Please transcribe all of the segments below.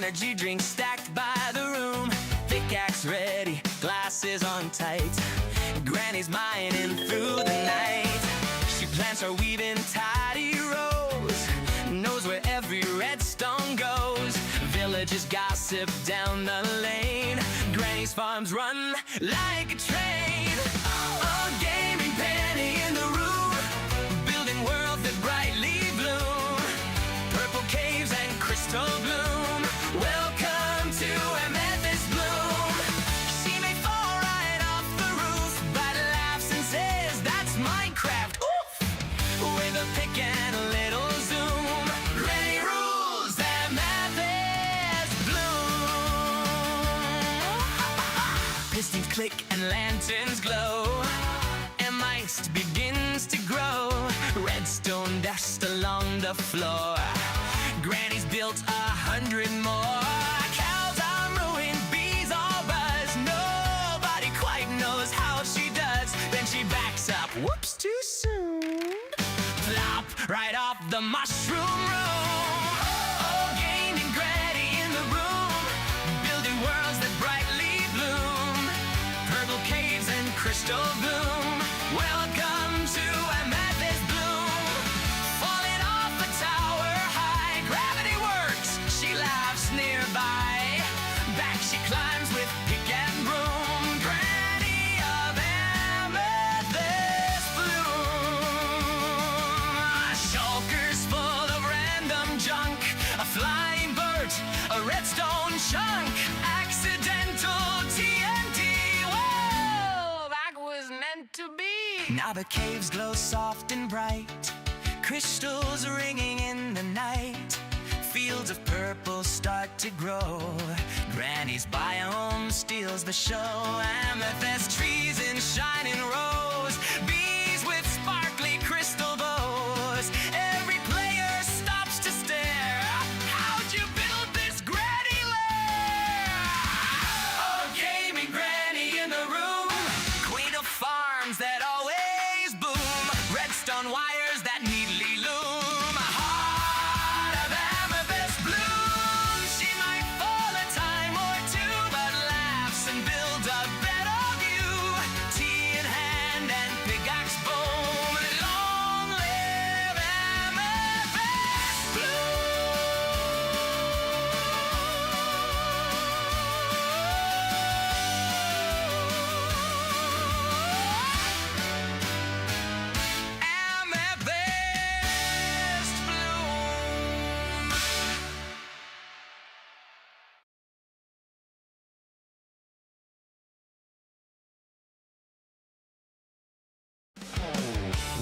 energy drinks stacked by the room. Pickaxe ready, glasses on tight. Granny's mining through the night. She plants her weave in tidy rows, knows where every redstone goes. Villagers gossip down the lane. Granny's farms run like a train. A gaming penny in the room, building worlds that brightly bloom. Purple caves and crystal bloom. Welcome to Amethyst Bloom. She may fall right off the roof, but laughs and says that's Minecraft. Oof! With a pick and a little zoom, Granny rules Amethyst Bloom. Pistons click and lanterns glow. Amist begins to grow. Redstone dust along the floor. Granny's built 100 more. Cows are ruined, bees all buzz. Nobody quite knows how she does. Then she backs up, whoops, too soon. Flop right off the mushroom room. Oh, gaming Granny in the room, building worlds that brightly bloom. Purple caves and crystal bloom. Welcome to Amethyst Bloom. Falling off a tower high, gravity works, she laughs nearby. Back she climbs with pick and broom. Granny of Amethyst Bloom. Shulkers full of random junk, a flying bird, a redstone chunk, accidental TNT. Whoa, that was meant to be. Now the caves glow soft and bright, crystals ringing in the night. Fields of purple start to grow. Granny's biome steals the show. Amethyst trees in shining rows, bees with sparkly crystal bows. Every player stops to stare. How'd you build this Granny lair? Oh, gaming Granny in the room, queen of farms that always boom. Redstone wires that neatly loom. Heart of Amethyst Bloom. She might fall a time or two, but laughs and builds a better view. Tea in hand and pickaxe boom. Long live Amethyst Amethyst Bloom.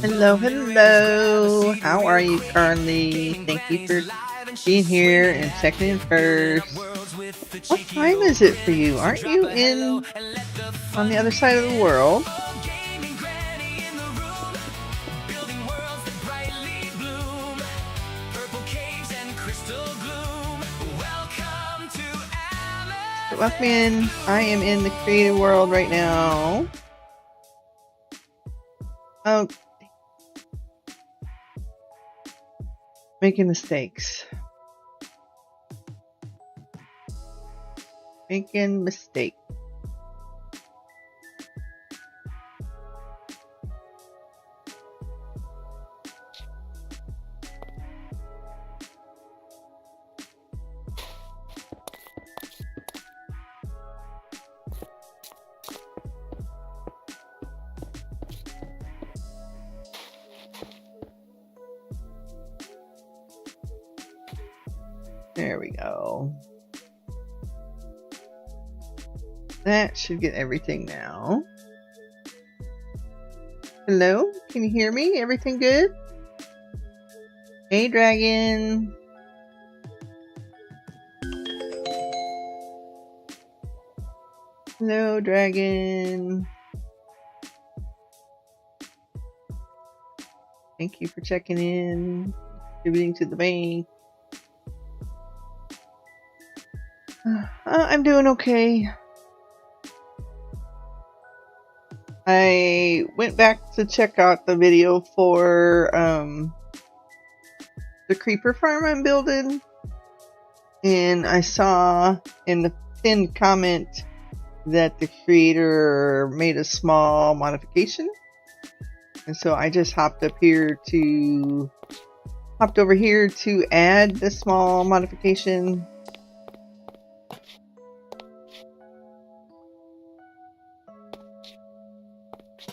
Hello, hello. How are you currently? Thank you for being here and checking in first. What time is it for you? Aren't you in on the other side of the world? Gaming Granny in the room, building worlds that brightly bloom. Purple caves and crystal bloom. Welcome to Amethyst. Welcome in. I am in the creative world right now. Oh, making mistakes. Making mistakes. There we go. That should get everything now. Hello? Can you hear me? Everything good? Hey, Dragon. Hello, Dragon. Thank you for checking in, contributing to the bank. I'm doing okay. I went back to check out the video for the creeper farm I'm building. And I saw in the pinned comment that the creator made a small modification. And so I just hopped over here to add the small modification.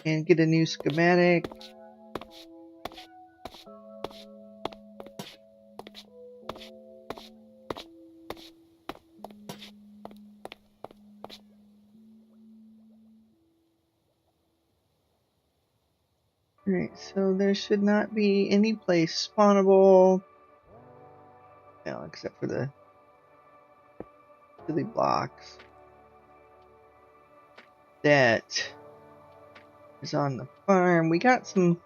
And get a new schematic. Alright, so there should not be any place spawnable. No, except for the silly blocks. That is on the farm. We got some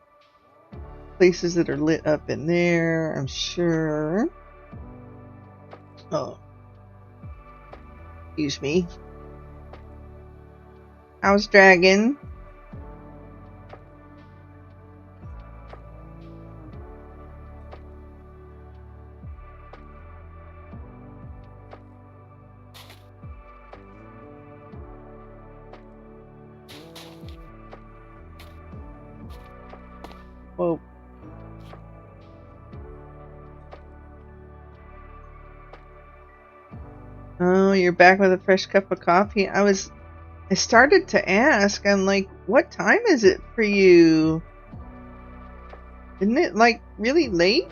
places that are lit up in there, I'm sure. Oh. Excuse me. House dragon. Whoa. Oh, you're back with a fresh cup of coffee. I started to ask, I'm like, what time is it for you? Isn't it like really late?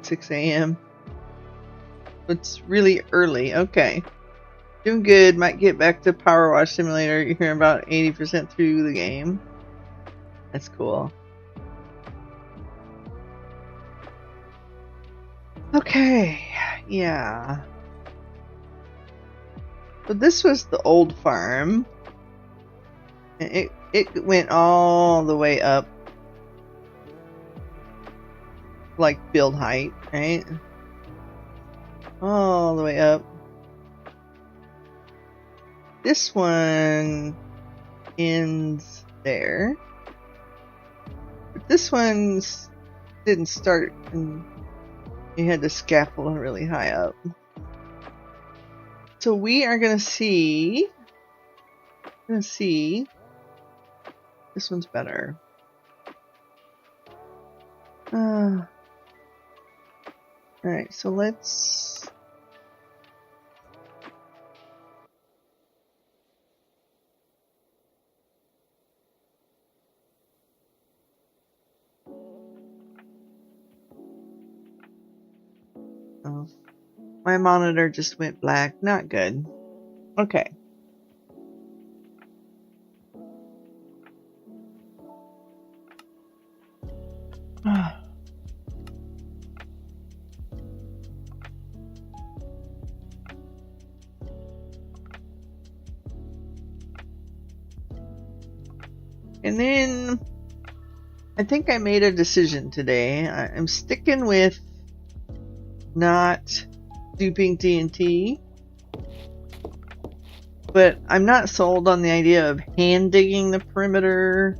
$6 a.m. It's really early. Okay. Doing good. Might get back to Power Wash Simulator. You're hearing about 80% through the game. That's cool. Okay. Yeah. So this was the old farm. And it went all the way up. Like build height, right? All the way up. This one ends there. But this one didn't start, and you had to scaffold really high up. So we are gonna see. This one's better. Alright, so let's... Oh, my monitor just went black. Not good. Okay. And then I think I made a decision today. I'm sticking with not duping TNT, but I'm not sold on the idea of hand digging the perimeter.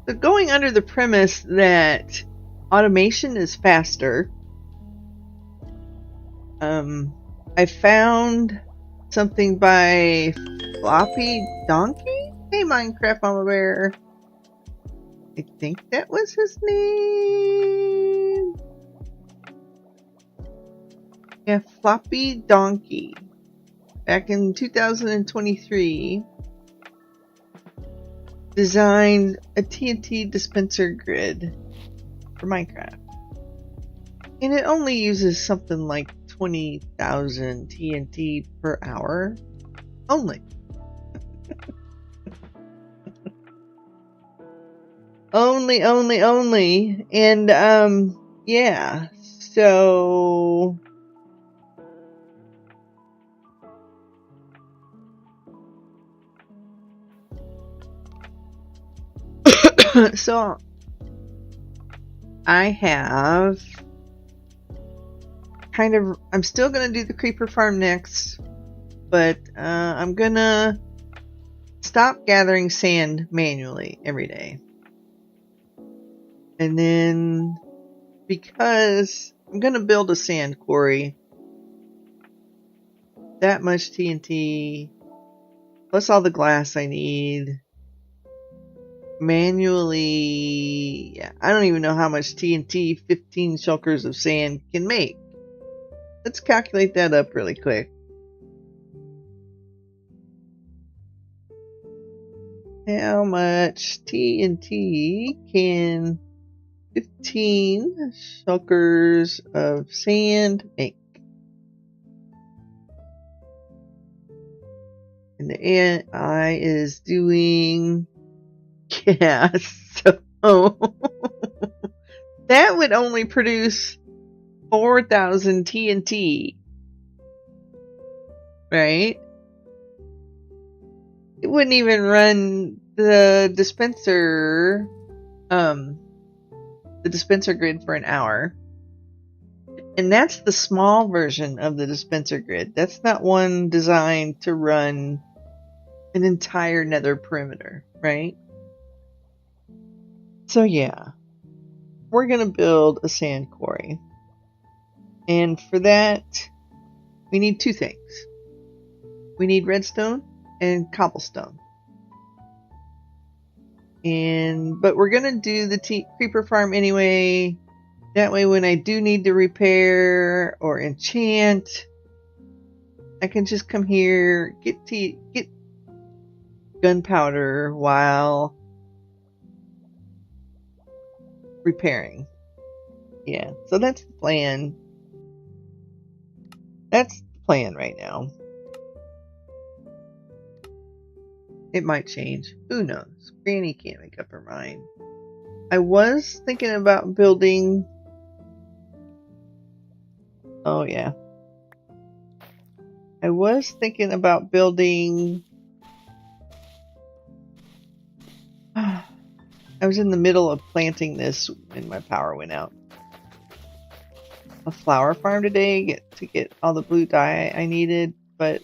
So going under the premise that automation is faster, I found something by Floppy Donkey? Hey, Minecraft Mama Bear. I think that was his name. Yeah, Floppy Donkey. Back in 2023, designed a TNT dispenser grid for Minecraft. And it only uses something like 20,000 TNT per hour. Only. only. And, yeah. So... so I have I'm still gonna do the creeper farm next, but I'm gonna stop gathering sand manually every day. And then, because I'm gonna build a sand quarry, that much TNT, plus all the glass I need, manually, yeah, I don't even know how much TNT 15 shulkers of sand can make. Let's calculate that up really quick. How much TNT can 15 shulkers of sand make? And the AI is doing, yeah, so that would only produce 4,000 TNT, right? It wouldn't even run the dispenser grid for an hour. And that's the small version of the dispenser grid. That's not one designed to run an entire nether perimeter, right? So yeah, we're gonna build a sand quarry. And for that, we need two things. We need redstone and cobblestone. But we're gonna do the creeper farm anyway. That way when I do need to repair or enchant, I can just come here, get gunpowder while repairing. Yeah, so that's the plan. That's the plan right now. It might change. Who knows? Granny can't make up her mind. I was thinking about building... Oh, yeah. I was thinking about building... I was in the middle of planting this when my power went out. A flower farm today to get all the blue dye I needed, but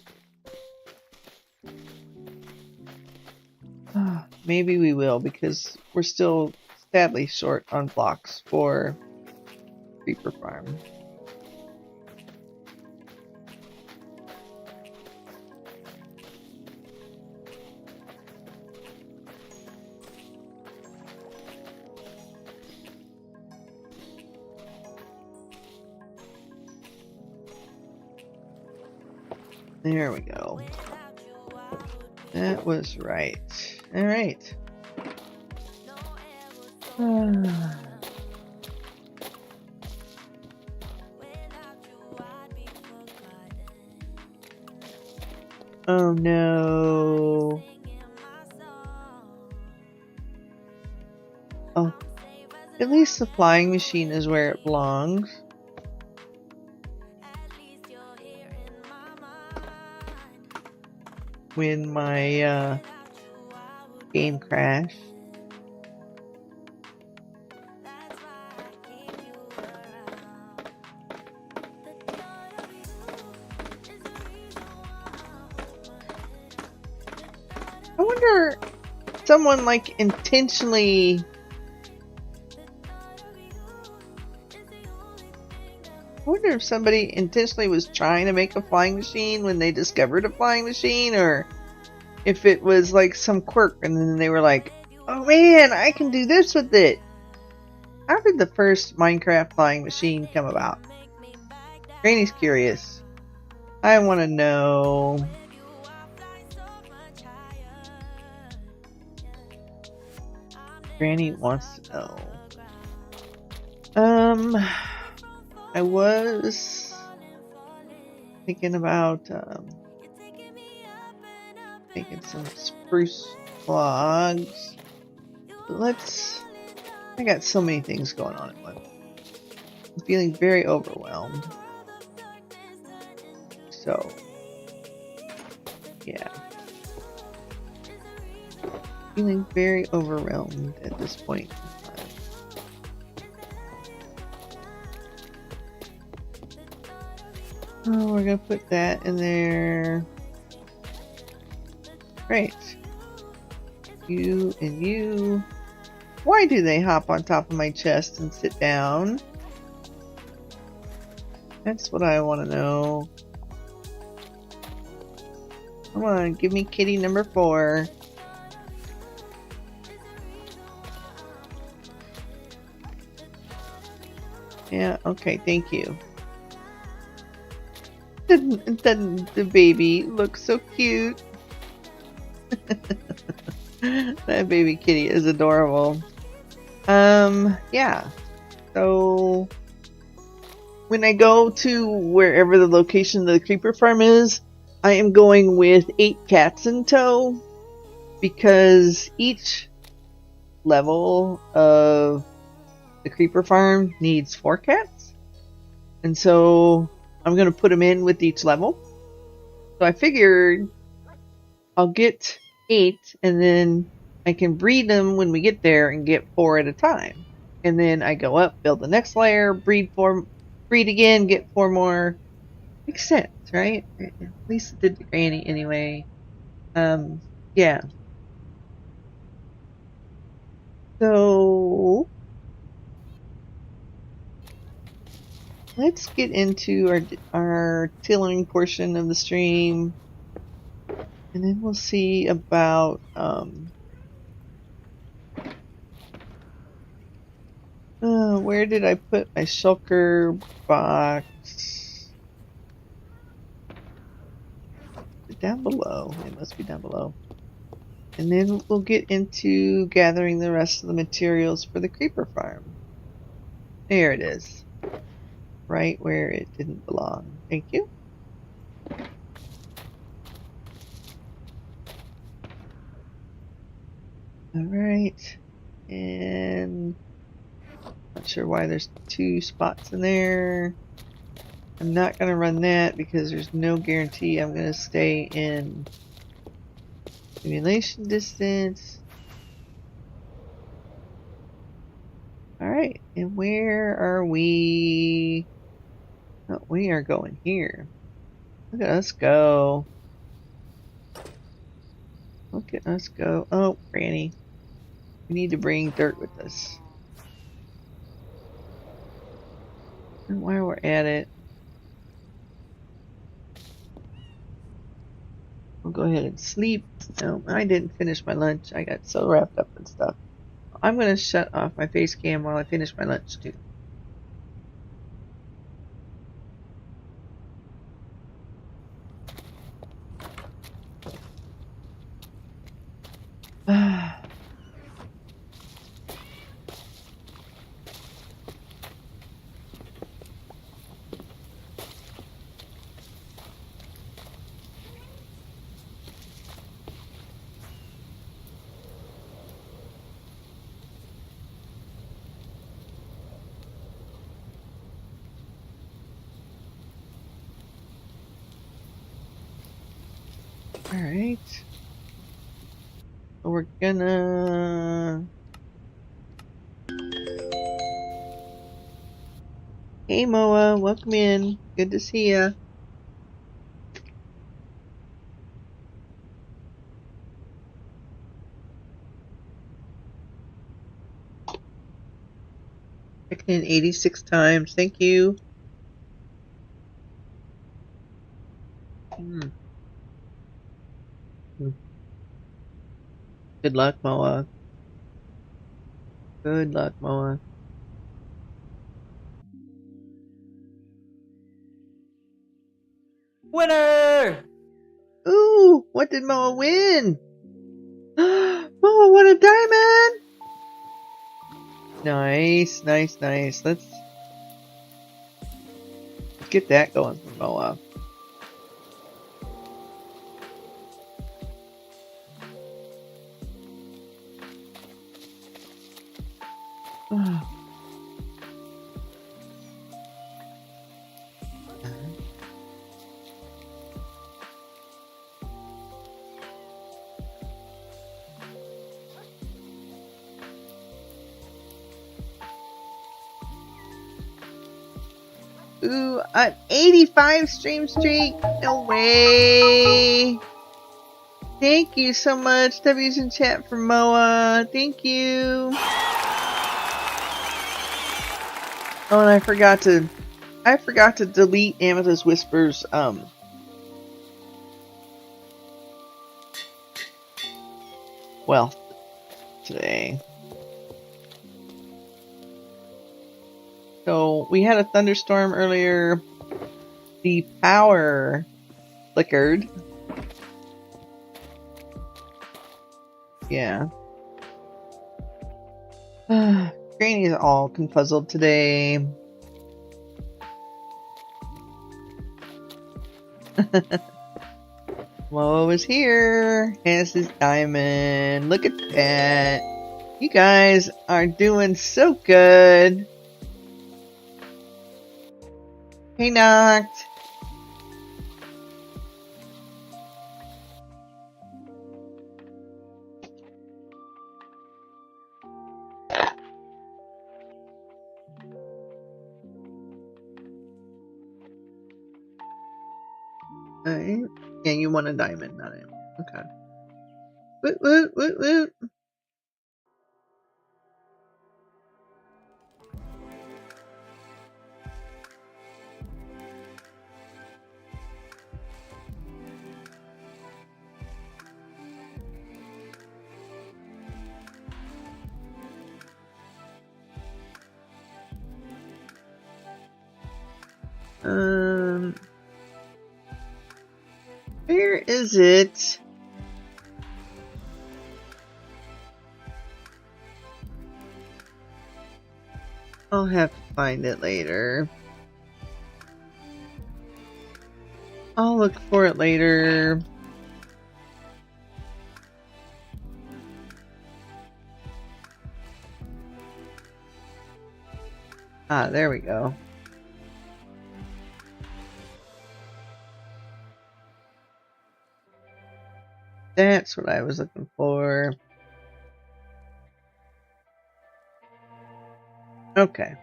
maybe we will, because we're still sadly short on blocks for creeper farm. There we go. That was right. All right. Oh no. Oh, at least the flying machine is where it belongs. When my game crashed. I wonder if someone like intentionally... I wonder if somebody intentionally was trying to make a flying machine when they discovered a flying machine, or if it was like some quirk and then they were like, oh man, I can do this with it. How did the first Minecraft flying machine come about? Granny's curious. I want to know. Granny wants to know. I was thinking about making some spruce logs. But I got so many things going on at once. I'm feeling very overwhelmed. So, yeah. Feeling very overwhelmed at this point in time. Oh, we're gonna put that in there. Great. You and you. Why do they hop on top of my chest and sit down? That's what I want to know. Come on, give me kitty number 4. Yeah, okay, thank you. Doesn't the baby look so cute? That baby kitty is adorable. Yeah. So when I go to wherever the location of the creeper farm is, I am going with 8 cats in tow because each level of the creeper farm needs 4 cats. And so I'm going to put them in with each level. So I figured I'll get 8 and then I can breed them when we get there and get 4 at a time. And then I go up, build the next layer, breed again, get 4 more. Makes sense, right? At least it did to Granny anyway. Yeah. So let's get into our tilling portion of the stream, and then we'll see about where did I put my shulker box? Down below. It must be down below. And then we'll get into gathering the rest of the materials for the creeper farm. There it is. Right where it didn't belong. Thank you. Alright. And not sure why there's 2 spots in there. I'm not going to run that because there's no guarantee I'm going to stay in simulation distance. Alright, and where are we? Oh, we are going here. Look at us go. Look at us go. Oh, Granny. We need to bring dirt with us. And while we're at it, we'll go ahead and sleep. No, I didn't finish my lunch. I got so wrapped up in stuff. I'm going to shut off my face cam while I finish my lunch too. Alright. So we're gonna... Hey Moa, welcome in. Good to see ya. Checking in 86 times. Thank you. Good luck, Moa. Good luck, Moa. Winner! Ooh, what did Moa win? Moa won a diamond! Nice, nice, nice. Let's get that going for Moa. Ooh, an 85 stream streak? No way! Thank you so much. W's in chat for Moa. Thank you. Oh, and I forgot to delete Amethyst Whispers wealth today. So we had a thunderstorm earlier. The power flickered. Yeah. Granny's all confuzzled today. Moa is here. Has his diamond. Look at that. You guys are doing so good. Hey, Noct. Alright. Yeah, you want a diamond, not him. Okay. Woot woot woot woot. Where is it? I'll have to find it later. I'll look for it later. Ah, there we go. That's what I was looking for. Okay.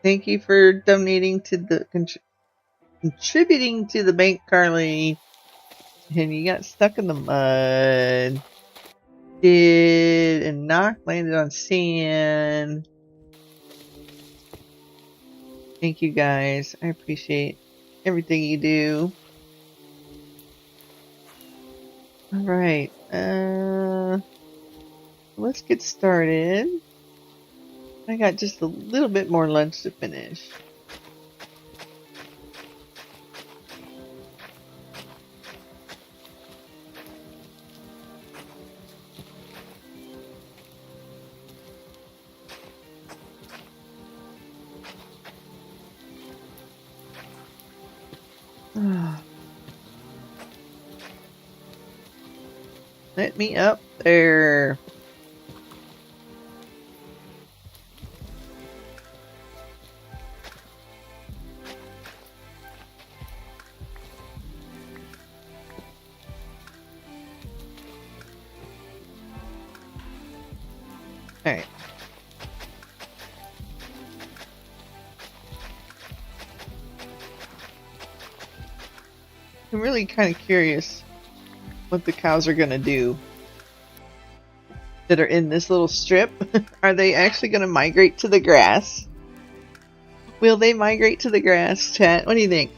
Thank you for donating to the contributing to the bank, Carly. And you got stuck in the mud. And knock landed on sand. Thank you guys. I appreciate everything you do. Alright. Let's get started. I got just a little bit more lunch to finish. Let me up there. Alright. I'm really kind of curious what the cows are going to do that are in this little strip. Are they actually going to migrate to the grass? Will they migrate to the grass, chat? What do you think?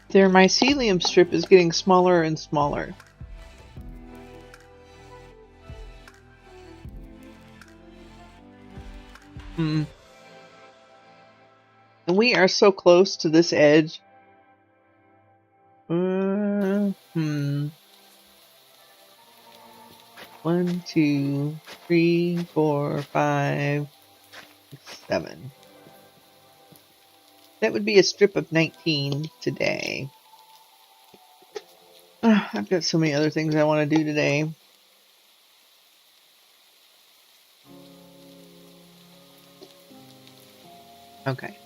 Their mycelium strip is getting smaller and smaller. We are so close to this edge. 1, 2, 3, 4, 5, 6, 7. That would be a strip of 19 today. I've got so many other things I want to do today. Okay.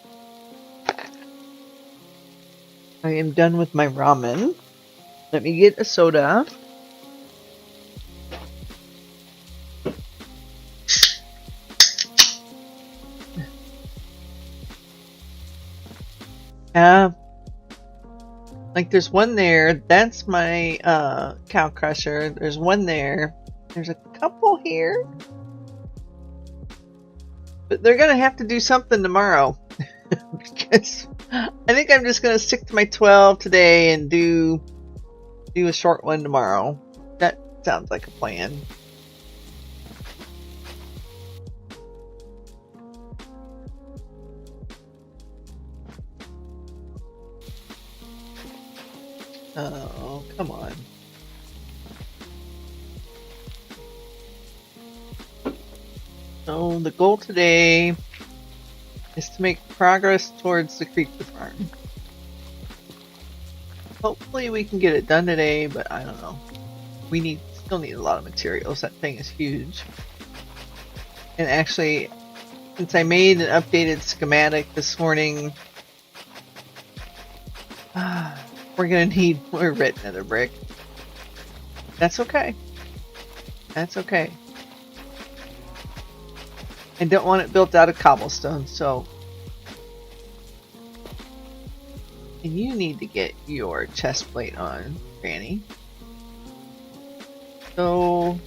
I am done with my ramen. Let me get a soda. Like there's one there. That's my cow crusher. There's one there. There's a couple here. But they're gonna have to do something tomorrow. Because I think I'm just gonna stick to my 12 today and do a short one tomorrow. That sounds like a plan. Oh, come on. So the goal today is to make progress towards the creeper farm. Hopefully we can get it done today, but I don't know. We still need a lot of materials. That thing is huge. And actually, since I made an updated schematic this morning, we're gonna need more red nether brick. That's okay. That's okay. I don't want it built out of cobblestone, so. And you need to get your chest plate on, Granny. So,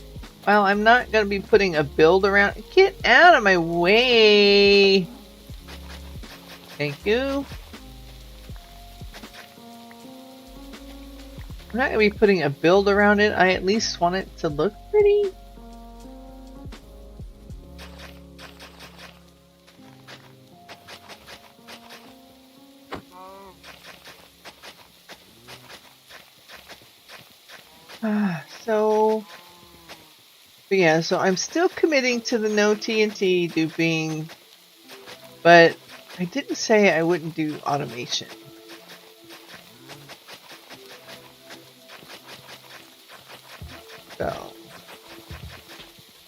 well, I'm not going to be putting a build around. Get out of my way! Thank you. I'm not going to be putting a build around it. I at least want it to look pretty. So I'm still committing to the no TNT duping, but I didn't say I wouldn't do automation. So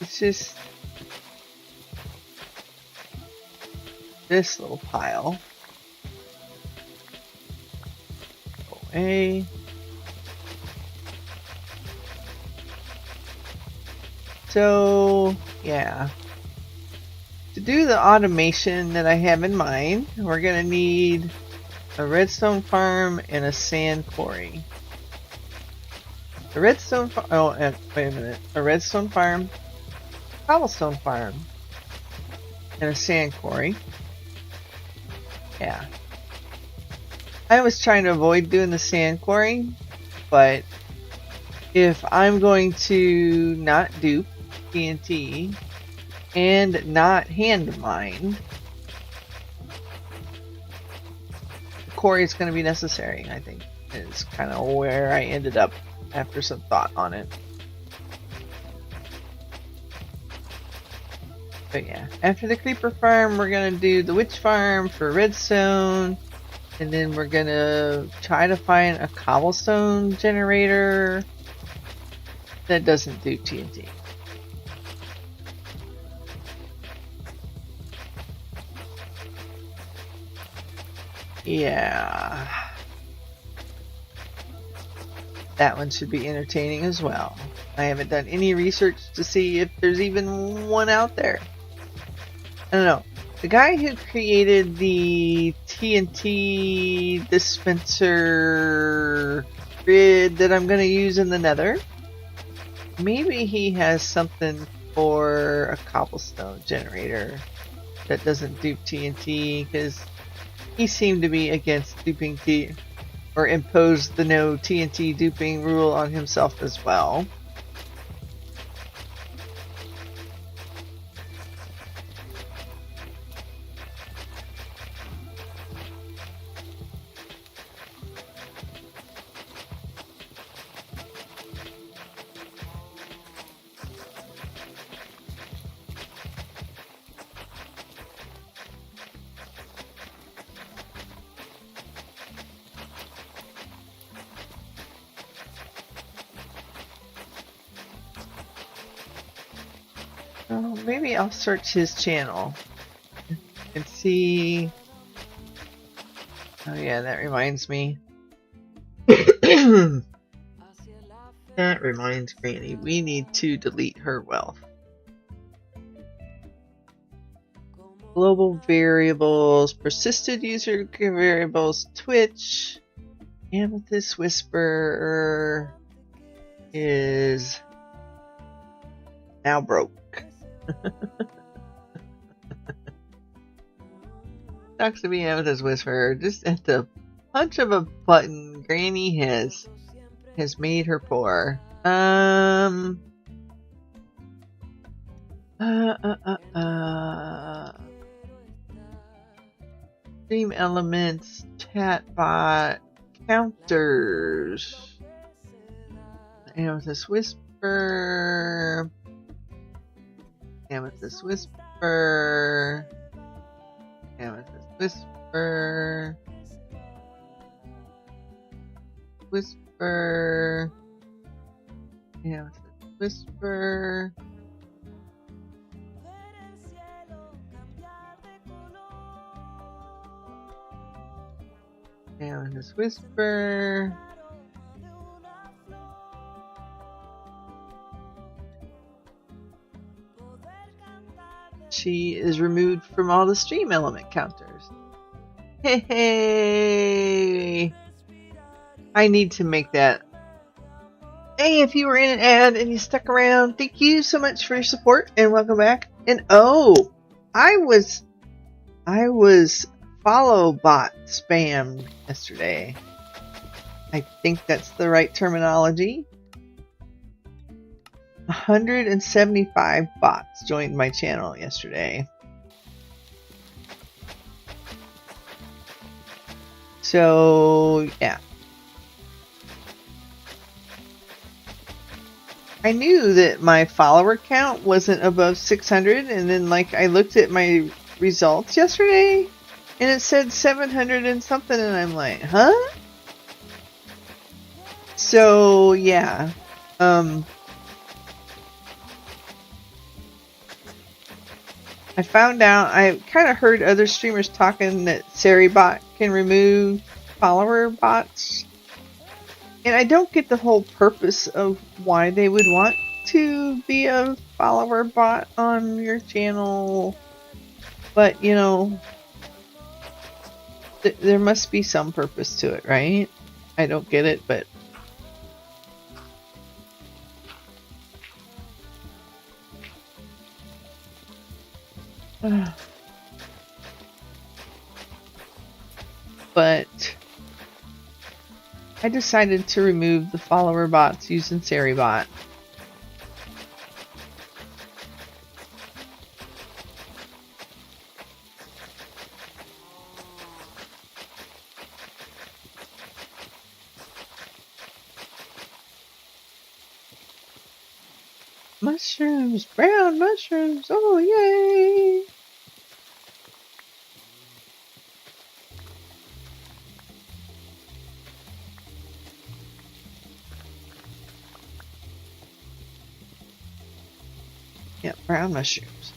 it's just this little pile. Go away. So, yeah. To do the automation that I have in mind, we're going to need a redstone farm and a sand quarry. A redstone farm, wait a minute. A redstone farm, cobblestone farm, and a sand quarry. Yeah. I was trying to avoid doing the sand quarry, but if I'm going to not dupe TNT and not hand mine, the quarry is going to be necessary. I think is kind of where I ended up after some thought on it. But yeah, after the creeper farm, we're going to do the witch farm for redstone, and then we're going to try to find a cobblestone generator that doesn't do TNT. Yeah. That one should be entertaining as well. I haven't done any research to see if there's even one out there. I don't know. The guy who created the TNT dispenser grid that I'm going to use in the nether, maybe he has something for a cobblestone generator that doesn't dupe TNT, because he seemed to be against duping or imposed the no TNT duping rule on himself as well. Oh, maybe I'll search his channel and see. Oh yeah, that reminds me. That reminds Granny, we need to delete her wealth. global variables, persisted user variables, Twitch, Amethyst Whisperer is now broke. Sucks to be Amethyst Whisperer. Just at the punch of a button, Granny has made her poor. Stream elements, chatbot, counters. Amethyst Whisper. Amethyst Whisper. Amethyst Whisper. Whisper. Amethyst Whisper. Amethyst Whisper. She is removed from all the stream element counters. Hey! I need to make that. Hey, if you were in an ad and you stuck around, thank you so much for your support and welcome back. And oh, I was follow bot spammed yesterday. I think that's the right terminology. 175 bots joined my channel yesterday. So, yeah. I knew that my follower count wasn't above 600, and then I looked at my results yesterday and it said 700 and something, and I'm like, huh? So, yeah. I found out, I kind of heard other streamers talking that Seribot can remove follower bots. And I don't get the whole purpose of why they would want to be a follower bot on your channel. But, you know, there must be some purpose to it, right? I don't get it, but... But I decided to remove the follower bots using Seribot. Mushrooms, brown mushrooms, oh yay! Yeah, brown mushrooms.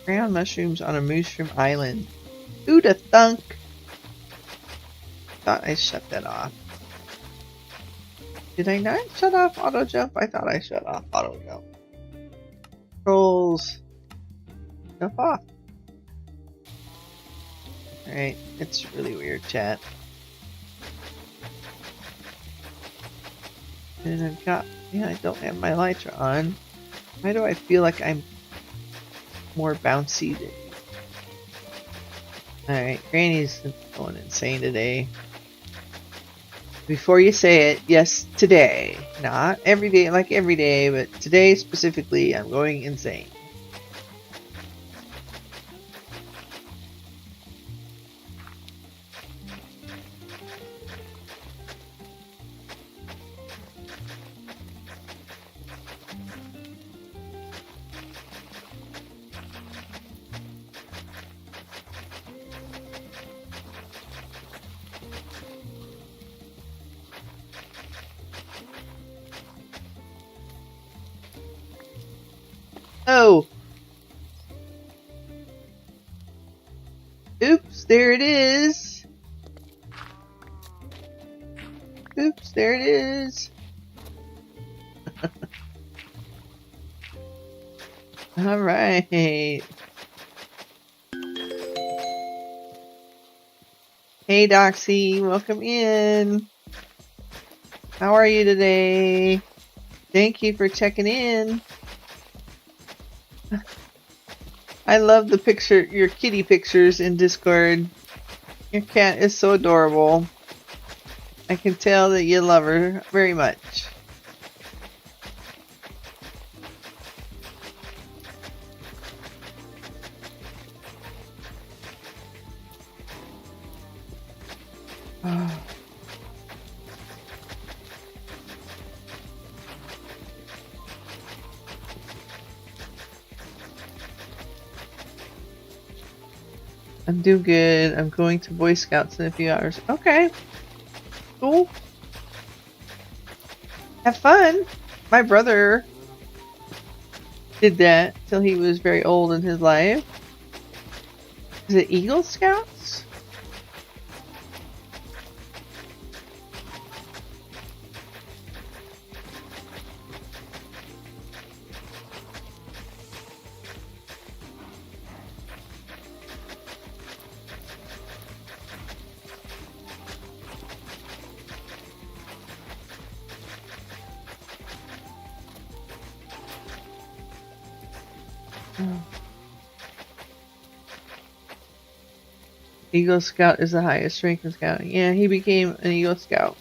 Brown mushrooms on a mushroom island. Who'da thunk? Thought I shut that off. Did I not shut off auto jump? I thought I shut off auto jump. Controls. Jump off. Alright, it's really weird, chat. And I've got, yeah, I don't have my Elytra on. Why do I feel like I'm more bouncy than you? Alright, Granny's going insane today. Before you say it, yes, today. Not every day, like every day, but today specifically, I'm going insane. Oh! Oops, there it is! Oops, there it is! All right. Hey, Doxy, welcome in. How are you today? Thank you for checking in. I love the picture, your kitty pictures in Discord. Your cat is so adorable. I can tell that you love her very much. I'm doing good. I'm going to Boy Scouts in a few hours. Okay. Cool. Have fun. My brother did that till he was very old in his life. Is it Eagle Scouts? Eagle Scout is the highest rank in scouting. Yeah, he became an Eagle Scout.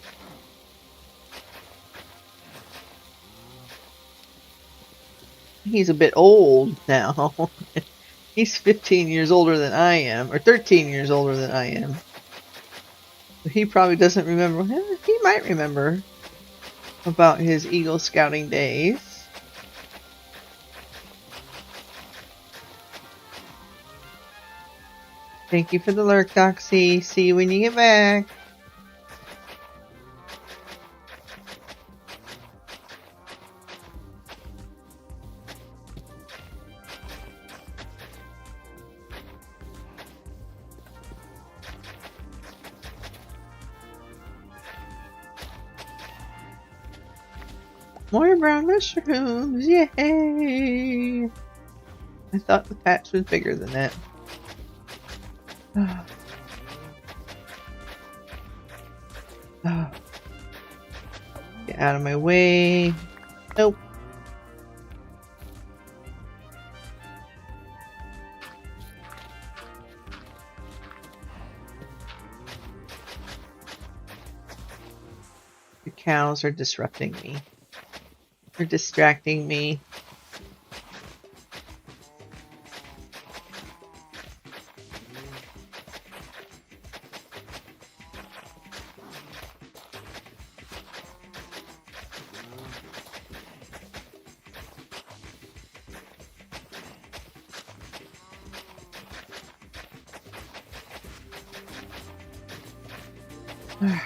He's a bit old now. He's 15 years older than I am, or 13 years older than I am. He probably doesn't remember. He might remember about his Eagle Scouting days. Thank you for the lurk, Doxy. See you when you get back. More brown mushrooms! Yay! I thought the patch was bigger than that. Get out of my way. Nope. The cows are disrupting me. They're distracting me. Alright.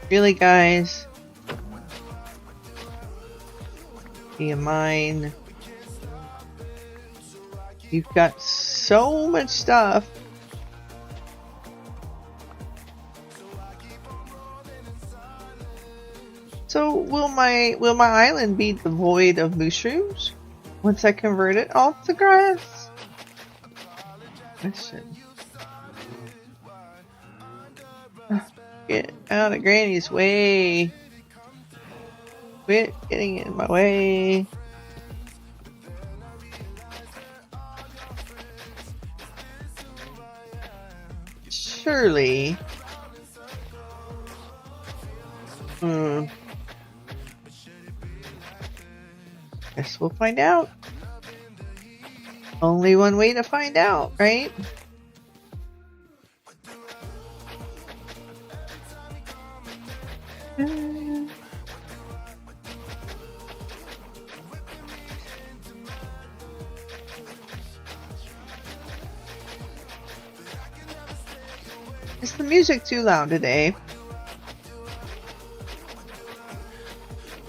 Really, guys? Do you mind? You've got so much stuff. So will my island be devoid of mushrooms once I convert it all to grass? Question. Get out of Granny's way. Quit getting in my way. Surely. Guess we'll find out. Only one way to find out, right? Is the music too loud today?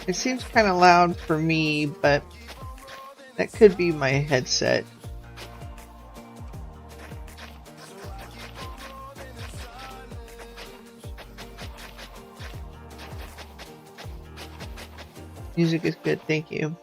It seems kind of loud for me, but that could be my headset. Music is good, thank you.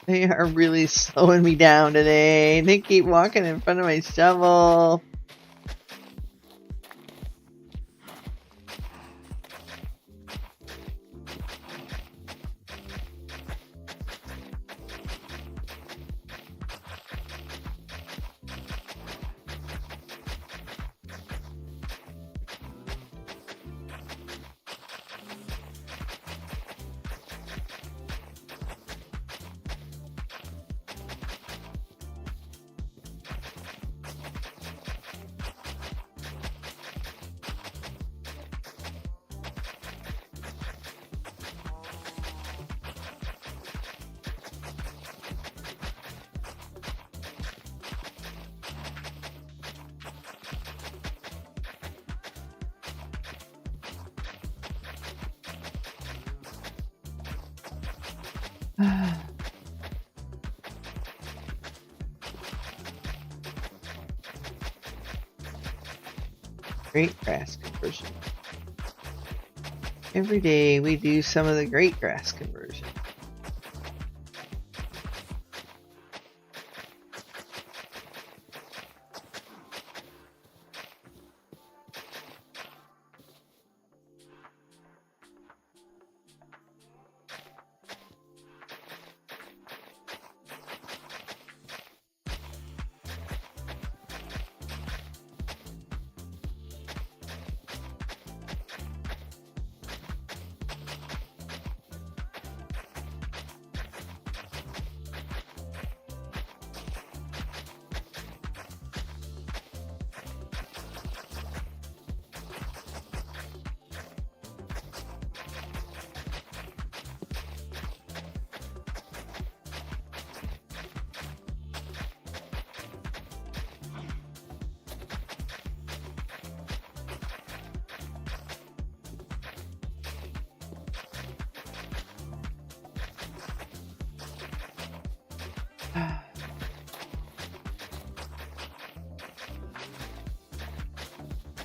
They are really slowing me down today. They keep walking in front of my shovel. Great grass conversion. Every day we do some of the great grass conversion.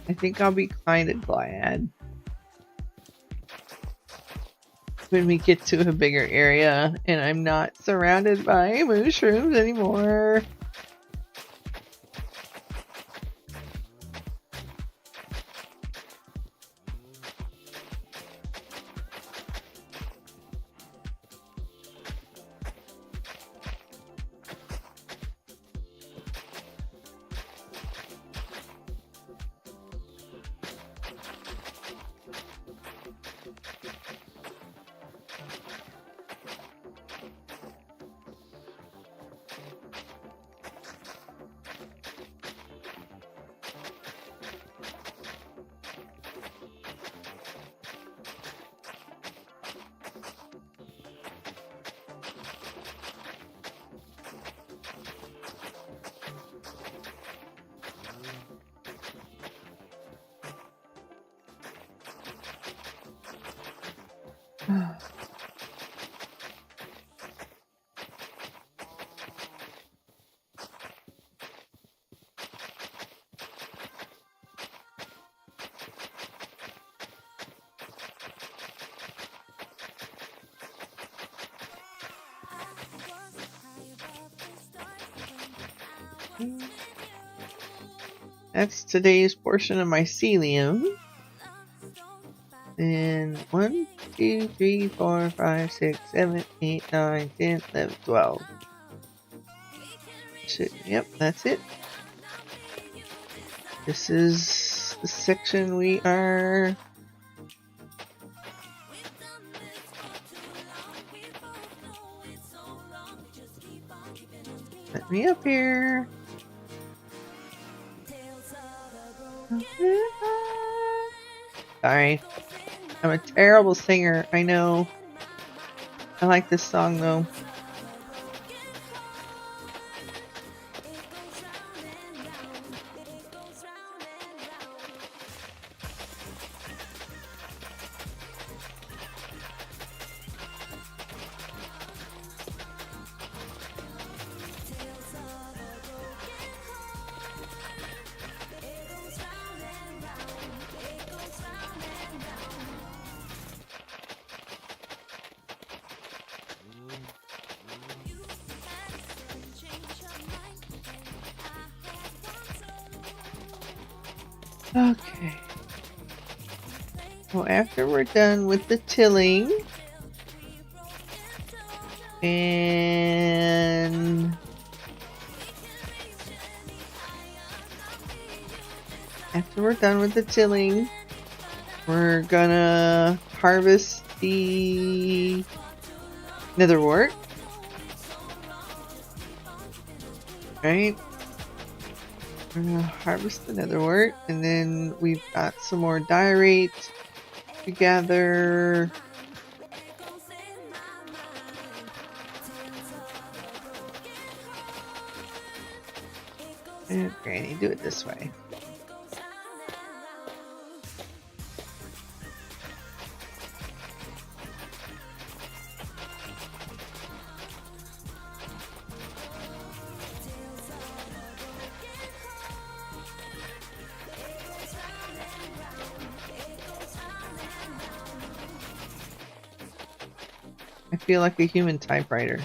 I think I'll be kind of glad when we get to a bigger area and I'm not surrounded by mushrooms anymore. That's today's portion of mycelium. And 1, 2, 3, 4, 5, 6, 7, 8, 9, 10, 11, 12. Yep, that's it. This is the section we are. Let me up here. Sorry. I'm a terrible singer, I know. I like this song though. Okay. Well, after we're done with the tilling and we're gonna harvest the netherwort. Right? We're gonna harvest the netherwort, and then we've got some more diorite to gather. And Granny, do it this way. I feel like a human typewriter.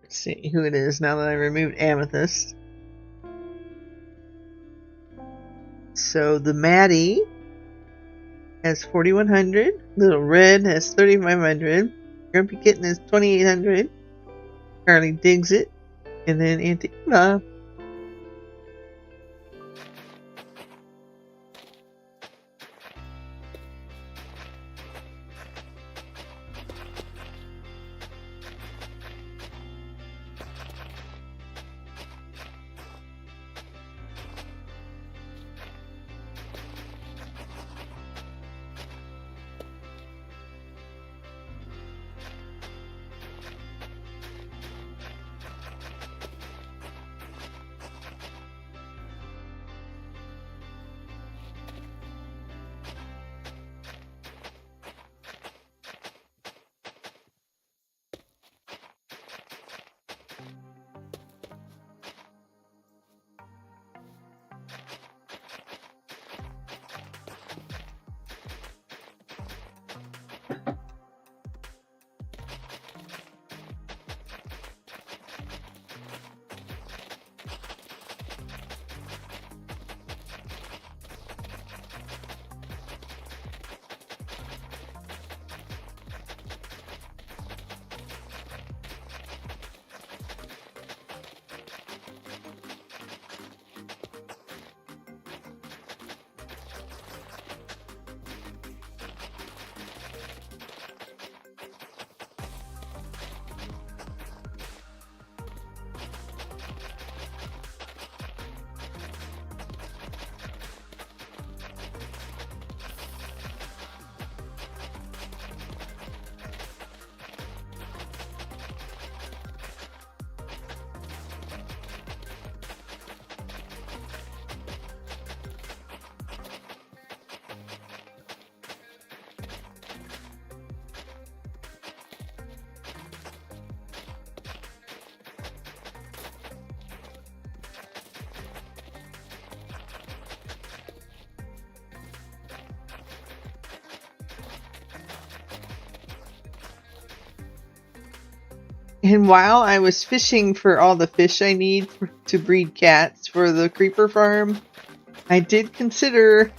Let's see who it is now that I removed amethyst. So the Maddie has 4,100. Little Red has 3,500. Grumpy Kitten has 2,800. Carly digs it. And then Auntie Ella. And while I was fishing for all the fish I need to breed cats for the creeper farm, I did consider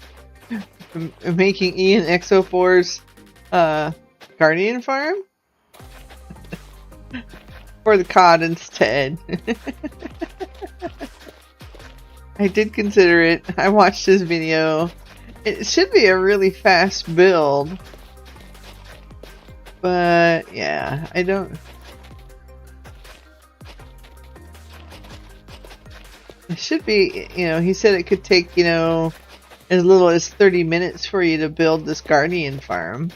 making Ian Exo4's guardian farm for the cod instead. I did consider it. I watched his video. It should be a really fast build. But yeah, I don't... It should be, he said it could take, as little as 30 minutes for you to build this guardian farm.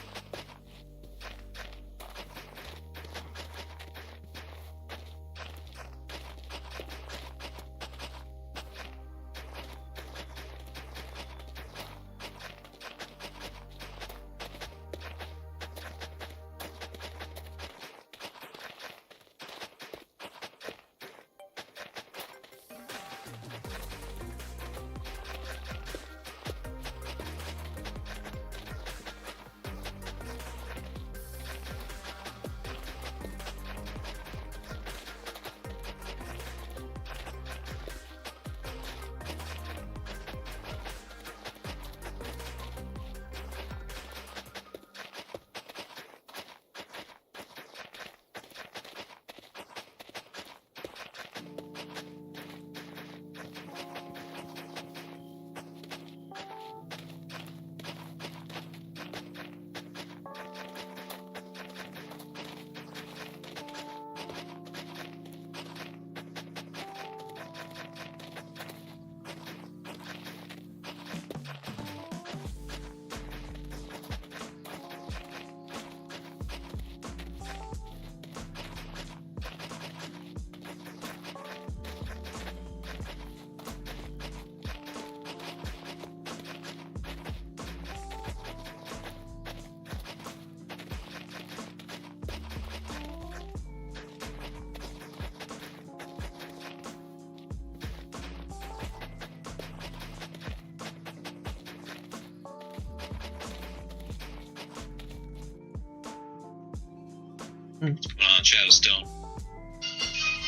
Come on, Shadowstone.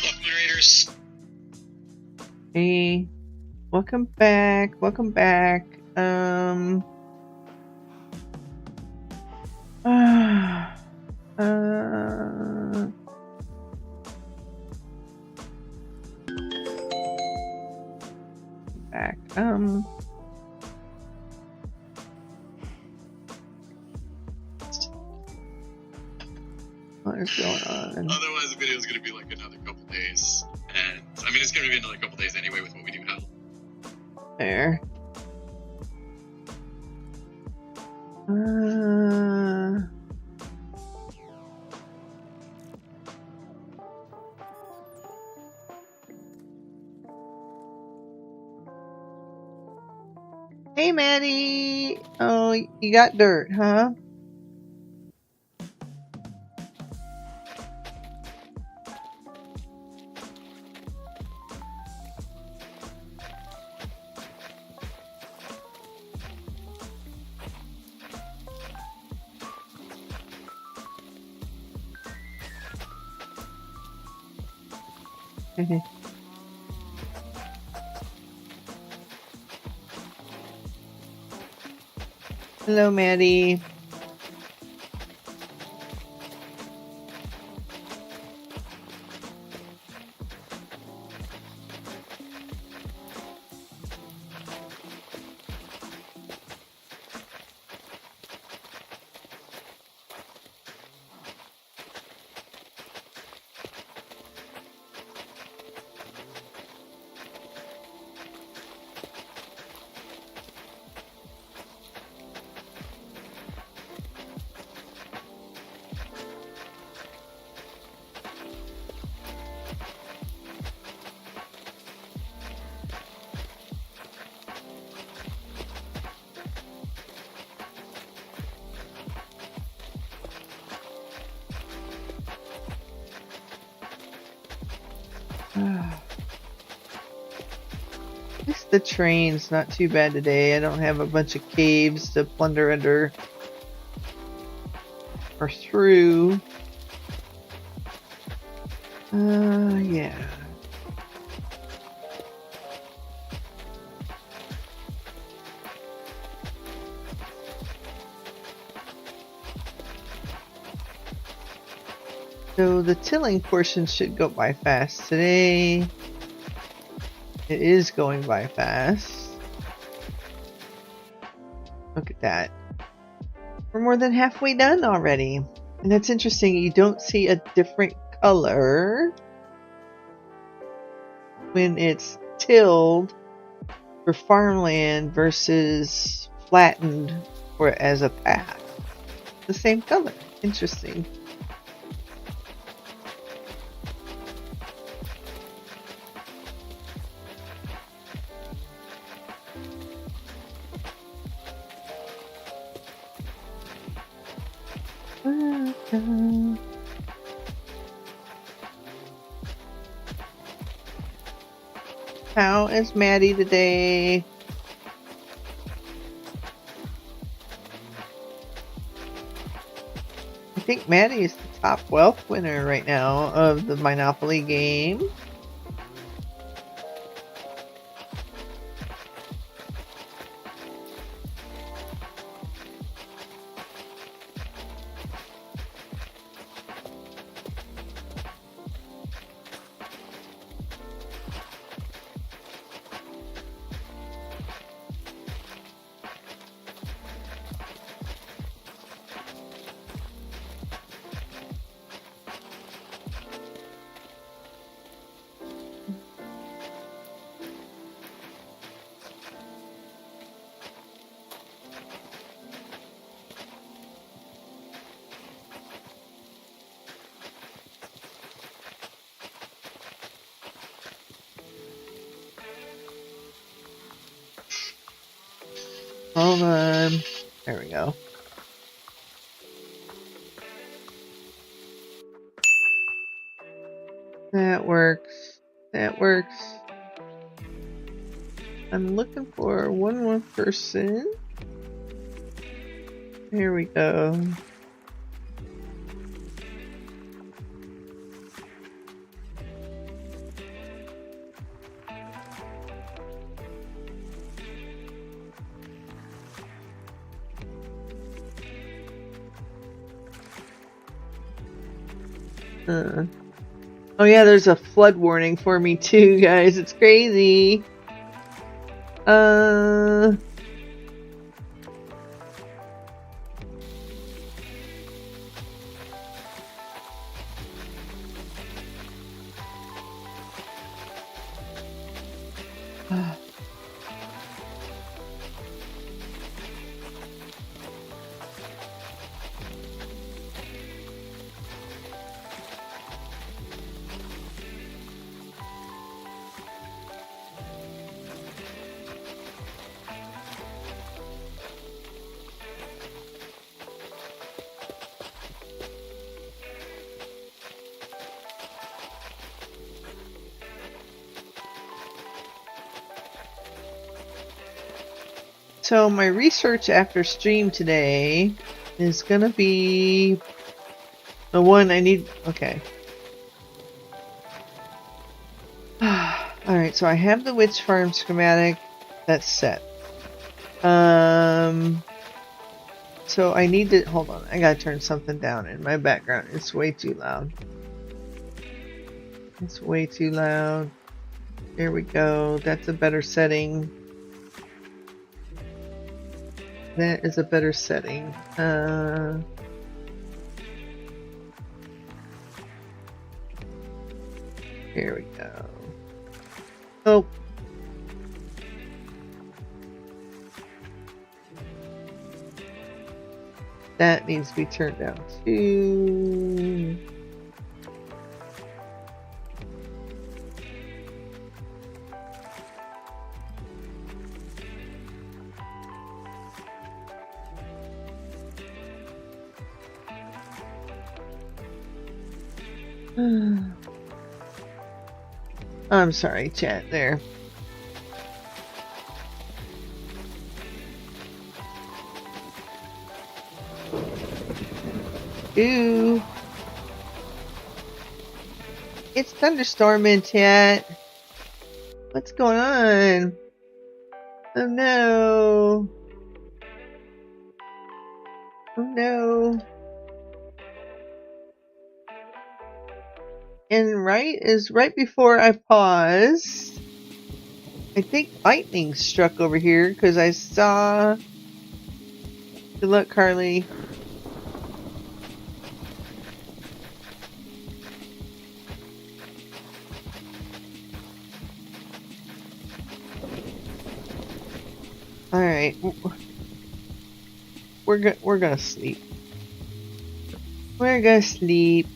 Welcome, Raiders. Hey, welcome back. Welcome back. Back. What is going on? Otherwise, the video is going to be like another couple days. And, I mean, it's going to be another couple days anyway with what we do now. There. Hey, Maddie. Oh, you got dirt, huh? Hello, Maddie. At least the train's not too bad today. I don't have a bunch of caves to plunder under or through. Yeah. So the tilling portion should go by fast today. It is going by fast. Look at that. We're more than halfway done already. And that's interesting. You don't see a different color when it's tilled for farmland versus flattened for as a path. The same color. Interesting. How is Maddie today? I think Maddie is the top wealth winner right now of the Monopoly game. Hold on. There we go. That works. That works. I'm looking for one more person. Here we go. Oh yeah, there's a flood warning for me too, guys. It's crazy. So my research after stream today is gonna be the one I need. Okay. Alright, so I have the witch farm schematic. That's set. So I need to, hold on, I gotta turn something down in my background. It's way too loud. It's way too loud. There we go. That's a better setting. That is a better setting. Here we go. Oh. That needs to be turned down too. I'm sorry, chat there. Ooh. It's thunderstorming, chat. What's going on? Oh no. Oh no. And right before I paused, I think lightning struck over here because I saw. Good luck, Carly. All right, we're gonna sleep. We're gonna sleep.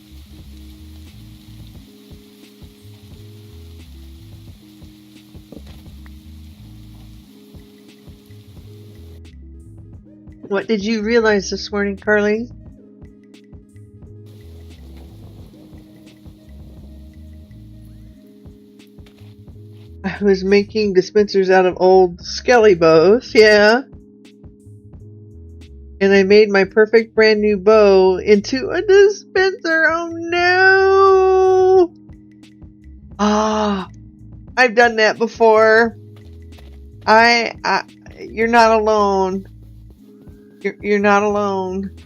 What did you realize this morning, Carly? I was making dispensers out of old skelly bows, yeah. And I made my perfect brand new bow into a dispenser. Oh no! Ah, I've done that before. You're not alone. You're not alone.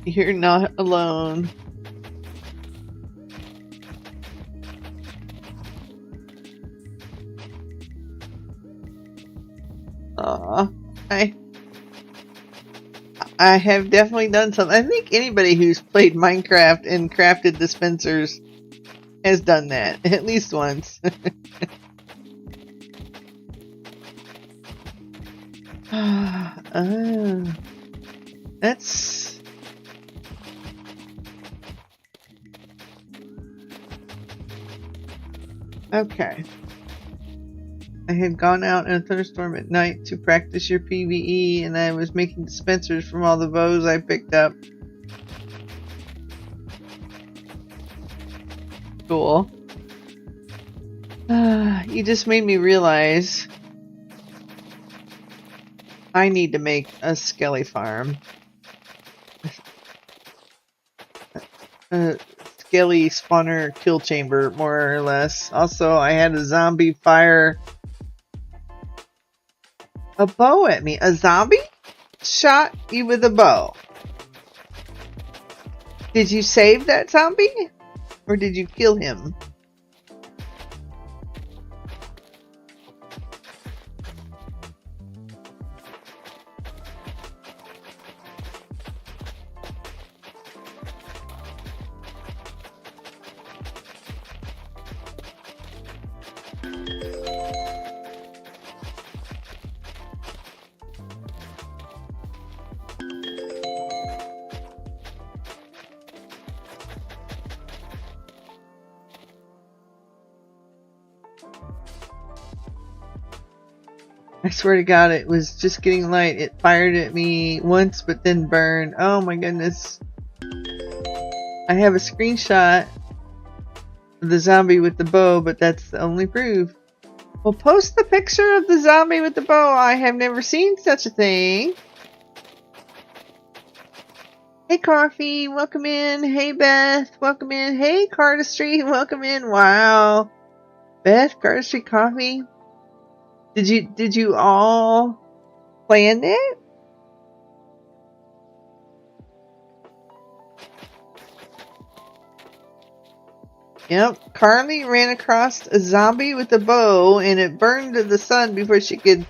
You're not alone. I have definitely done something. I think anybody who's played Minecraft and crafted dispensers has done that at least once. That's okay. I had gone out in a thunderstorm at night to practice your PvE, and I was making dispensers from all the bows I picked up. Cool. You just made me realize I need to make a skelly farm. Skelly spawner kill chamber, more or less. Also, I had a zombie fire A bow at me. A zombie shot you with a bow. Did you save that zombie? Or did you kill him? I swear to God, it was just getting light. It fired at me once, but then burned. Oh my goodness. I have a screenshot of the zombie with the bow, but that's the only proof. Well, post the picture of the zombie with the bow. I have never seen such a thing. Hey, Coffee, welcome in. Hey, Beth, welcome in. Hey, Cardistry, welcome in. Wow. Beth, Cardistry, Coffee. Did you all plan it? Yep. Carly ran across a zombie with a bow and it burned to the sun before she could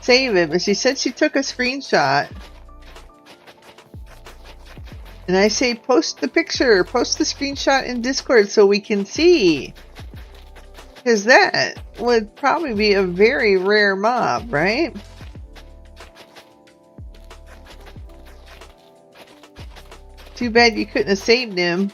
save it, but she said she took a screenshot. And I say post the picture, post the screenshot in Discord so we can see. Because that would probably be a very rare mob, right? Too bad you couldn't have saved him.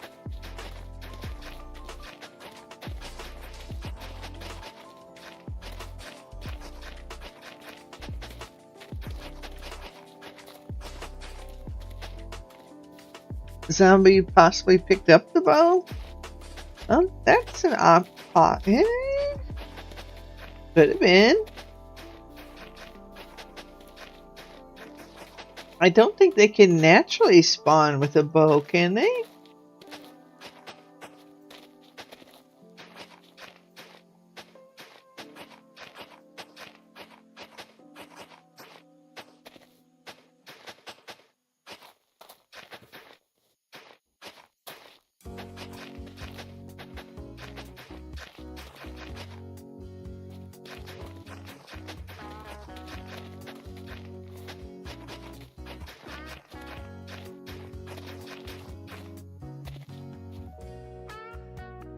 Zombie possibly picked up the bow? Oh, that's an odd pot. Could have been. I don't think they can naturally spawn with a bow, can they?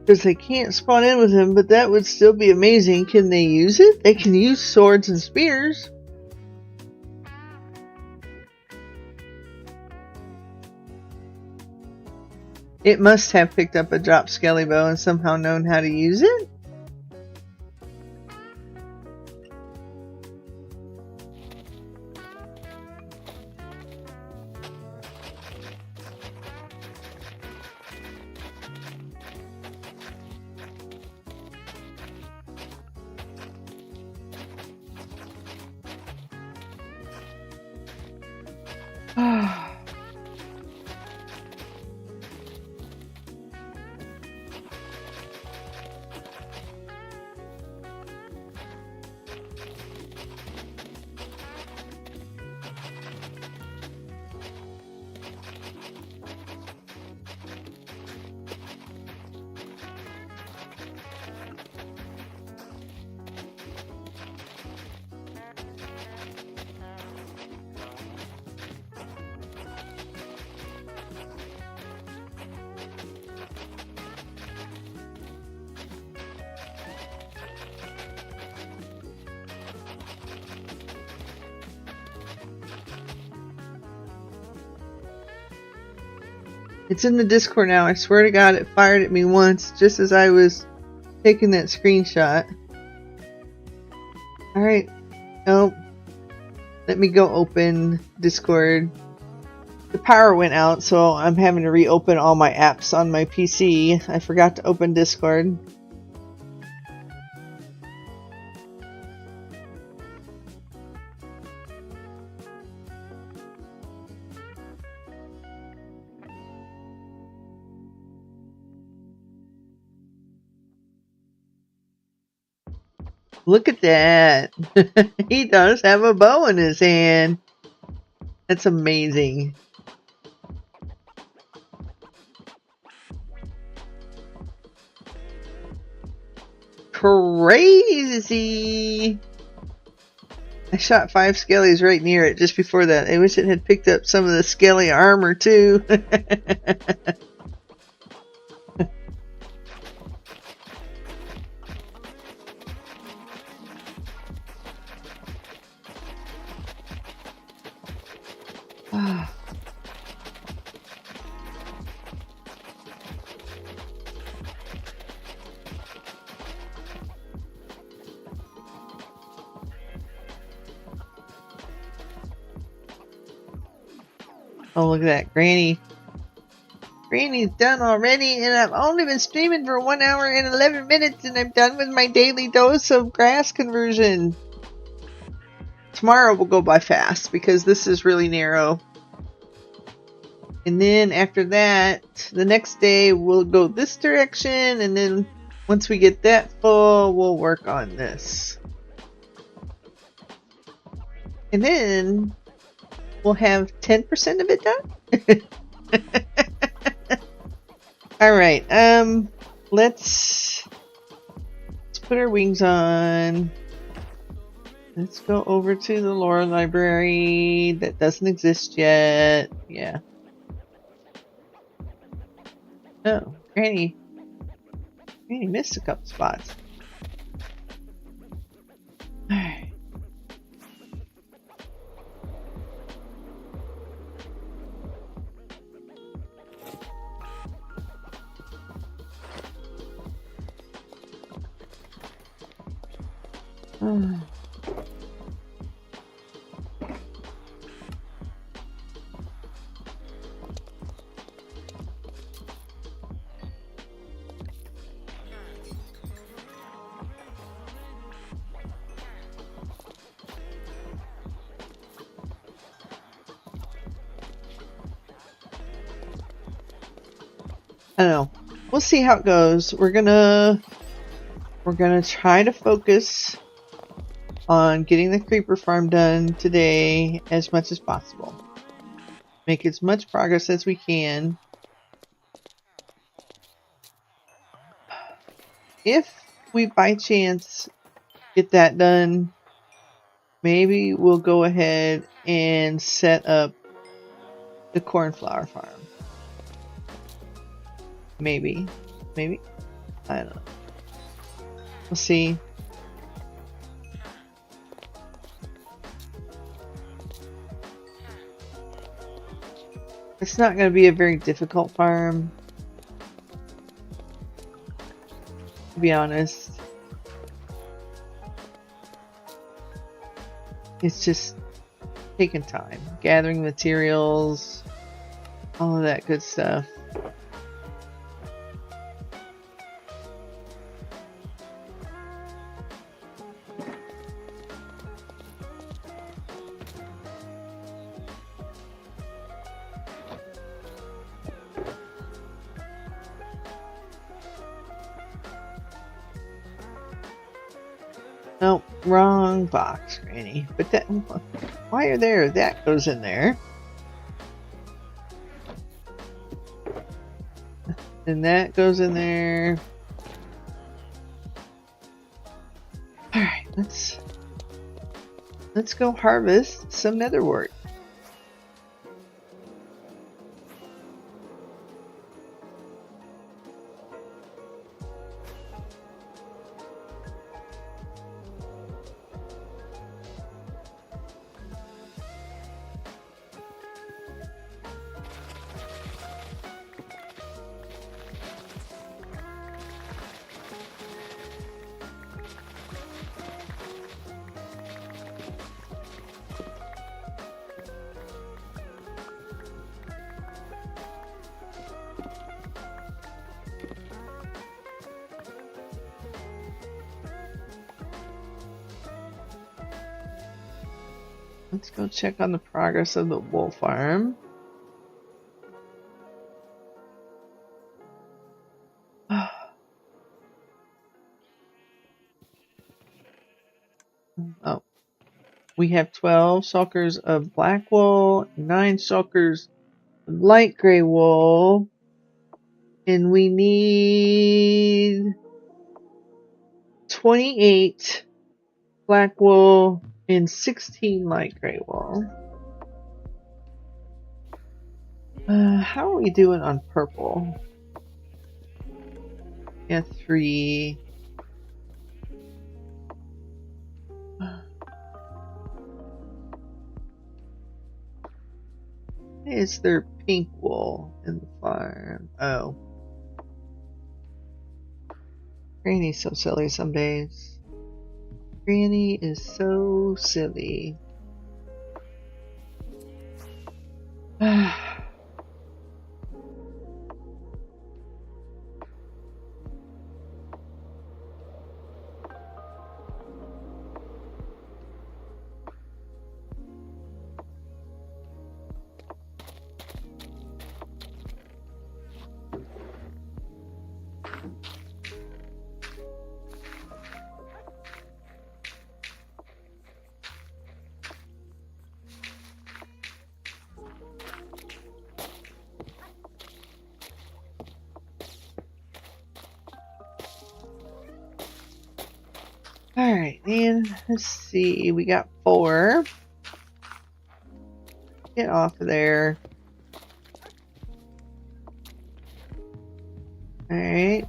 Because they can't spawn in with him, but that would still be amazing. Can they use it? They can use swords and spears. It must have picked up a drop skelly bow and somehow known how to use it. It's in the Discord now. I swear to God, it fired at me once just as I was taking that screenshot. Alright. Oh. Let me go open Discord. The power went out, so I'm having to reopen all my apps on my PC. I forgot to open Discord. Look at that. He does have a bow in his hand. That's amazing. Crazy. I shot 5 skellies right near it just before that. I wish it had picked up some of the skelly armor too. Oh, look at that. Granny's done already, and I've only been streaming for 1 hour and 11 minutes, and I'm done with my daily dose of grass conversion. Tomorrow will go by fast, because this is really narrow. And then after that, the next day we'll go this direction, and then once we get that full, we'll work on this. And then we'll have 10% of it done. Alright, let's put our wings on. Let's go over to the lore library that doesn't exist yet. Yeah. Oh, Granny missed a couple spots. Alright. I don't know. We'll see how it goes. We're gonna try to focus on getting the creeper farm done today as much as possible. Make as much progress as we can. If we by chance get that done, maybe we'll go ahead and set up the cornflower farm. Maybe. I don't know. We'll see. It's not going to be a very difficult farm, to be honest. It's just taking time. Gathering materials, all of that good stuff. Nope, wrong box, Granny. But that, while you're there, that goes in there. And that goes in there. Alright, let's go harvest some netherwort. Let's go check on the progress of the wool farm. Oh, we have 12 shulkers of black wool, 9 shulkers of light gray wool, and we need 28 black wool and 16 light gray wool. How are we doing on purple? Yeah, 3. Is there pink wool in the farm? Oh. Granny's so silly some days. Granny is so silly. Alright, and let's see. We got 4. Get off of there. Alright.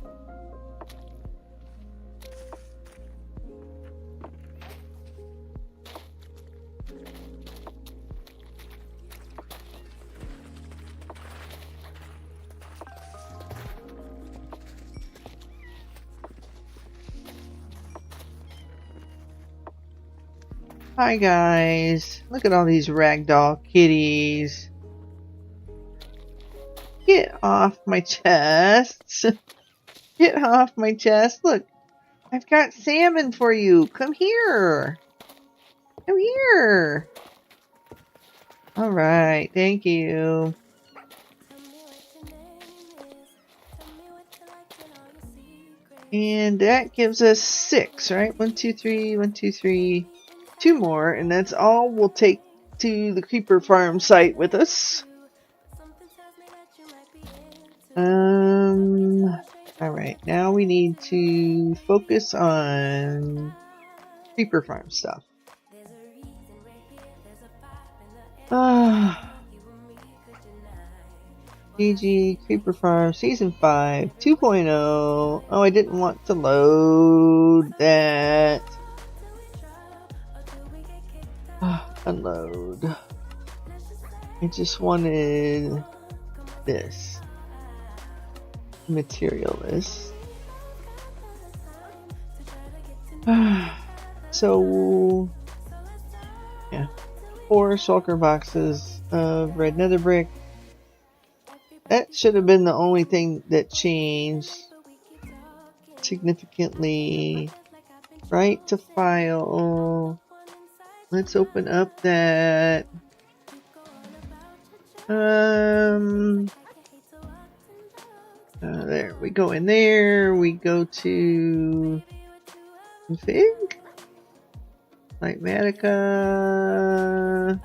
Hi guys. Look at all these ragdoll kitties. Get off my chest. Get off my chest. Look, I've got salmon for you. Come here. Come here. Alright, thank you. And that gives us 6, right? 1, 2, 3, 1, 2, 3. 2 more, and that's all we'll take to the creeper farm site with us. Alright, now we need to focus on creeper farm stuff. GG Creeper Farm Season 5 2.0. Oh, I didn't want to load that. Unload. I just wanted this material list. So yeah, 4 shulker boxes of red nether brick. That should have been the only thing that changed significantly. Right to file. Let's open up that. There we go. In there, we go to config, Lightmatica.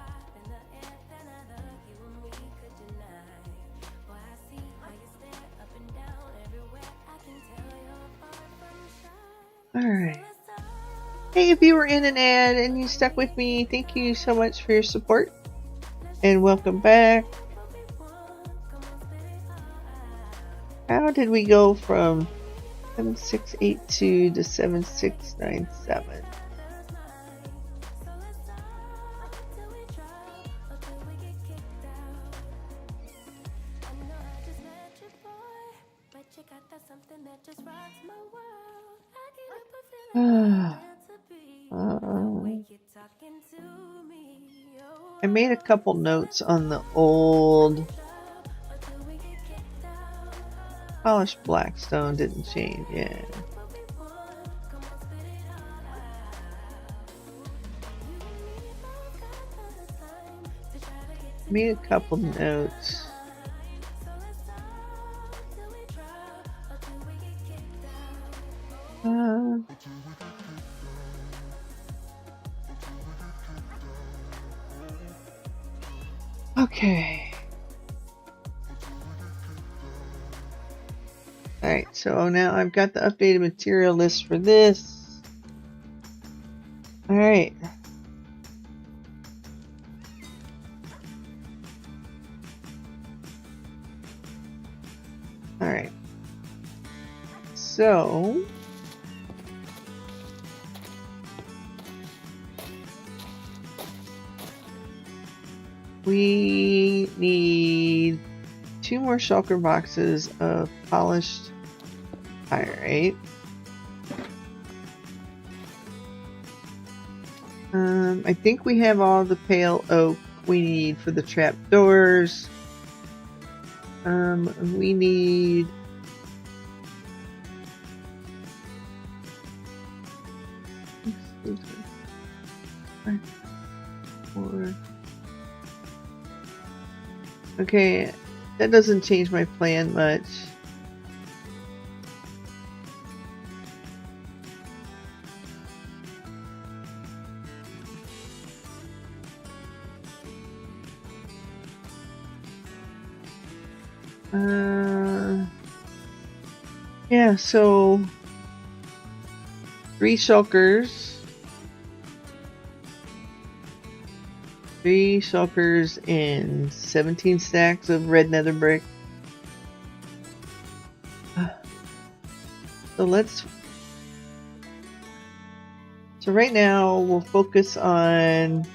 Alright. Hey, if you were in an ad and you stuck with me, thank you so much for your support. And welcome back. How did we go from 7682 to 7697? I made a couple notes on the old polished blackstone. Didn't change, yeah. Made a couple notes. Okay. Alright, so now I've got the updated material list for this. Alright. Alright. So we need 2 more shulker boxes of polished pyrite. I think we have all the pale oak we need for the trap doors. We need four. Okay, that doesn't change my plan much. Yeah, so 3 shulkers. 3 shulkers and 17 stacks of red nether brick. So right now we'll focus on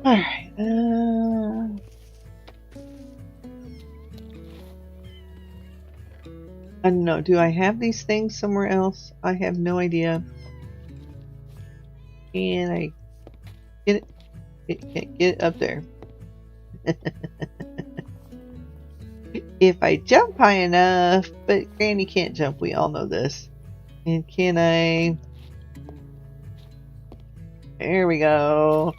alright, I don't know, do I have these things somewhere else? I have no idea. Can I get it? Can't get it up there. If I jump high enough, but Granny can't jump, we all know this. And can I... There we go.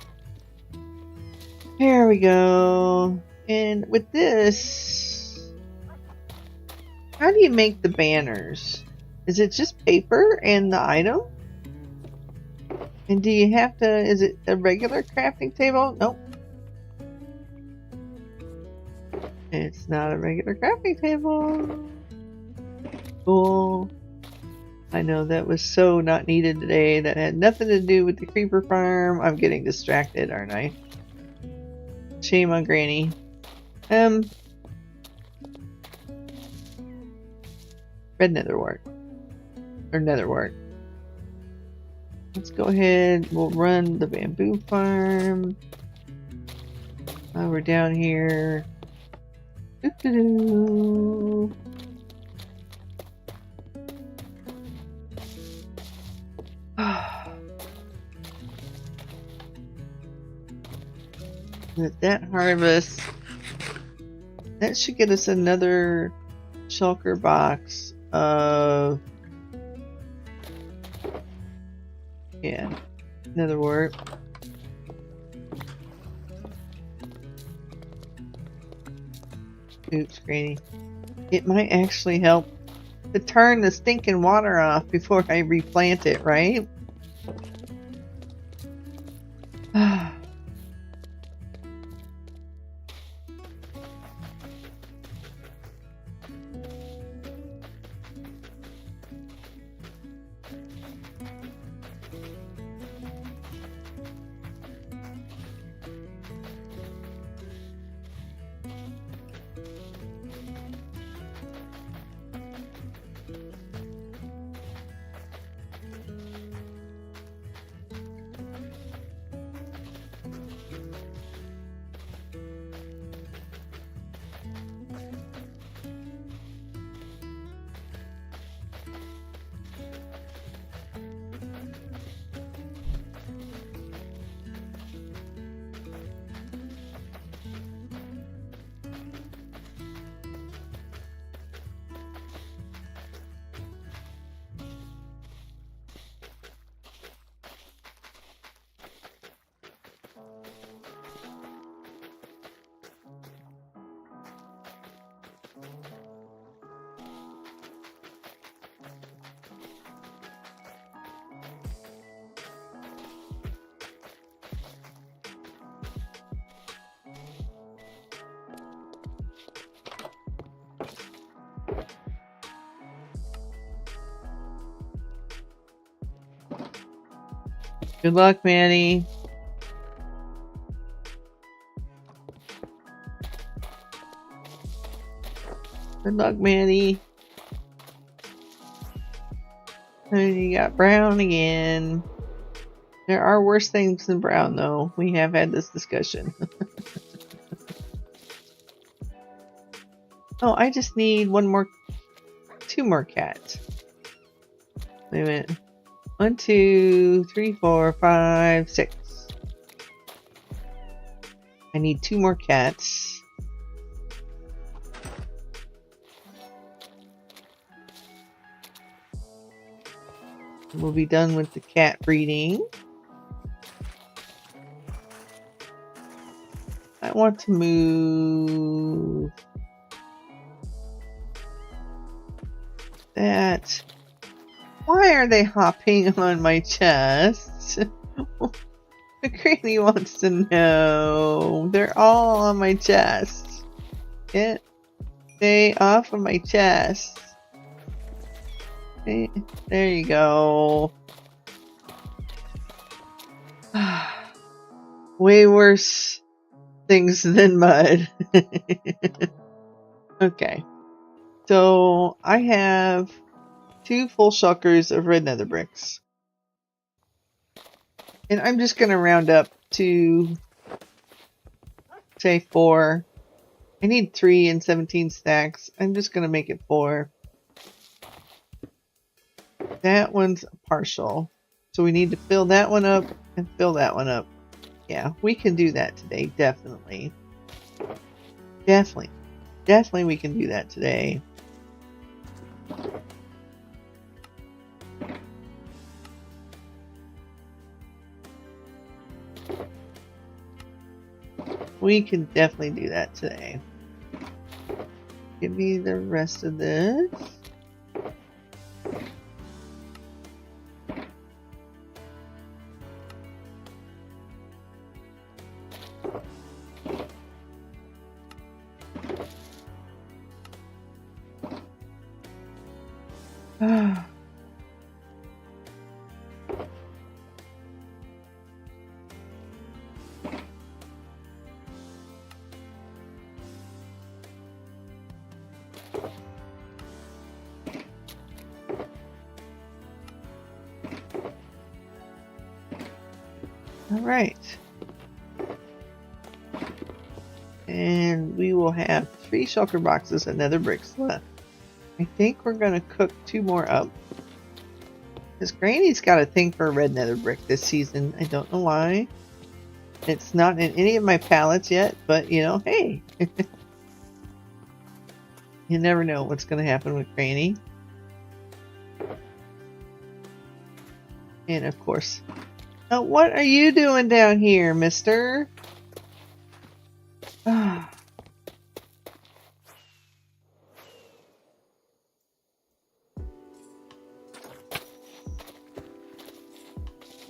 There we go. And with this, how do you make the banners? Is it just paper and the item? And do you have to, is it a regular crafting table? Nope. It's not a regular crafting table. Cool. I know that was so not needed today. That had nothing to do with the creeper farm. I'm getting distracted, aren't I? Shame on Granny. Red netherwort. Or netherwort. Let's go ahead. We'll run the bamboo farm. We're down here. Doo-doo-doo. With that harvest, that should get us another shulker box of, yeah, netherwort. Oops, Granny. It might actually help to turn the stinking water off before I replant it, right? Good luck, Manny. Good luck, Manny. And you got brown again. There are worse things than brown, though. We have had this discussion. Oh, I just need two more cats. Wait a minute. 1, 2, 3, 4, 5, 6. I need 2 more cats. We'll be done with the cat breeding. I want to move that. Why are they hopping on my chest? The granny wants to know. They're all on my chest. Get stay off of my chest. Okay, there you go. Way worse things than mud. Okay. So I have 2 full shulkers of red nether bricks. And I'm just going to round up to, say, 4. I need 3 and 17 stacks. I'm just going to make it 4. That one's partial. So we need to fill that one up and fill that one up. Yeah, we can do that today. Definitely. Definitely we can do that today. We can definitely do that today. Give me the rest of this. Alright. And we will have 3 shulker boxes and nether bricks left. I think we're going to cook 2 more up. Because Granny's got a thing for a red nether brick this season. I don't know why. It's not in any of my palettes yet, but you know, hey. You never know what's going to happen with Granny. And of course, what are you doing down here, mister?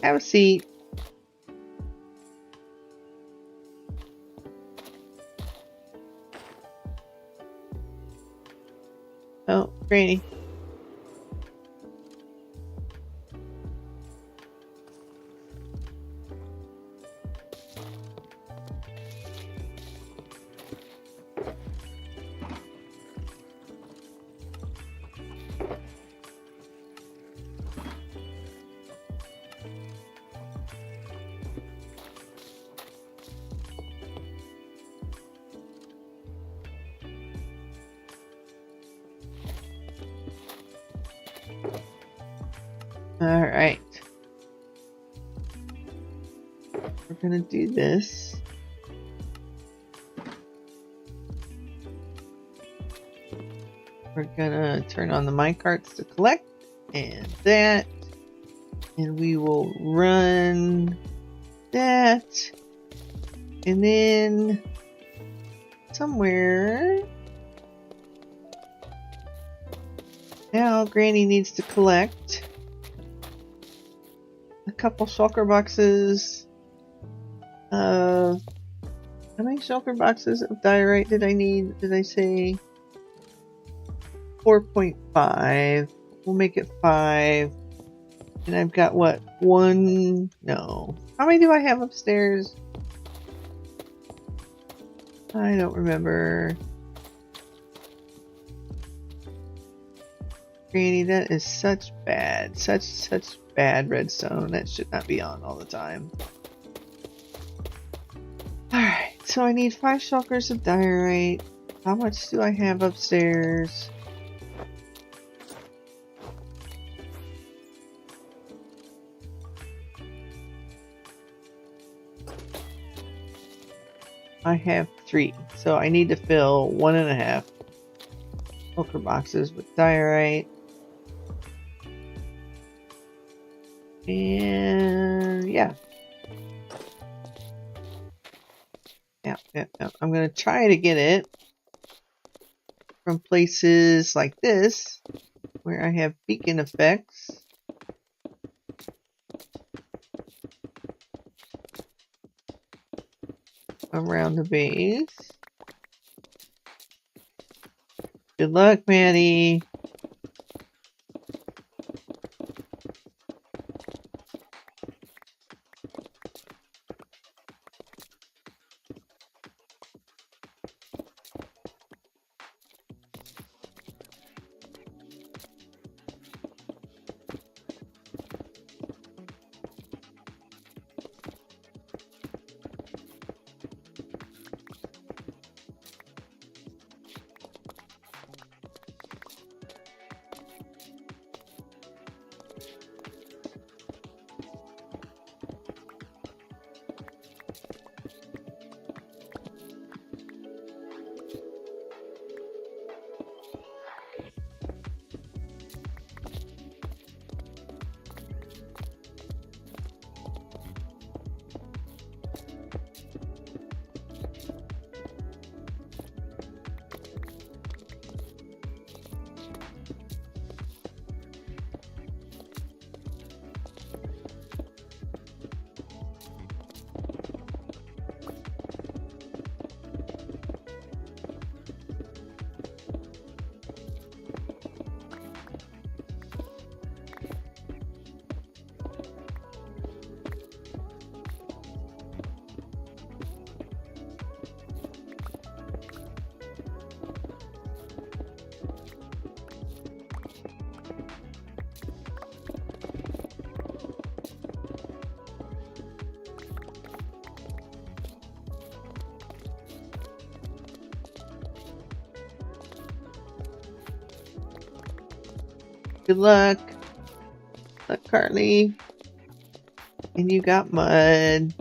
Have a seat. Oh, Granny. Alright. We're gonna do this. We're gonna turn on the minecarts to collect, and that. And we will run that. And then somewhere Now Granny needs to collect a couple shulker boxes of... How many shulker boxes of diorite did I need? Did I say 4.5? We'll make it 5. And I've got what? 1? No. How many do I have upstairs? I don't remember. Granny, that is such bad redstone. That should not be on all the time. Alright, so I need 5 shulkers of diorite. How much do I have upstairs? I have 3, so I need to fill 1.5 shulker boxes with diorite. And yeah. I'm going to try to get it from places like this, where I have beacon effects. Around the base. Good luck, Maddie. Good luck. Luck, Carly. And you got mud.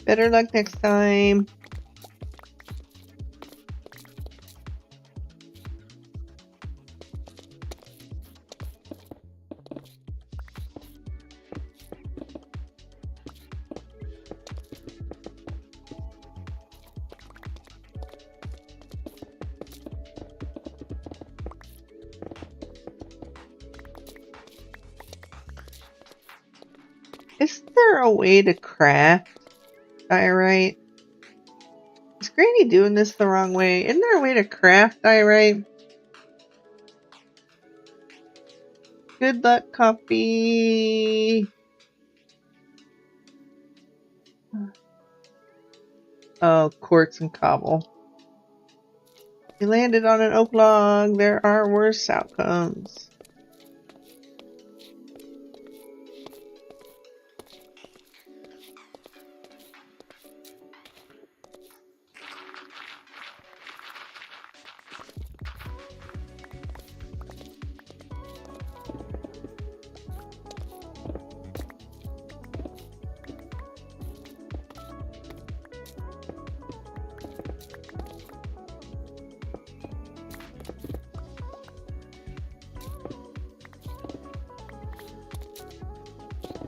Better luck next time. Is there a way to craft diorite? Is Granny doing this the wrong way? Isn't there a way to craft diorite? Good luck, copy. Oh, quartz and cobble. You landed on an oak log. There are worse outcomes.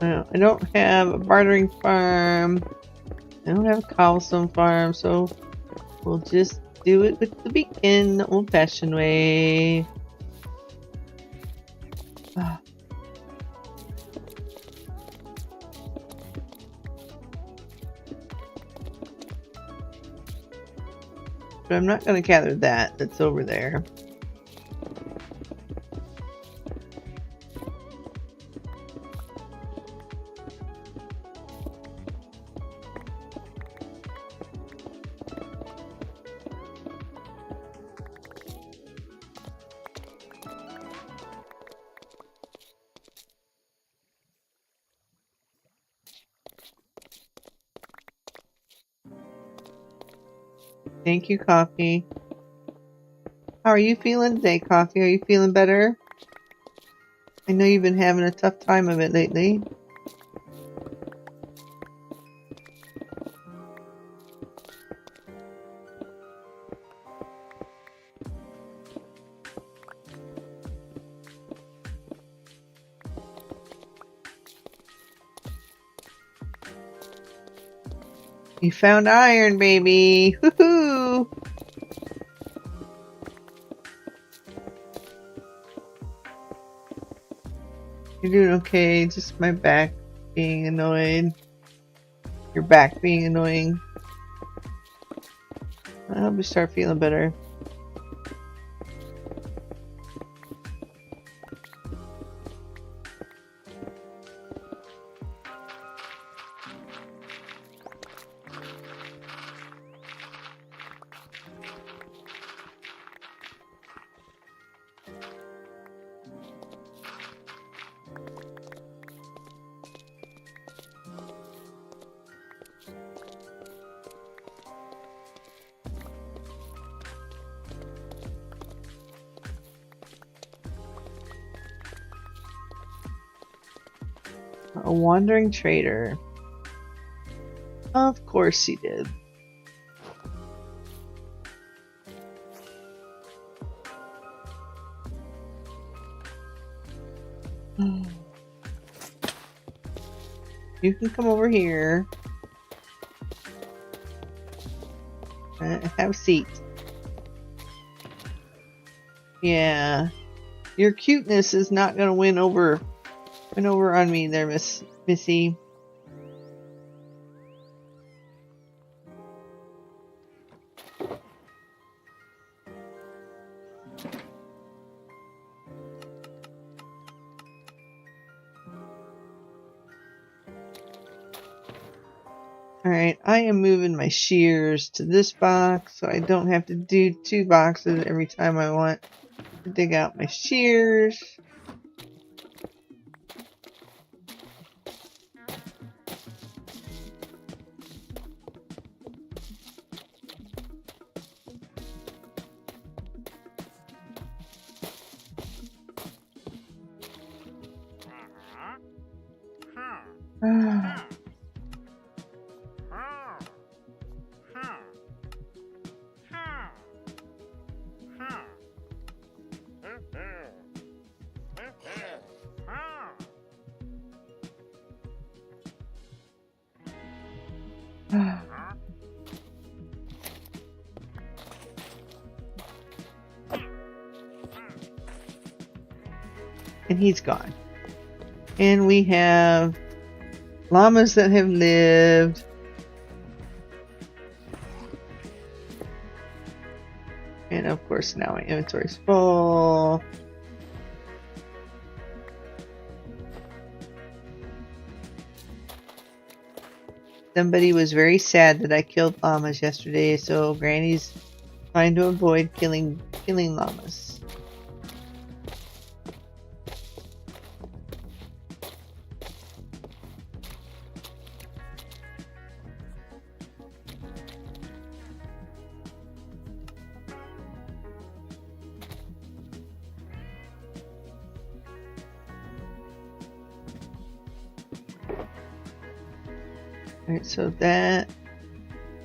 I don't have a bartering farm. I don't have a cobblestone farm, so we'll just do it with the beacon the old-fashioned way. But I'm not going to gather that. That's over there. Thank you, Coffee. How are you feeling today, Coffee? Are you feeling better? I know you've been having a tough time of it lately. You found iron, baby! Woohoo! You're doing okay, just my back being annoyed. Your back being annoying. I hope you start feeling better. A wandering trader. Of course he did. You can come over here. Have a seat. Yeah. Your cuteness is not gonna win over on me there, Missy. Alright, I am moving my shears to this box so I don't have to do 2 boxes every time I want to dig out my shears. And he's gone. And we have llamas that have lived. And of course now my inventory's full. Somebody was very sad that I killed llamas yesterday, so Granny's trying to avoid killing llamas. Alright, so that,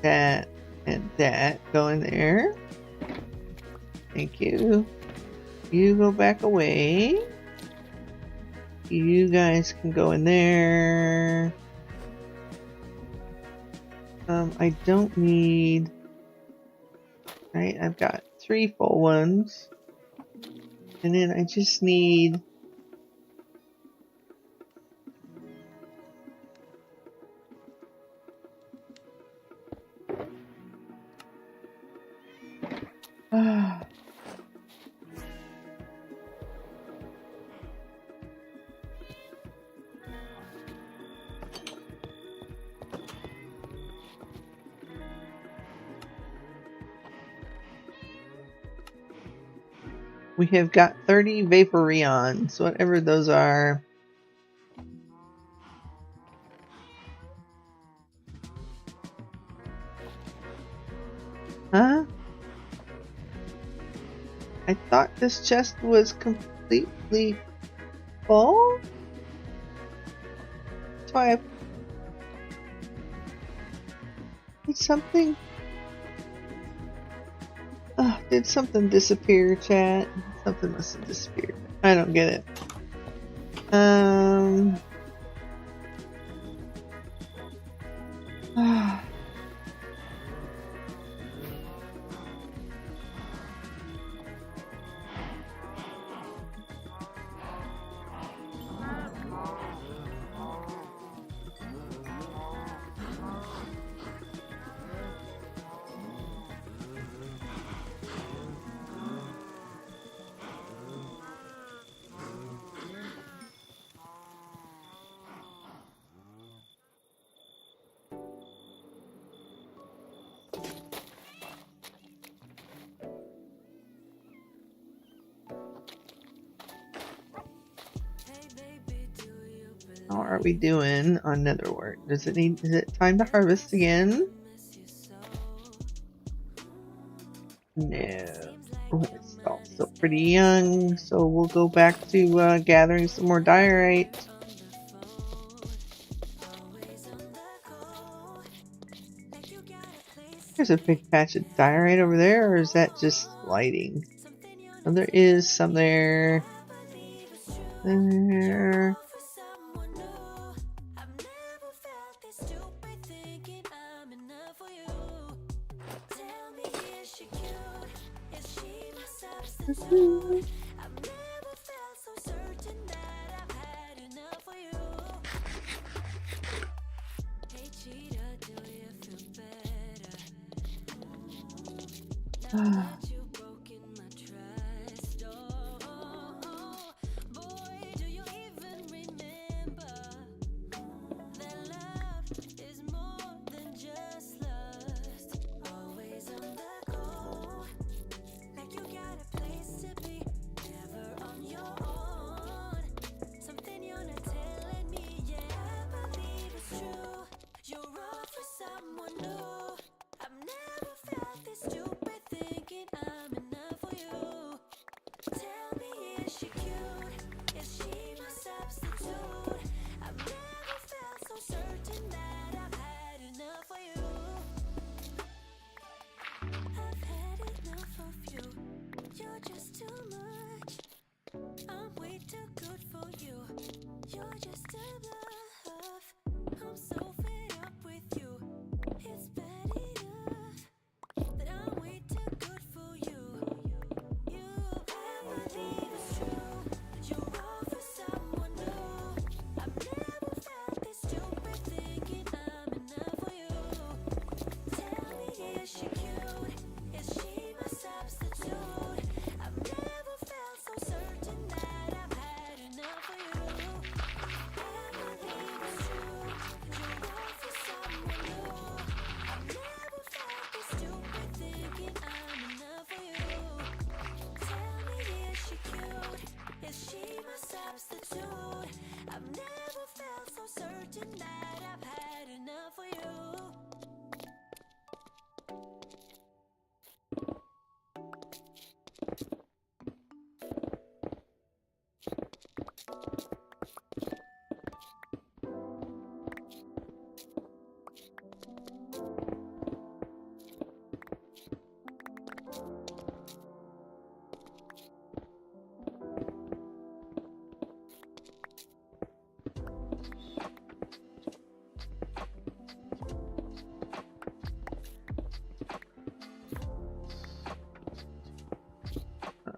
and that go in there. Thank you. You go back away. You guys can go in there. I don't need... Right, I've got 3 full ones. And then I just need... We have got 30 Vaporeons, whatever those are. Huh? I thought this chest was completely full? That's why I... Did something... did something disappear, chat? Something must have disappeared. I don't get it. How are we doing on netherwork? Is it time to harvest again? No. It's all still pretty young, so we'll go back to gathering some more diorite. There's a big patch of diorite over there, or is that just lighting? Oh, there is some there. There.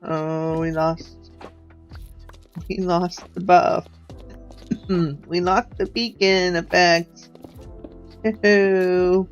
Oh, we lost the buff. We lost the beacon effect. Woohoo.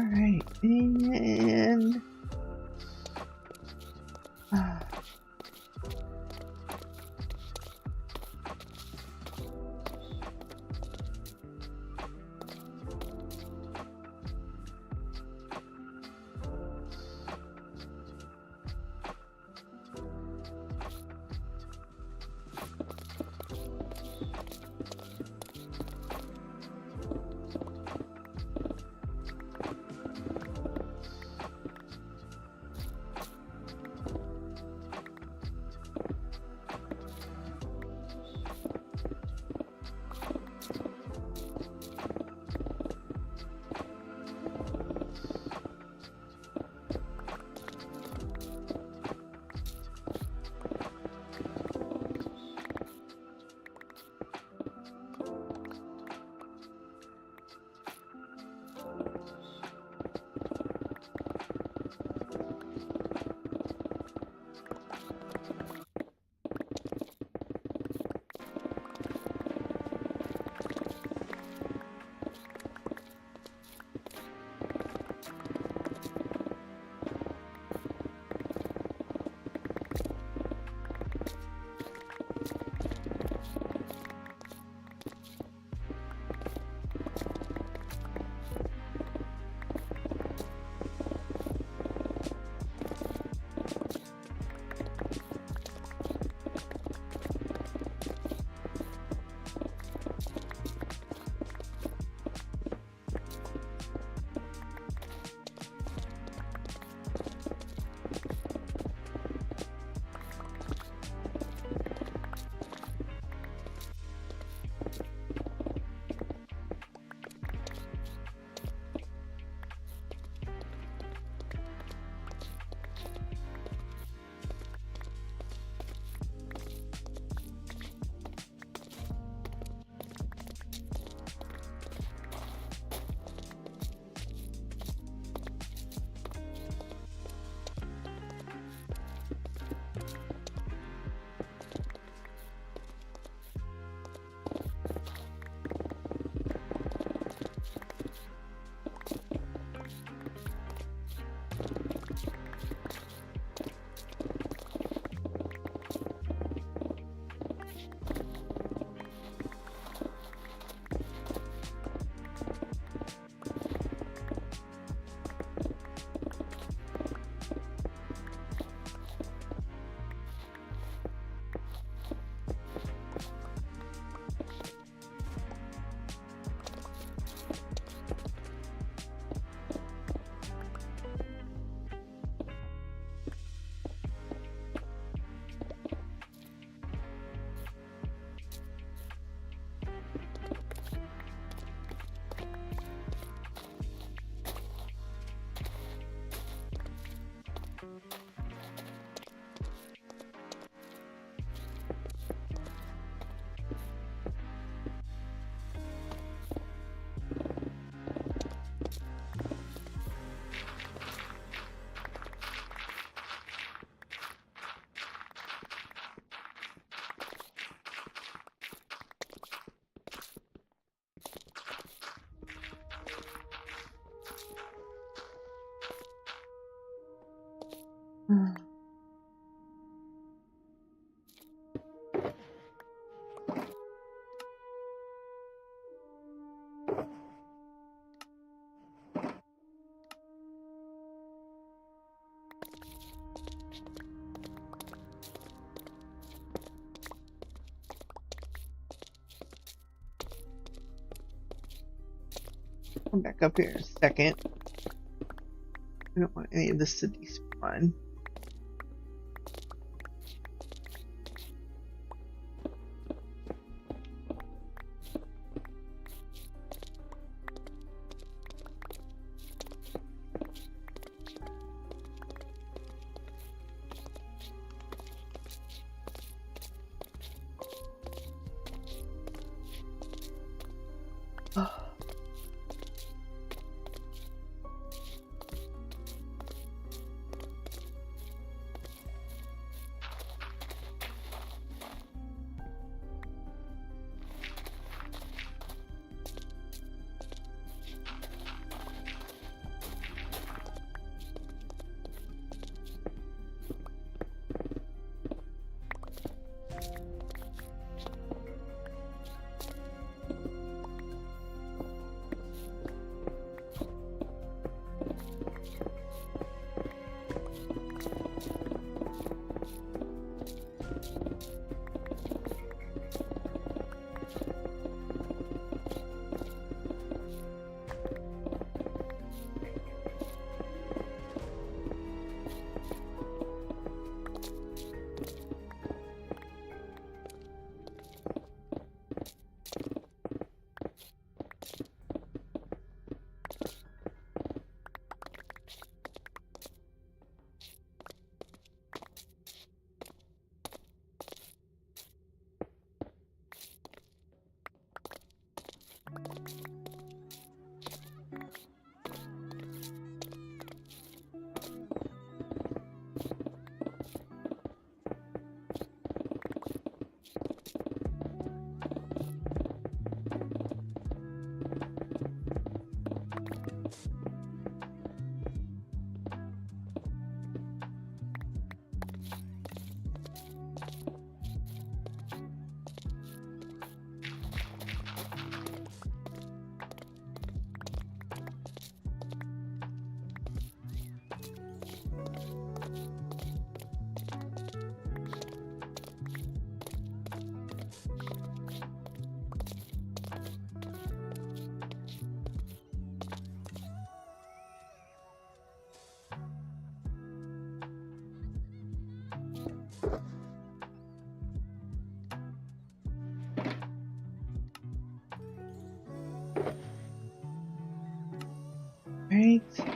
Alright, and come back up here in a second. I don't want any of this to despawn. Alright.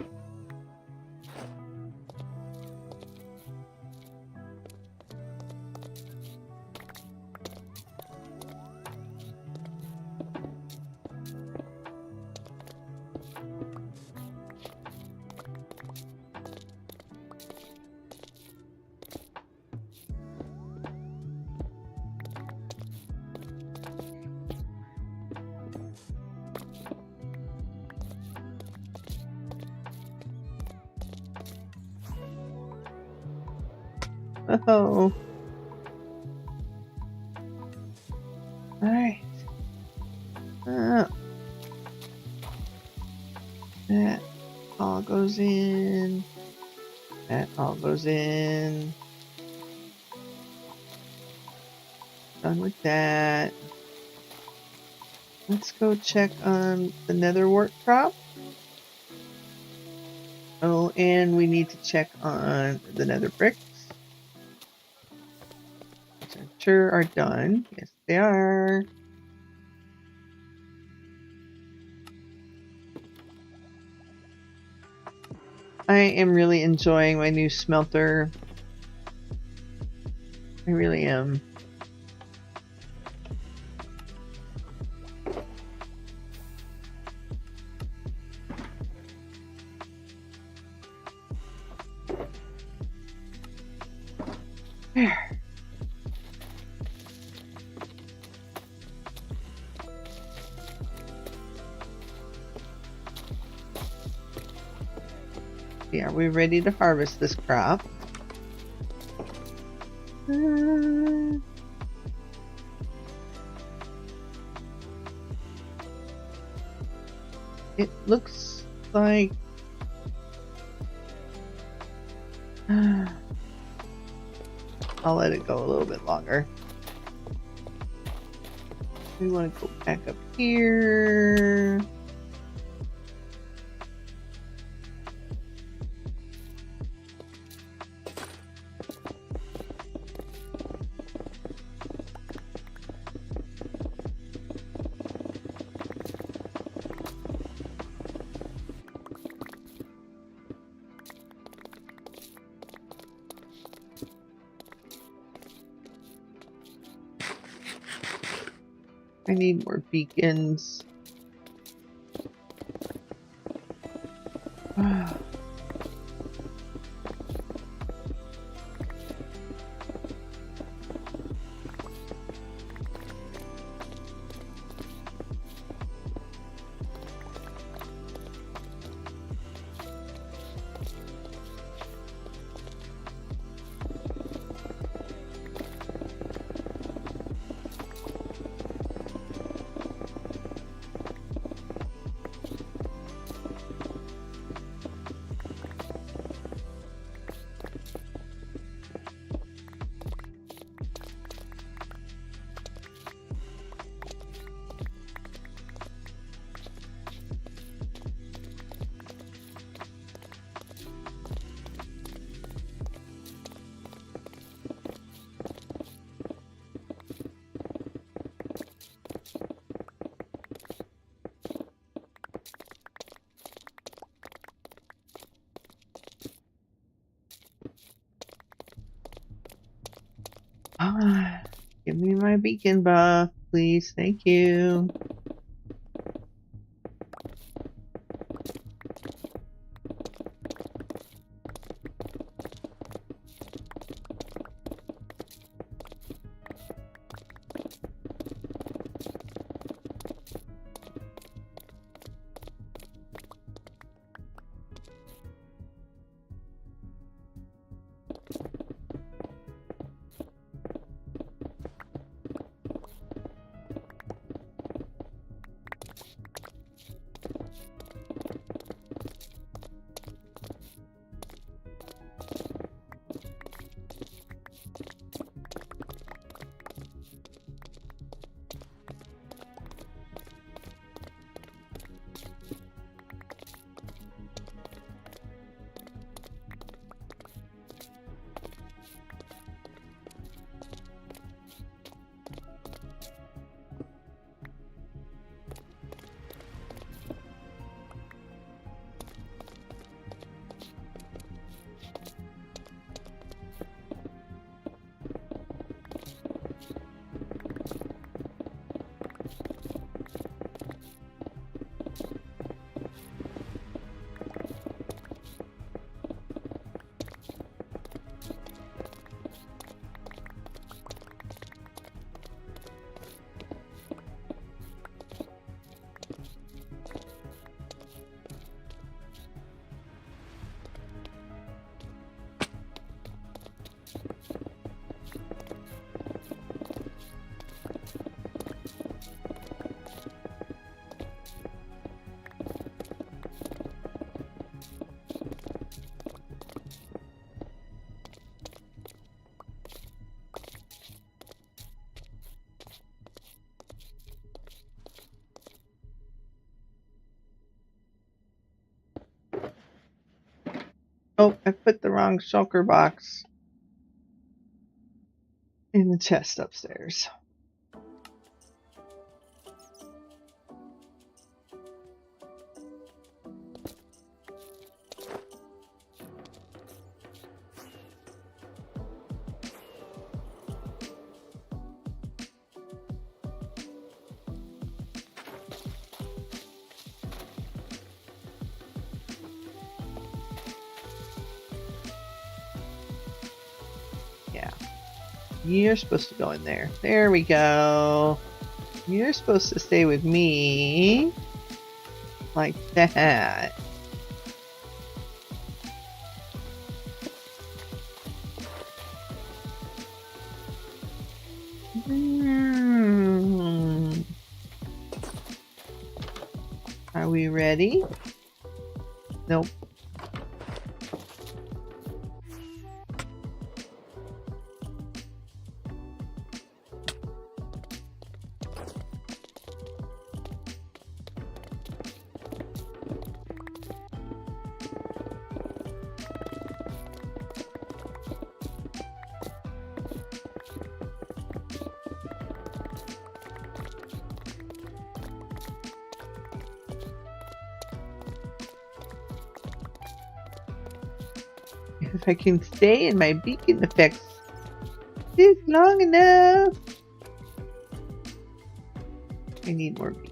Oh. Alright. That all goes in. That all goes in. Done with that. Let's go check on the nether wart crop. Oh, and we need to check on the nether bricks. Which I'm sure are done. Yes, they are. I am really enjoying my new smelter. I really am. There. Yeah, we're ready to harvest this crop. It looks like I'll let it go a little bit longer. We want to go back up here. I need more beacons. Give me my beacon buff, please. Thank you. Oh, I put the wrong shulker box in the chest upstairs. Yeah. You're supposed to go in there. There we go. You're supposed to stay with me. Like that. Are we ready? Nope. If I can stay in my beacon effects this long enough. I need more beacon.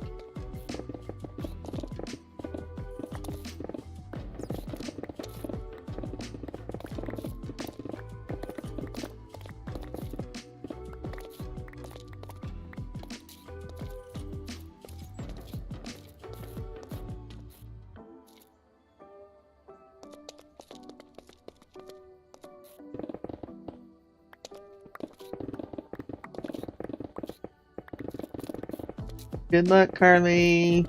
Good luck, Carly.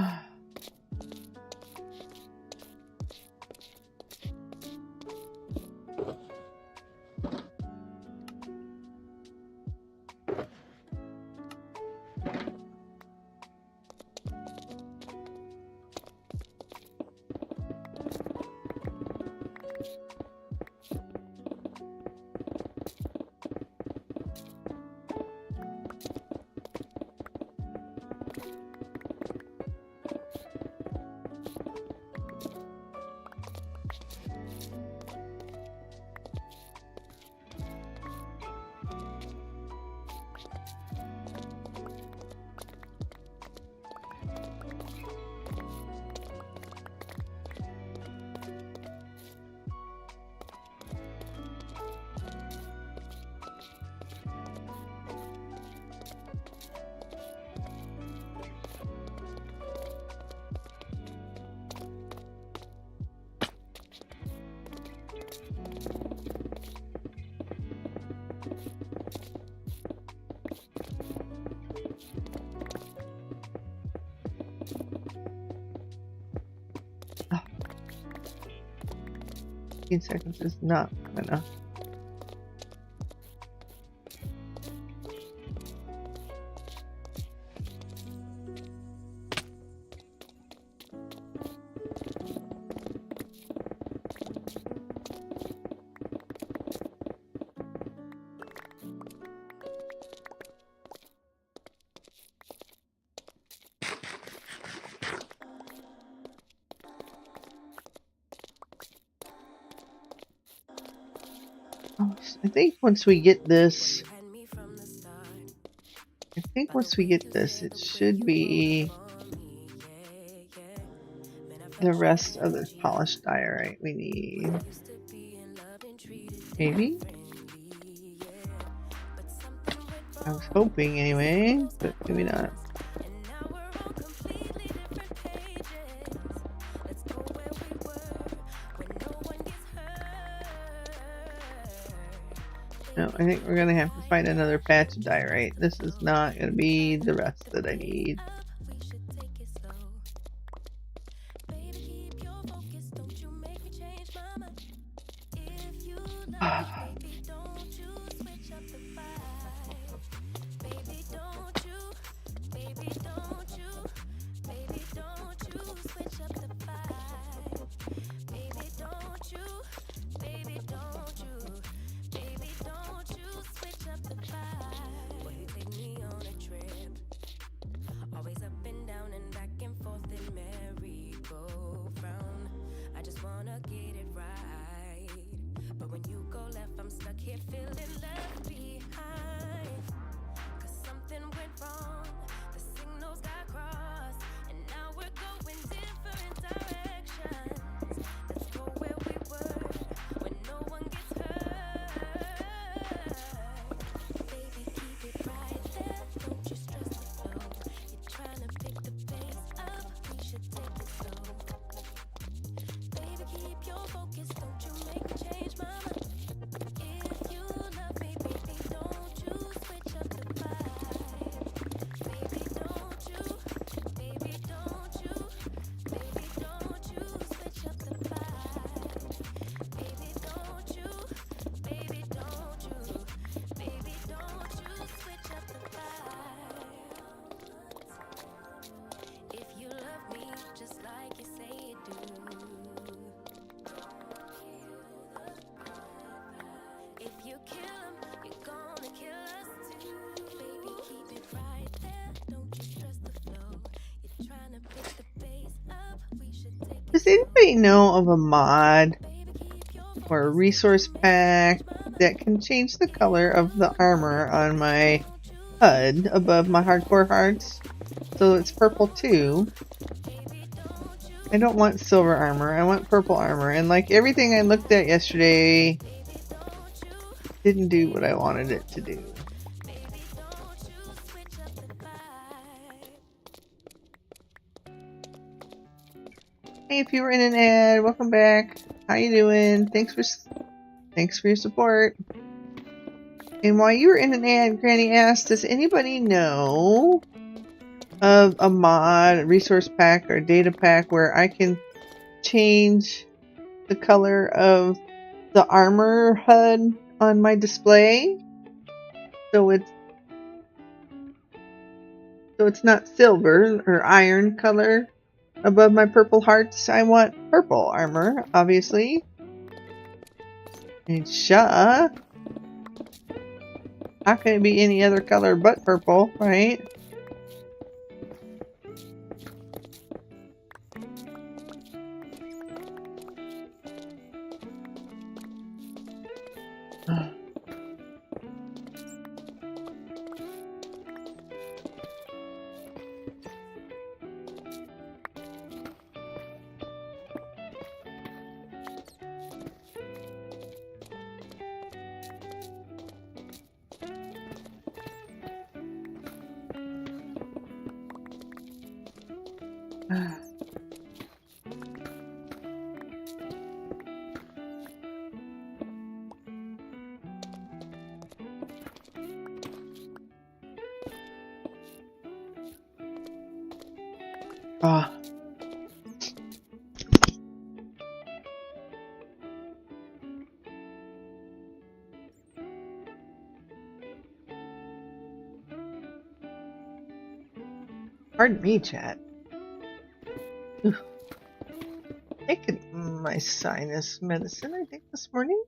Oh. 15 seconds is not enough. I think once we get this, it should be the rest of this polished diorite we need. Maybe? I was hoping anyway, but maybe not. I think we're gonna have to find another patch of diorite. This is not gonna be the rest that I need. Does anybody know of a mod or a resource pack that can change the color of the armor on my HUD above my hardcore hearts? So it's purple too. I don't want silver armor, I want purple armor. And like everything I looked at yesterday didn't do what I wanted it to do. Hey, if you were in an ad, welcome back. How you doing? Thanks for your support. And while you were in an ad, Granny asked, does anybody know of a mod, a resource pack, or a data pack where I can change the color of the armor HUD on my display? So it's not silver or iron color above my purple hearts. I want purple armor, obviously. And how can it be any other color but purple, right? Ah. Pardon me, chat. Taking my sinus medicine, I think, this morning.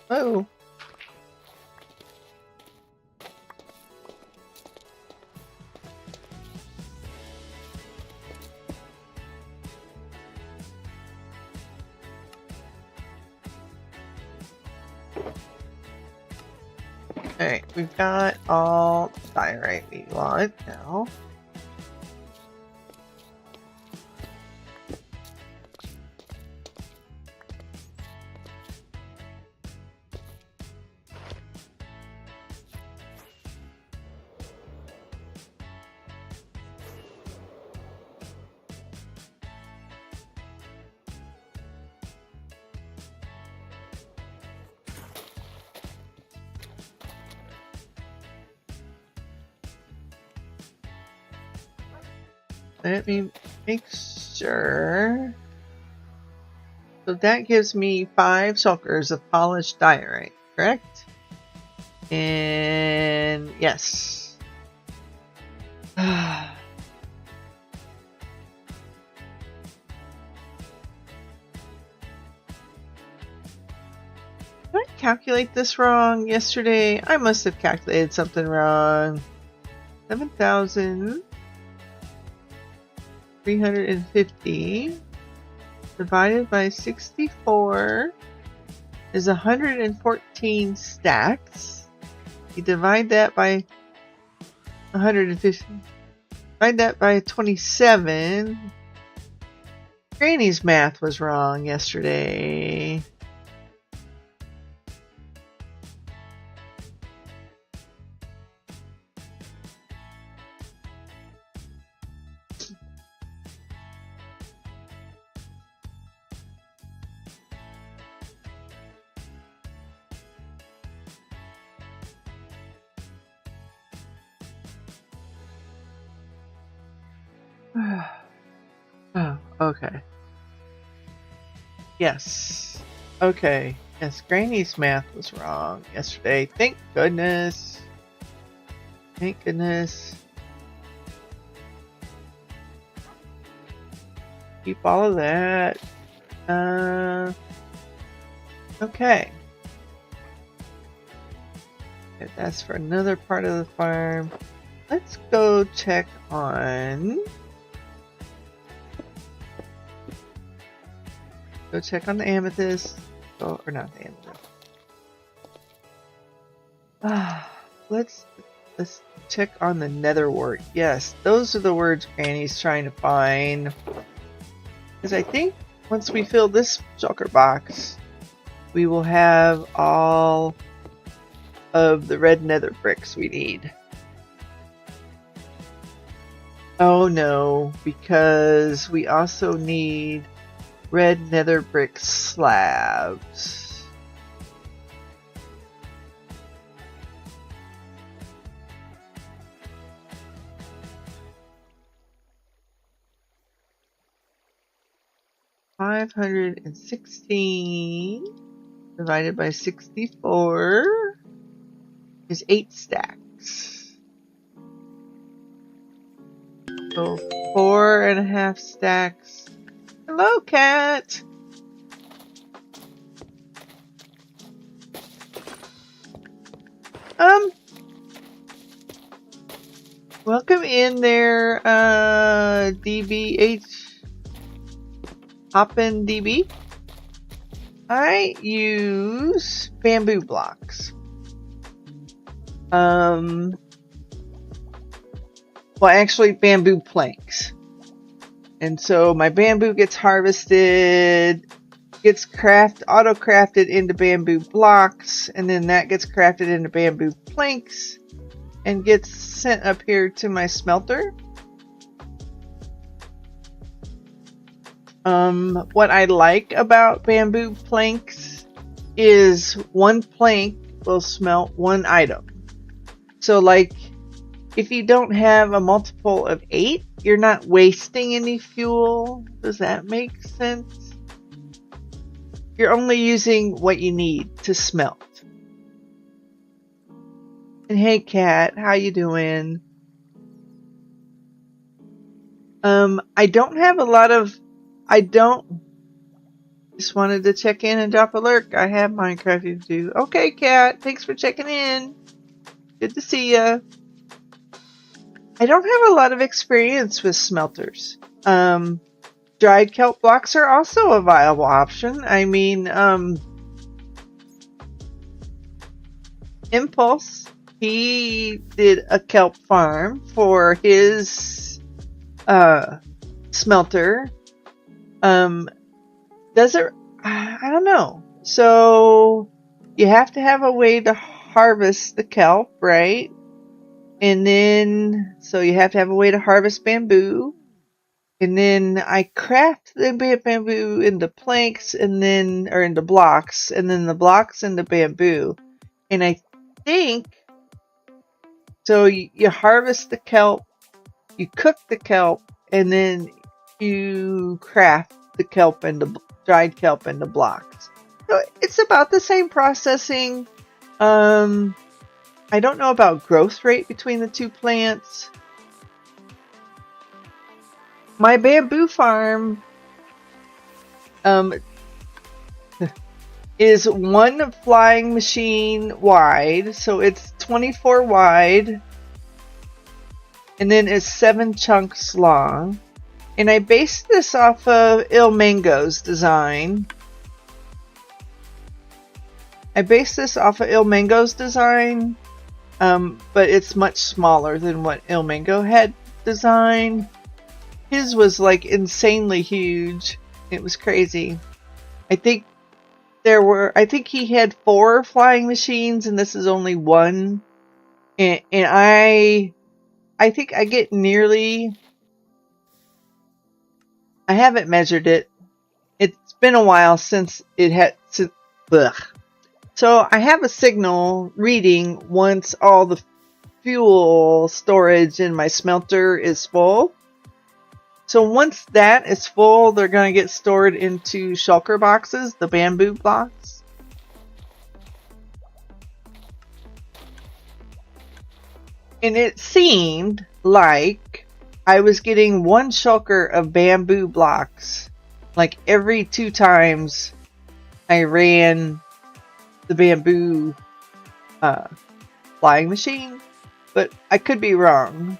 Oh. Alright, we've got all diorite we want now. Let me make sure. So that gives me 5 shulkers of polished diorite, correct? And yes. Did I calculate this wrong yesterday? I must have calculated something wrong. 7,350 divided by 64 is 114 stacks. You divide that by 150. Divide that by 27. Granny's math was wrong yesterday. Oh, okay. Yes. Okay. Yes, Granny's math was wrong yesterday. Thank goodness. Thank goodness. Keep all of that. Okay. That's for another part of the farm. Let's go check on... Go check on the amethyst. Oh, or not the amethyst. Let's check on the nether wart. Yes, those are the words Granny's trying to find. Because I think once we fill this shulker box, we will have all of the red nether bricks we need. Oh no, because we also need red nether brick slabs. $516 divided by 64 is 8 stacks. So 4.5 stacks. Hello, cat. Welcome in there, DBH Hoppin' DB. I use bamboo blocks. Well, actually, bamboo planks. And so my bamboo gets harvested, gets auto-crafted into bamboo blocks, and then that gets crafted into bamboo planks and gets sent up here to my smelter. What I like about bamboo planks is one plank will smelt one item. So like, if you don't have a multiple of 8, you're not wasting any fuel. Does that make sense? You're only using what you need to smelt. And hey cat, how you doing? Just wanted to check in and drop a lurk. I have Minecraft to do. Okay cat, thanks for checking in. Good to see ya. I don't have a lot of experience with smelters. Dried kelp blocks are also a viable option. I mean, Impulse, he did a kelp farm for his smelter. I don't know. So you have to have a way to harvest the kelp, right? And then, so you have to have a way to harvest bamboo. And then I craft the bamboo into planks or into blocks, and then the blocks into bamboo. And I think, so you harvest the kelp, you cook the kelp, and then you craft the kelp and the dried kelp into blocks. So it's about the same processing. I don't know about growth rate between the two plants. My bamboo farm is one flying machine wide, so it's 24 wide, and then it's 7 chunks long. And I based this off of Il Mango's design. but it's much smaller than what Il Mango had designed. His was like insanely huge. It was crazy. I think he had 4 flying machines, and this is only 1. And I think I get nearly. I haven't measured it. It's been a while since it had. So I have a signal reading once all the fuel storage in my smelter is full. So once that is full, they're going to get stored into shulker boxes, the bamboo blocks. And it seemed like I was getting 1 shulker of bamboo blocks like every 2 times I ran the bamboo flying machine, but I could be wrong.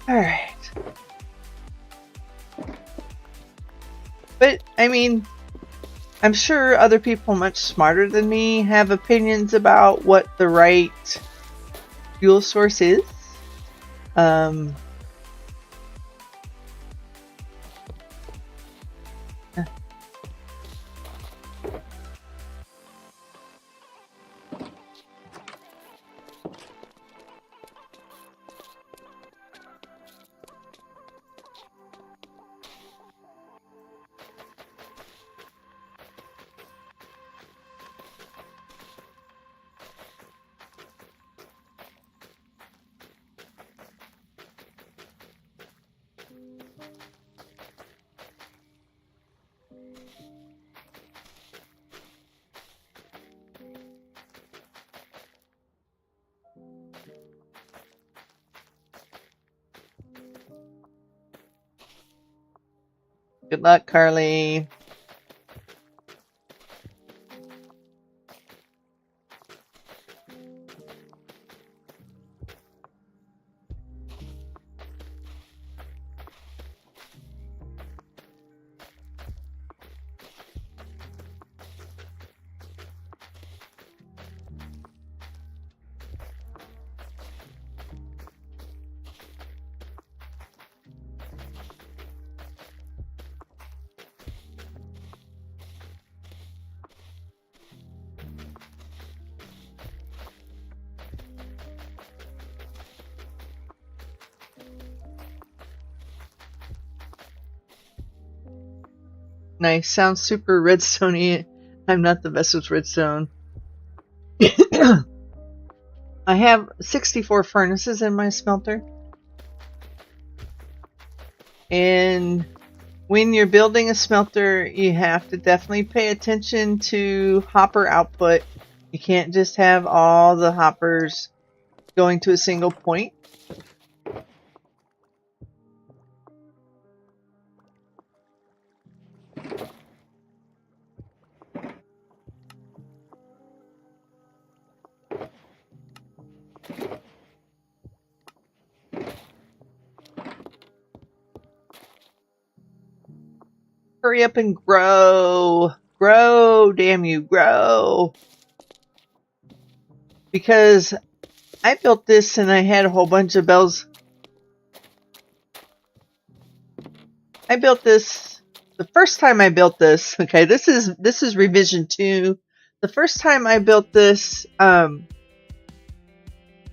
Alright. But, I mean, I'm sure other people much smarter than me have opinions about what the right fuel source is. Good luck, Carly. Nice. Sounds super redstone-y. I'm not the best with redstone. I have 64 furnaces in my smelter. And when you're building a smelter, you have to definitely pay attention to hopper output. You can't just have all the hoppers going to a single point. Hurry up and grow. Grow, damn you, grow. Because I built this and I had a whole bunch of bells. I built this the first time I built this. Okay, this is revision 2. The first time I built this, I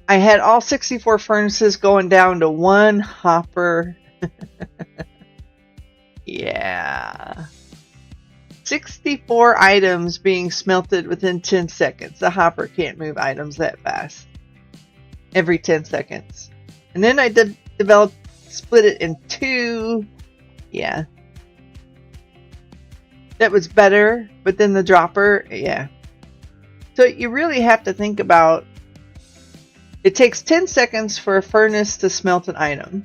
had all 64 furnaces going down to 1 hopper. Yeah. 64 items being smelted within 10 seconds. The hopper can't move items that fast. Every 10 seconds. And then I split it in two. Yeah. That was better, but then the dropper, yeah. So you really have to think about, it takes 10 seconds for a furnace to smelt an item.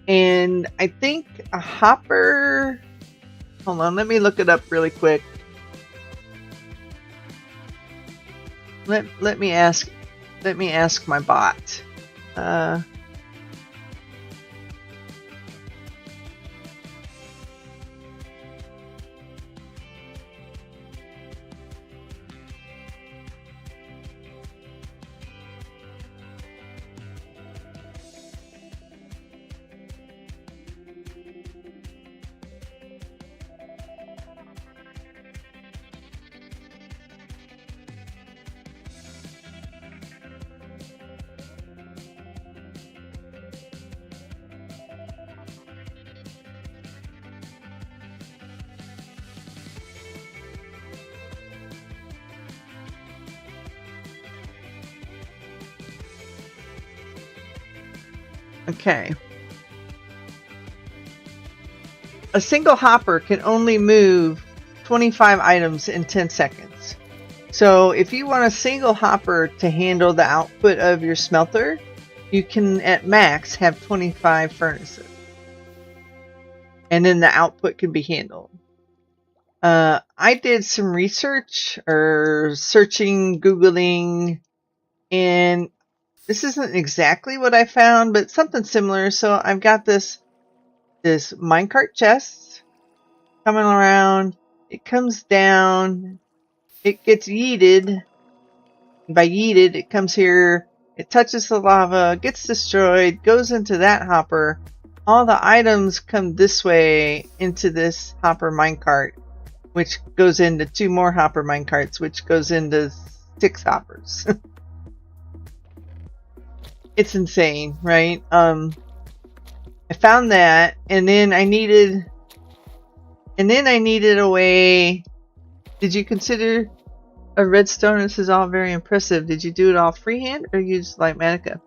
And I think a hopper, hold on, let me look it up really quick. Let me ask my bot. Okay. A single hopper can only move 25 items in 10 seconds. So if you want a single hopper to handle the output of your smelter, you can at max have 25 furnaces. And then the output can be handled. I did some research or searching, Googling, and this isn't exactly what I found, but something similar. So I've got this minecart chest coming around. It comes down. It gets yeeted. By yeeted, it comes here. It touches the lava, gets destroyed, goes into that hopper. All the items come this way into this hopper minecart, which goes into 2 more hopper minecarts, which goes into 6 hoppers. It's insane, right? I found that, and then I needed a way. Did you consider a redstone? This is all very impressive. Did you do it all freehand or use Lightmatica?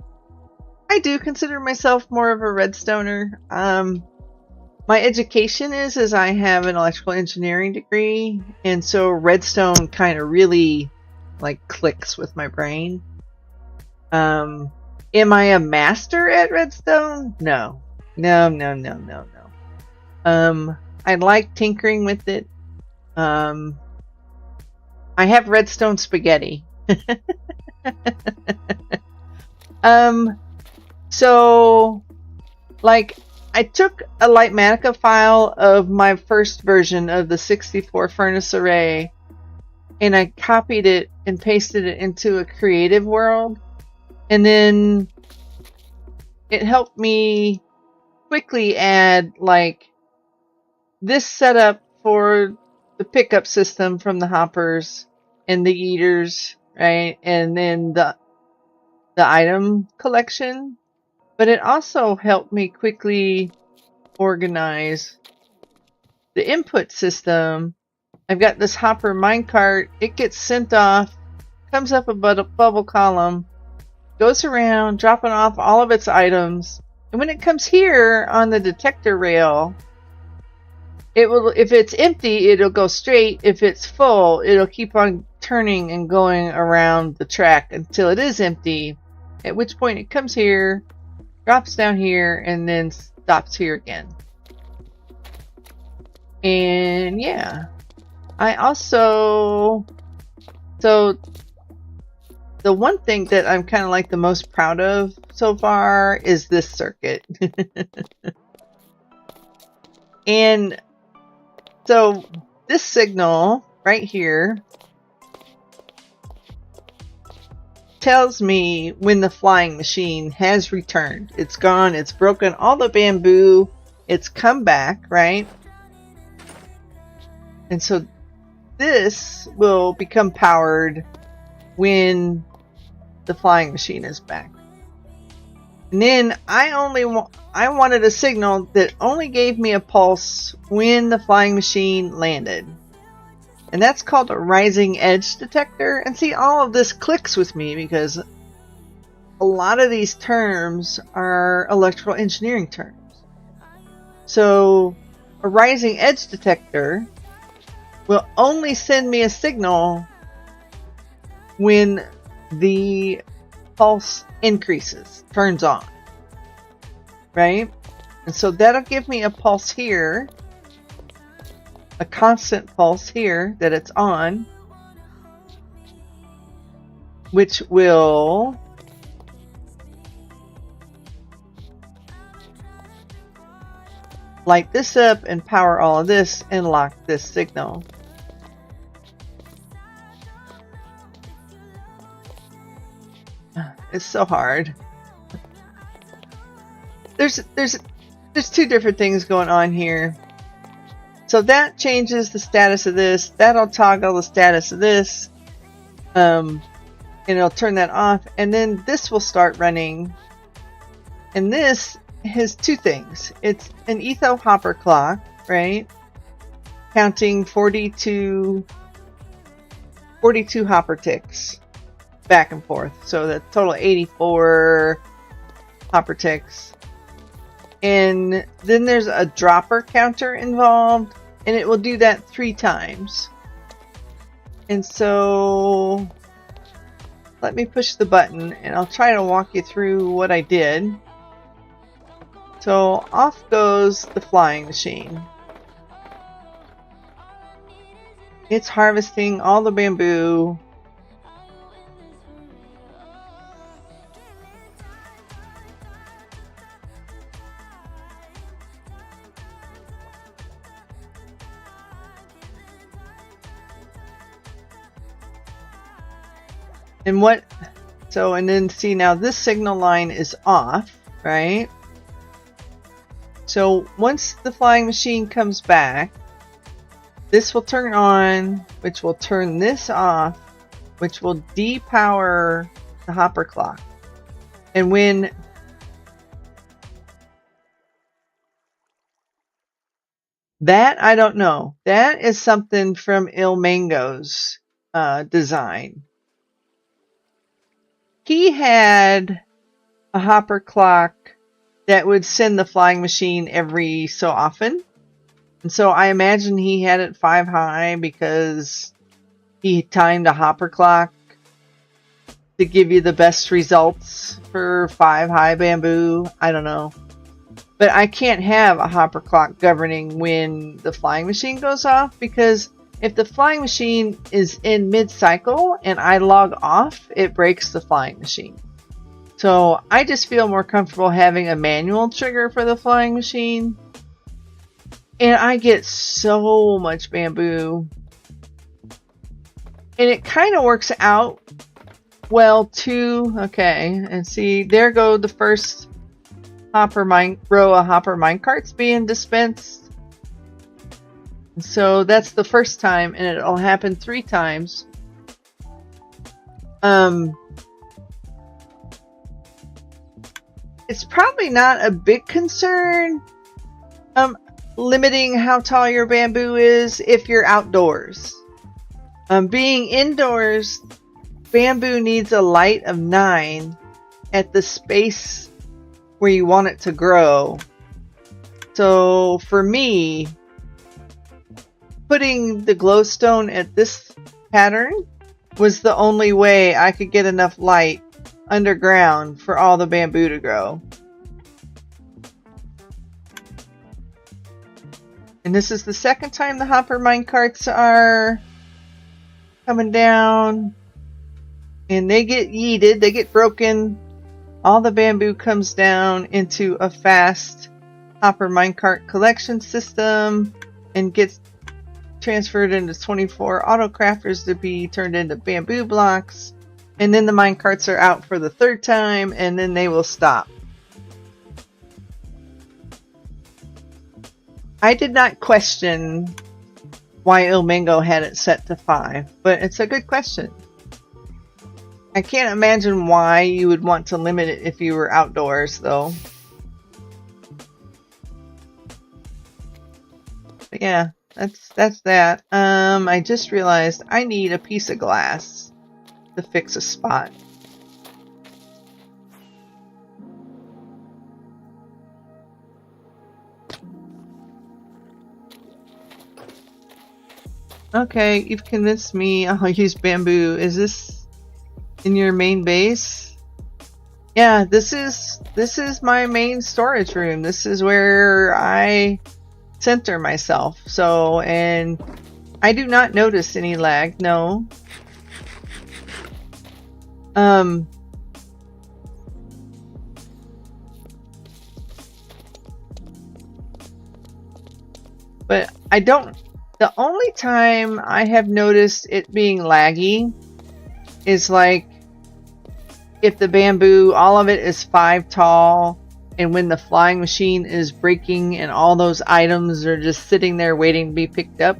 I do consider myself more of a redstoner. My education is I have an electrical engineering degree, and so redstone kind of really like clicks with my brain. Am I a master at redstone? No. I like tinkering with it. I have redstone spaghetti. So, like, I took a Lightmatica file of my first version of the 64 furnace array, and I copied it and pasted it into a creative world. And then it helped me quickly add, like, this setup for the pickup system from the hoppers and the eaters, right? And then the item collection. But it also helped me quickly organize the input system. I've got this hopper minecart. It gets sent off, comes up a bubble column, goes around dropping off all of its items. And when it comes here on the detector rail, it will, if it's empty, it'll go straight. If it's full, it'll keep on turning and going around the track until it is empty, at which point it comes here, drops down here, and then stops here again. And yeah, I also, so the one thing that I'm kind of like the most proud of so far is this circuit. And so this signal right here tells me when the flying machine has returned. It's gone, it's broken all the bamboo, it's come back, right? And so this will become powered when the flying machine is back. And then I wanted a signal that only gave me a pulse when the flying machine landed. And that's called a rising edge detector. And see, all of this clicks with me because a lot of these terms are electrical engineering terms. So a rising edge detector will only send me a signal when the pulse increases, turns on, right? And so that'll give me a pulse here, a constant pulse here that it's on, which will light this up and power all of this and lock this signal. It's so hard. There's two different things going on here. So that changes the status of this. That'll toggle the status of this. And it'll turn that off. And then this will start running. And this has two things. It's an etho hopper clock, right? Counting 42 hopper ticks back and forth. So the total 84 hopper ticks. And then there's a dropper counter involved, and it will do that 3 times. And so let me push the button and I'll try to walk you through what I did. So off goes the flying machine. It's harvesting all the bamboo. And then see, now this signal line is off, right? So once the flying machine comes back, this will turn on, which will turn this off, which will depower the hopper clock. And when that, I don't know. That is something from Il Mango's design. He had a hopper clock that would send the flying machine every so often. And so I imagine he had it 5 high because he timed a hopper clock to give you the best results for 5 high bamboo. I don't know. But I can't have a hopper clock governing when the flying machine goes off, because if the flying machine is in mid-cycle and I log off, it breaks the flying machine. So I just feel more comfortable having a manual trigger for the flying machine. And I get so much bamboo. And it kind of works out well too. Okay, and see, there go the first row of hopper minecarts being dispensed. So that's the first time, and it'll happen 3 times. It's probably not a big concern, limiting how tall your bamboo is if you're outdoors. Being indoors, bamboo needs a light of 9 at the space where you want it to grow. So for me, putting the glowstone at this pattern was the only way I could get enough light underground for all the bamboo to grow. And this is the second time the hopper minecarts are coming down. And they get yeeted, they get broken. All the bamboo comes down into a fast hopper minecart collection system and gets transferred into 24 auto crafters to be turned into bamboo blocks. And then the minecarts are out for the 3rd time, and then they will stop. I did not question why Il Mango had it set to 5, but it's a good question. I can't imagine why you would want to limit it if you were outdoors, though. But yeah, that's that. I just realized I need a piece of glass to fix a spot. Okay, you've convinced me. I'll use bamboo. Is this in your main base? Yeah, this is my main storage room. This is where I center myself. So, and I do not notice any lag. No. But I don't. The only time I have noticed it being laggy is like if the bamboo, all of it is 5 tall, and when the flying machine is breaking and all those items are just sitting there waiting to be picked up.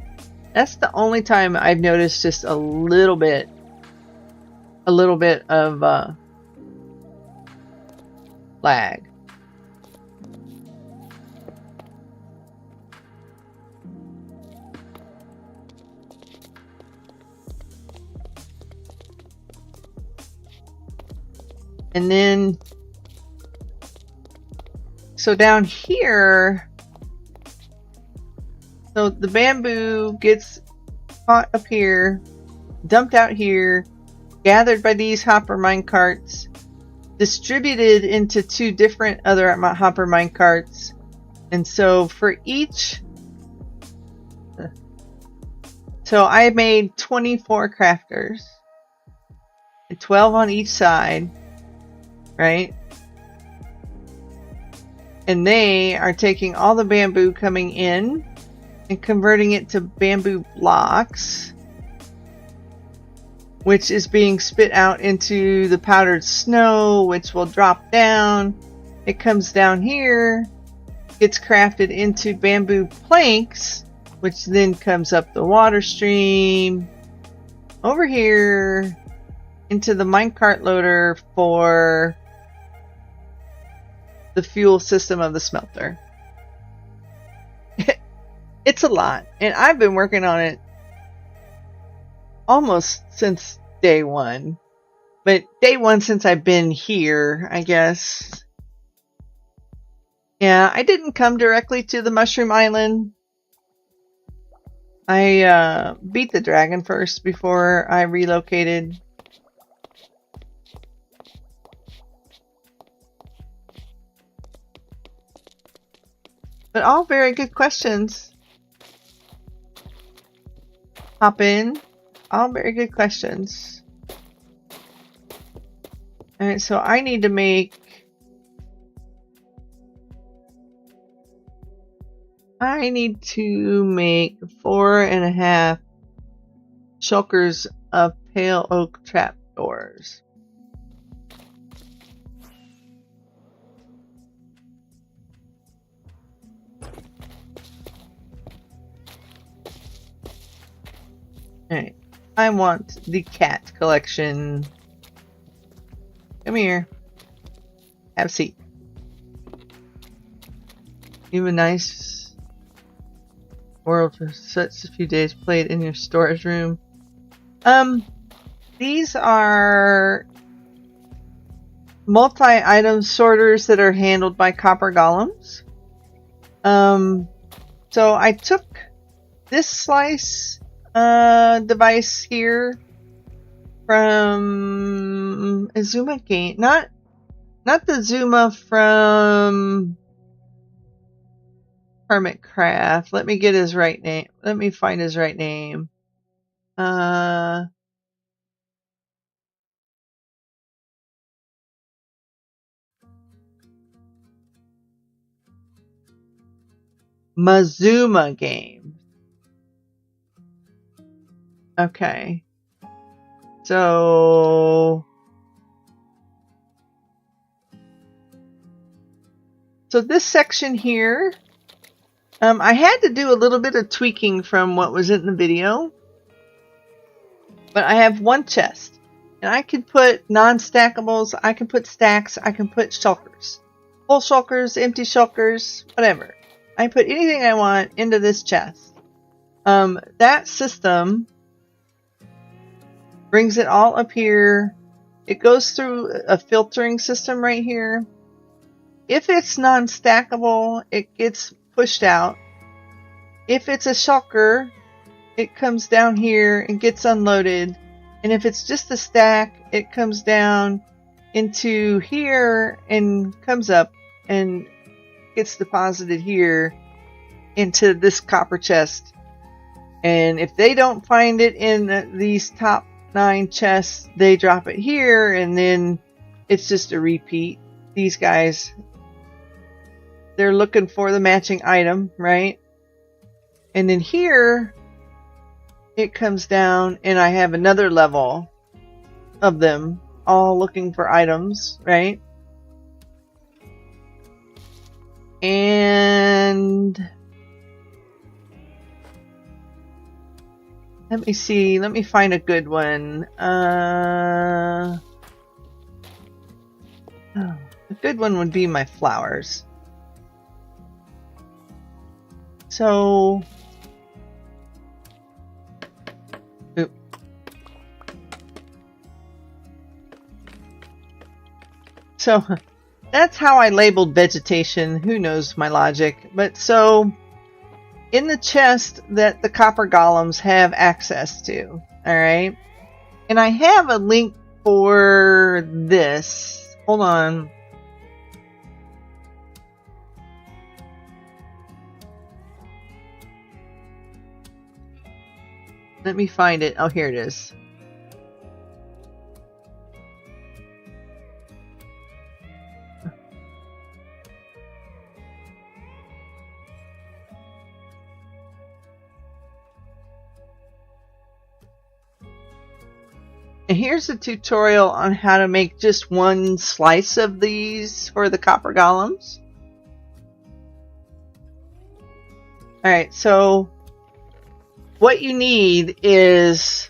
That's the only time I've noticed just a little bit of lag. And then, so down here, so the bamboo gets caught up here, dumped out here, gathered by these hopper mine carts, distributed into 2 different other hopper mine carts. And so for each, so I made 24 crafters, and 12 on each side. Right? And they are taking all the bamboo coming in and converting it to bamboo blocks, which is being spit out into the powdered snow, which will drop down. It comes down here, gets crafted into bamboo planks, which then comes up the water stream over here into the minecart loader for the fuel system of the smelter. It's a lot, and I've been working on it almost since day one. But day one since I've been here, I guess. Yeah, I didn't come directly to the Mushroom Island. I beat the dragon first before I relocated. But all very good questions. Hop in. All very good questions. Alright, so I need to make... I need to make 4.5 shulkers of pale oak trapdoors. Alright, I want the cat collection. Come here. Have a seat. You have a nice world for such a few days played in your storage room. These are multi-item sorters that are handled by copper golems. So I took this slice device here from Azuma Game, not the Zuma from Hermitcraft. Let me get his right name. Let me find his right name. Mazuma Game. Okay. So this section here, I had to do a little bit of tweaking from what was in the video, but I have one chest, And I can put non-stackables, I can put stacks, I can put shulkers. Full shulkers, empty shulkers, whatever. I put anything I want into this chest. That system brings it all up here. It goes through a filtering system right here. If it's non-stackable, it gets pushed out. If it's a shulker, it comes down here and gets unloaded. And if it's just a stack, it comes down into here and comes up and gets deposited here into this copper chest. And if they don't find it in these top 9 chests, they drop it here, and then it's just a repeat. These guys, they're looking for the matching item, right? And then here it comes down, and I have another level of them all looking for items, right? And let me see. Let me find a good one. A good one would be my flowers. So, so that's how I labeled vegetation. Who knows my logic? But so, in the chest that the copper golems have access to, alright? And I have a link for this. Hold on. Let me find it. Oh, here it is. And here's a tutorial on how to make just one slice of these for the copper golems. Alright, so what you need is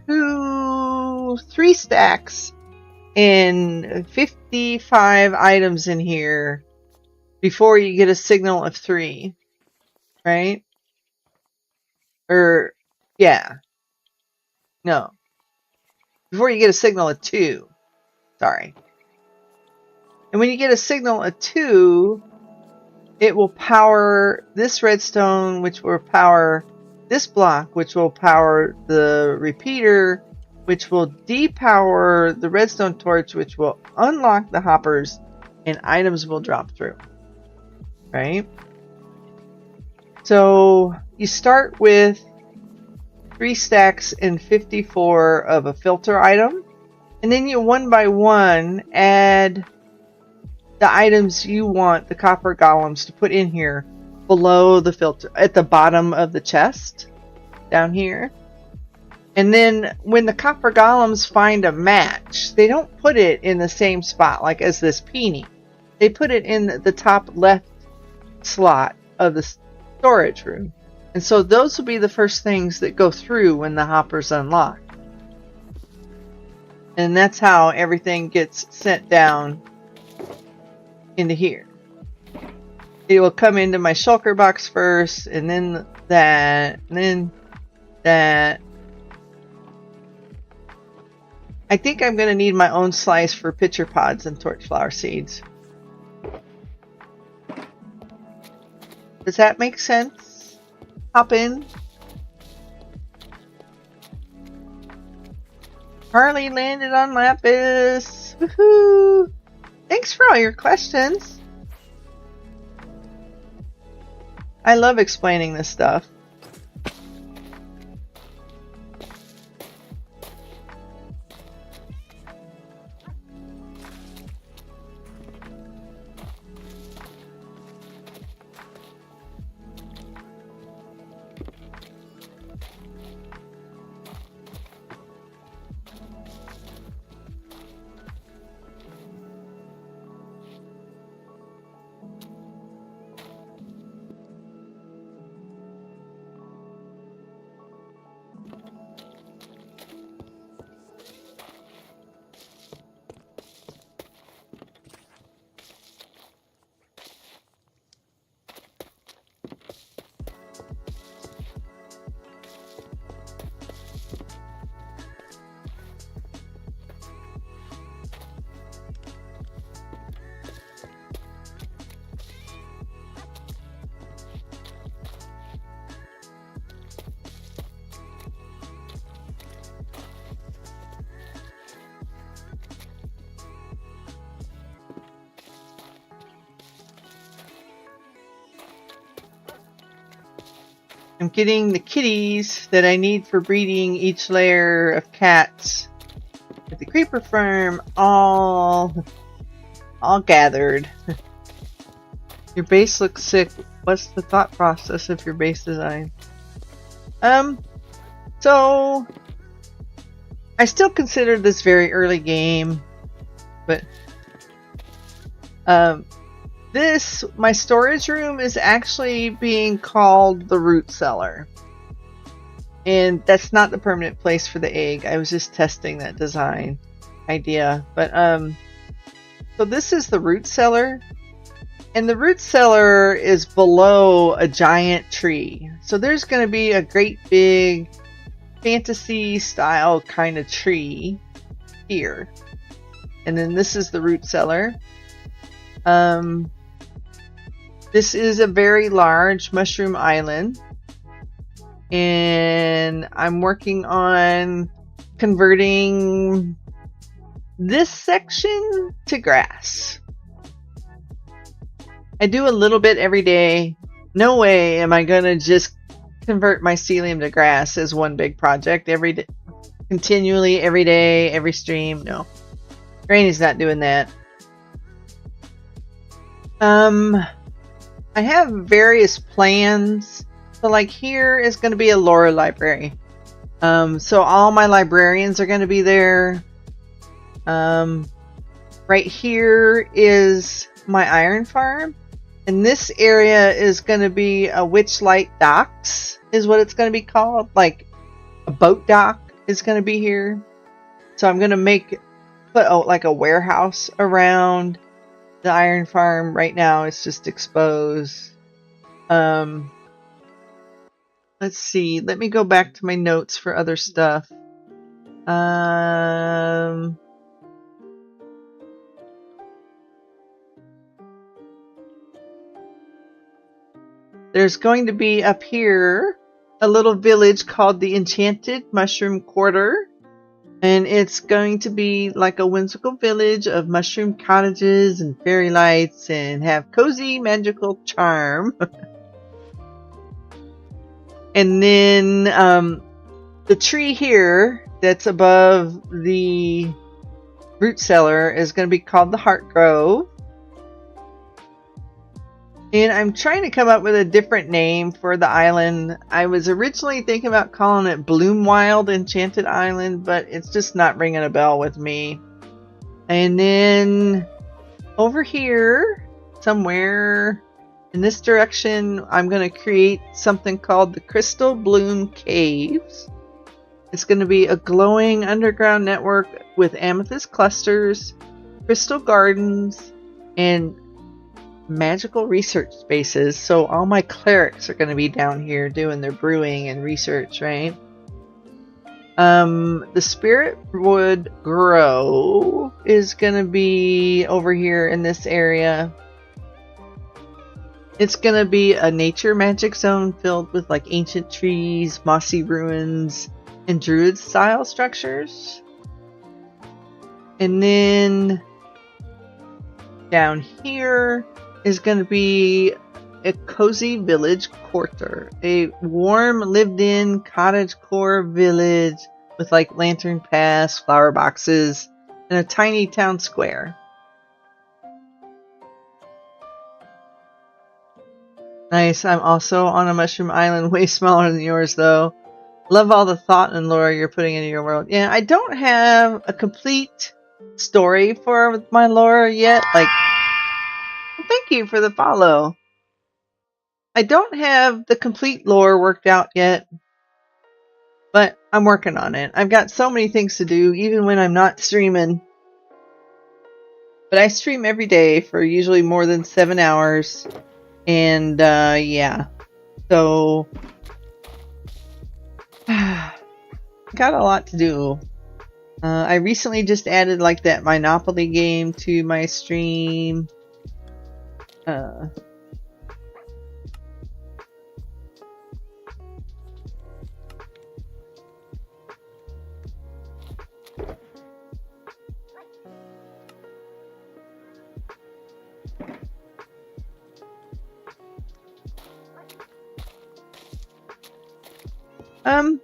3 stacks and 55 items in here before you get a signal of 3, right? Or, yeah. No. Before you get a signal of 2. Sorry. And when you get a signal of 2, it will power this redstone, which will power this block, which will power the repeater, which will depower the redstone torch, which will unlock the hoppers, and items will drop through. Right? So you start with 3 stacks and 54 of a filter item, and then you one by one add the items you want the copper golems to put in here below the filter at the bottom of the chest down here. And then when the copper golems find a match, they don't put it in the same spot like as this peony. They put it in the top left slot of the storage room. And so those will be the first things that go through when the hoppers unlock. And that's how everything gets sent down into here. It will come into my shulker box first, and then that, and then that. I think I'm going to need my own slice for pitcher pods and torch flower seeds. Does that make sense? Hop in. Harley landed on Lapis. Woohoo! Thanks for all your questions. I love explaining this stuff. I'm getting the kitties that I need for breeding each layer of cats at the creeper farm all gathered. Your base looks sick. What's the thought process of your base design? So I still consider this very early game, but my storage room is actually being called the root cellar. And that's not the permanent place for the egg. I was just testing that design idea. But so this is the root cellar. And the root cellar is below a giant tree. So there's going to be a great big fantasy style kind of tree here. And then this is the root cellar. This is a very large mushroom island. And I'm working on converting this section to grass. I do a little bit every day. No way am I going to just convert mycelium to grass as one big project every day, continually, every day, every stream. No. Granny's not doing that. I have various plans. So like here is going to be a lore library. So all my librarians are going to be there. Right here is my iron farm. And this area is going to be a Witchlight Docks, is what it's going to be called. Like a boat dock is going to be here. So I'm going to put like a warehouse around the iron farm. Right now it's just exposed. Let's see. Let me go back to my notes for other stuff. There's going to be up here a little village called the Enchanted Mushroom Quarter. And it's going to be like a whimsical village of mushroom cottages and fairy lights and have cozy magical charm. And then the tree here that's above the root cellar is going to be called the Heart Grove. And I'm trying to come up with a different name for the island. I was originally thinking about calling it Bloomwild Enchanted Island, but it's just not ringing a bell with me. And then over here, somewhere in this direction, I'm going to create something called the Crystal Bloom Caves. It's going to be a glowing underground network with amethyst clusters, crystal gardens, and magical research spaces. So all my clerics are going to be down here doing their brewing and research, right? The Spirit Wood Grove is going to be over here in this area. It's going to be a nature magic zone filled with like ancient trees, mossy ruins, and druid style structures. And then down here is going to be a cozy village quarter, a warm lived-in cottage core village with like lantern paths, flower boxes, and a tiny town square. Nice. I'm also on a mushroom island, way smaller than yours though. Love all the thought and lore you're putting into your world. Yeah, I don't have a complete story for my lore yet. Like, thank you for the follow. I don't have the complete lore worked out yet, but I'm working on it. I've got so many things to do, even when I'm not streaming. But I stream every day for usually more than 7 hours. And, yeah. So, got a lot to do. I recently just added, like, that Monopoly game to my stream. Um,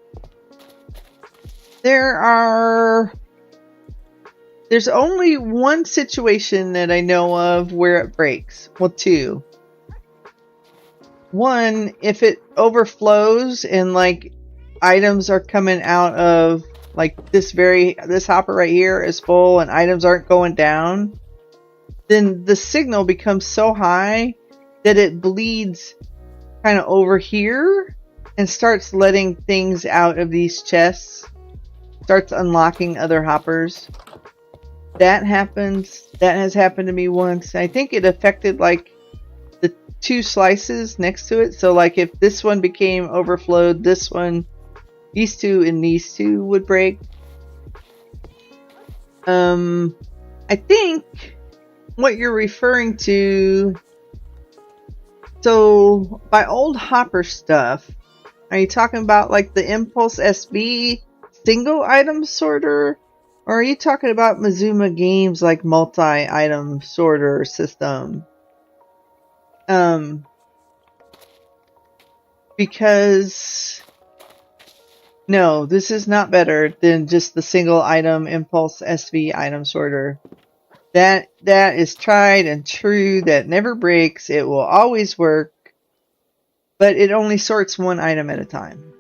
there's only one situation that I know of where it breaks. Well, two. One, if it overflows and like items are coming out of like this hopper right here is full and items aren't going down, then the signal becomes so high that it bleeds kind of over here and starts letting things out of these chests, starts unlocking other hoppers. That happens. That has happened to me once. I think it affected like the two slices next to it. So like if this one became overflowed, this one, these two and these two would break. I think what you're referring to, so by old hopper stuff, are you talking about like the Impulse SB single item sorter? Or are you talking about Mazuma Games like multi-item sorter system? Because no, this is not better than just the single item Impulse SV item sorter. That is tried and true. That never breaks. It will always work. But it only sorts one item at a time.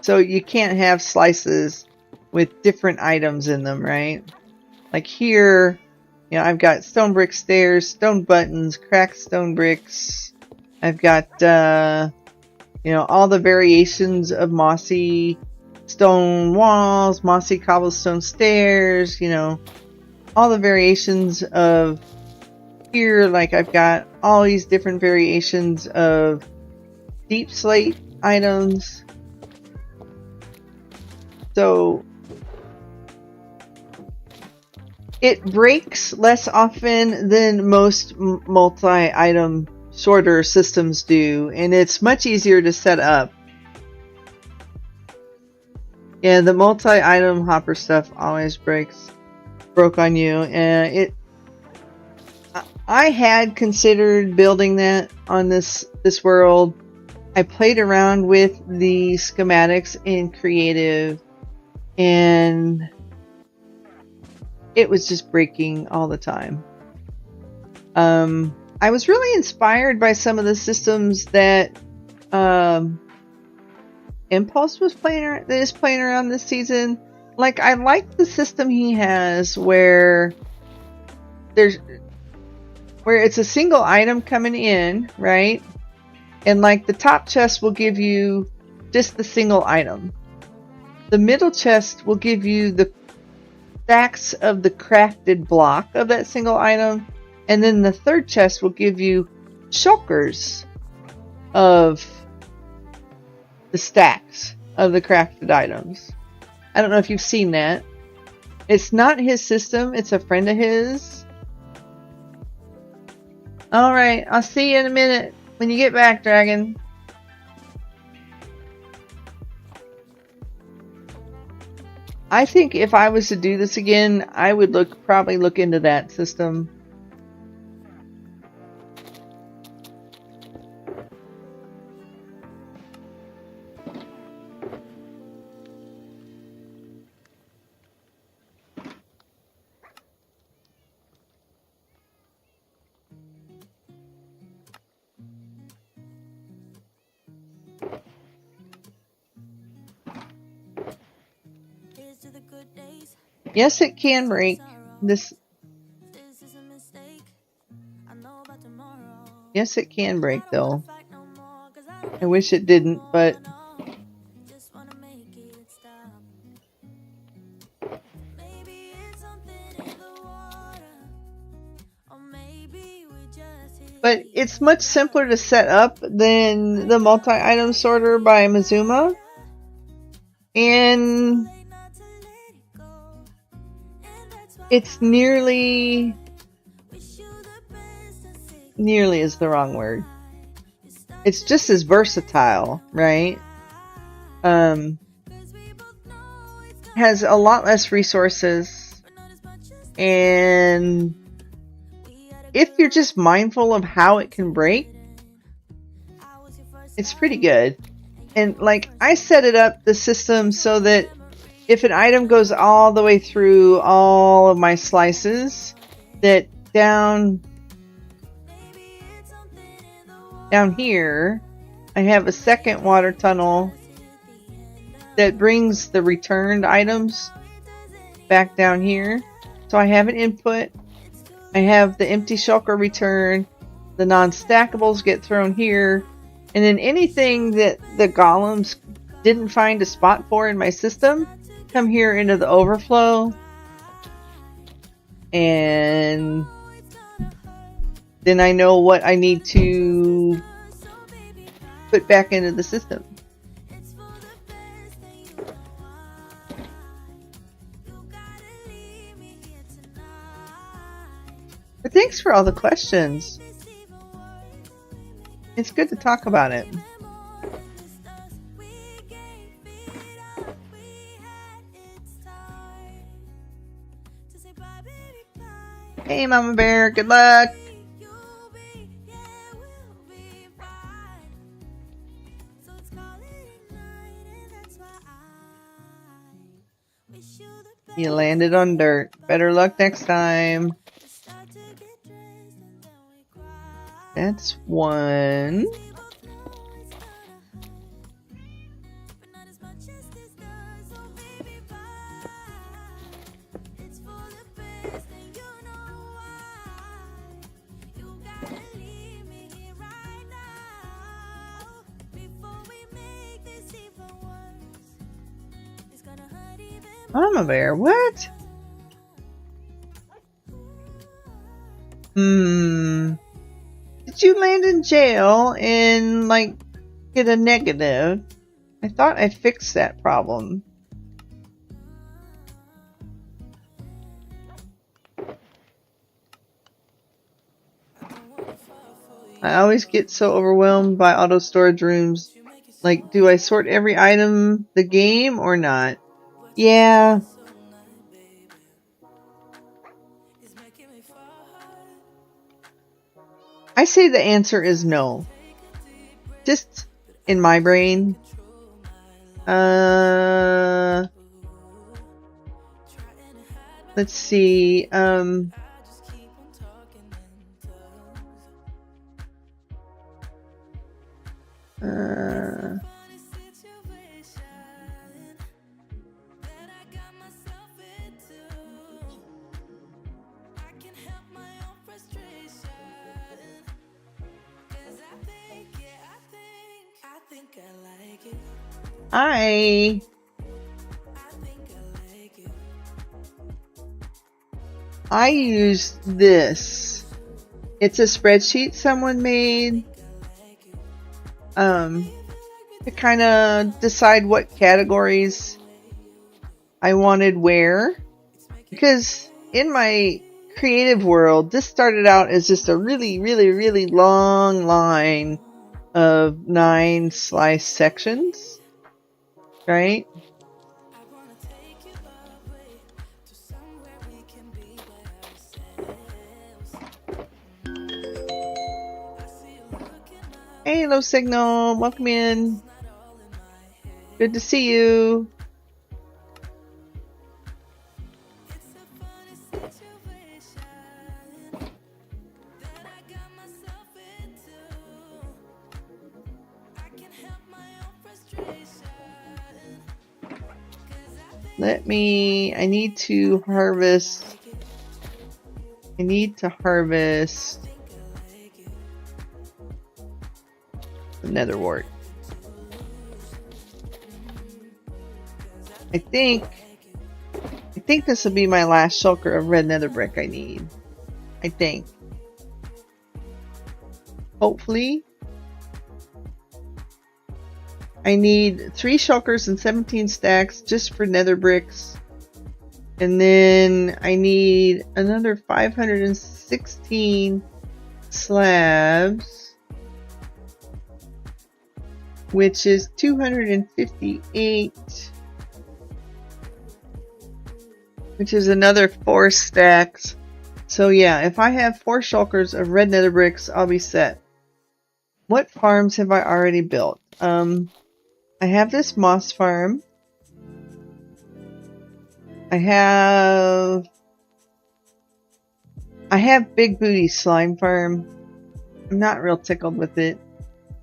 So you can't have slices with different items in them, right? Like here, you know, I've got stone brick stairs, stone buttons, cracked stone bricks. I've got, you know, all the variations of mossy stone walls, mossy cobblestone stairs, you know, all the variations of here. Like I've got all these different variations of deep slate items. So it breaks less often than most multi-item sorter systems do, and it's much easier to set up. Yeah, the multi-item hopper stuff always broke on you, and I had considered building that on this world. I played around with the schematics in creative, and it was just breaking all the time. I was really inspired by some of the systems that Impulse is playing around this season. Like I like the system he has where it's a single item coming in, right? And like the top chest will give you just the single item. The middle chest will give you the stacks of the crafted block of that single item, and then the third chest will give you shulkers of the stacks of the crafted items. I don't know if you've seen that. It's not his system, it's a friend of his. Alright, I'll see you in a minute when you get back, Dragon. I think if I was to do this again, I would probably look into that system. Yes, it can break. Yes, it can break, though. I wish it didn't, but it's much simpler to set up than the multi-item sorter by Mazuma. And it's nearly is the wrong word. It's just as versatile, right? Has a lot less resources, and if you're just mindful of how it can break, it's pretty good. And like I set it up the system so that if an item goes all the way through all of my slices, that down here I have a second water tunnel that brings the returned items back down here. So I have an input, I have the empty shulker return, the non-stackables get thrown here, and then anything that the golems didn't find a spot for in my system come here into the overflow, and then I know what I need to put back into the system. But thanks for all the questions. It's good to talk about it. Hey, Mama Bear, good luck. You landed on dirt. Better luck next time. That's one. Mama Bear, what? Did you land in jail and, like, get a negative? I thought I fixed that problem. I always get so overwhelmed by auto storage rooms. Like, do I sort every item the game or not? Yeah. I say the answer is no. Just in my brain. Let's see. I use this. It's a spreadsheet someone made to kind of decide what categories I wanted where. Because in my creative world, this started out as just a really, really, really long line of 9 slice sections, right? Hey, Low Signal, welcome in. Good to see you. I need to harvest the nether wart. I think this will be my last shulker of red nether brick I need. I think. Hopefully. I need 3 shulkers and 17 stacks just for nether bricks. And then I need another 516 slabs, which is 258, which is another 4 stacks. So yeah, if I have 4 shulkers of red nether bricks, I'll be set. What farms have I already built? I have this moss farm. I have Big Booty Slime Farm. I'm not real tickled with it.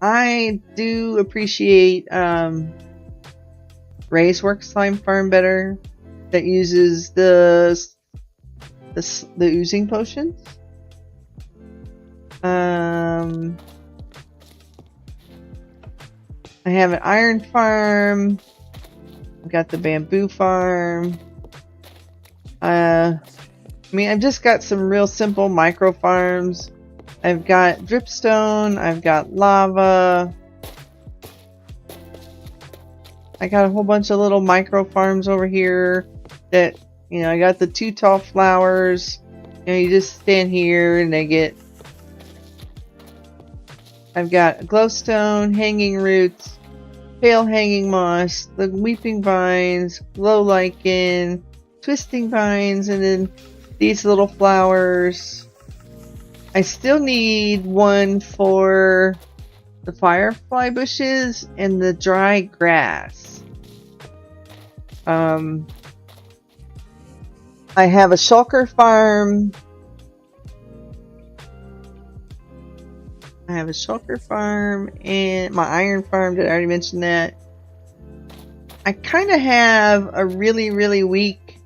I do appreciate Ray's Work Slime Farm better. That uses the oozing potions. I have an iron farm. I've got the bamboo farm. I mean, I've just got some real simple micro farms. I've got dripstone. I've got lava. I got a whole bunch of little micro farms over here that, you know, I got the 2 tall flowers. You know, you just stand here and they get... I've got glowstone, hanging roots, pale hanging moss, the weeping vines, glow lichen, twisting vines, and then these little flowers. I still need one for the firefly bushes and the dry grass. I have a shulker farm. I have a shulker farm and my iron farm. Did I already mention that? I kind of have a really, really weak,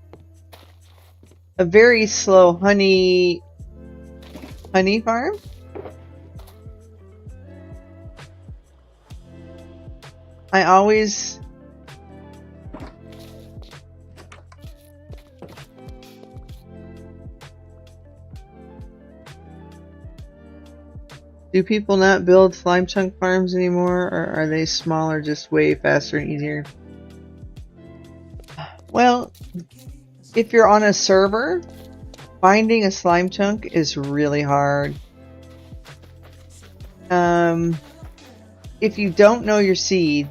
a very slow honey farm. I always do people not build slime chunk farms anymore, or are they smaller, just way faster and easier? Well, if you're on a server, finding a slime chunk is really hard. If you don't know your seed,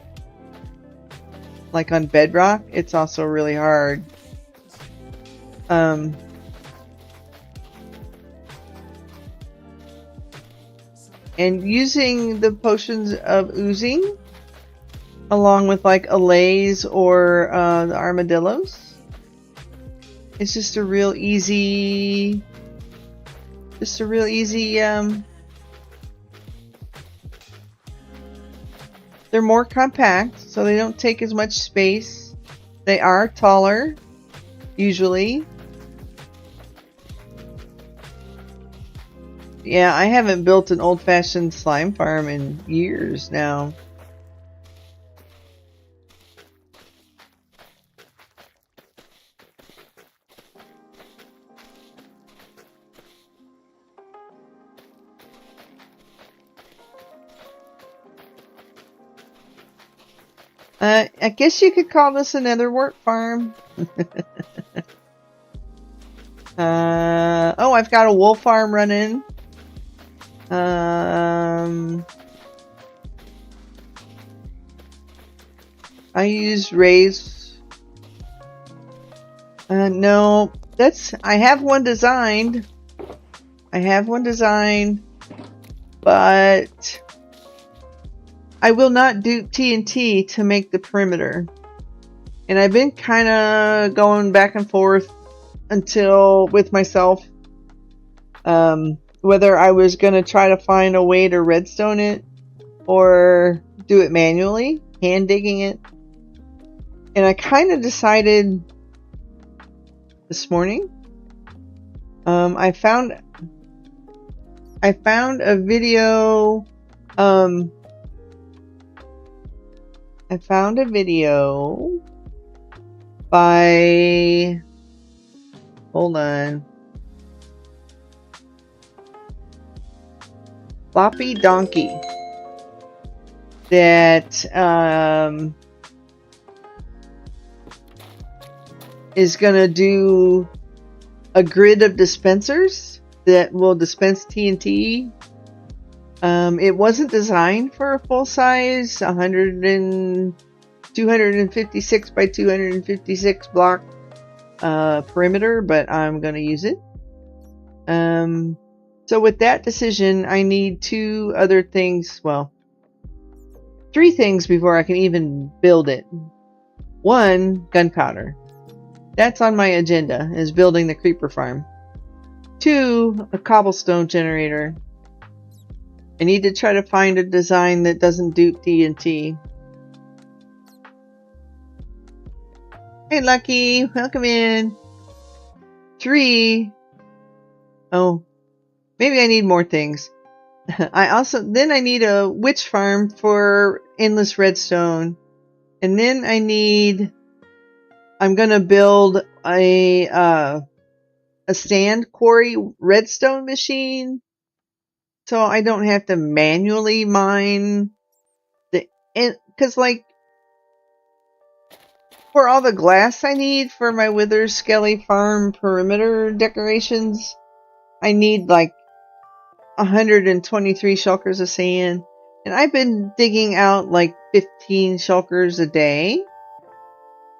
like on Bedrock, it's also really hard. And using the potions of oozing, along with like allays or the armadillos, it's just a real easy, they're more compact, so they don't take as much space. They are taller, usually. Yeah, I haven't built an old-fashioned slime farm in years now. I guess you could call this another work farm. Oh, I've got a wool farm running. I use Ray's. No, I have one designed. But I will not do TNT to make the perimeter. And I've been kind of going back and forth with myself, whether I was going to try to find a way to redstone it or do it manually, hand digging it. And I kind of decided this morning. I found a video. I found a video by, hold on, Floppy Donkey, that is gonna do a grid of dispensers that will dispense TNT. It wasn't designed for a full-size 256 by 256 block perimeter, but I'm going to use it. So with that decision, I need 2 other things. Well, 3 things before I can even build it. 1, gunpowder. That's on my agenda, is building the creeper farm. 2, a cobblestone generator. I need to try to find a design that doesn't dupe TNT. Hey Lucky, welcome in. 3, oh, maybe I need more things. Then I need a witch farm for endless redstone. And then I'm gonna build a sand quarry redstone machine. So I don't have to manually mine cause like, for all the glass I need for my Wither Skelly farm perimeter decorations, I need like 123 shulkers of sand. And I've been digging out like 15 shulkers a day.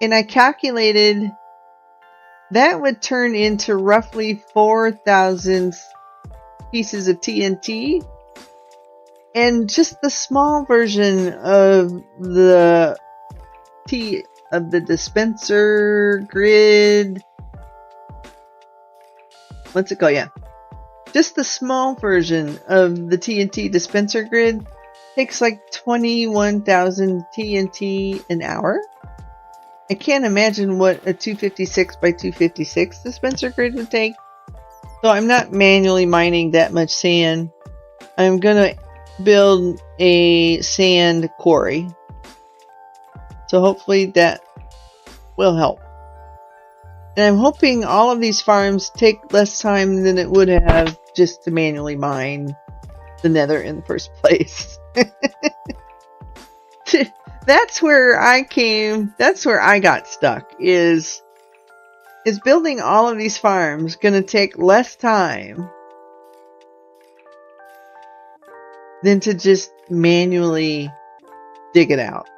And I calculated that would turn into roughly 4,000 pieces of TNT. And just the small version of the dispenser grid. What's it called? Yeah. Just the small version of the TNT dispenser grid takes like 21,000 TNT an hour. I can't imagine what a 256 by 256 dispenser grid would take. So I'm not manually mining that much sand. I'm gonna build a sand quarry. So hopefully that will help. And I'm hoping all of these farms take less time than it would have just to manually mine the nether in the first place. That's where I got stuck, is building all of these farms gonna take less time than to just manually dig it out.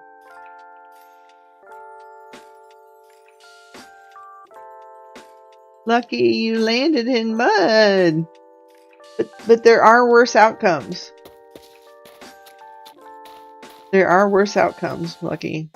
Lucky you landed in mud. But there are worse outcomes. There are worse outcomes, Lucky.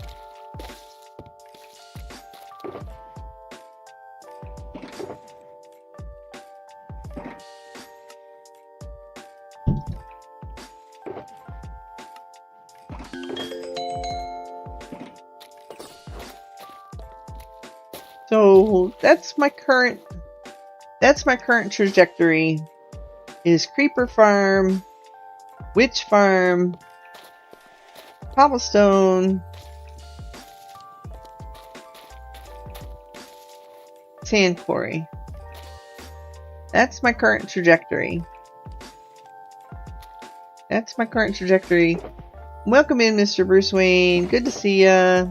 So that's my current trajectory, is creeper farm, witch farm, cobblestone, sand quarry. That's my current trajectory. Welcome in, Mr. Bruce Wayne. Good to see ya.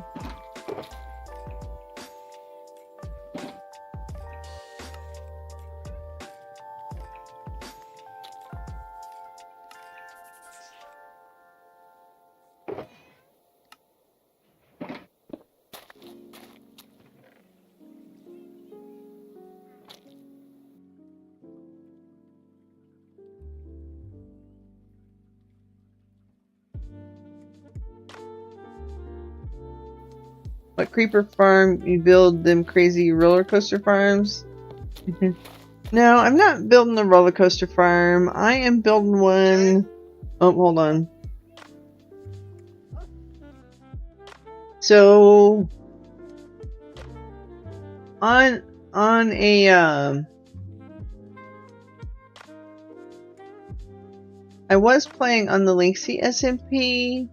What creeper farm? You build them crazy roller coaster farms? No, I'm not building the roller coaster farm. I am building one. Oh, hold on. So on a I was playing on the Linksy SMP.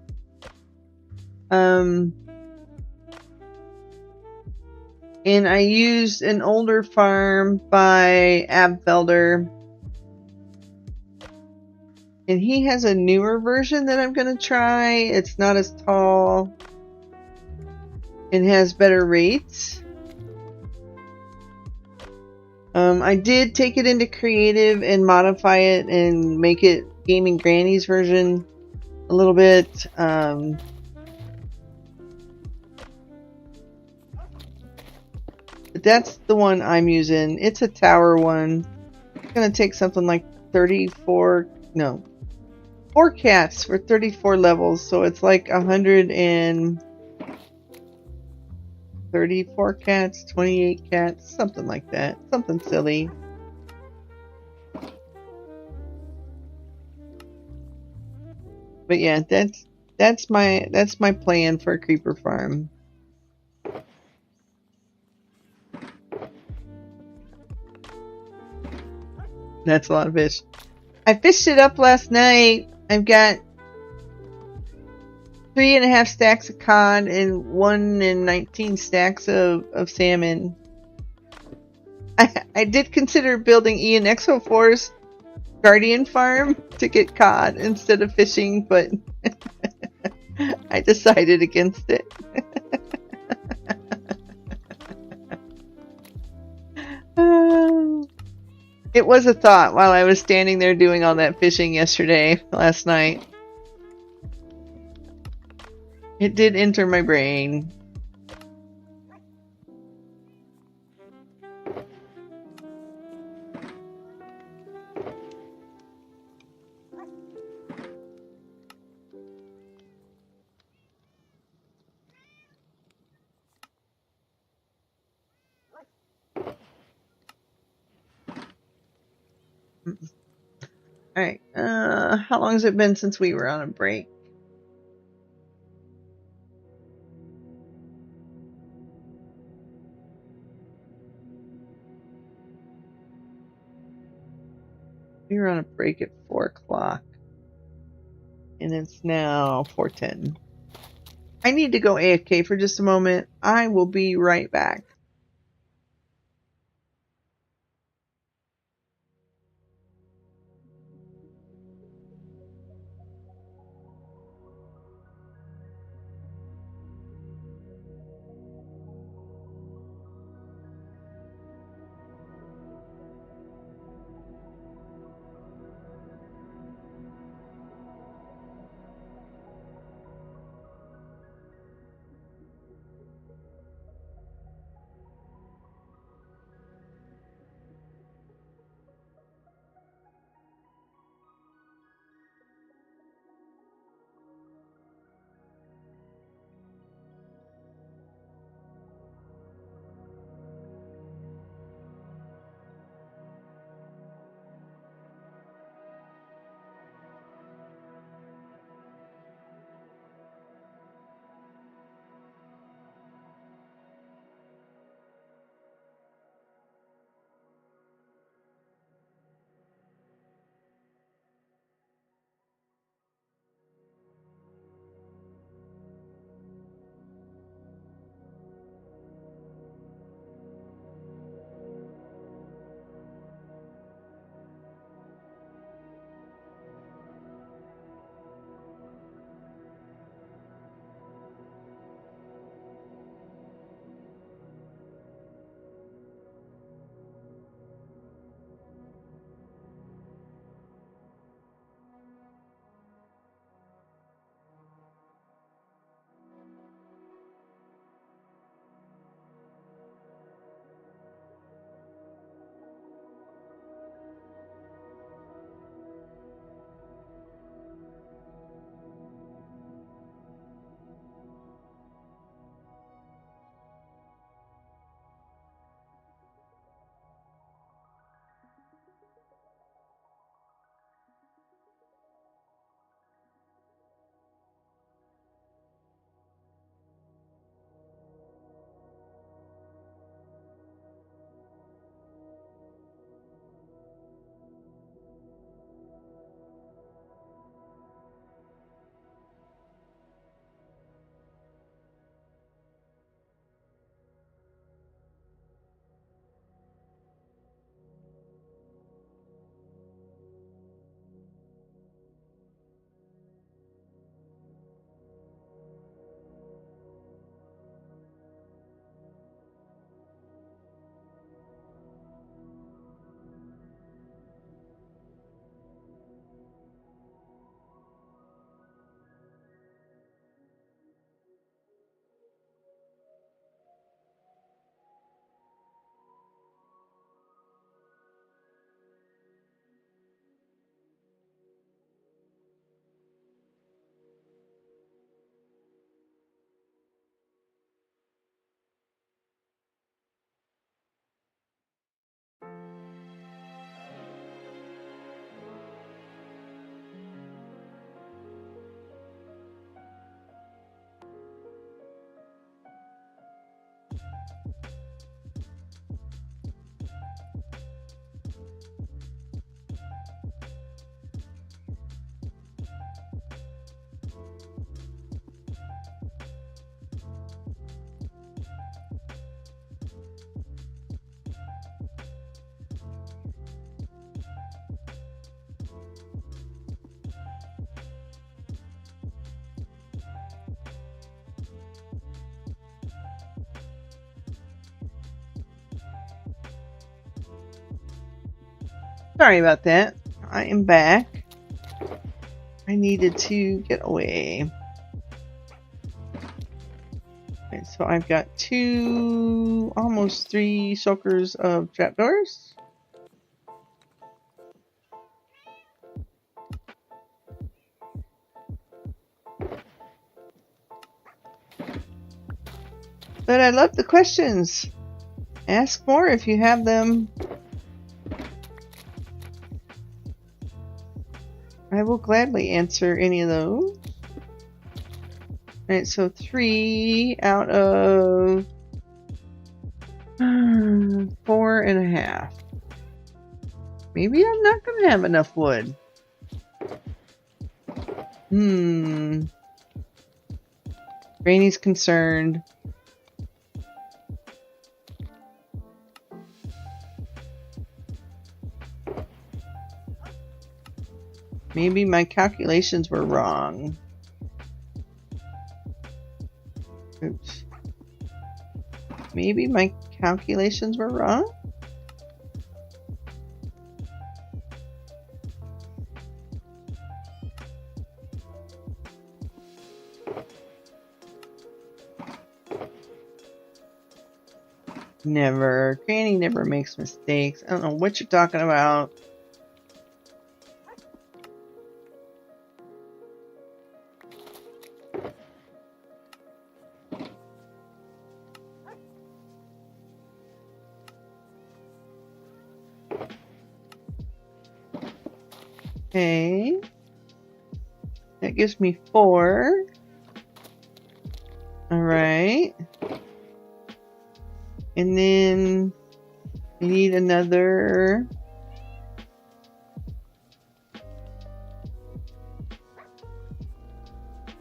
And I used an older farm by Abfelder. And he has a newer version that I'm going to try. It's not as tall. And has better rates. I did take it into creative and modify it and make it Gaming Granny's version a little bit. But that's the one I'm using. It's a tower one. It's going to take something like 34, no, 4 cats for 34 levels, so it's like 134 cats, 28 cats, something like that. Something silly. But yeah, that's my plan for a creeper farm. That's a lot of fish. I fished it up last night. I've got 3.5 stacks of cod and 1 and 19 stacks of salmon. I did consider building Ian Exo4's Guardian farm to get cod instead of fishing, but I decided against it. It was a thought while I was standing there doing all that fishing last night. It did enter my brain. Alright, how long has it been since we were on a break? We were on a break at 4 o'clock. And it's now 4:10. I need to go AFK for just a moment. I will be right back. Sorry about that. I am back. I needed to get away. Okay, so I've got 2, almost 3 shulkers of trapdoors. But I love the questions. Ask more if you have them. I will gladly answer any of those. Alright, so 3 out of 4.5. Maybe I'm not gonna have enough wood. Granny's concerned. Maybe my calculations were wrong. Oops. Maybe my calculations were wrong? Never. Granny never makes mistakes. I don't know what you're talking about. Okay. That gives me 4. Alright. And then I need another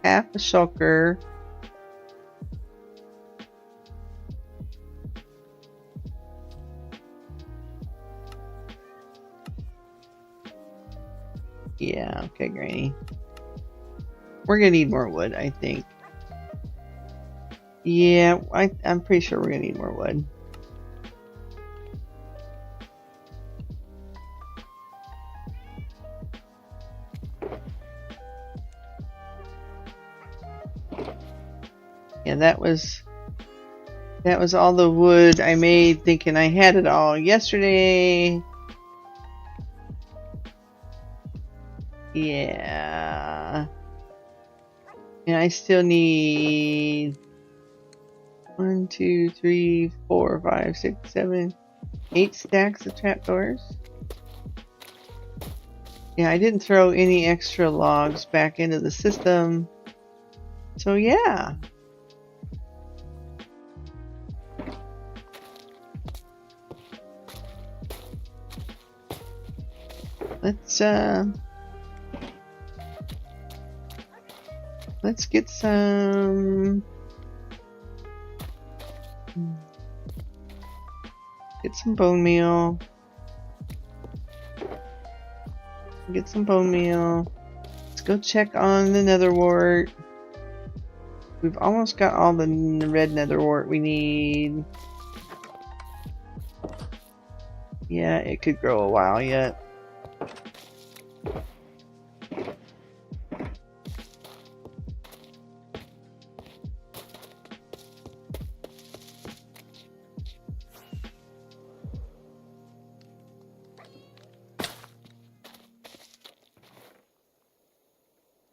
half a shulker. Yeah, okay, Granny. We're gonna need more wood, I think. Yeah, I'm pretty sure we're gonna need more wood. Yeah, that was all the wood I made thinking I had it all yesterday. Yeah. And I still need 1, 2, 3, 4, 5, 6, 7, 8 stacks of trapdoors. Yeah, I didn't throw any extra logs back into the system. So yeah. Let's get some bone meal. Get some bone meal. Let's go check on the nether wart. We've almost got all the red nether wart we need. Yeah, it could grow a while yet.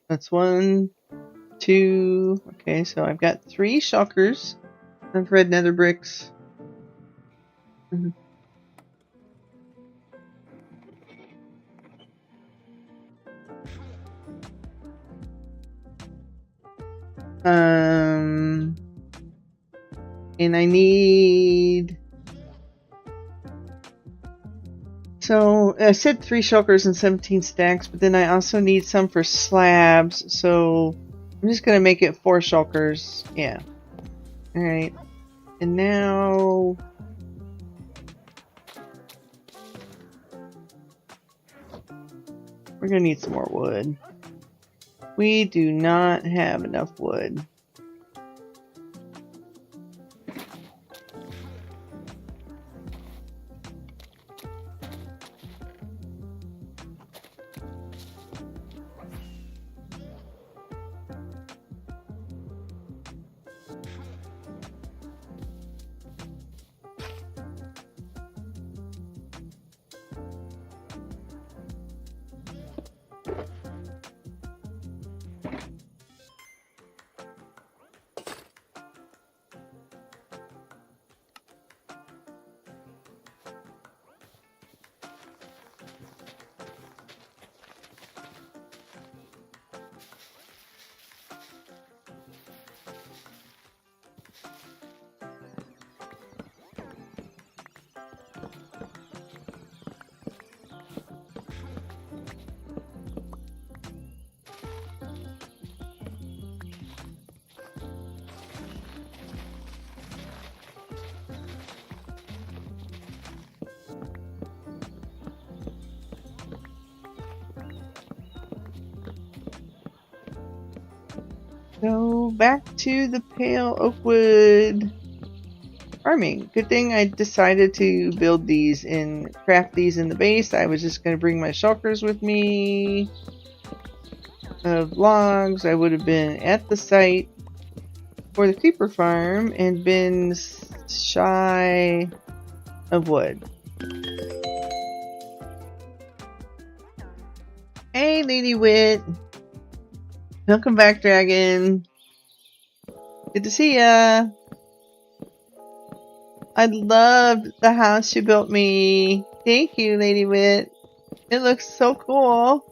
That's 1, 2. Okay, so I've got 3 shulkers of red nether bricks. And I need. So I said 3 shulkers and 17 stacks, but then I also need some for slabs. So I'm just gonna make it 4 shulkers. Yeah. All right. And now. We're gonna need some more wood. We do not have enough wood. Go back to the pale oakwood farming. Good thing I decided to build these and craft these in the base. I was just going to bring my shulkers with me of logs. I would have been at the site for the creeper farm and been shy of wood. Hey, Lady Wit. Welcome back, Dragon. Good to see ya. I loved the house you built me. Thank you, Lady Wit. It looks so cool.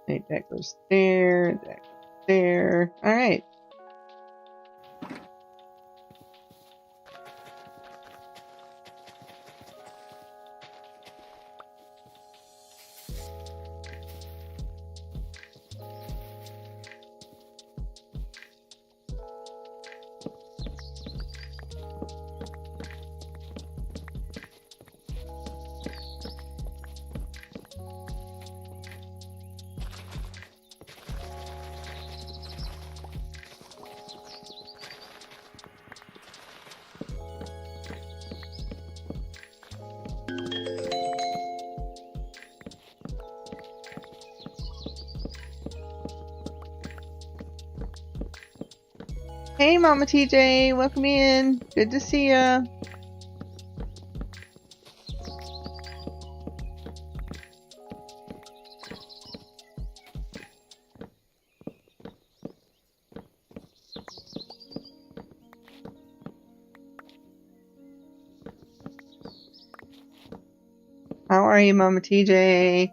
Right, that goes there, that goes there. Alright. Hey, Mama TJ, welcome in. Good to see ya. How are you, Mama TJ?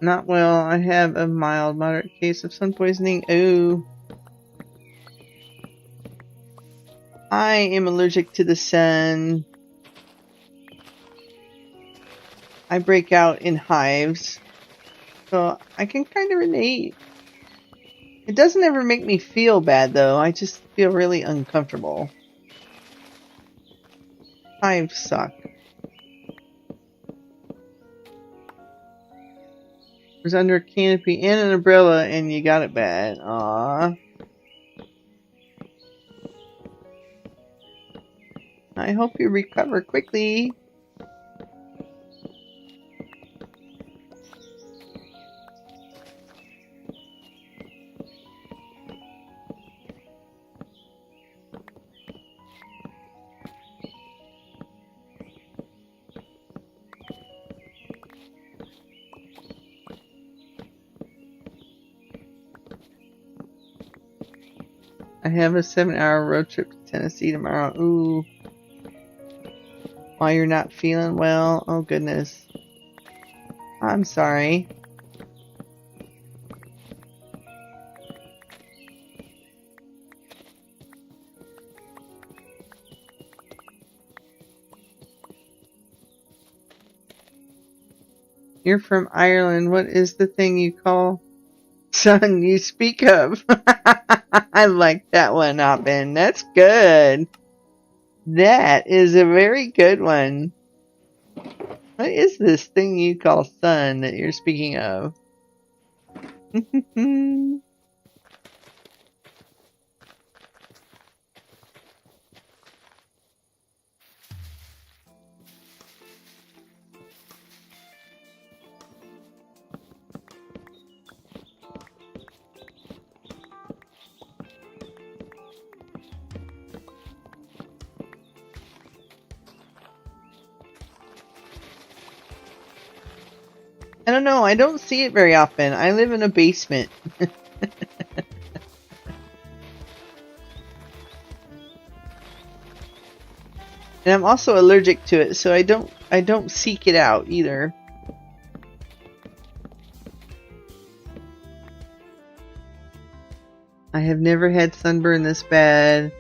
Not well. I have a mild, moderate case of sun poisoning. Oh. I am allergic to the sun. I break out in hives. So I can kind of relate. It doesn't ever make me feel bad, though. I just feel really uncomfortable. Hives suck. It was under a canopy and an umbrella, and you got it bad. Aww. I hope you recover quickly. I have a 7-hour road trip to Tennessee tomorrow. Ooh. While you're not feeling well. Oh, goodness. I'm sorry. You're from Ireland. What is the thing you call son you speak of? I like that one, Hoppin. That's good. That is a very good one. What is this thing you call son that you're speaking of? I don't know. I don't see it very often. I live in a basement. And I'm also allergic to it, so I don't seek it out either. I have never had sunburn this bad,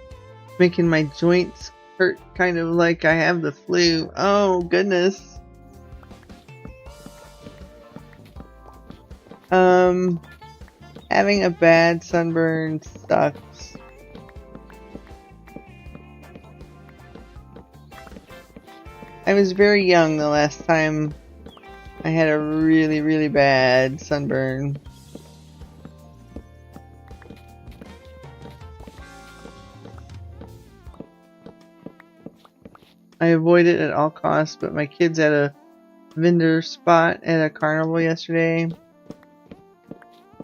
making my joints hurt kind of like I have the flu. Oh, goodness. Having a bad sunburn sucks. I was very young the last time I had a really, really bad sunburn. I avoid it at all costs, but my kids had a vendor spot at a carnival yesterday.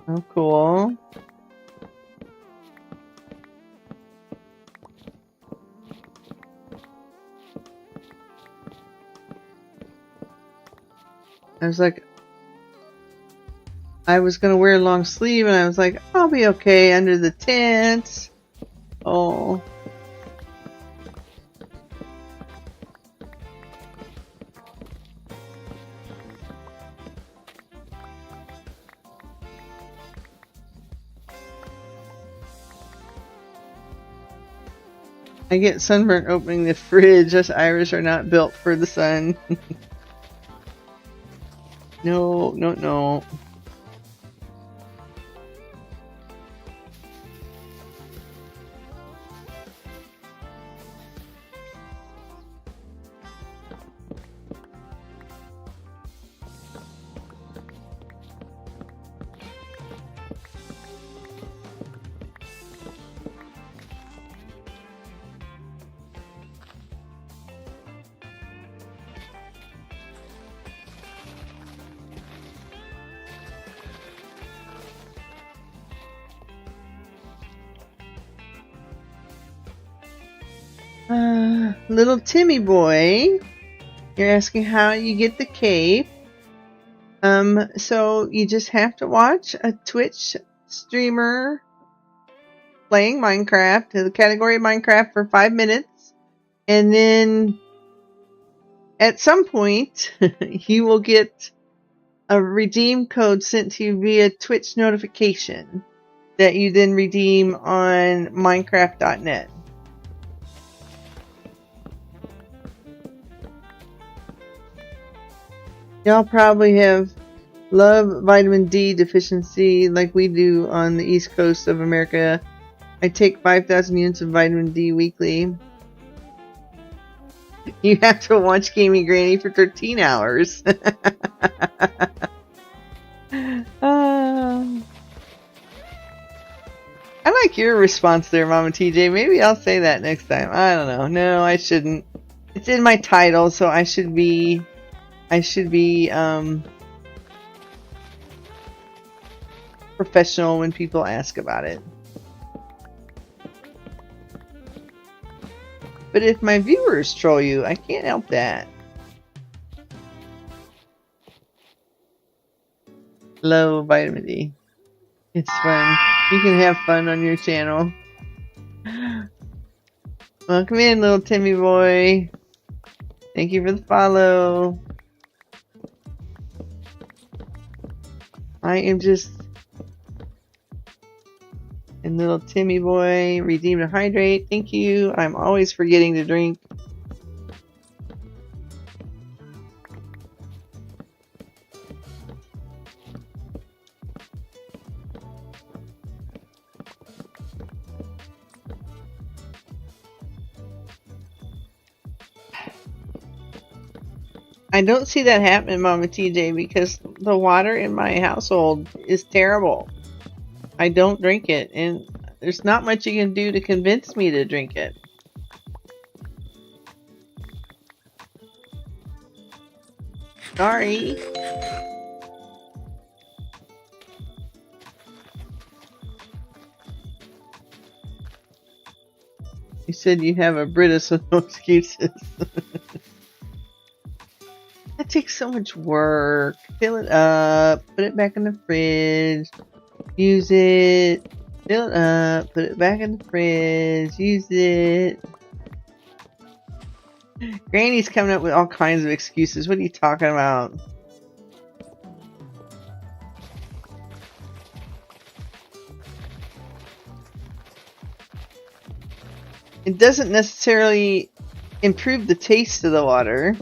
Oh, cool. I was like, I was gonna wear a long sleeve, and I was like, I'll be okay under the tent. Oh. I get sunburnt opening the fridge. Us Irish are not built for the sun. No, no, no. Little Timmy boy, you're asking how you get the cape. So you just have to watch a Twitch streamer playing Minecraft, the category of Minecraft for 5 minutes, and then at some point you will get a redeem code sent to you via Twitch notification that you then redeem on Minecraft.net. Y'all probably have love vitamin D deficiency like we do on the East Coast of America. I take 5,000 units of vitamin D weekly. You have to watch Gaming Granny for 13 hours. I like your response there, Mama TJ. Maybe I'll say that next time. I don't know. No, I shouldn't. It's in my title, so I should be professional when people ask about it. But if my viewers troll you, I can't help that. Low vitamin D. It's fun. You can have fun on your channel. Welcome in, little Timmy boy. Thank you for the follow. I am just... And little Timmy boy, redeem to hydrate. Thank you. I'm always forgetting to drink. I don't see that happening, Mama TJ, because the water in my household is terrible. I don't drink it, and there's not much you can do to convince me to drink it. Sorry. You said you have a Brita, so no excuses. That takes so much work. Fill it up, put it back in the fridge, use it, fill it up, put it back in the fridge, use it. Granny's coming up with all kinds of excuses. What are you talking about? It doesn't necessarily improve the taste of the water.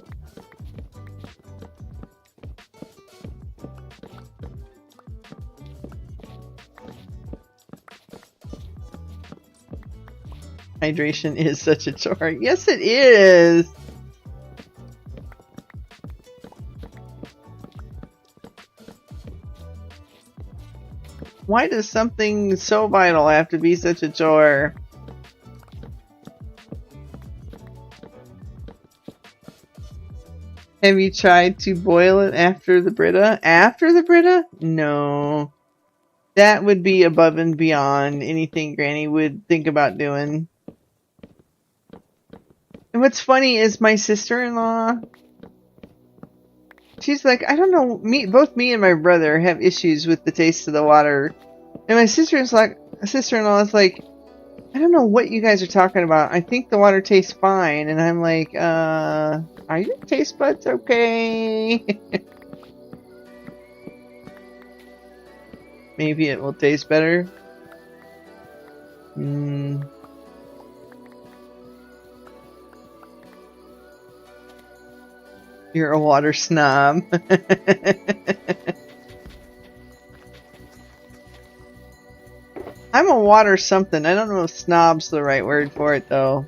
Hydration is such a chore. Yes, it is. Why does something so vital have to be such a chore? Have you tried to boil it after the Brita? After the Brita? No. That would be above and beyond anything Granny would think about doing. And what's funny is my sister-in-law, she's like, I don't know, both me and my brother have issues with the taste of the water. And my sister-in-law is like, I don't know what you guys are talking about. I think the water tastes fine. And I'm like, are your taste buds okay? Maybe it will taste better. You're a water snob. I'm a water something. I don't know if snob's the right word for it, though.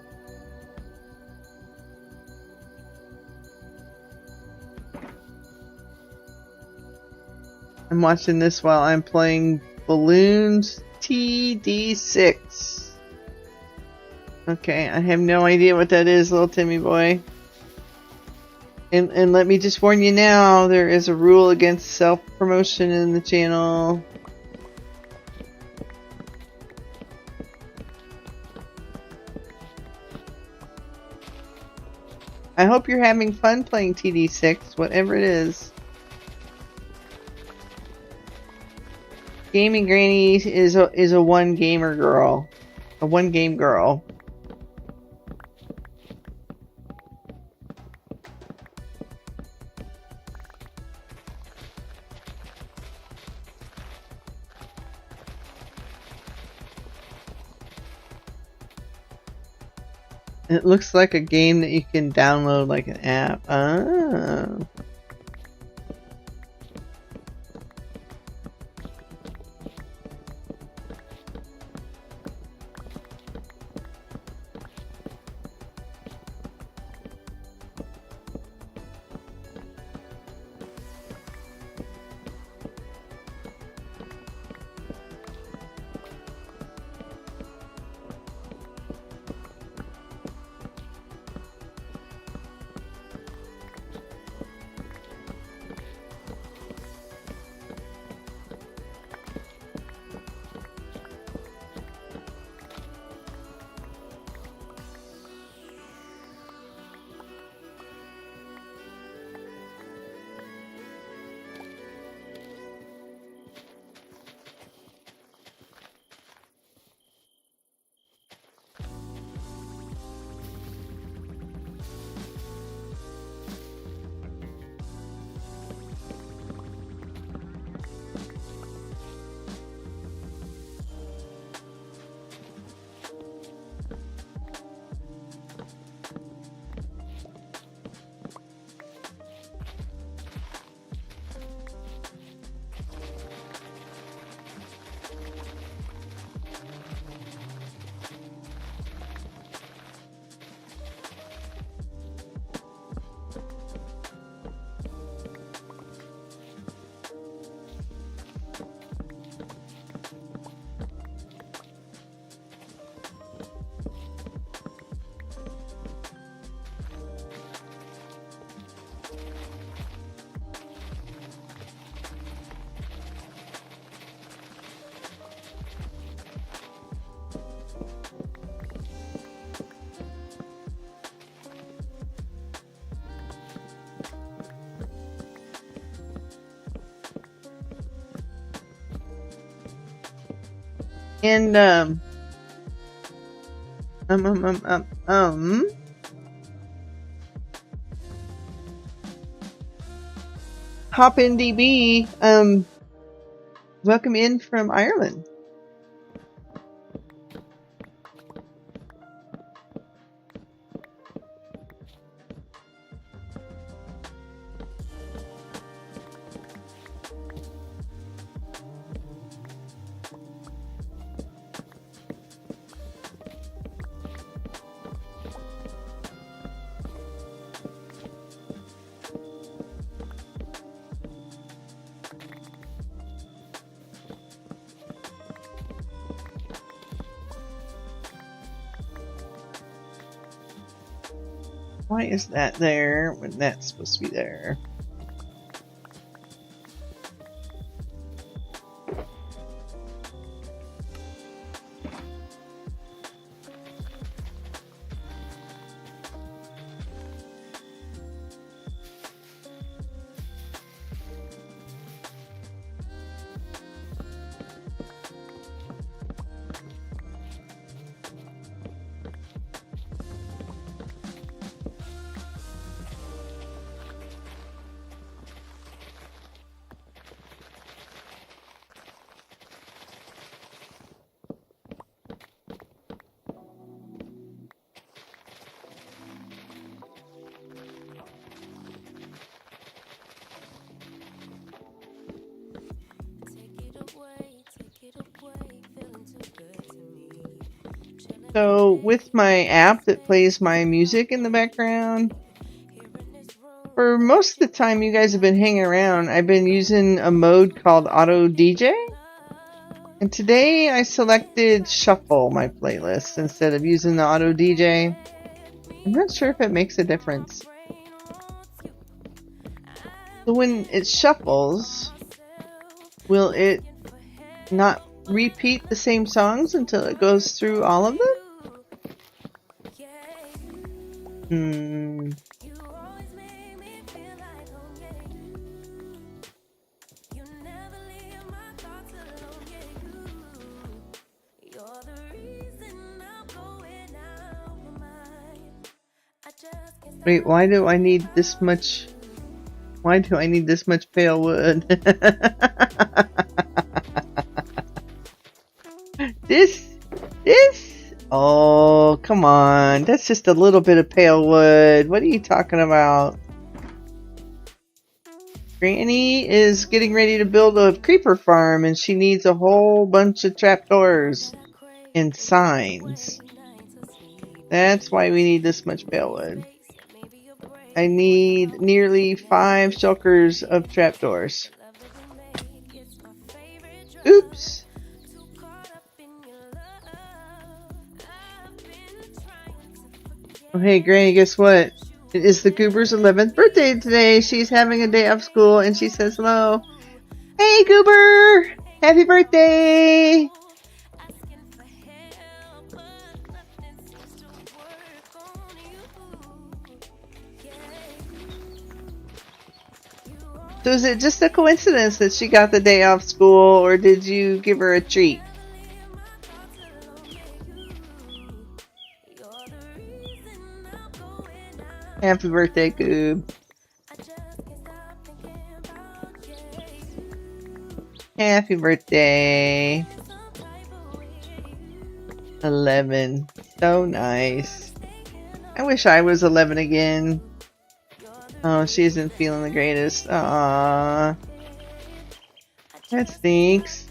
I'm watching this while I'm playing Balloons TD6. Okay, I have no idea what that is, little Timmy boy. And let me just warn you now, there is a rule against self-promotion in the channel. I hope you're having fun playing TD6, whatever it is. Gaming Granny is a one gamer girl. A one game girl. It looks like a game that you can download like an app. Ah. And Hop in DB, welcome in from Ireland. Why is that there when that's supposed to be there? So with my app that plays my music in the background, for most of the time you guys have been hanging around, I've been using a mode called Auto DJ. And today I selected Shuffle my playlist instead of using the Auto DJ. I'm not sure if it makes a difference. So when it shuffles, will it not repeat the same songs until it goes through all of them? Wait, why do I need this much? Why do I need this much pale wood? This? Oh, come on. That's just a little bit of pale wood. What are you talking about? Granny is getting ready to build a creeper farm and she needs a whole bunch of trapdoors and signs. That's why we need this much pale wood. I need nearly 5 shulkers of trapdoors. Oops. Oh, hey, Granny, guess what? It is the Goober's 11th birthday today. She's having a day off school, and she says hello. Hey, Goober! Happy birthday! So is it just a coincidence that she got the day off school, or did you give her a treat? Happy birthday, Goob. Happy birthday. 11. So nice. I wish I was 11 again. Oh, she isn't feeling the greatest. Aww. That stinks.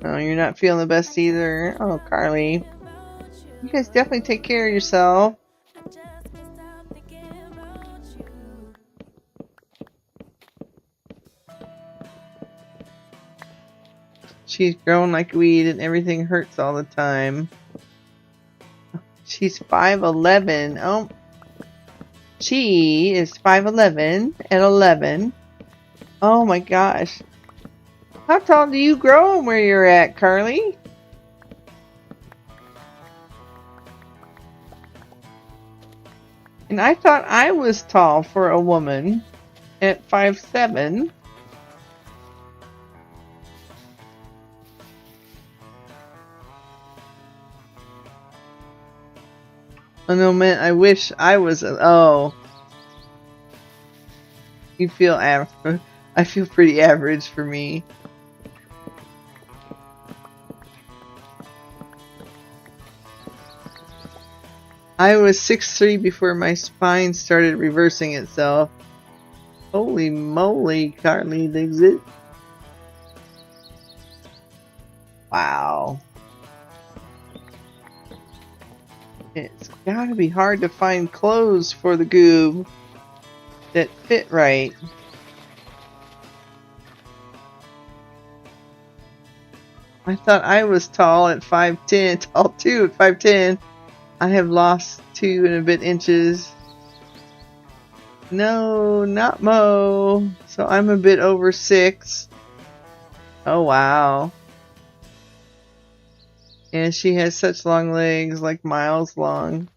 Oh, you're not feeling the best either. Oh, Carly. You guys definitely take care of yourself. She's grown like a weed and everything hurts all the time. She's 5'11". Oh. She is 5'11" at 11. Oh my gosh. How tall do you grow where you're at, Carly? And I thought I was tall for a woman at 5'7". Oh no, man, I wish I was oh. You feel average. I feel pretty average for me. I was 6'3" before my spine started reversing itself. Holy moly, Carly digs it. Wow. It's gotta be hard to find clothes for the goob that fit right. I thought I was tall at 5'10", tall too at 5'10". I have lost 2 and a bit inches. No, not Mo. So I'm a bit over 6. Oh wow. And she has such long legs, like miles long.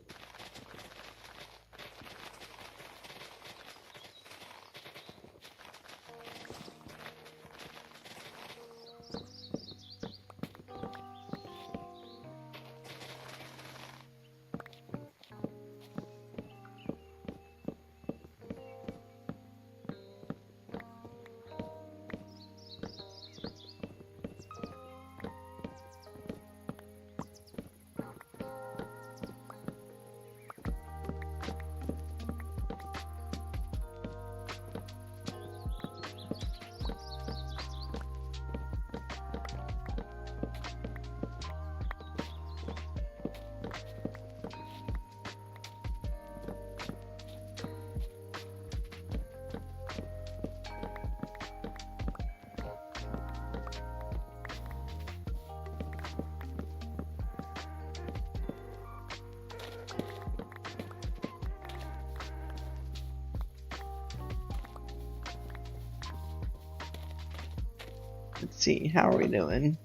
Let's see, how are we doing?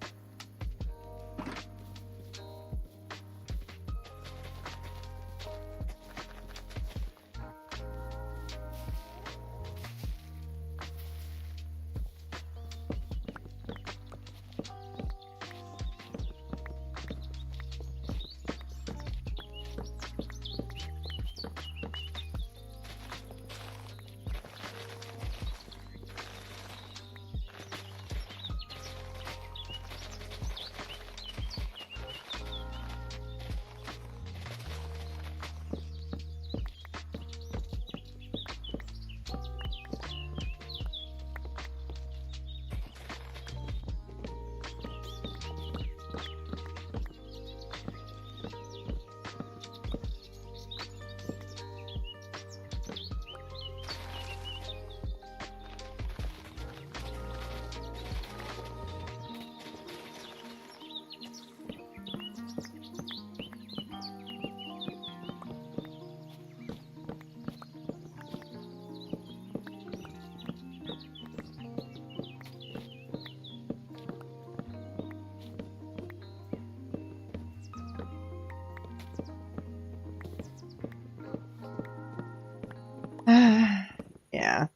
Yeah.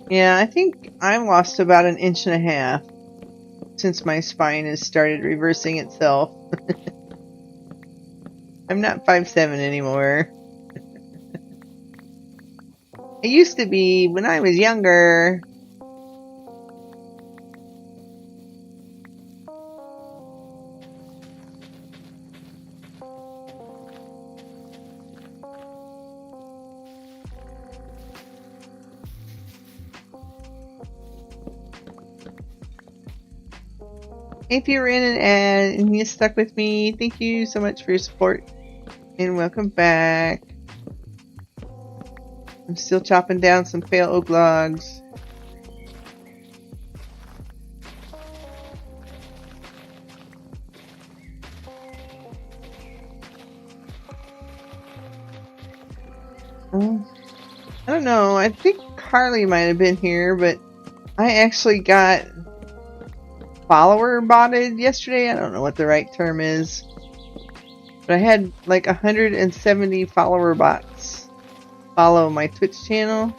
Yeah, I think I lost about 1.5 inches since my spine has started reversing itself. I'm not 5'7" anymore. I used to be when I was younger. If you're in an ad and you stuck with me, thank you so much for your support and welcome back. I'm still chopping down some pale oak logs. I don't know, I think Carly might have been here, but I actually got follower botted yesterday. I don't know what the right term is, But I had like 170 follower bots follow my Twitch channel.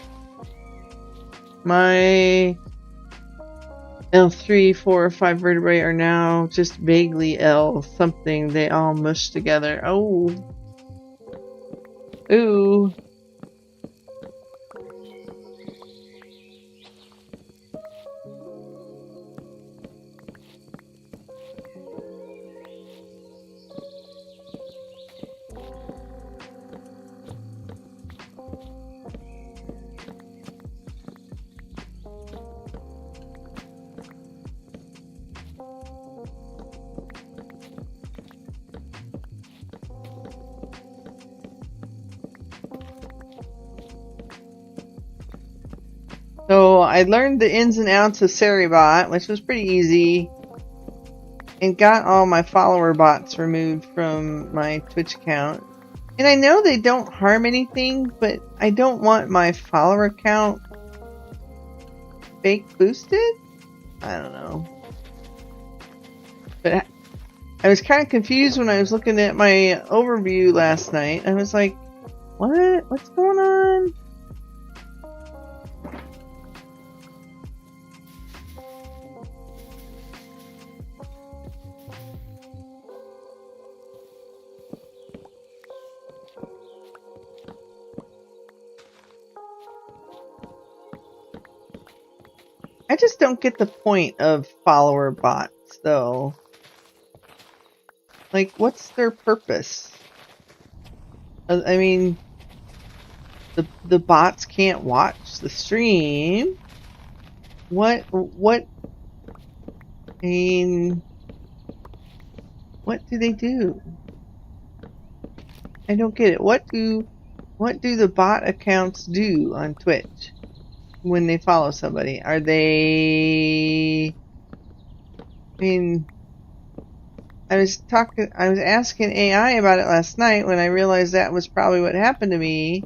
My L3, 4, or 5 vertebrae are now just vaguely L something. They all mush together. Oh. Ooh. So I learned the ins and outs of Seribot, which was pretty easy, and got all my follower bots removed from my Twitch account. And I know they don't harm anything, but I don't want my follower count fake boosted? I don't know. But I was kind of confused when I was looking at my overview last night. I was like, what? What's going on? I just don't get the point of follower bots, though. Like, what's their purpose? I mean, the bots can't watch the stream. What, I mean, what do they do? I don't get it. What do the bot accounts do on Twitch when they follow somebody? Are they, I mean, I was asking AI about it last night when I realized that was probably what happened to me.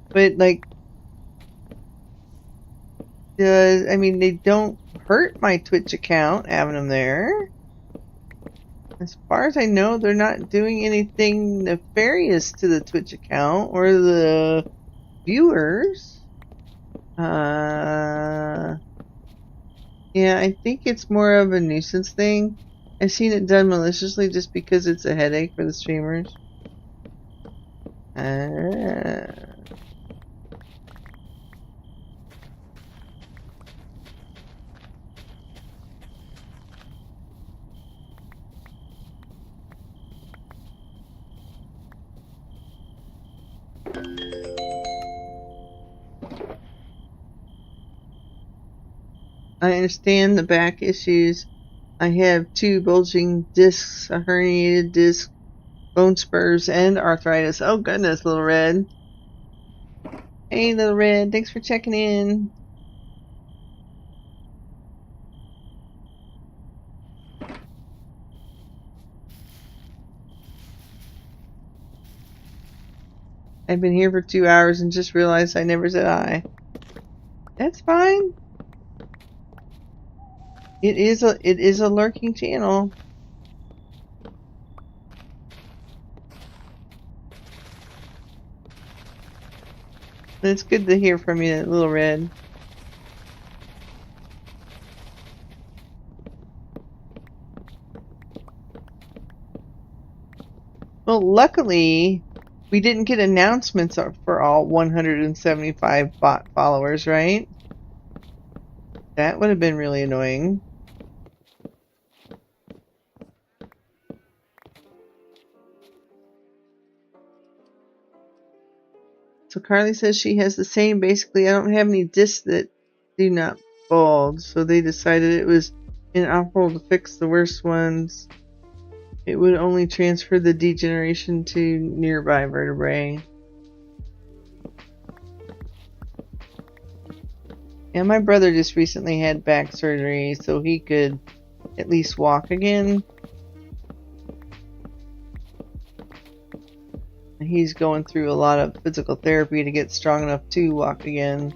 But like, I mean, they don't hurt my Twitch account having them there. As far as I know, they're not doing anything nefarious to the Twitch account or the viewers. Yeah, I think it's more of a nuisance thing. I've seen it done maliciously just because it's a headache for the streamers. I understand the back issues. I have 2 bulging discs, a herniated disc, bone spurs, and arthritis. Oh goodness, Little Red. Hey, Little Red, thanks for checking in. I've been here for 2 hours and just realized I never said hi. That's fine. It is a lurking channel. It's good to hear from you, Little Red. Well, luckily, we didn't get announcements for all 175 bot followers, right? That would have been really annoying. So Carly says she has the same. Basically, I don't have any discs that do not bulge, so they decided it was inoperable to fix the worst ones. It would only transfer the degeneration to nearby vertebrae. And my brother just recently had back surgery, so he could at least walk again. He's going through a lot of physical therapy to get strong enough to walk again.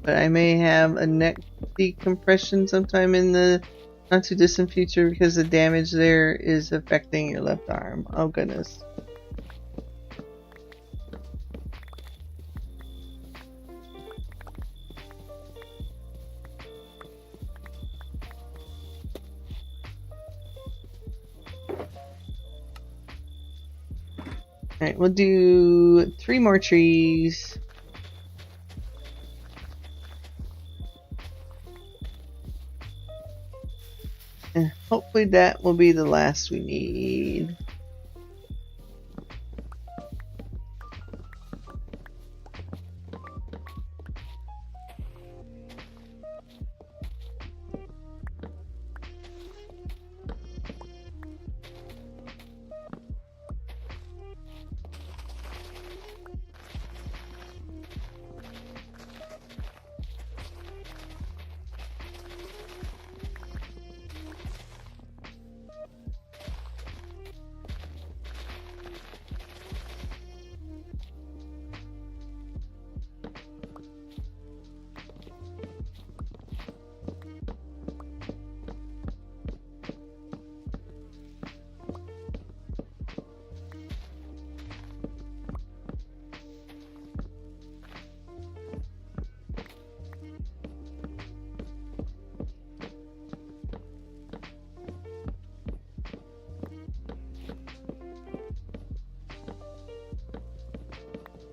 But I may have a neck decompression sometime in the Not too distant future because the damage there is affecting your left arm. Oh goodness. Alright, we'll do 3 more trees. And hopefully that will be the last we need.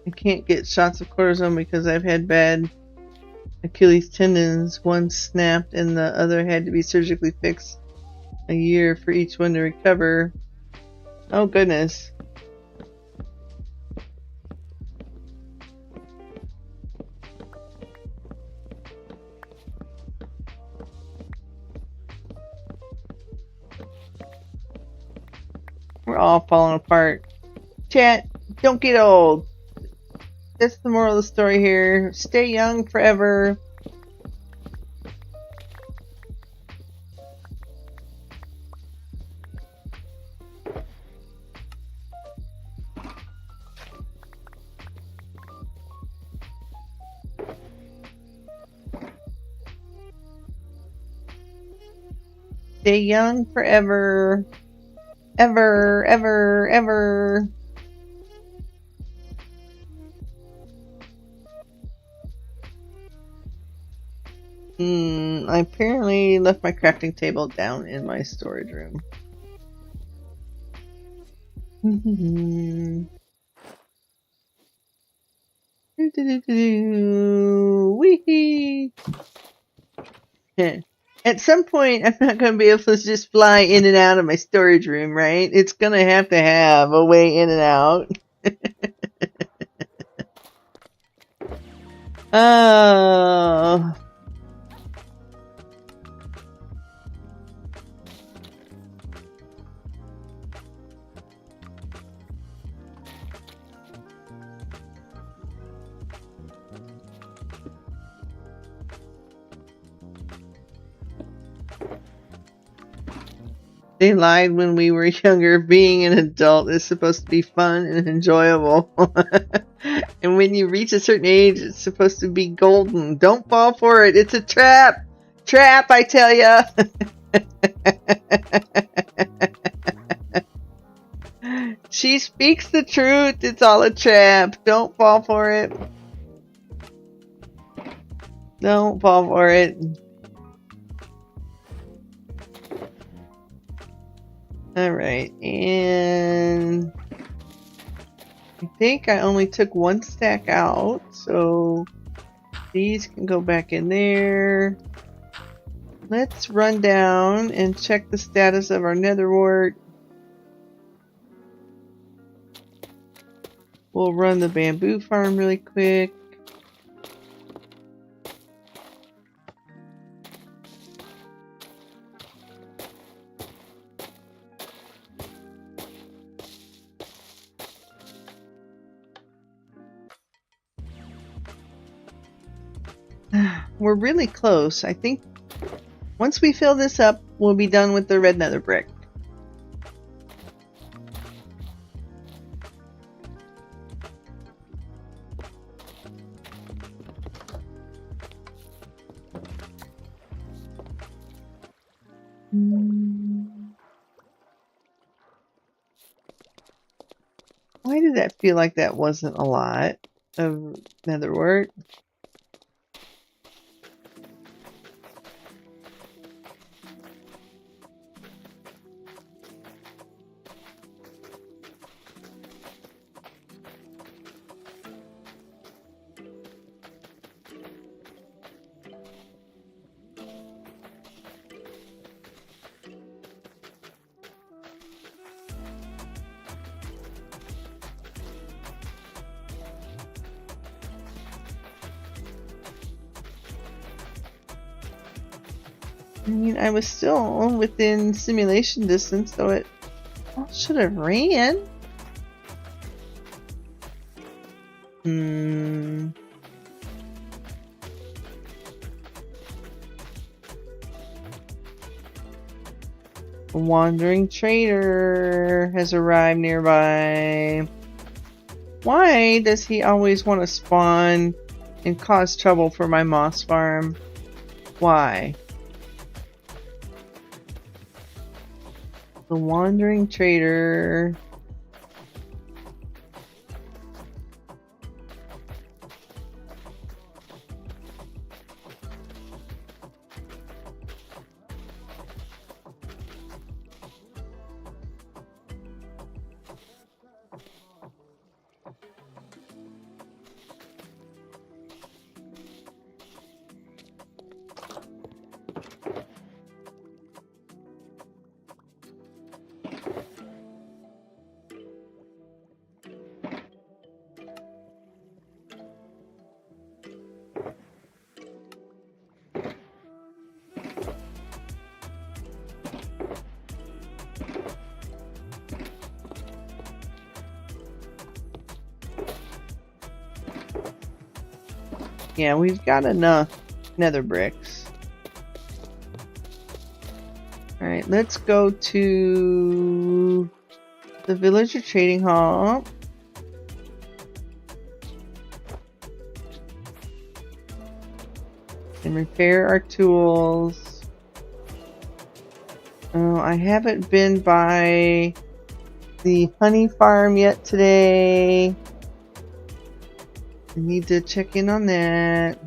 I can't get shots of cortisone because I've had bad Achilles tendons. One snapped and the other had to be surgically fixed. A year for each one to recover. Oh goodness. We're all falling apart. Chat, don't get old. That's the moral of the story here. Stay young forever. Stay young forever. Ever, ever, ever. I apparently left my crafting table down in my storage room. Wee. At some point, I'm not going to be able to just fly in and out of my storage room, right? It's going to have a way in and out. Oh. They lied when we were younger. Being an adult is supposed to be fun and enjoyable. And when you reach a certain age, it's supposed to be golden. Don't fall for it. It's a trap. Trap, I tell ya. She speaks the truth. It's all a trap. Don't fall for it. Don't fall for it. Alright, and I think I only took 1 stack out, so these can go back in there. Let's run down and check the status of our nether wart. We'll run the bamboo farm really quick. We're really close. I think once we fill this up, we'll be done with the red nether brick. Why did that feel like that wasn't a lot of nether work? I mean, I was still within simulation distance, so it should have ran. A wandering trader has arrived nearby. Why does he always want to spawn and cause trouble for my moss farm? Why? The wandering trader. Yeah, we've got enough nether bricks. Alright, let's go to the villager trading hall. And repair our tools. Oh, I haven't been by the honey farm yet today. I need to check in on that.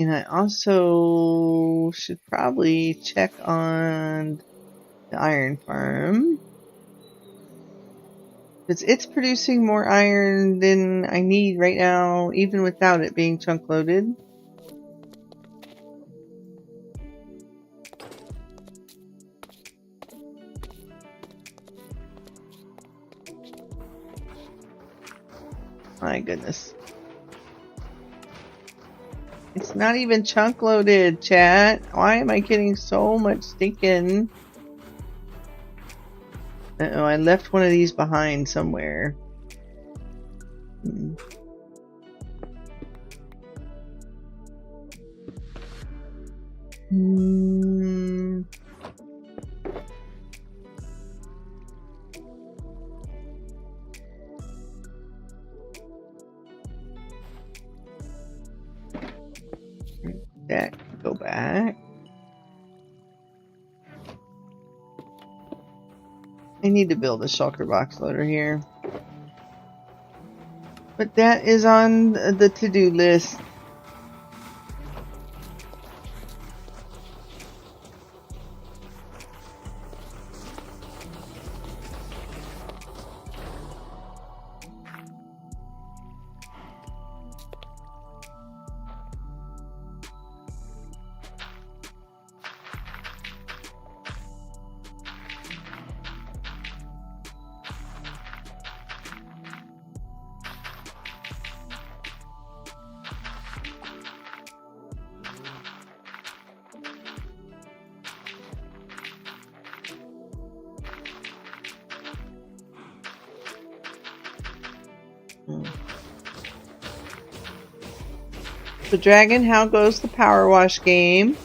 And I also should probably check on the iron farm. Because it's producing more iron than I need right now, even without it being chunk loaded. My goodness. It's not even chunk loaded, chat. Why am I getting so much stinking? Uh-oh, I left one of these behind somewhere. That can go back. I need to build a shulker box loader here. But that is on the to-do list. So, Dragon, how goes the Power Wash game?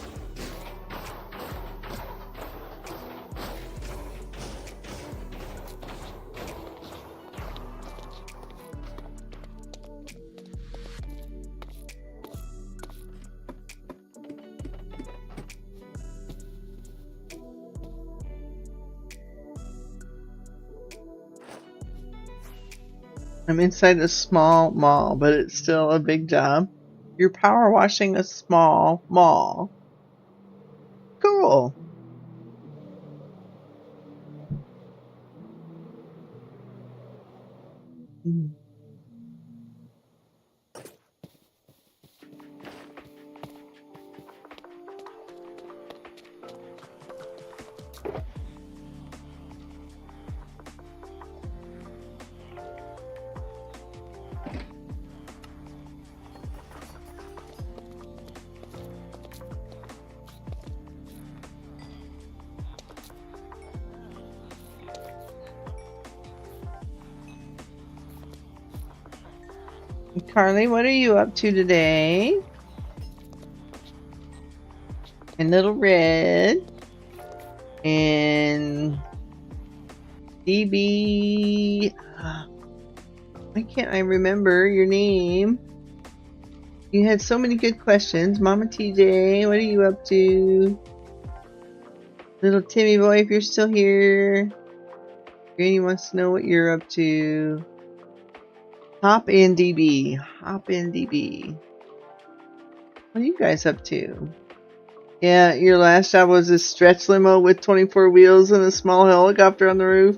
I'm inside a small mall, but it's still a big job. You're power washing a small mall. Cool. Mm. Carly, what are you up to today? And Little Red. And DB. Why can't I remember your name? You had so many good questions. Mama TJ, what are you up to? Little Timmy boy, if you're still here. Granny wants to know what you're up to. Hop in DB. Hop in DB. What are you guys up to? Yeah, your last job was a stretch limo with 24 wheels and a small helicopter on the roof.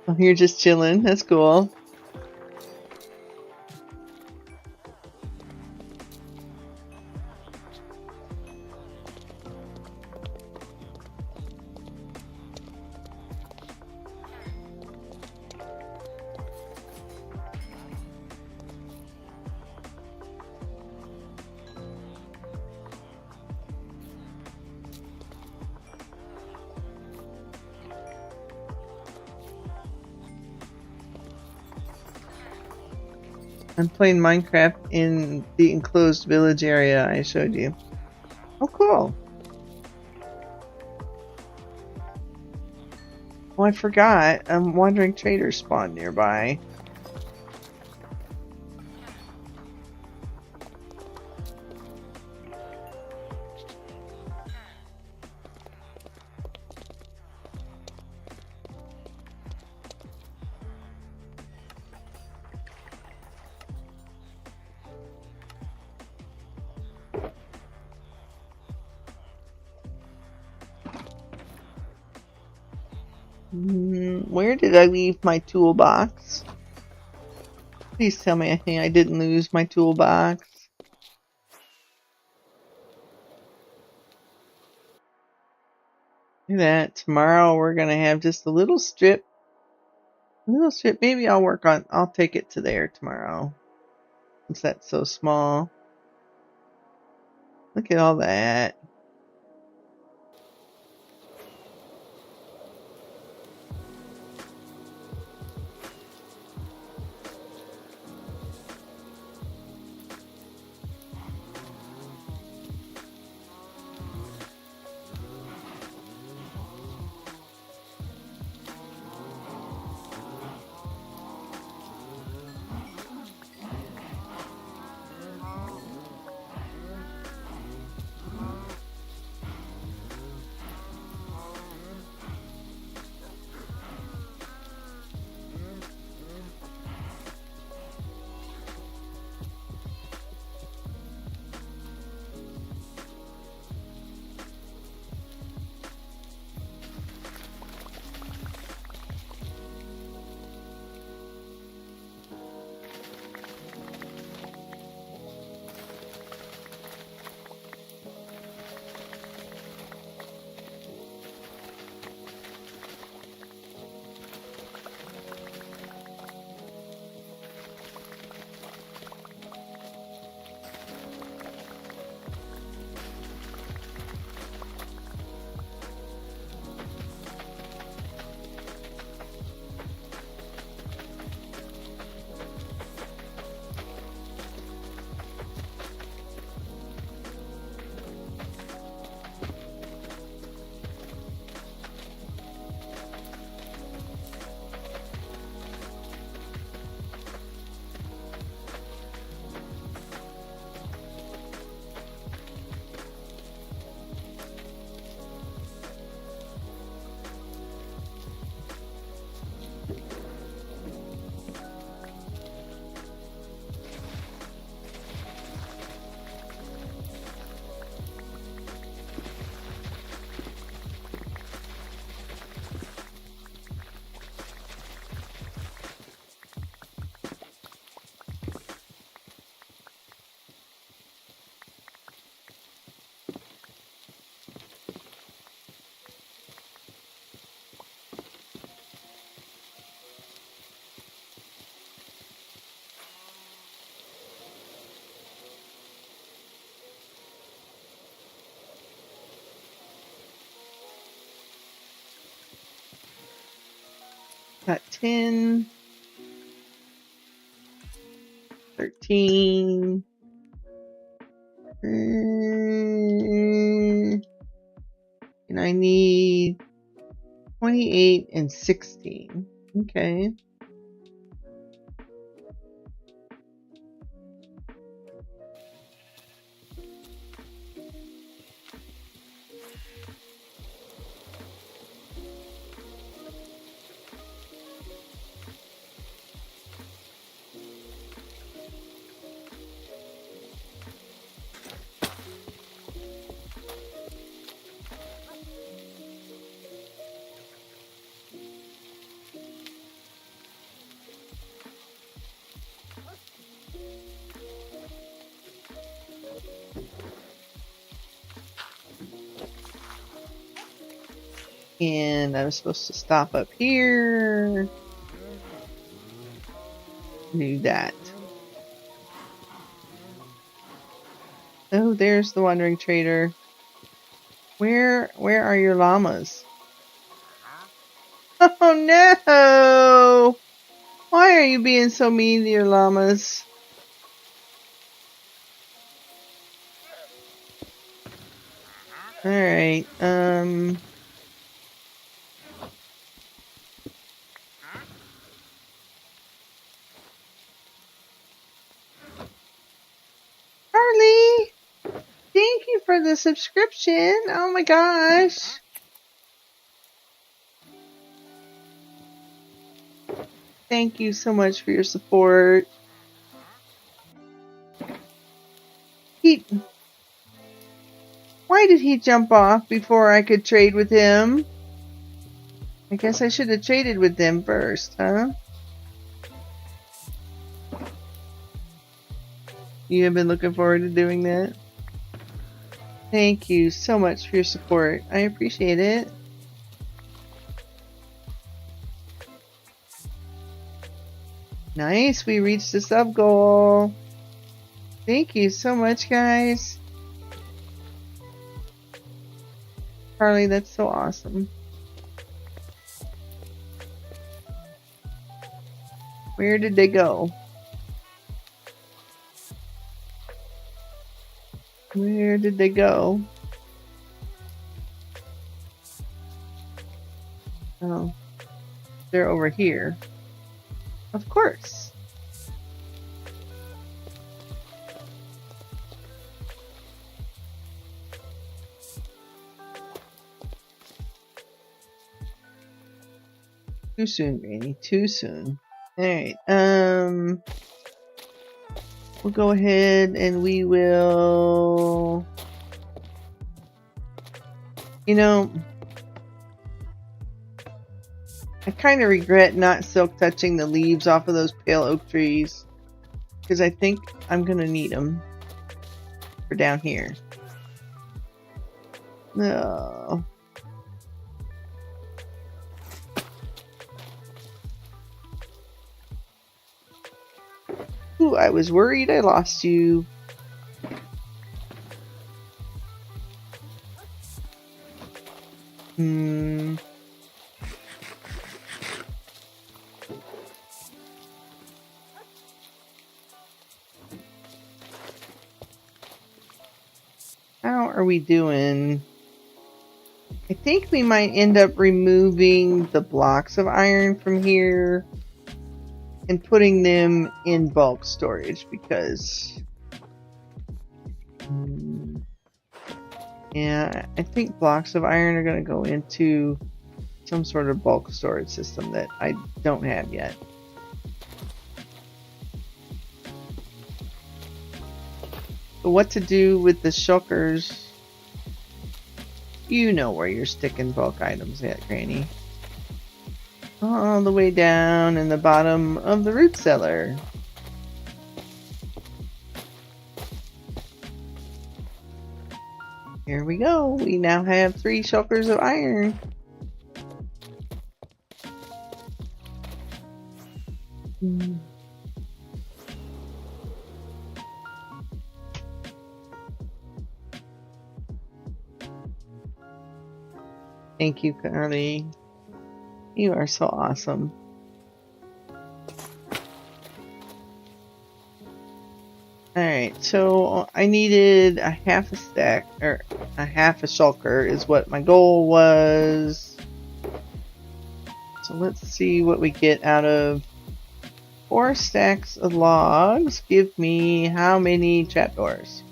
Oh, you're just chilling. That's cool. I'm playing Minecraft in the enclosed village area I showed you. Oh, cool. Oh, I forgot. Wandering traders spawned nearby. Where did I leave my toolbox? Please tell me I didn't lose my toolbox. Look at that. Tomorrow we're gonna have just a little strip. A little strip. Maybe I'll take it to there tomorrow. Since that's so small. Look at all that. Got 10, 13. And I need 28 and 16. Okay. And I was supposed to stop up here. Do that. Oh, there's the wandering trader. Where are your llamas? Oh no! Why are you being so mean to your llamas? Alright, Harley! Thank you for the subscription. Oh my gosh. Thank you so much for your support. Why did he jump off before I could trade with him? I guess I should have traded with them first, huh? You have been looking forward to doing that? Thank you so much for your support. I appreciate it. Nice, we reached the sub goal. Thank you so much, guys. Carly, that's so awesome. Where did they go? Where did they go? Oh, they're over here. Of course. Too soon, Granny. Too soon. Alright, we'll go ahead and we will... You know, I kind of regret not silk touching the leaves off of those pale oak trees, because I think I'm going to need them for down here. No. Ooh, I was worried I lost you. How are we doing? I think we might end up removing the blocks of iron from here and putting them in bulk storage because yeah, I think blocks of iron are going to go into some sort of bulk storage system that I don't have yet. But what to do with the shulkers? You know where you're sticking bulk items at, Granny. All the way down in the bottom of the root cellar. Here we go. We now have 3 shulkers of iron. Thank you, Carly. You are so awesome. Alright, so I needed a half a stack, or a half a shulker is what my goal was. So let's see what we get out of 4 stacks of logs. Give me how many trapdoors?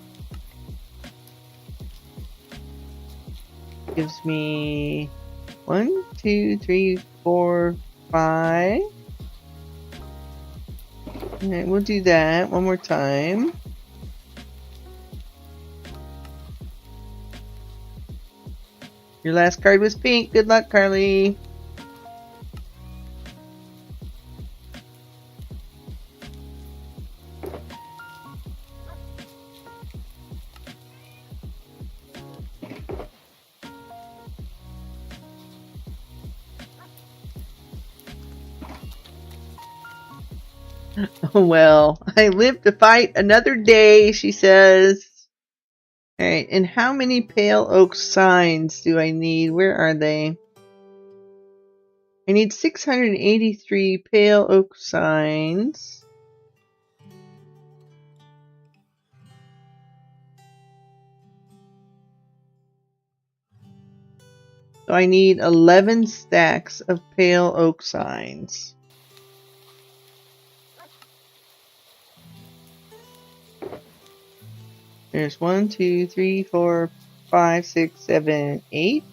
Gives me 1, 2, 3, 4, 5. Alright, we'll do that one more time. Your last card was pink. Good luck, Carly. Well, I live to fight another day, she says. Alright, and how many pale oak signs do I need? Where are they? I need 683 pale oak signs. So I need 11 stacks of pale oak signs. There's 1, 2, 3, 4, 5, 6, 7, 8.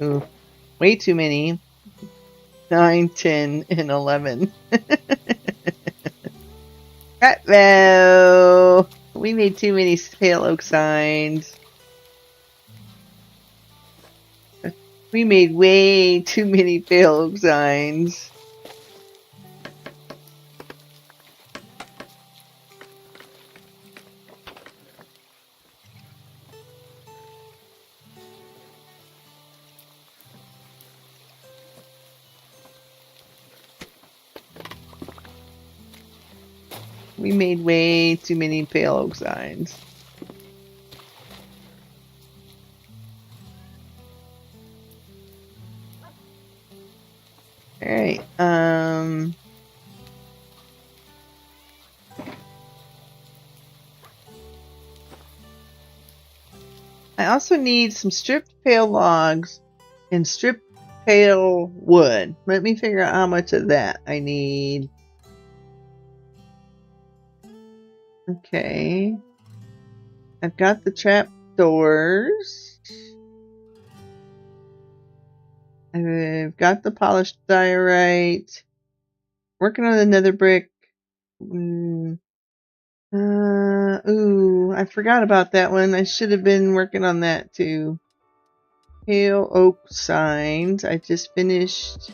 Ooh, way too many. 9, 10, and 11. Uh-oh! We made too many pale oak signs. We made way too many pale oak signs. We made way too many pale oak signs. Alright, I also need some stripped pale logs and stripped pale wood. Let me figure out how much of that I need. Okay. I've got the trap doors. I've got the polished diorite. Working on another brick. Ooh, I forgot about that one. I should have been working on that too. Pale oak signs. I just finished.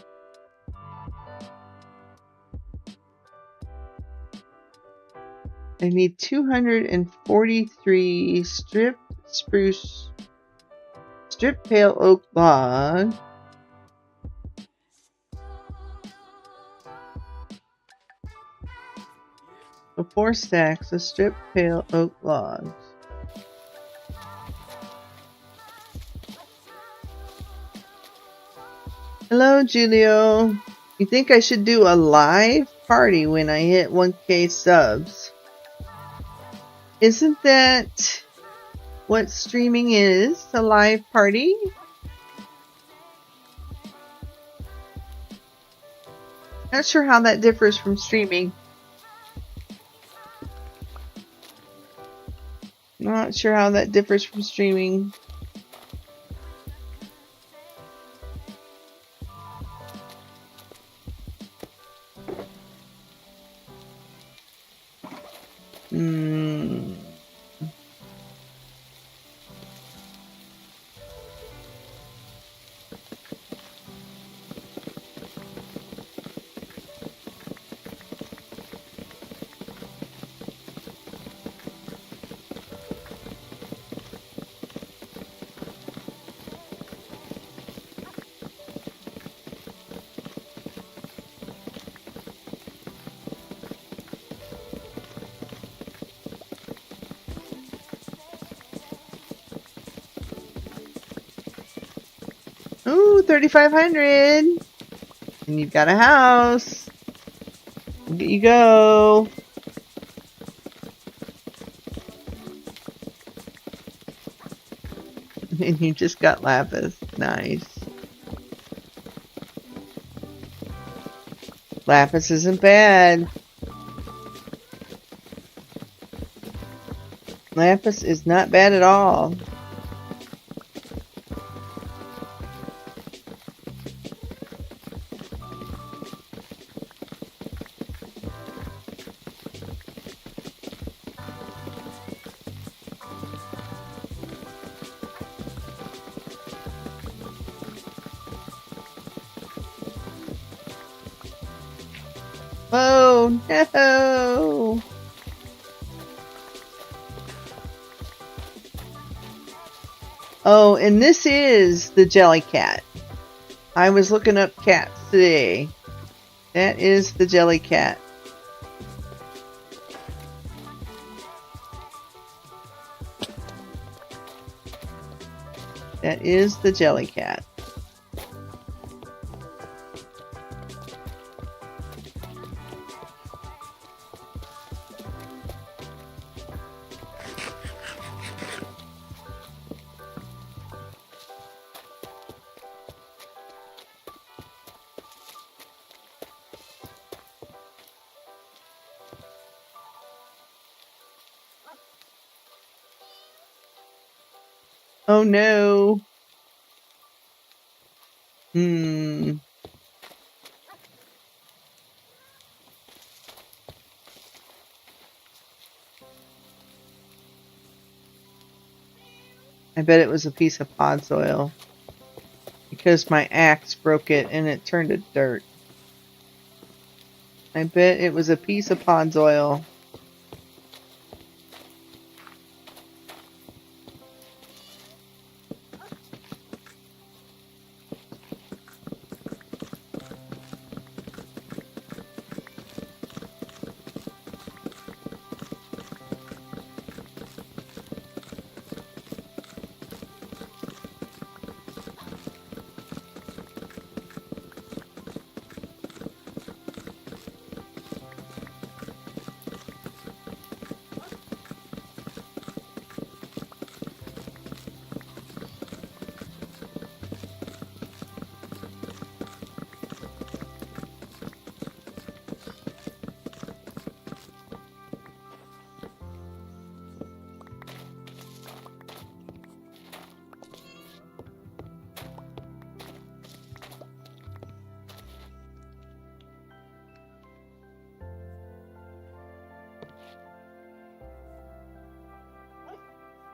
I need 243 stripped pale oak log. So 4 stacks of stripped pale oak logs. Hello, Julio. You think I should do a live party when I hit 1K subs? Isn't that what streaming is? A live party? Not sure how that differs from streaming. Not sure how that differs from streaming. 3,500. And you've got a house. Look at you go. And you just got lapis. Nice. Lapis isn't bad. Lapis is not bad at all. Oh no! Oh, and this is the jelly cat. I was looking up cats today. That is the jelly cat. That is the jelly cat. Oh no. I bet it was a piece of pod soil. Because my axe broke it and it turned to dirt. I bet it was a piece of pod soil.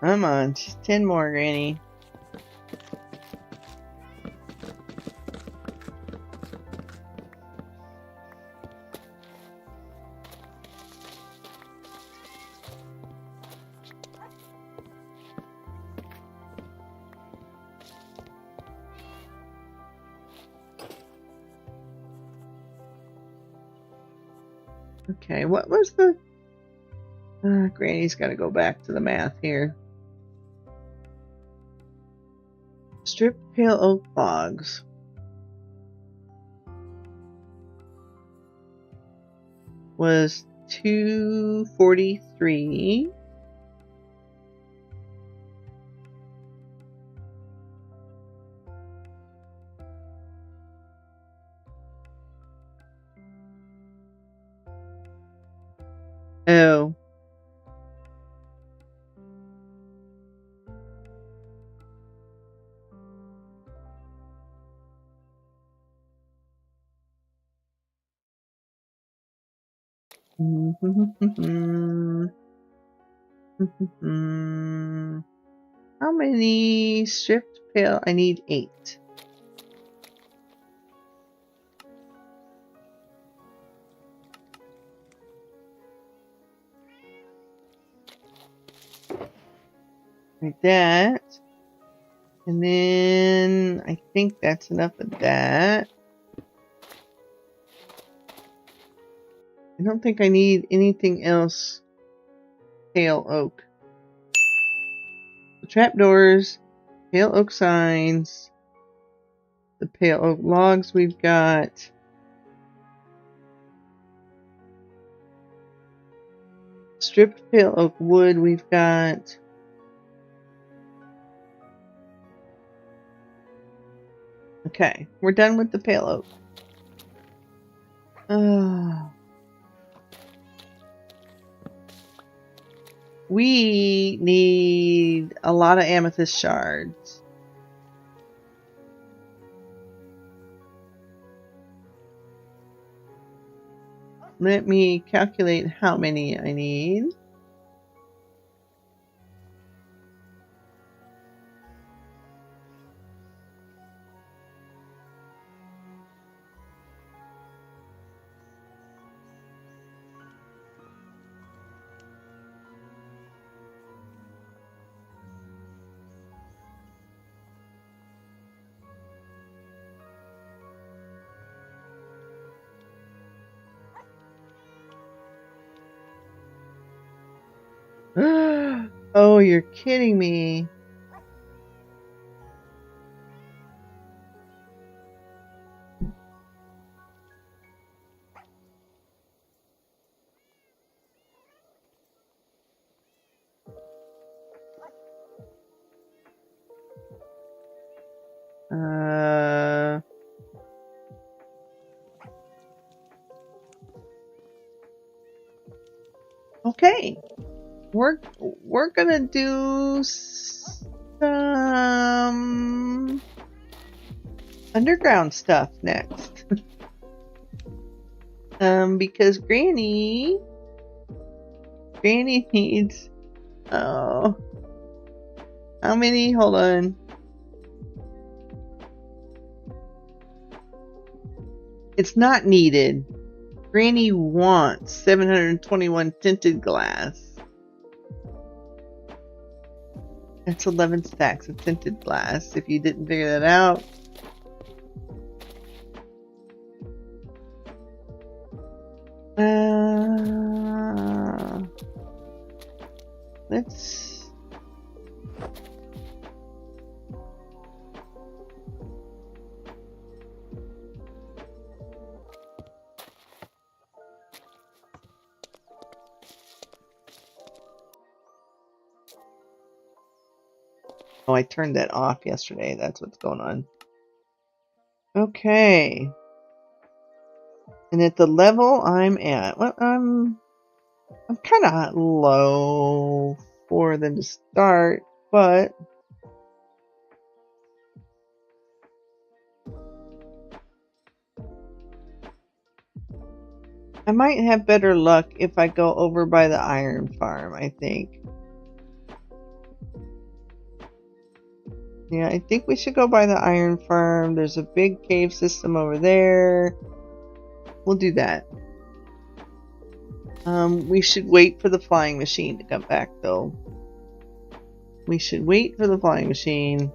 Come on, just 10 more, Granny. Okay, what was the... Granny's got to go back to the math here. Strip pale oak logs. Was 243. Oh. How many stripped pale? I need 8. Like that. And then I think that's enough of that. I don't think I need anything else pale oak. The trapdoors, pale oak signs, the pale oak logs we've got. Stripped pale oak wood we've got. Okay, we're done with the pale oak. We need a lot of amethyst shards. Let me calculate how many I need. Oh, you're kidding me. Okay. We're gonna do some underground stuff next. Because Granny needs, oh, how many? Hold on. It's not needed. Granny wants 721 tinted glass. That's 11 stacks of tinted glass, if you didn't figure that out. Let's... Oh, I turned that off yesterday. That's what's going on. Okay. And at the level I'm at, well, I'm kind of low for them to start, but I might have better luck if I go over by the iron farm, I think. Yeah, I think we should go by the iron farm. There's a big cave system over there. We'll do that. We should wait for the flying machine to come back, though. We should wait for the flying machine.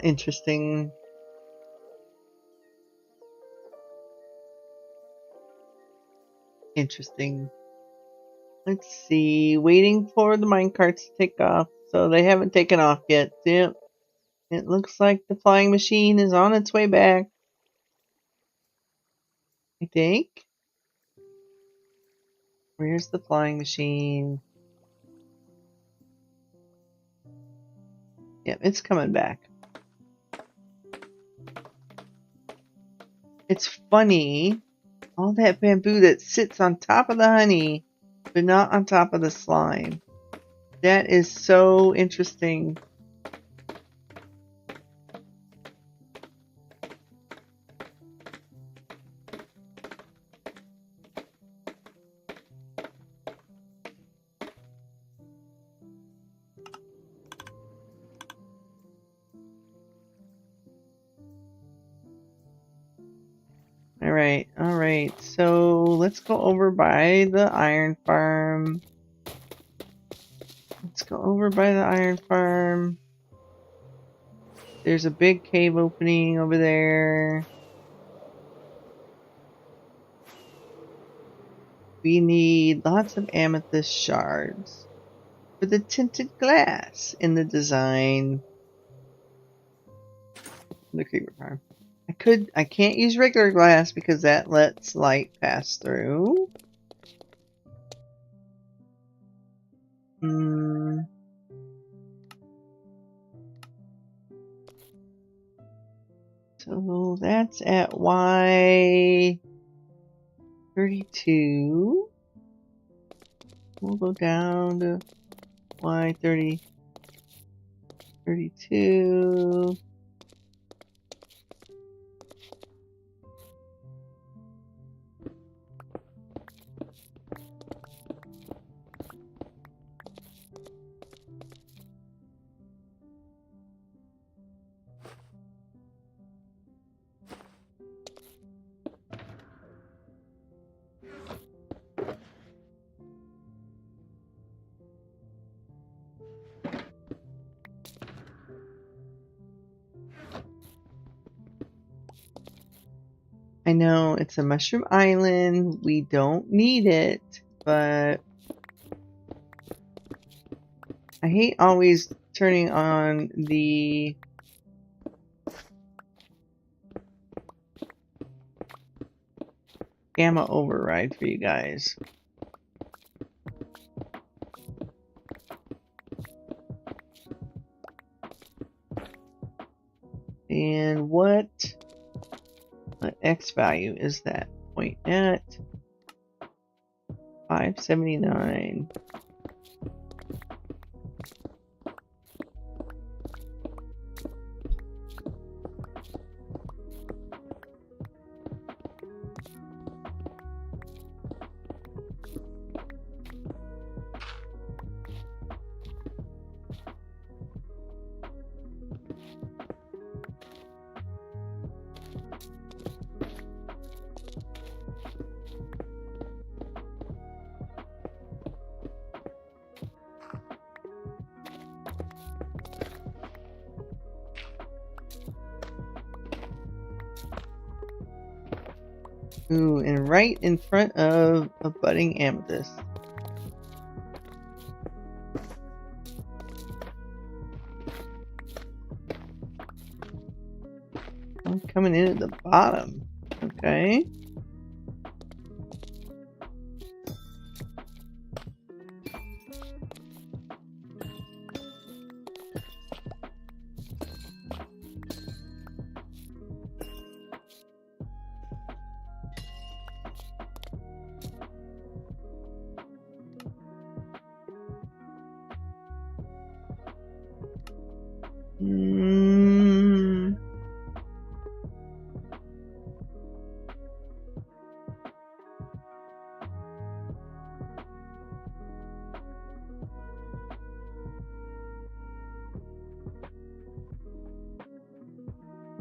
Interesting. Interesting. Let's see. Waiting for the minecarts to take off. So they haven't taken off yet. Yep. It looks like the flying machine is on its way back. I think. Where's the flying machine? Yep, it's coming back. It's funny. All that bamboo that sits on top of the honey, but not on top of the slime. That is so interesting. Alright, alright. So let's go over by the iron farm. Let's go over by the iron farm. There's a big cave opening over there. We need lots of amethyst shards for the tinted glass in the design. The creeper farm. I can't use regular glass because that lets light pass through. So that's at Y32. We'll go down to Y32. I know it's a mushroom island. We don't need it, but I hate always turning on the gamma override for you guys. And what X value is that point at? 579. Ooh, and right in front of a budding amethyst. I'm coming in at the bottom. Okay.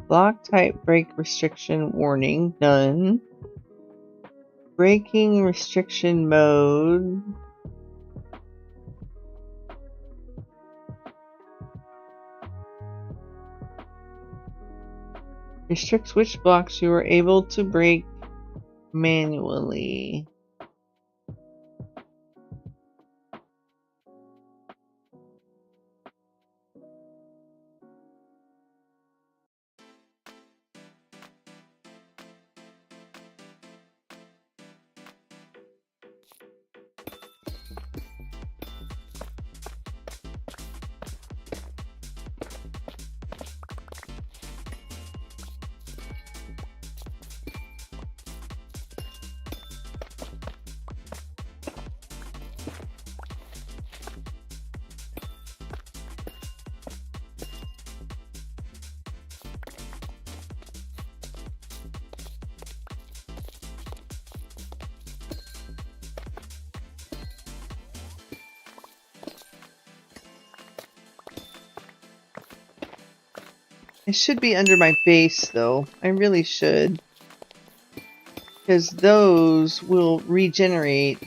Block type break restriction warning, none. Breaking restriction mode. Restricts which blocks you are able to break manually. It should be under my base, though. I really should. because those will regenerate.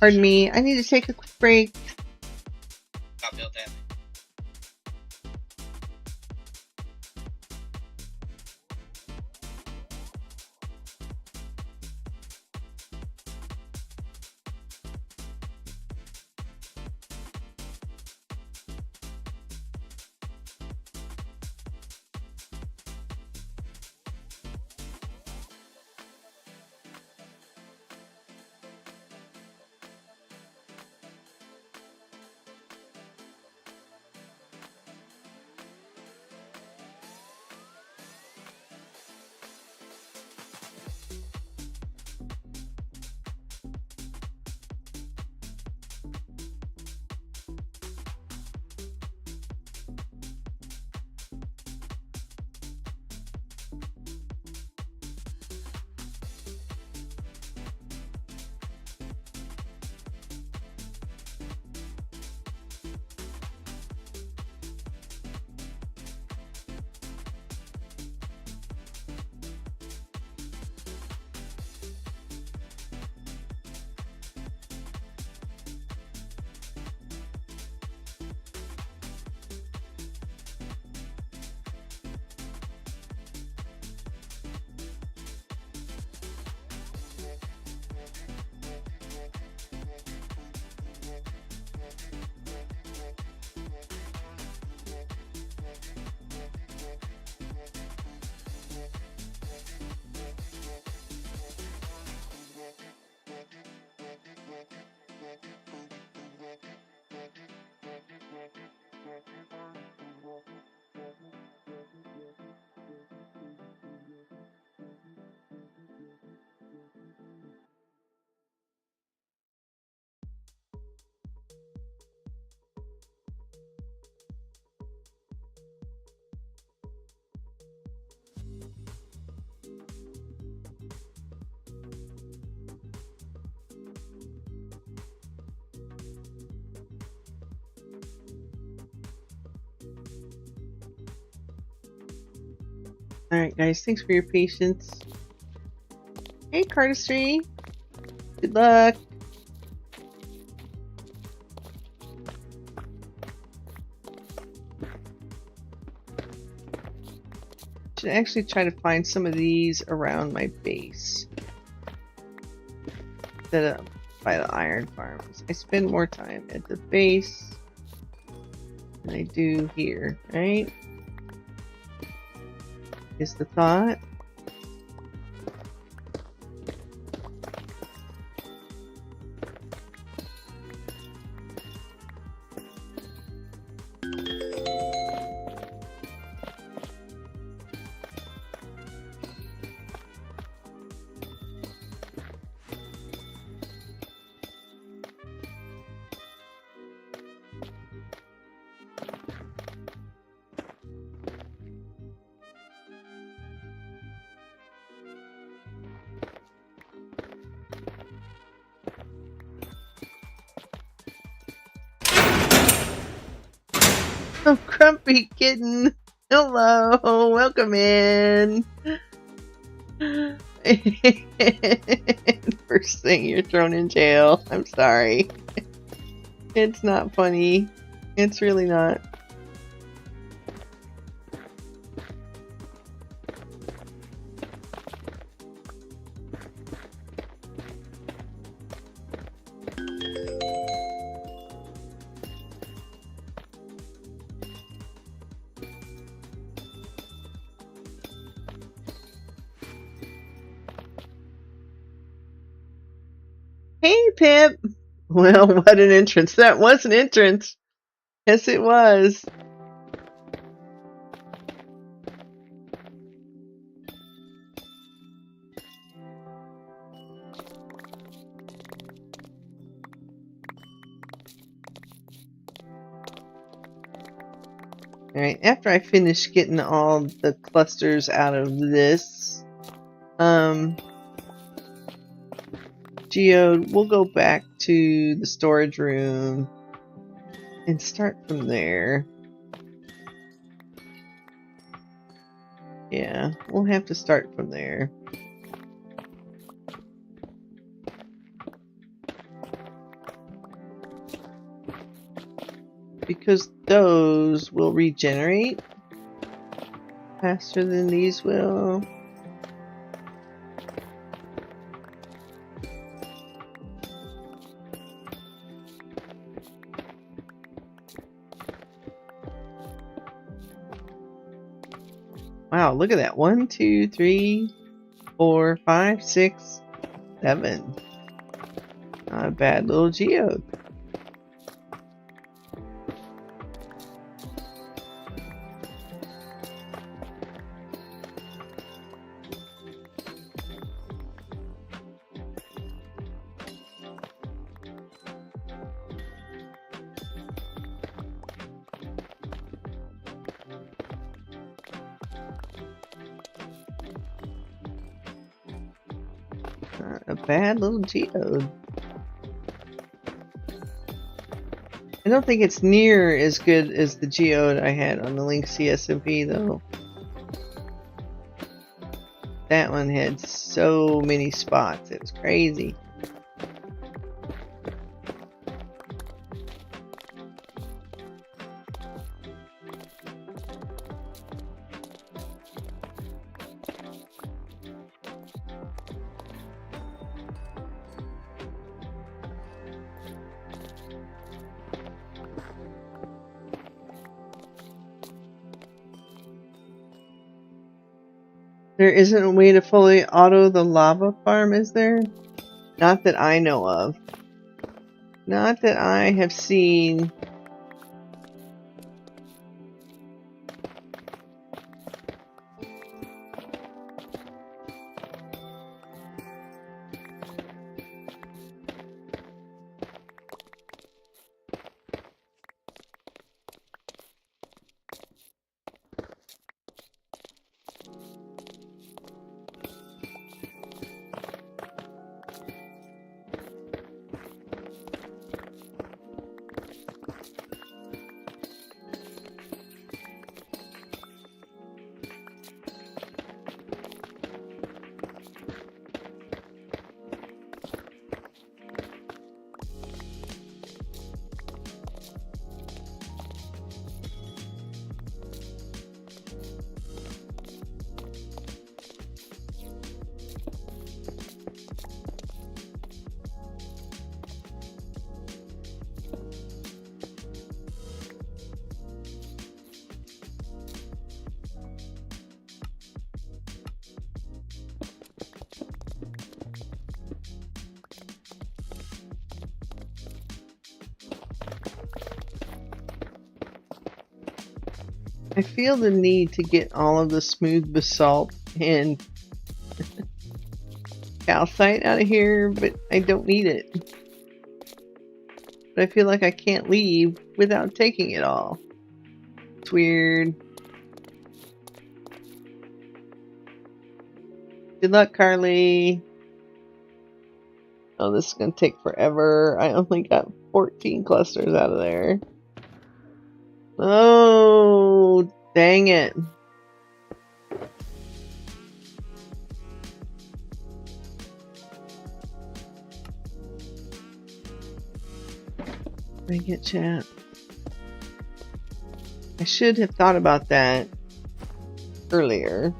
Pardon me, I need to take a quick break. I'll build that. Alright, guys, thanks for your patience. Hey, Cardistry. Good luck. Should actually try to find some of these around my base instead of by the iron farms. I spend more time at the base than I do here, right? Is the thought. Oh, Grumpy Kitten. Hello, welcome in. First thing, you're thrown in jail. I'm sorry. It's not funny. It's really not. Hey, Pip. Well, what an entrance. That was an entrance. Yes, it was. Alright, after I finish getting all the clusters out of this, Geode, we'll go back to the storage room and start from there. Yeah, we'll have to start from there. Because those will regenerate faster than these will. Wow, look at that. 1, 2, 3, 4, 5, 6, 7. Not a bad little geode. Not a bad little geode. I don't think it's near as good as the geode I had on the Link CSMP though. That one had so many spots, it was crazy. There isn't a way to fully auto the lava farm, is there? Not that I know of. Not that I have seen. I feel the need to get all of the smooth basalt and calcite out of here, but I don't need it. But I feel like I can't leave without taking it all. It's weird. Good luck, Carly. Oh, this is going to take forever. I only got 14 clusters out of there. Oh, dang it. Dang it, chat. I should have thought about that earlier.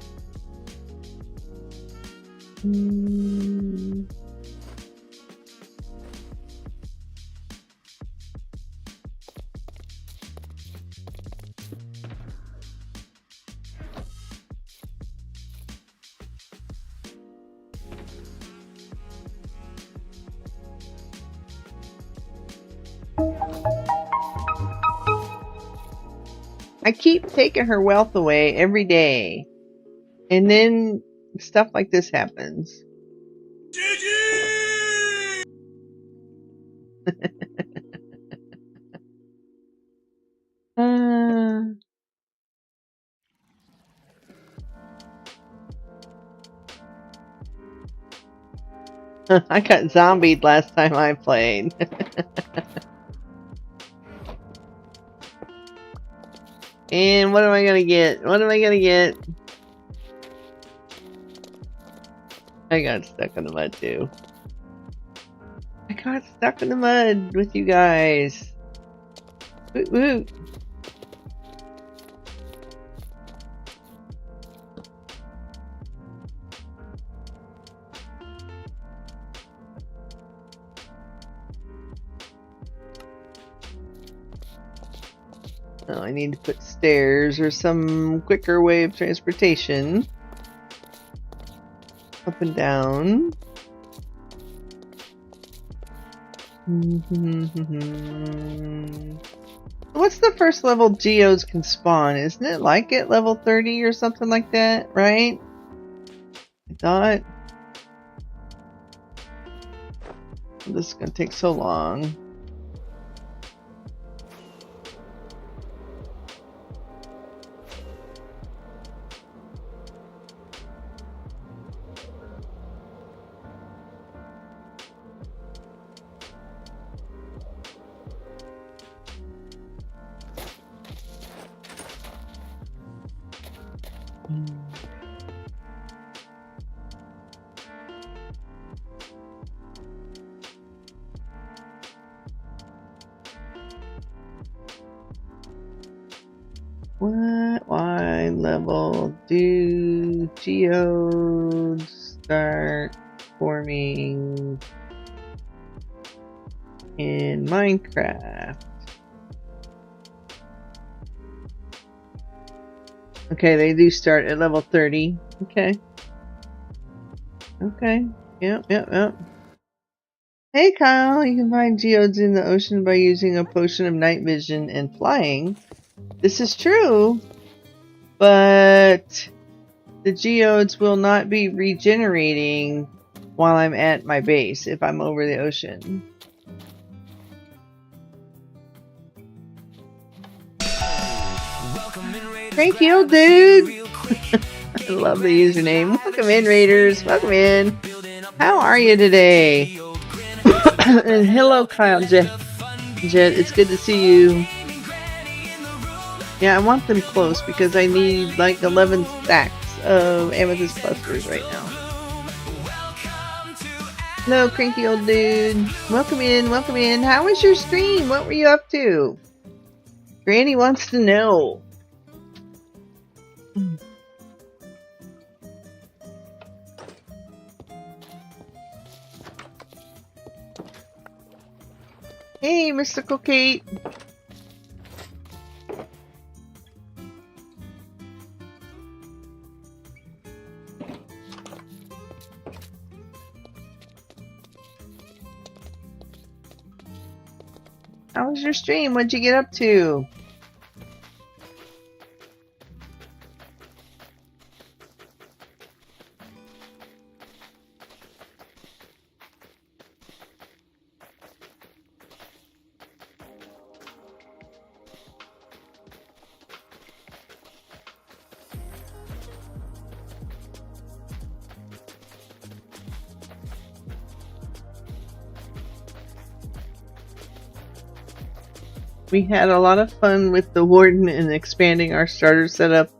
I keep taking her wealth away every day. And then stuff like this happens. I got zombied last time I played. And what am I gonna get? What am I gonna get? I got stuck in the mud too. I got stuck in the mud with you guys. Woot woot. Oh, I need to put stairs or some quicker way of transportation. Up and down. What's the first level geodes can spawn? Isn't it like at level 30 or something like that, right? I thought. This is going to take so long. Why level do geodes start forming in Minecraft? Okay, they do start at level 30. Okay. Okay. Yep. Hey Kyle, you can find geodes in the ocean by using a potion of night vision and flying. This is true, but the geodes will not be regenerating while I'm at my base if I'm over the ocean. Thank you, dude! I love the username. Welcome in, Raiders. Welcome in. How are you today? And hello, Kyle Jet. It's good to see you. Yeah, I want them close because I need like 11 stacks of amethyst clusters right now. Hello, cranky old dude. Welcome in, welcome in. How was your stream? What were you up to? Granny wants to know. Hey, Mystical Kate. How was your stream? What'd you get up to? We had a lot of fun with the Warden and expanding our starter setup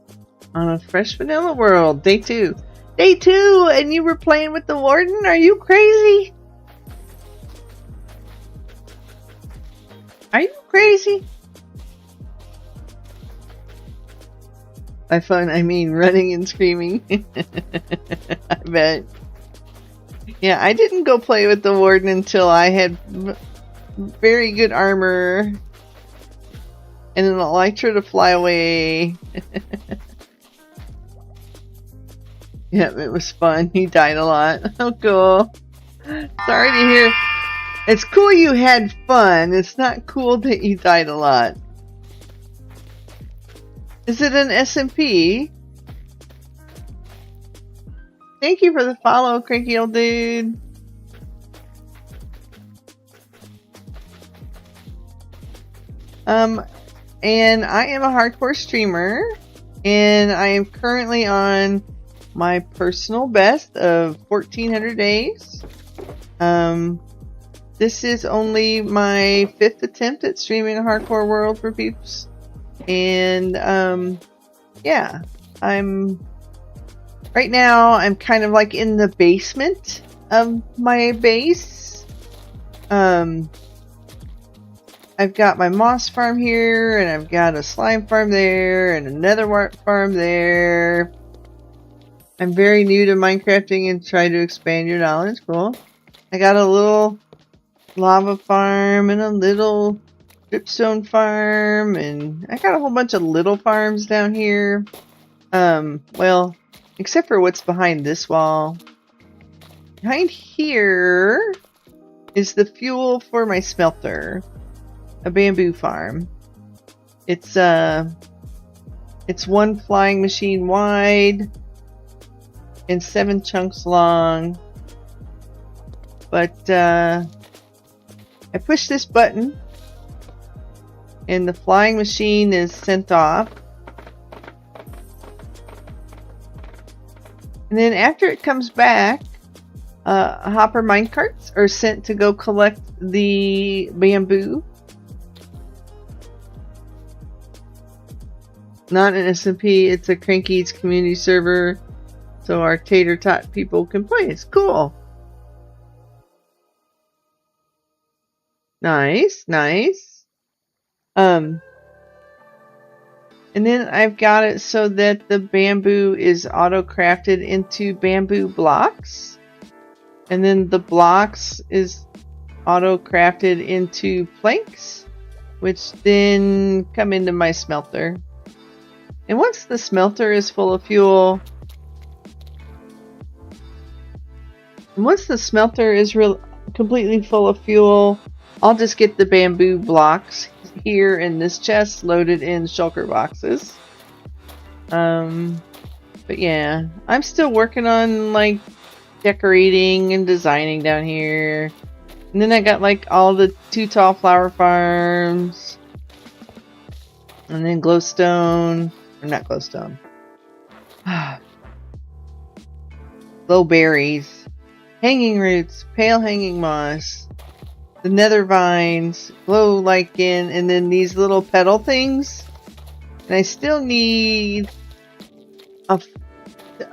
on a Fresh Vanilla World. Day 2. Day 2! And you were playing with the Warden? Are you crazy? Are you crazy? By fun, I mean running and screaming. I bet. Yeah, I didn't go play with the Warden until I had very good armor and an elytra to fly away. Yep, it was fun. He died a lot. Oh, cool. Sorry to hear. It's cool you had fun. It's not cool that you died a lot. Is it an SMP? Thank you for the follow, cranky old dude. And I am a hardcore streamer, and I am currently on my personal best of 1400 days. This is only my 5th attempt at streaming a hardcore world for peeps. And, yeah, right now I'm kind of like in the basement of my base. I've got my moss farm here, and I've got a slime farm there, and another farm there. I'm very new to Minecrafting and try to expand your knowledge. Cool. I got a little lava farm and a little dripstone farm, and I got a whole bunch of little farms down here. Well, except for what's behind this wall. Behind here is the fuel for my smelter. A bamboo farm. It's one flying machine wide and 7 chunks long. But I push this button and the flying machine is sent off. And then after it comes back, hopper minecarts are sent to go collect the bamboo. Not an SMP, it's a Cranky's community server, so our tater tot people can play. It's cool. Nice, nice. And then I've got it so that the bamboo is auto-crafted into bamboo blocks. And then the blocks is auto-crafted into planks, which then come into my smelter. And once the smelter is full of fuel, completely full of fuel, I'll just get the bamboo blocks here in this chest loaded in shulker boxes. But yeah, I'm still working on like decorating and designing down here. And then I got like all the 2 tall flower farms. And then glowstone. Or not glowstone. Glow berries. Hanging roots. Pale hanging moss. The nether vines. Glow lichen. And then these little petal things. And I still need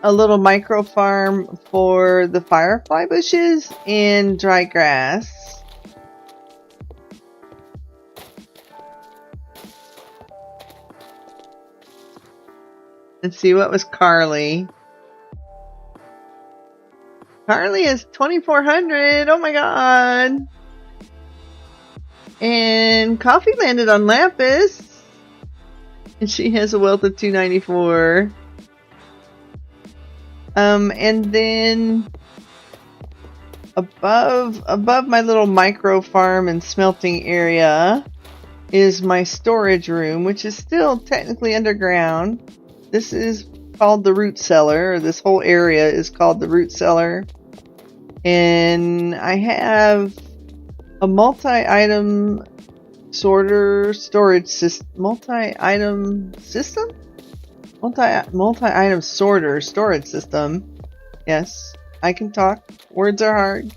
a little micro farm for the firefly bushes and dry grass. Let's see, what was Carly? Carly is 2400. Oh my god. And Coffee landed on Lapis. And she has a wealth of 294. And then above my little micro farm and smelting area is my storage room, which is still technically underground. This is called the root cellar, or this whole area is called the root cellar. And I have a multi-item sorter storage system, multi-item sorter storage system. Yes, I can talk. Words are hard.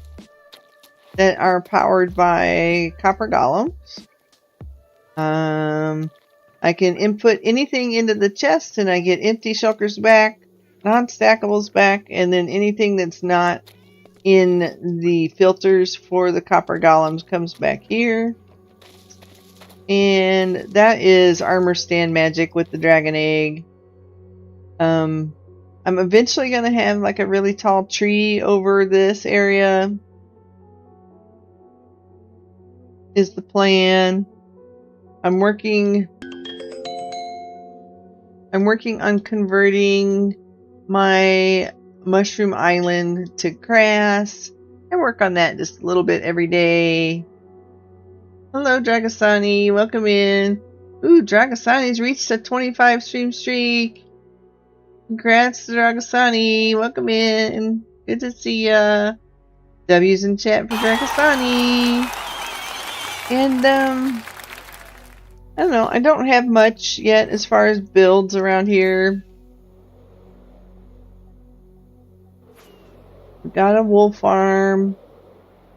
That are powered by copper golems. I can input anything into the chest and I get empty shulkers back, non-stackables back, and then anything that's not in the filters for the copper golems comes back here. And that is armor stand magic with the dragon egg. I'm eventually going to have like a really tall tree over this area. Is the plan. I'm working on converting my mushroom island to grass. I work on that just a little bit every day. Hello, Dragostani. Welcome in. Ooh, Dragasani's reached a 25 stream streak. Congrats to Dragasani. Welcome in. Good to see ya. W's in chat for Dragasani. And, I don't know. I don't have much yet as far as builds around here. I've got a wool farm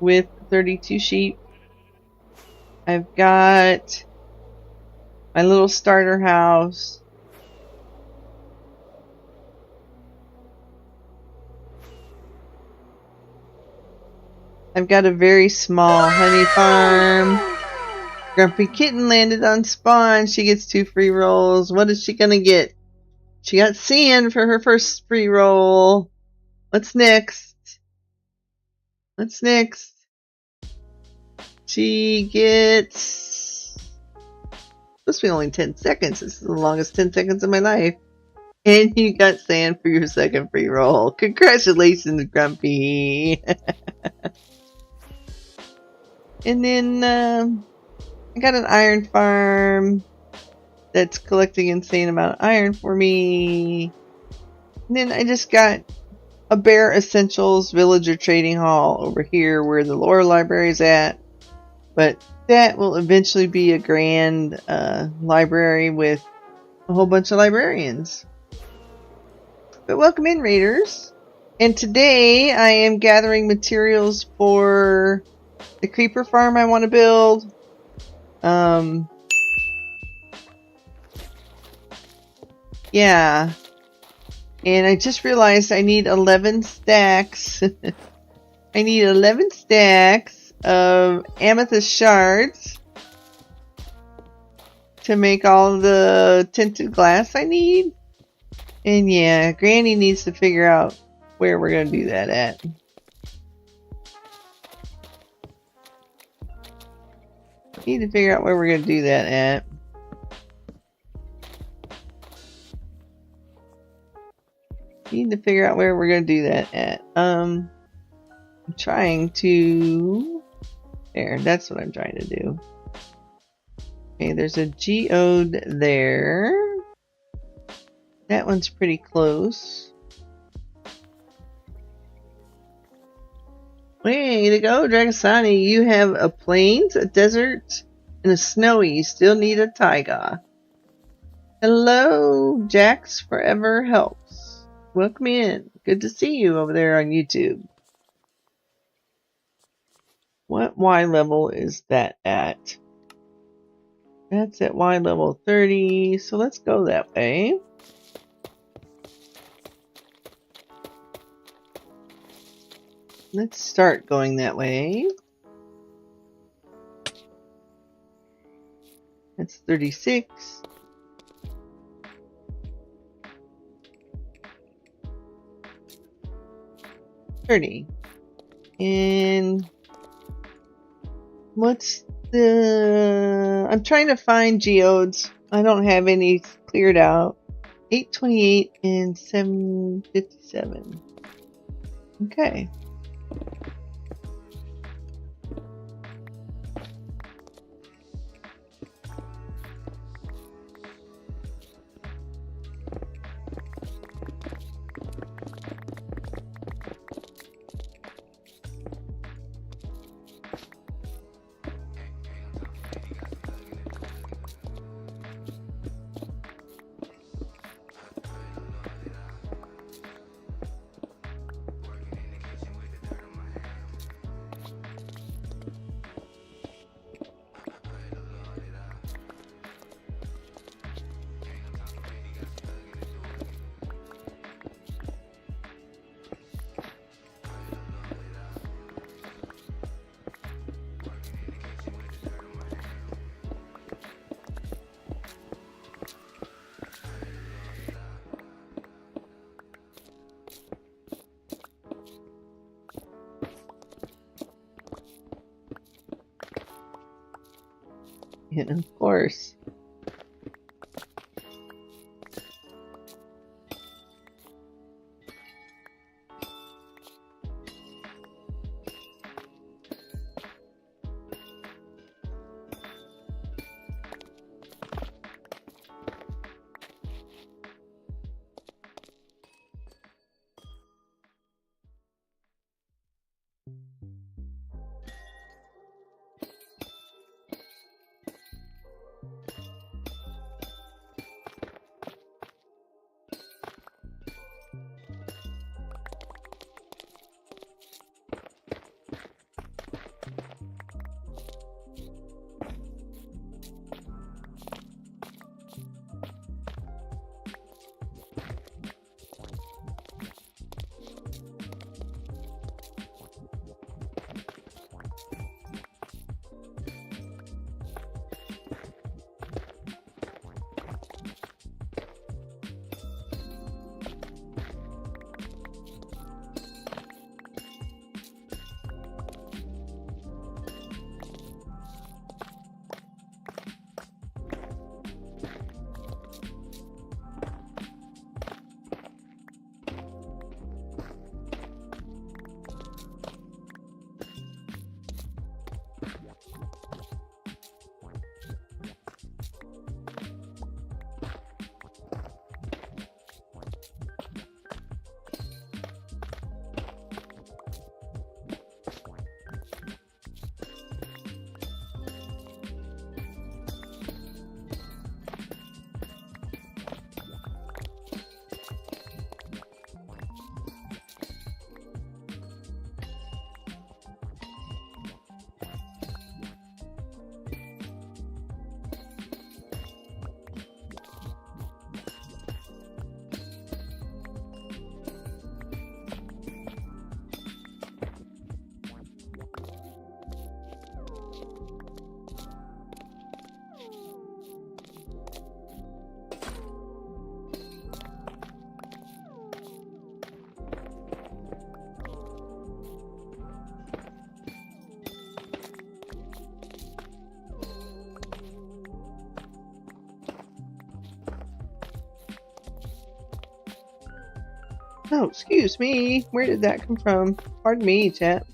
with 32 sheep. I've got my little starter house. I've got a very small honey farm. Grumpy Kitten landed on spawn. She gets 2 free rolls. What is she gonna get? She got sand for her first free roll. What's next? What's next? She gets... Supposed to be only 10 seconds. This is the longest 10 seconds of my life. And you got sand for your second free roll. Congratulations, Grumpy. And then, I got an iron farm that's collecting insane amount of iron for me. And then I just got a Bear Essentials Villager Trading Hall over here where the lore library is at. But that will eventually be a grand library with a whole bunch of librarians. But welcome in, raiders. And today I am gathering materials for the creeper farm I want to build. Yeah. And I just realized I need 11 stacks. I need 11 stacks of amethyst shards to make all the tinted glass I need. And yeah, Granny needs to figure out where we're going to do that at. Need to figure out where we're going to do that at. Need to figure out where we're going to do that at. I'm trying to... There, that's what I'm trying to do. Okay, there's a geode there. That one's pretty close. Way to go, Dragasani. You have a plains, a desert, and a snowy. You still need a taiga. Hello, Jax Forever Helps. Welcome in. Good to see you over there on YouTube. What Y level is that at? That's at Y level 30, so let's go that way. Let's start going that way. That's 36. And what's the... I'm trying to find geodes. I don't have any cleared out. 828 and 757. Okay. Yeah, of course. Oh, excuse me. Where did that come from? Pardon me, chat.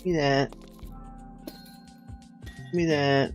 Give me that. Give me that.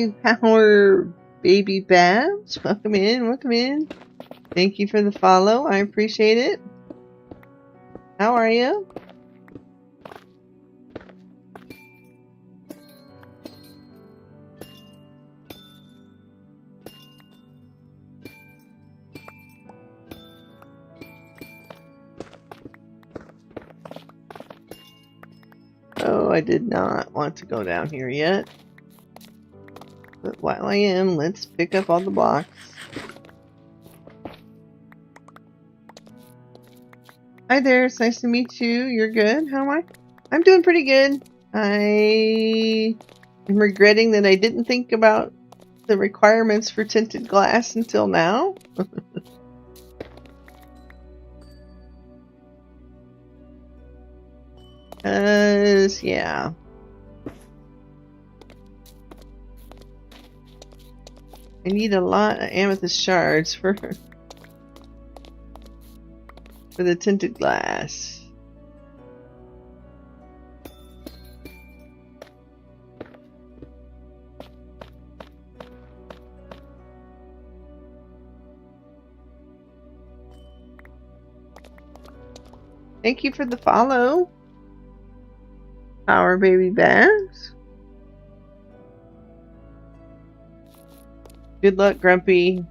Hi, Power Baby Babs. Welcome in, welcome in. Thank you for the follow. I appreciate it. How are you? Oh, I did not want to go down here yet. But while I am, let's pick up all the blocks. Hi there, it's nice to meet you. You're good? How am I? I'm doing pretty good. I am regretting that I didn't think about the requirements for tinted glass until now. Yeah. I need a lot of amethyst shards for the tinted glass. Thank you for the follow, Power Baby Babs. Good luck, Grumpy.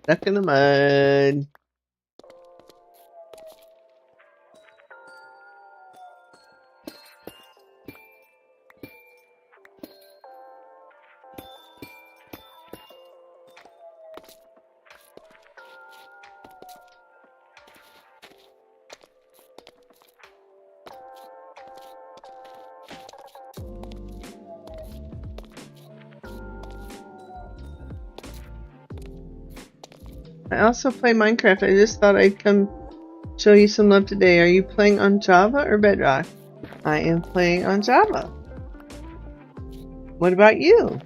Stuck in the mud. I also play Minecraft. I just thought I'd come show you some love today. Are you playing on Java or Bedrock? I am playing on Java. What about you?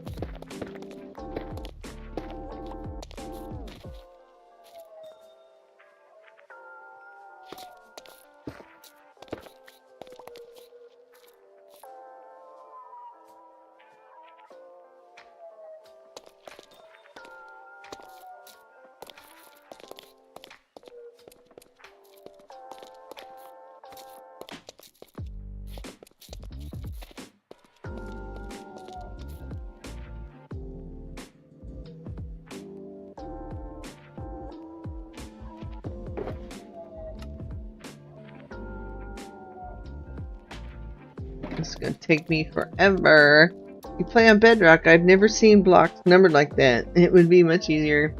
It's gonna take me forever. You play on Bedrock. I've never seen blocks numbered like that. It would be much easier.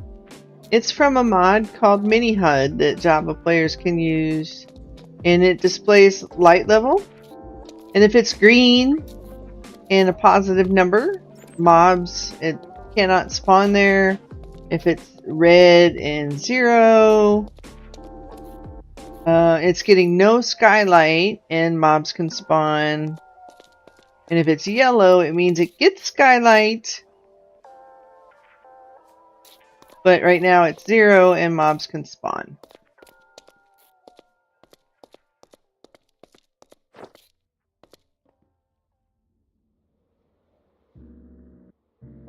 It's from a mod called Mini HUD that Java players can use, and it displays light level. And if it's green and a positive number, mobs, it cannot spawn there. If it's red and 0, it's getting no skylight and mobs can spawn. And if it's yellow, it means it gets skylight. But right now it's 0 and mobs can spawn.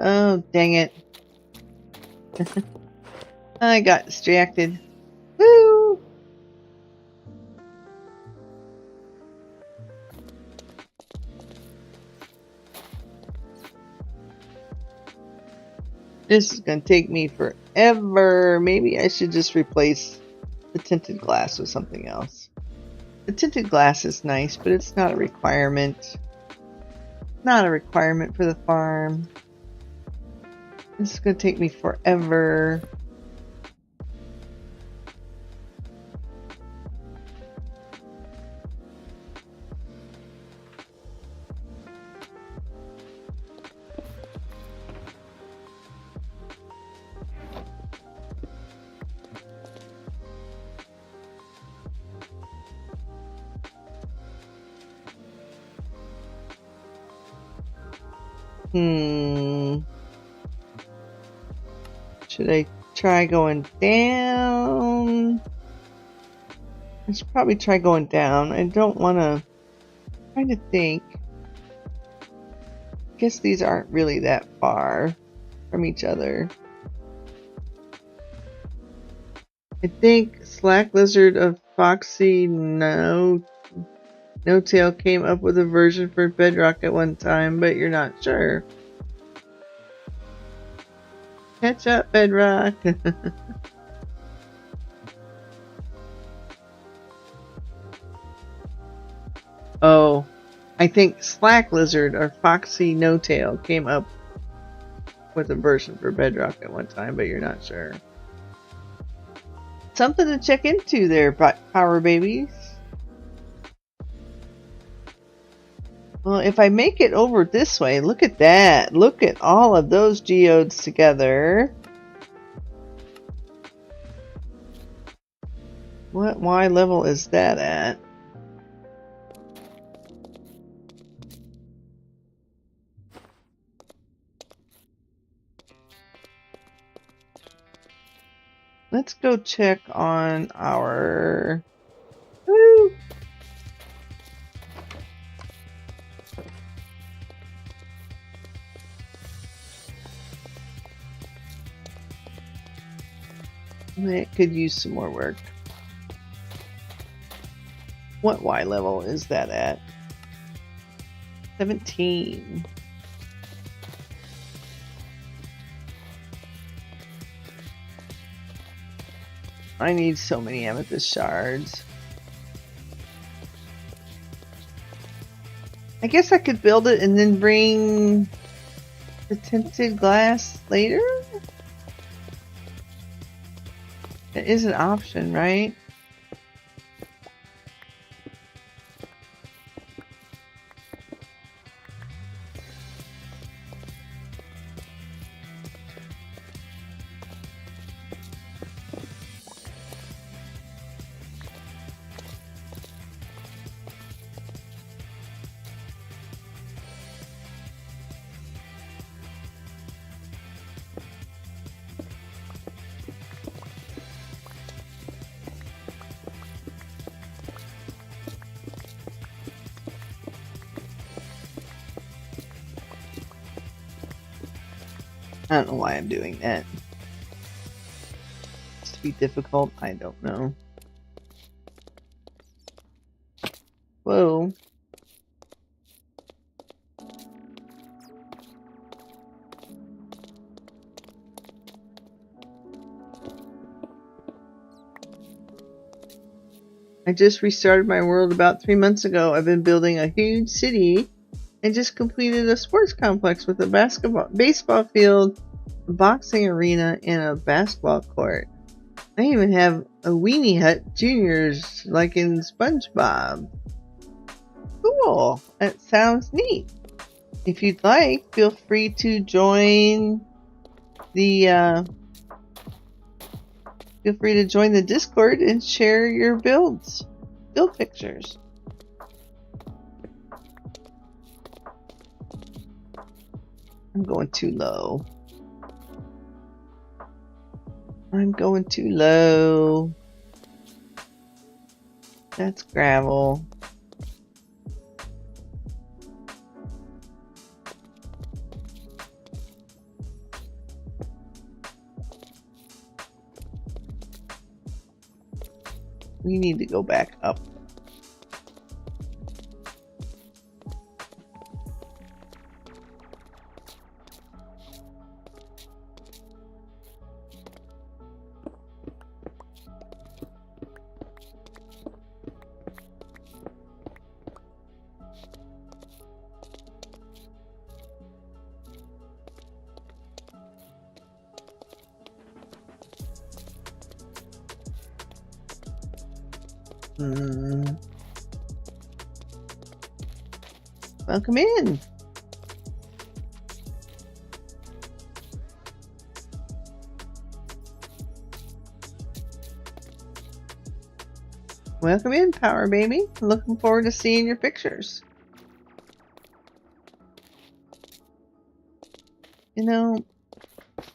Oh, dang it. I got distracted. Woo! This is going to take me forever. Maybe I should just replace the tinted glass with something else. The tinted glass is nice, but it's not a requirement. Not a requirement for the farm. This is going to take me forever. Should I try going down? I should probably try going down. I don't want to. Trying to think. I guess these aren't really that far from each other. I think Slack Lizard of Foxy No Tail came up with a version for Bedrock at one time, but you're not sure. Catch up, Bedrock. Oh, I think Slack Lizard or Foxy No Tail came up with a version for Bedrock at one time, but you're not sure. Something to check into there, Power Babies. Well, if I make it over this way, look at that. Look at all of those geodes together. What Y level is that at? Let's go check on our... Woo! It could use some more work. What Y level is that at? 17. I need so many amethyst shards. I guess I could build it and then bring the tinted glass later? That is an option, right? I don't know why I'm doing that. It's to be difficult, I don't know. Whoa. I just restarted my world about 3 months ago. I've been building a huge city and just completed a sports complex with a baseball field, a boxing arena, and a basketball court. I even have a weenie hut juniors like in SpongeBob. Cool. That sounds neat. If you'd like, feel free to join the Discord and share your build pictures. I'm going too low. I'm going too low. That's gravel. We need to go back up. Welcome in. Welcome in, Power Baby. Looking forward to seeing your pictures. You know, let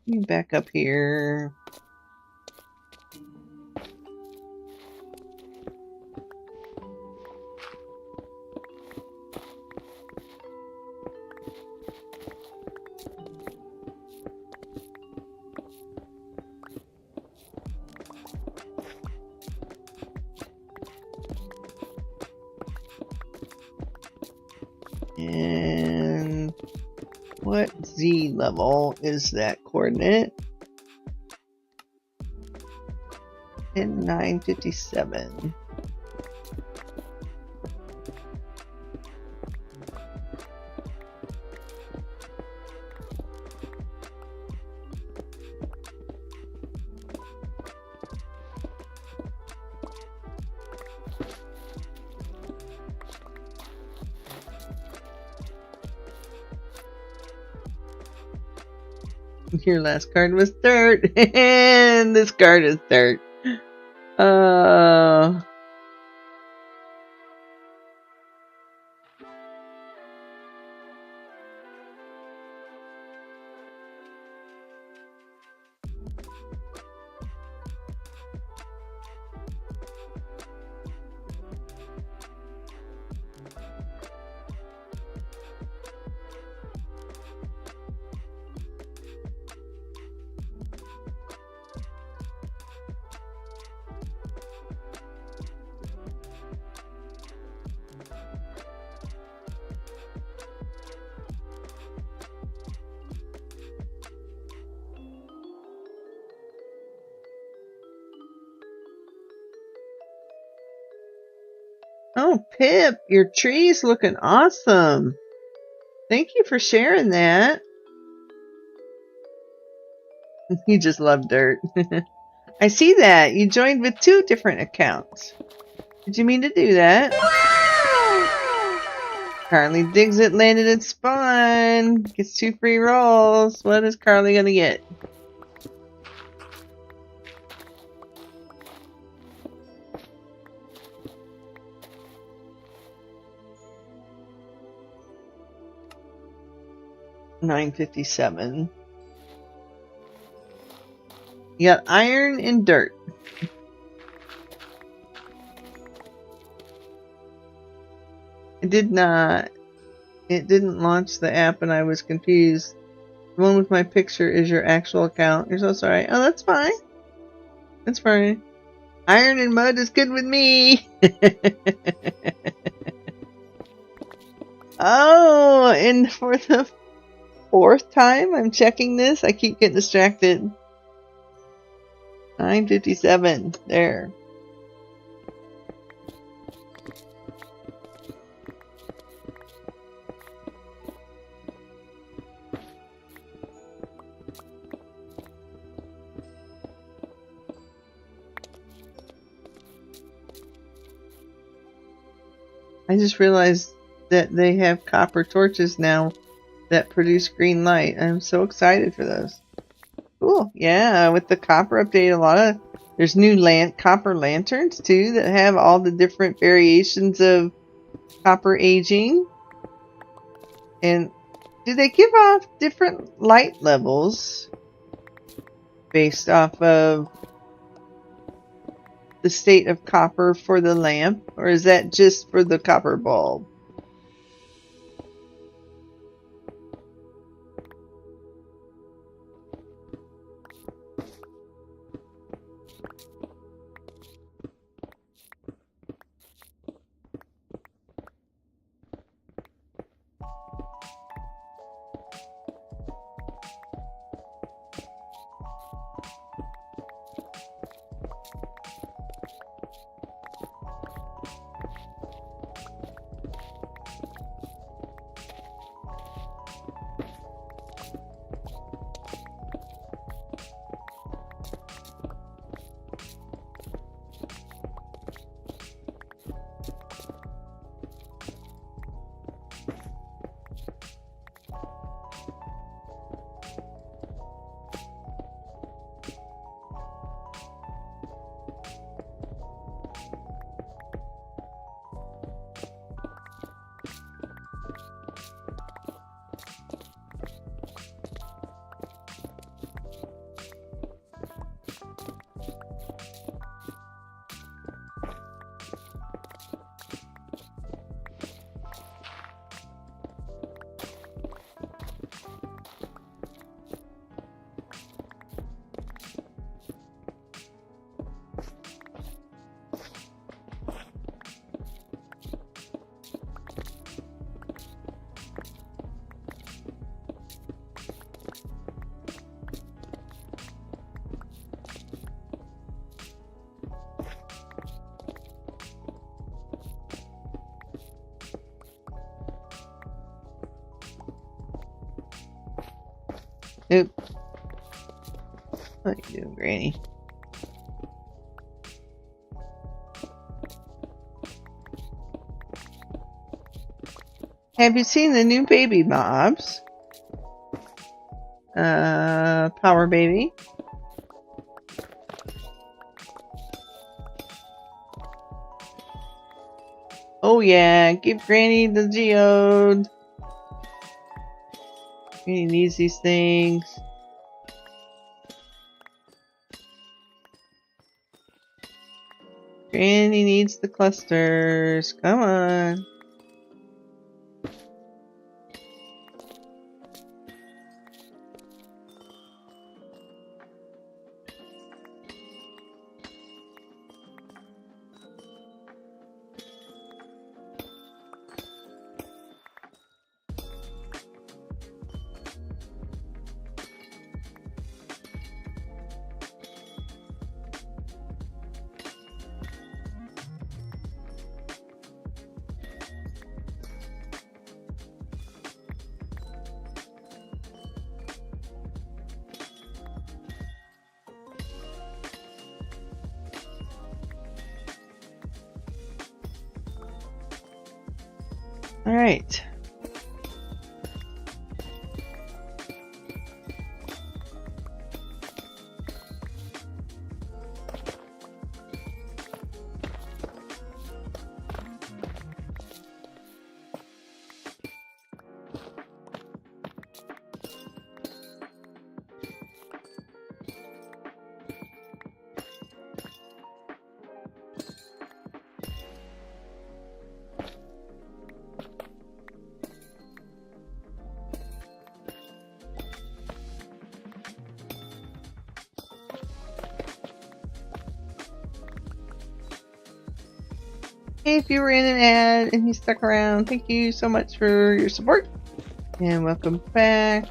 me back up here. And what Z level is that coordinate? And 957. Your last card was dirt, and this card is dirt. Oh, Pip, your tree's looking awesome. Thank you for sharing that. You just love dirt. I see that. You joined with 2 different accounts. Did you mean to do that? Carly digs it, landed at spawn. Gets 2 free rolls. What is Carly gonna get? $9.57. You got iron and dirt. It didn't launch the app and I was confused. The one with my picture is your actual account. You're so sorry. Oh, that's fine. That's fine. Iron and mud is good with me. Oh, and for the 4th time I'm checking this. I keep getting distracted. 9:57. There. I just realized that they have copper torches now that produce green light. I'm so excited for those. Cool. Yeah, with the copper update, there's new copper lanterns too that have all the different variations of copper aging. And do they give off different light levels based off of the state of copper for the lamp, or is that just for the copper bulb? Oop. What are you doing, Granny? Have you seen the new baby mobs? Power baby. Oh yeah, give Granny the geode. Granny needs these things. Granny needs the clusters. Come on. All right. Hey, if you were in an ad and you stuck around, thank you so much for your support. And welcome back.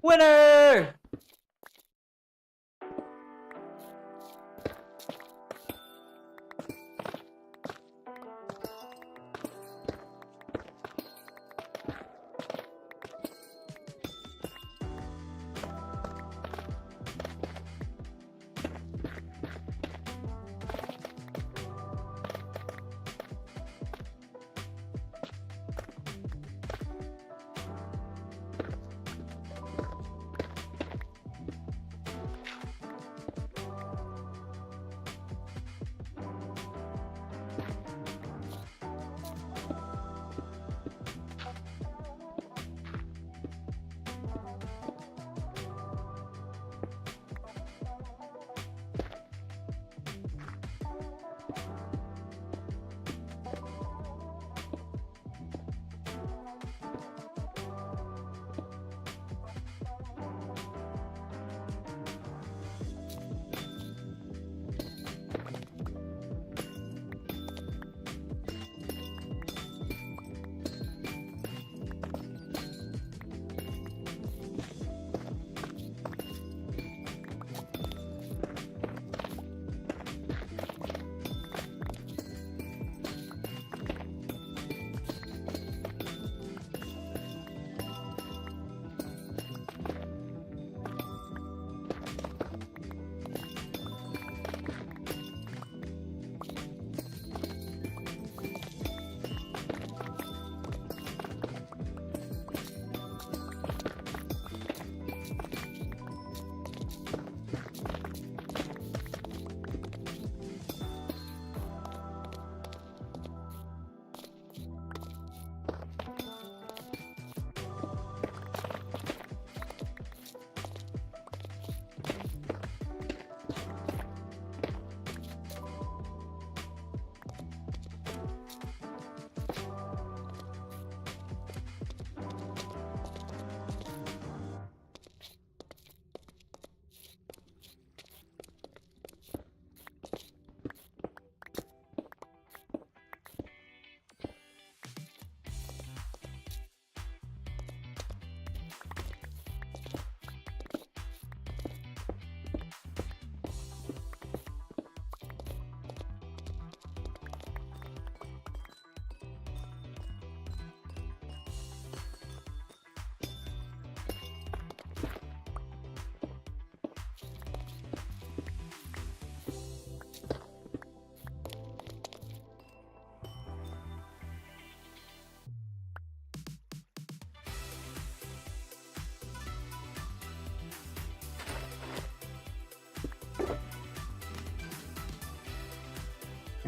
Winner!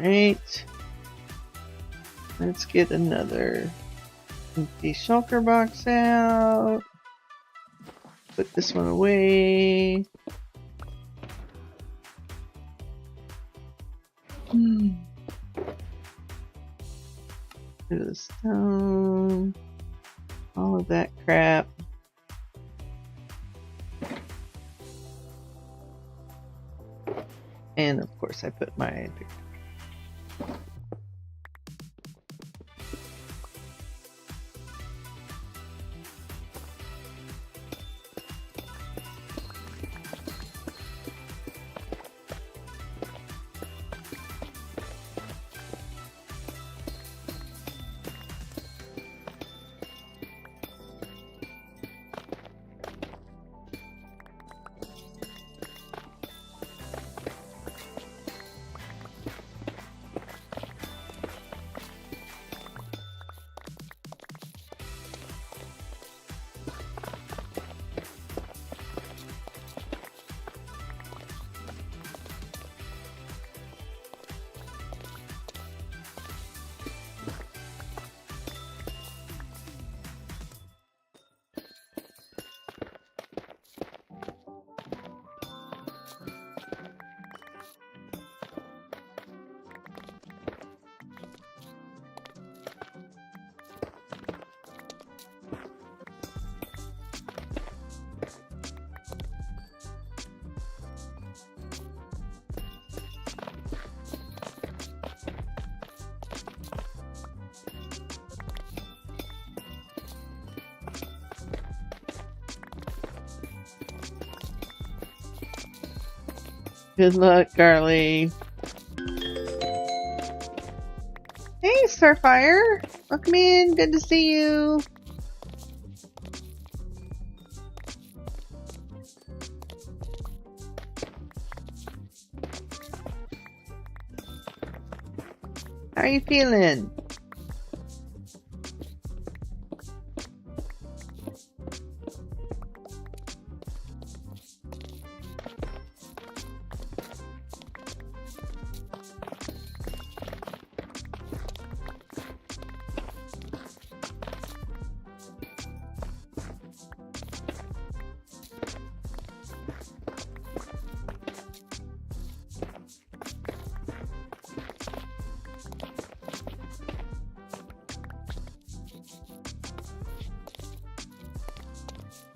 Right. Let's get another empty shulker box out. Put this one away. Bit of the stone. All of that crap. And of course I put my good luck, Carly. Hey, Starfire. Welcome in. Good to see you. How are you feeling?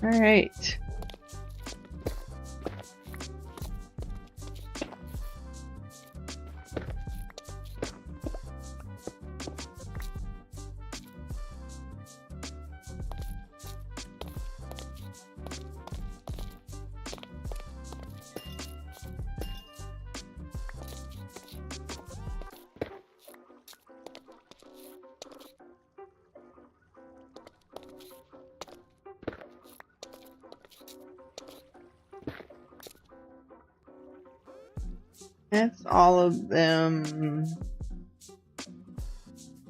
All right. That's all of them.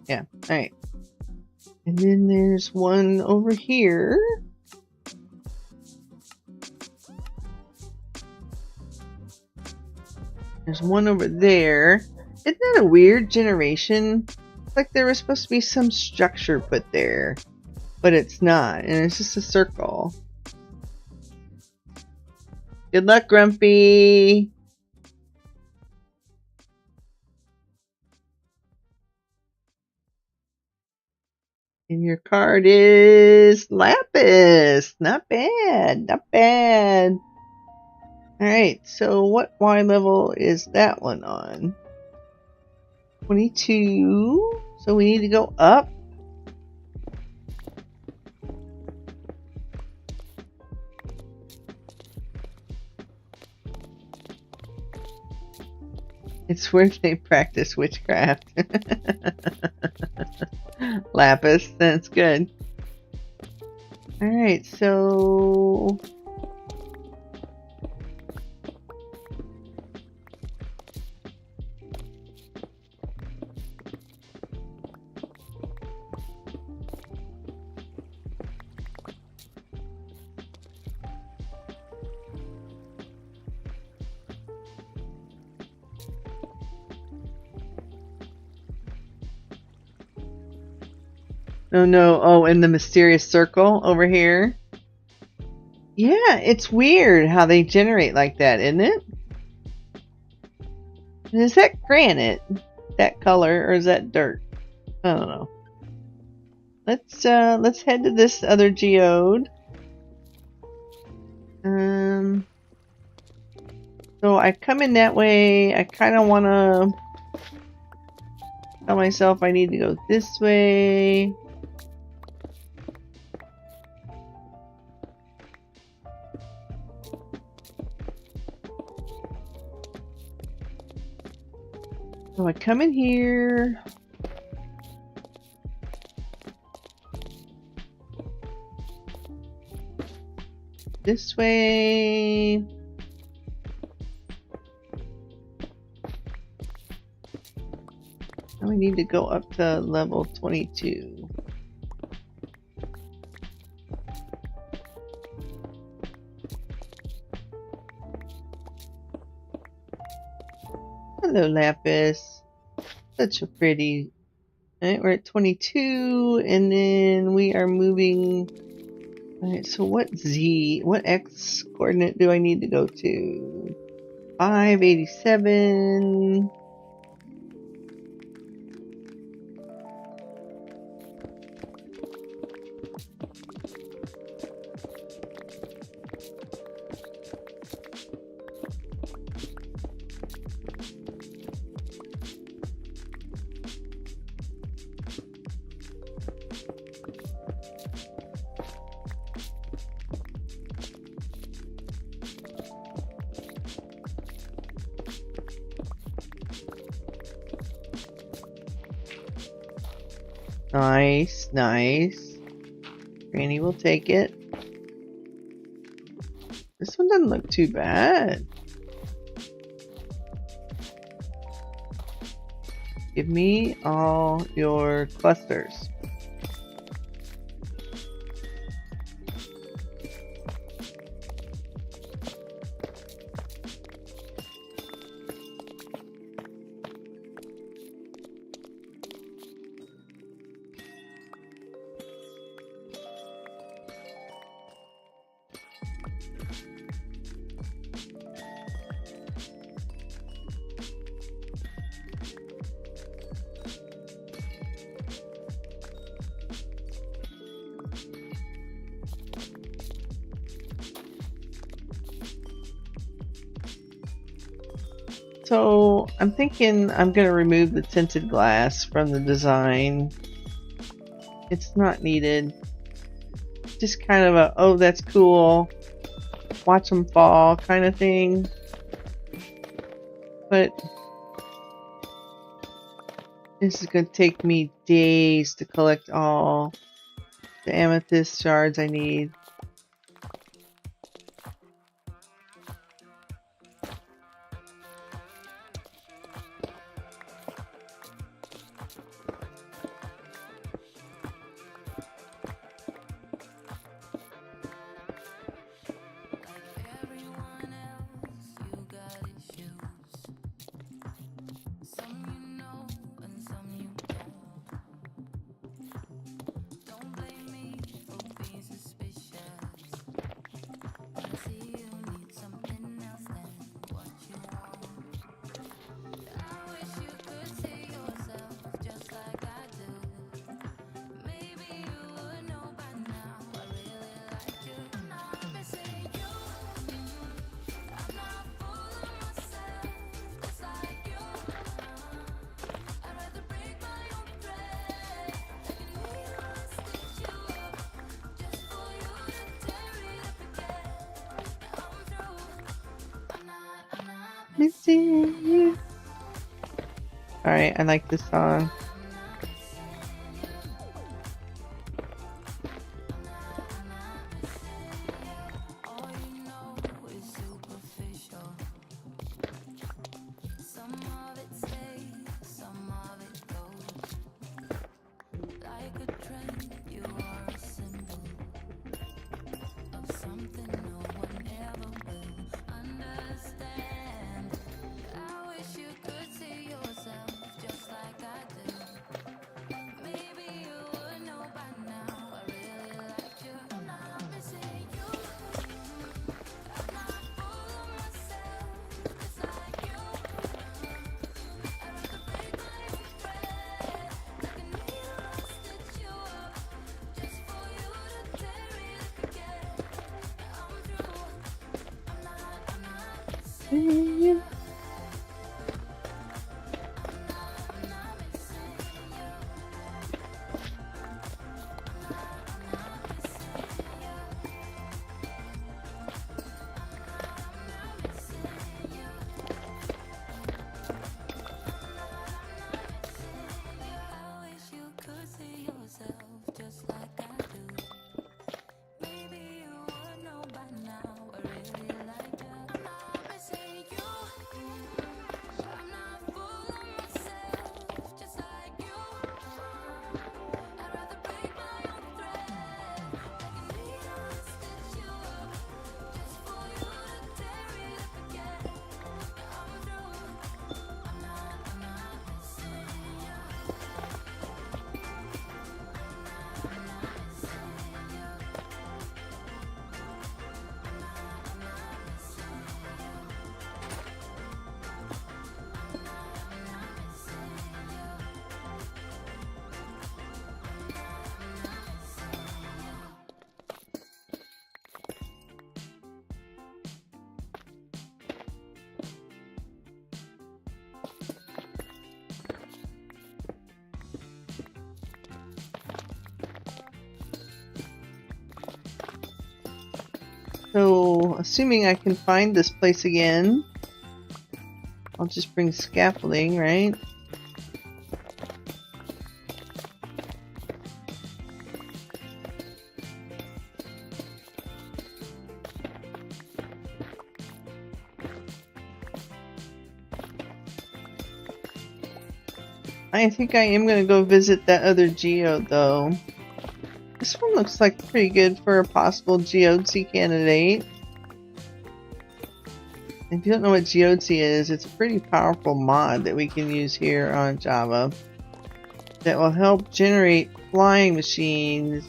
Yeah, alright. And then there's one over here. There's one over there. Isn't that a weird generation? It's like there was supposed to be some structure put there, but it's not, and it's just a circle. Good luck, Grumpy! And your card is Lapis. Not bad, not bad. Alright, so what Y level is that one on? 22. So we need to go up. It's where they practice witchcraft. Lapis, that's good. Alright, so Oh no, oh, and the mysterious circle over here. Yeah, it's weird how they generate like that, isn't it? And is that granite, that color, or is that dirt? I don't know. Let's head to this other geode. So I come in that way. I kind of want to tell myself I need to go this way. So I come in here. This way. Now we need to go up to level 22. Hello, Lapis. Such a pretty. Alright, we're at 22, and then we are moving. Alright, so what X coordinate do I need to go to? 587. Nice, nice. Granny will take it. This one doesn't look too bad. Give me all your clusters. So I'm thinking I'm going to remove the tinted glass from the design. It's not needed. Just kind of a, oh, that's cool, watch them fall kind of thing. But this is going to take me days to collect all the amethyst shards I need. Missing you. Alright, I like this song. So, assuming I can find this place again, I'll just bring scaffolding, right? I think I am going to go visit that other geode, though. This one looks like pretty good for a possible geodesy candidate. If you don't know what geodesy is, it's a pretty powerful mod that we can use here on Java that will help generate flying machines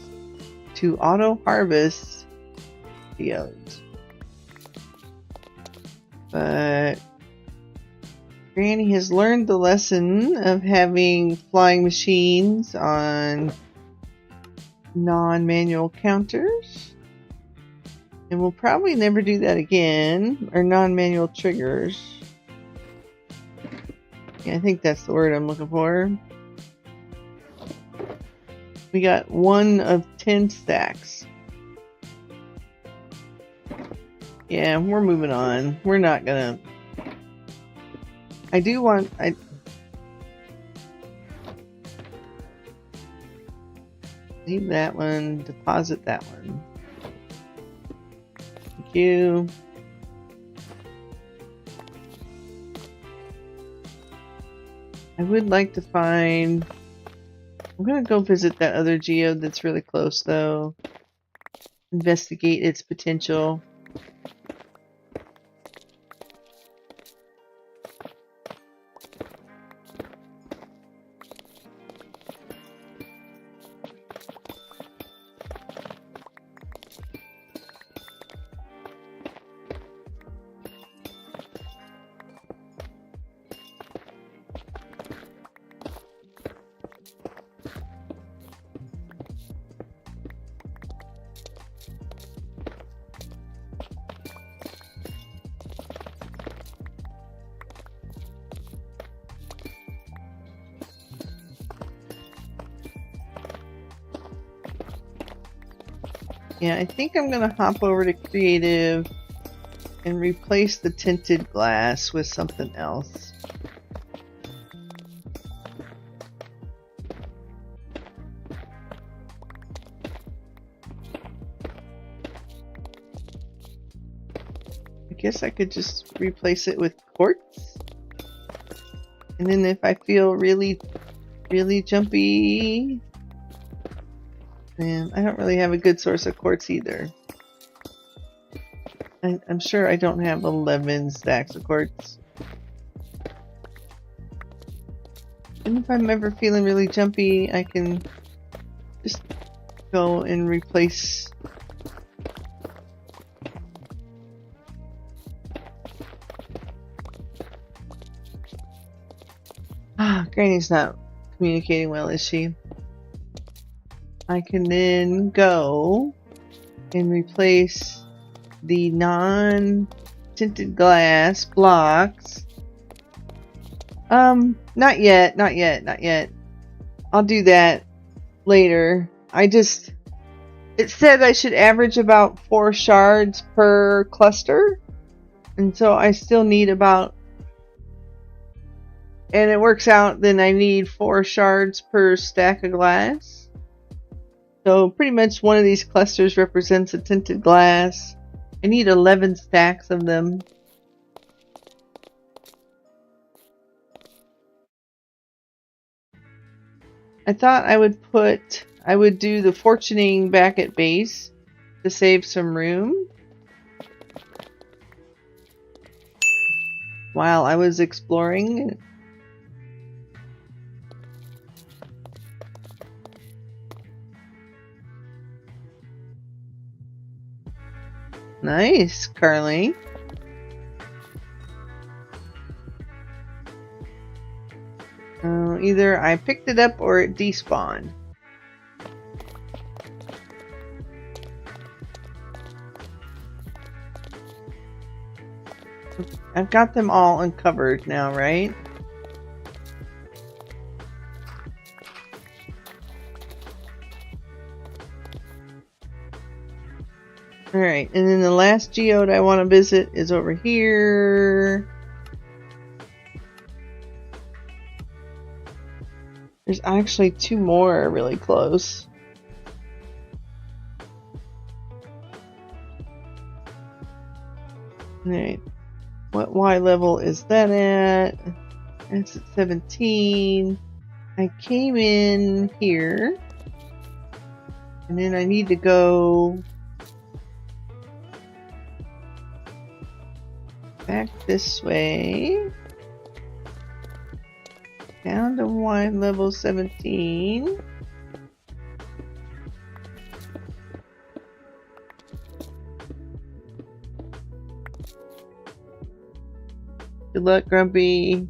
to auto-harvest geodes. But Granny has learned the lesson of having flying machines on non-manual counters, and we'll probably never do that again, or non-manual triggers. Yeah, I think that's the word I'm looking for. We got 1 of 10 stacks. Yeah, we're moving on. We're not gonna... I do want... Leave that one, deposit that one. Thank you. I would like to find... I'm gonna go visit that other geode that's really close, though. Investigate its potential. Yeah, I think I'm gonna hop over to creative and replace the tinted glass with something else. I guess I could just replace it with quartz. And then if I feel really jumpy, and I don't really have a good source of quartz either. I'm sure I don't have 11 stacks of quartz. And if I'm ever feeling really jumpy, I can just go and replace. Granny's not communicating well, is she? I can then go and replace the non tinted glass blocks. Not yet, not yet, not yet. I'll do that later. It said I should average about 4 shards per cluster. And so I still need about, and it works out, then I need 4 shards per stack of glass. So pretty much one of these clusters represents a tinted glass. I need 11 stacks of them. I thought I would do the fortuning back at base to save some room while I was exploring. Nice, Carly. Either I picked it up or it despawned. I've got them all uncovered now, right? Alright, and then the last geode I want to visit is over here. There's actually 2 more really close. Alright, what Y level is that at? It's at 17. I came in here, and then I need to go back this way. Down to Y level 17. Good luck, Grumpy.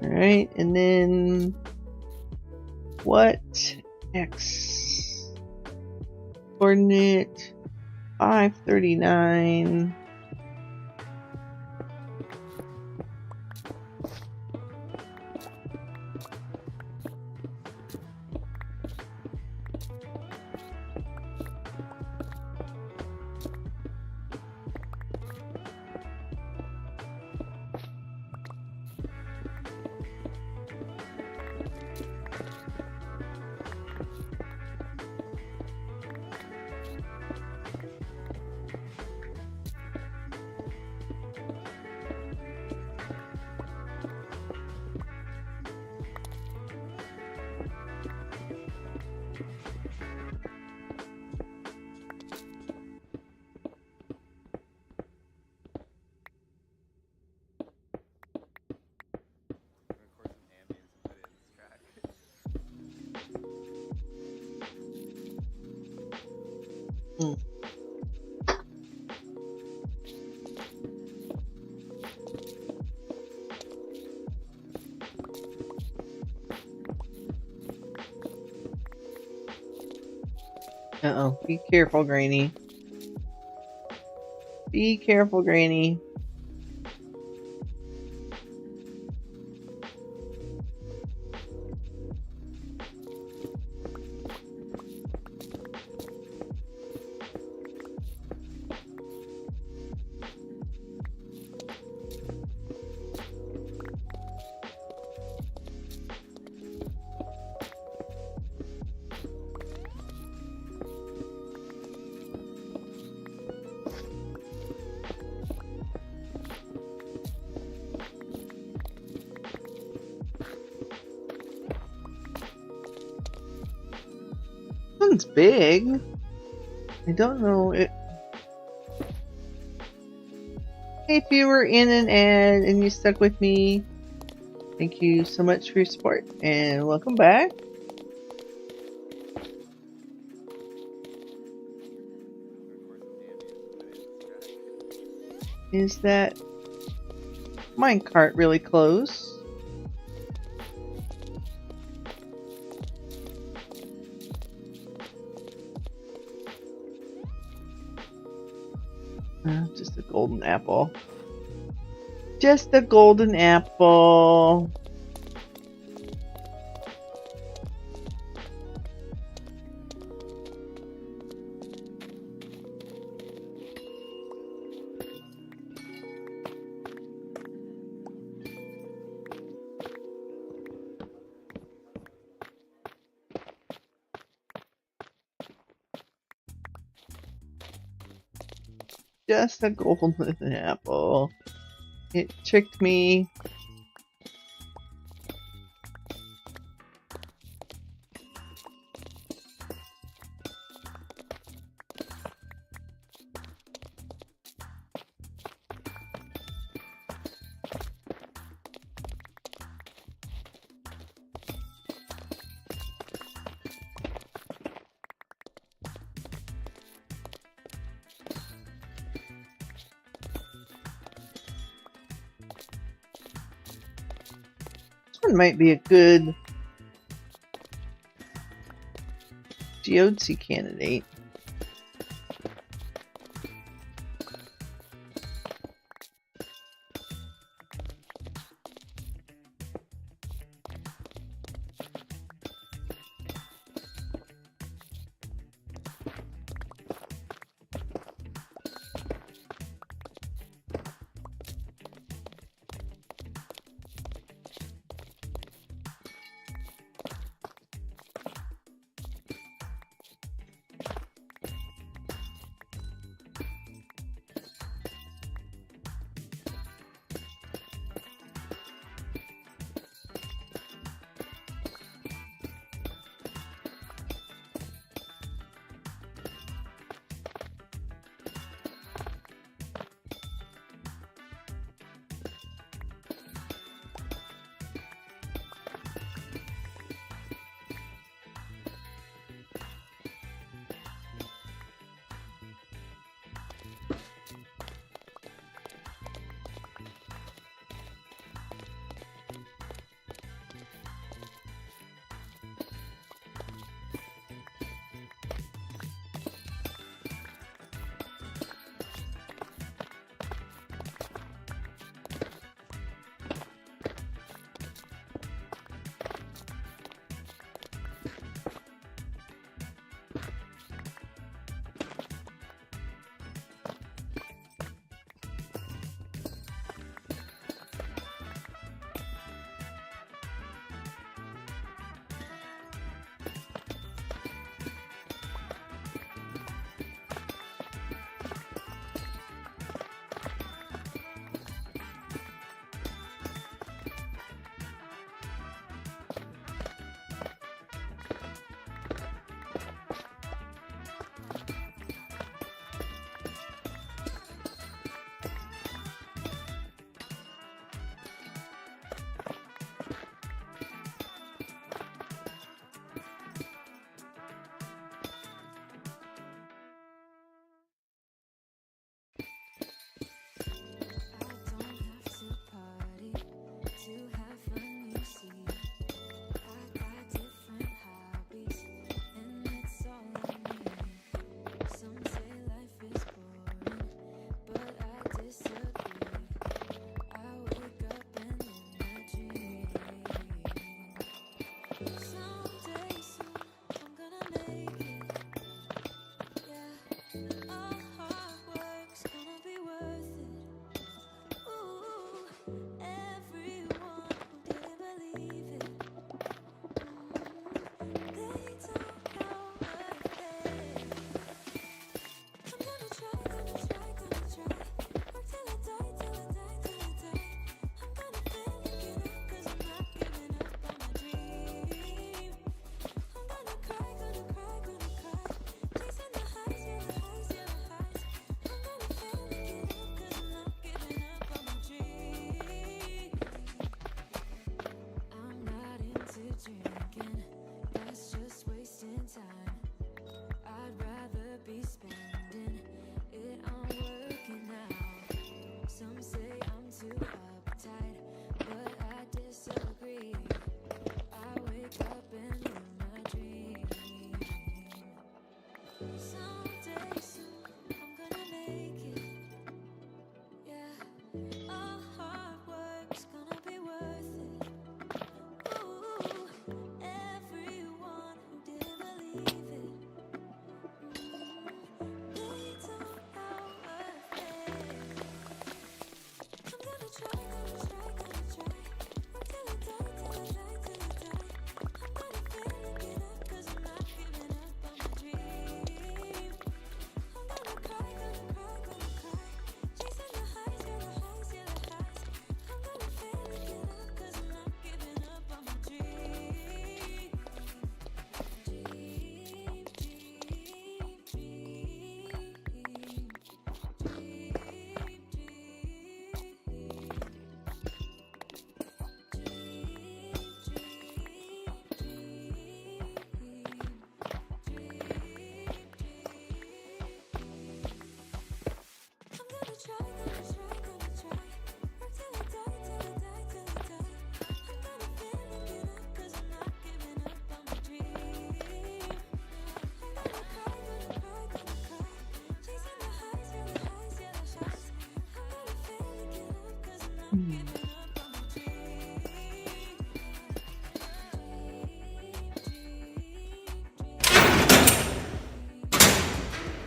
Alright, and then what? X coordinate 539. Uh-oh. Be careful, Granny. Be careful, Granny. One's big. I don't know it. Hey, if you were in an ad and you stuck with me, thank you so much for your support and welcome back. Is that minecart really close? Just a golden apple. Just a golden apple. Just a golden apple. It tricked me. This one might be a good geodesy candidate.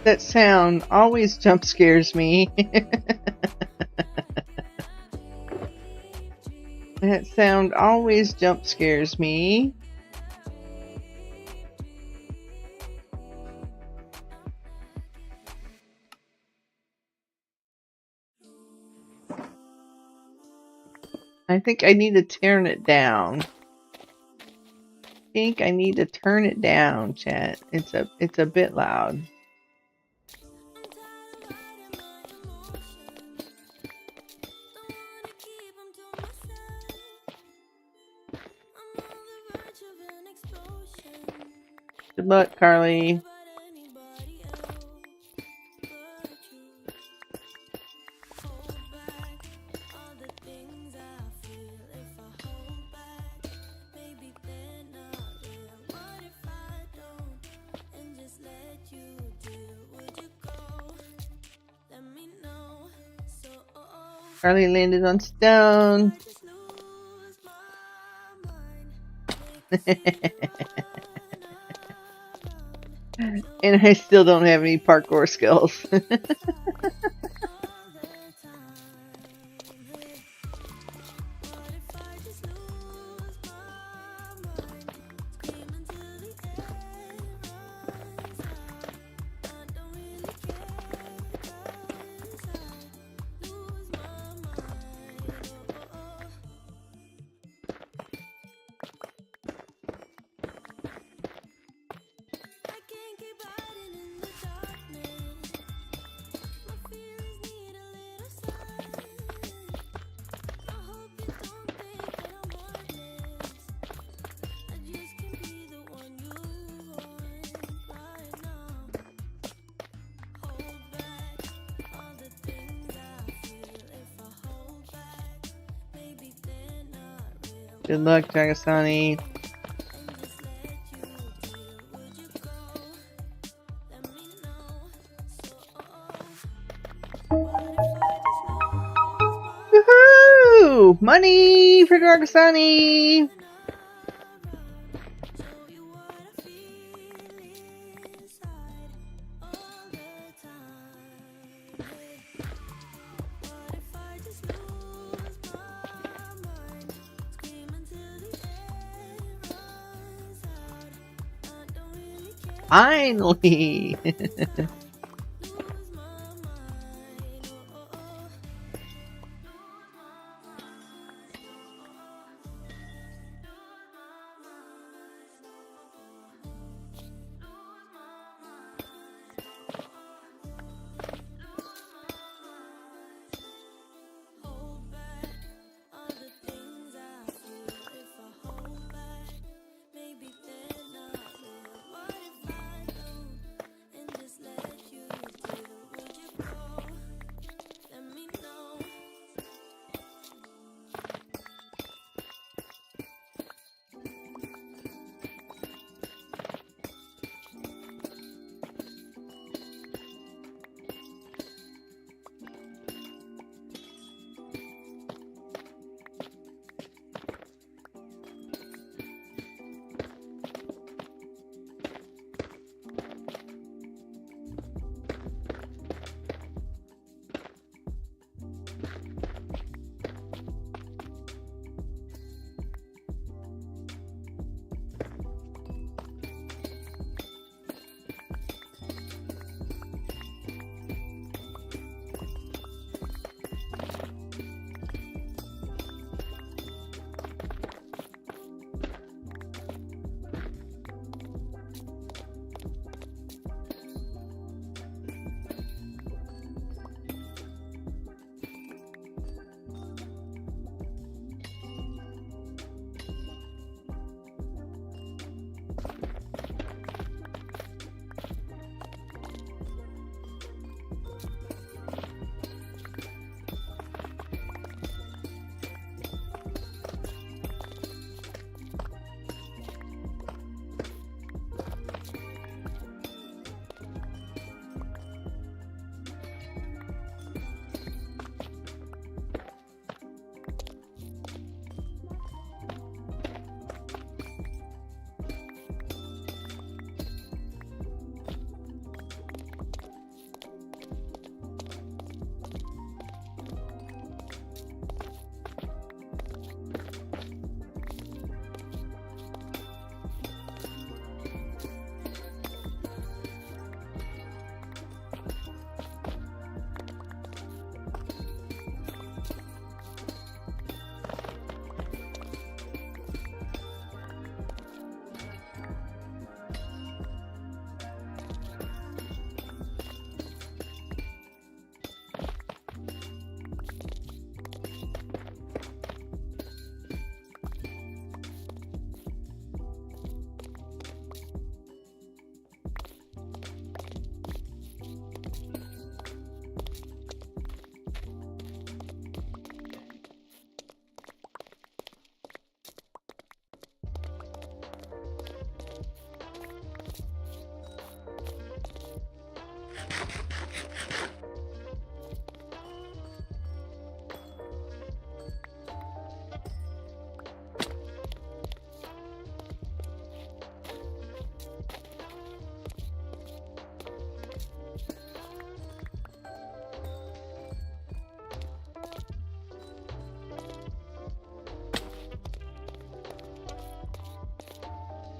That sound always jump scares me. That sound always jump scares me. I think I need to turn it down. I think I need to turn it down, chat. It's a bit loud. Good luck, Carly. Carly landed on stone. And I still don't have any parkour skills. Good luck, Dragasani. Woohoo! Money for Dragasani! Finally!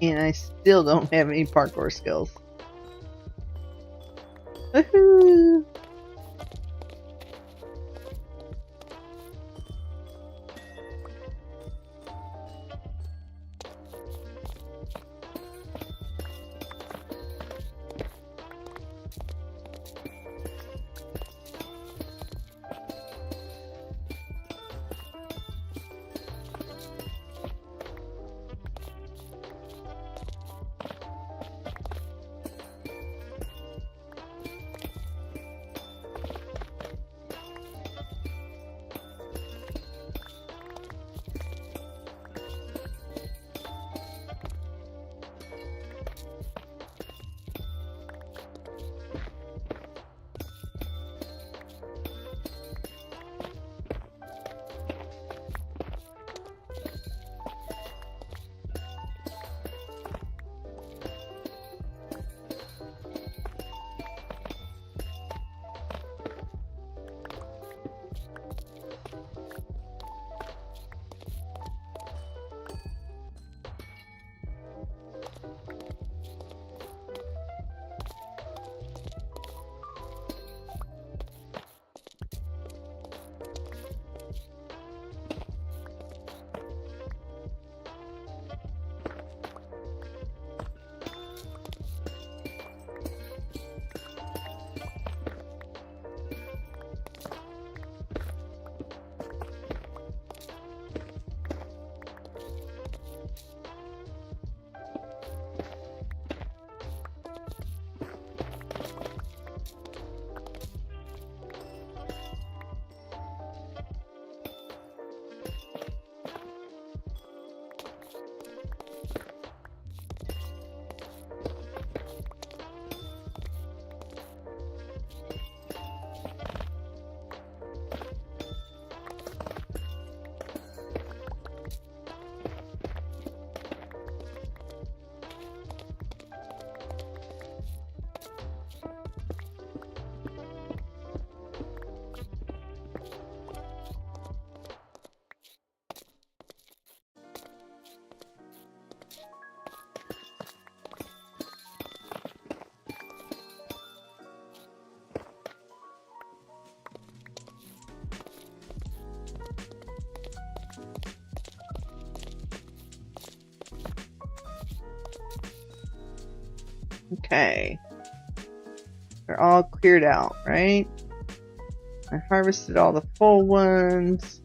And I still don't have any parkour skills. Woohoo! Okay. They're all cleared out, right? I harvested all the full ones.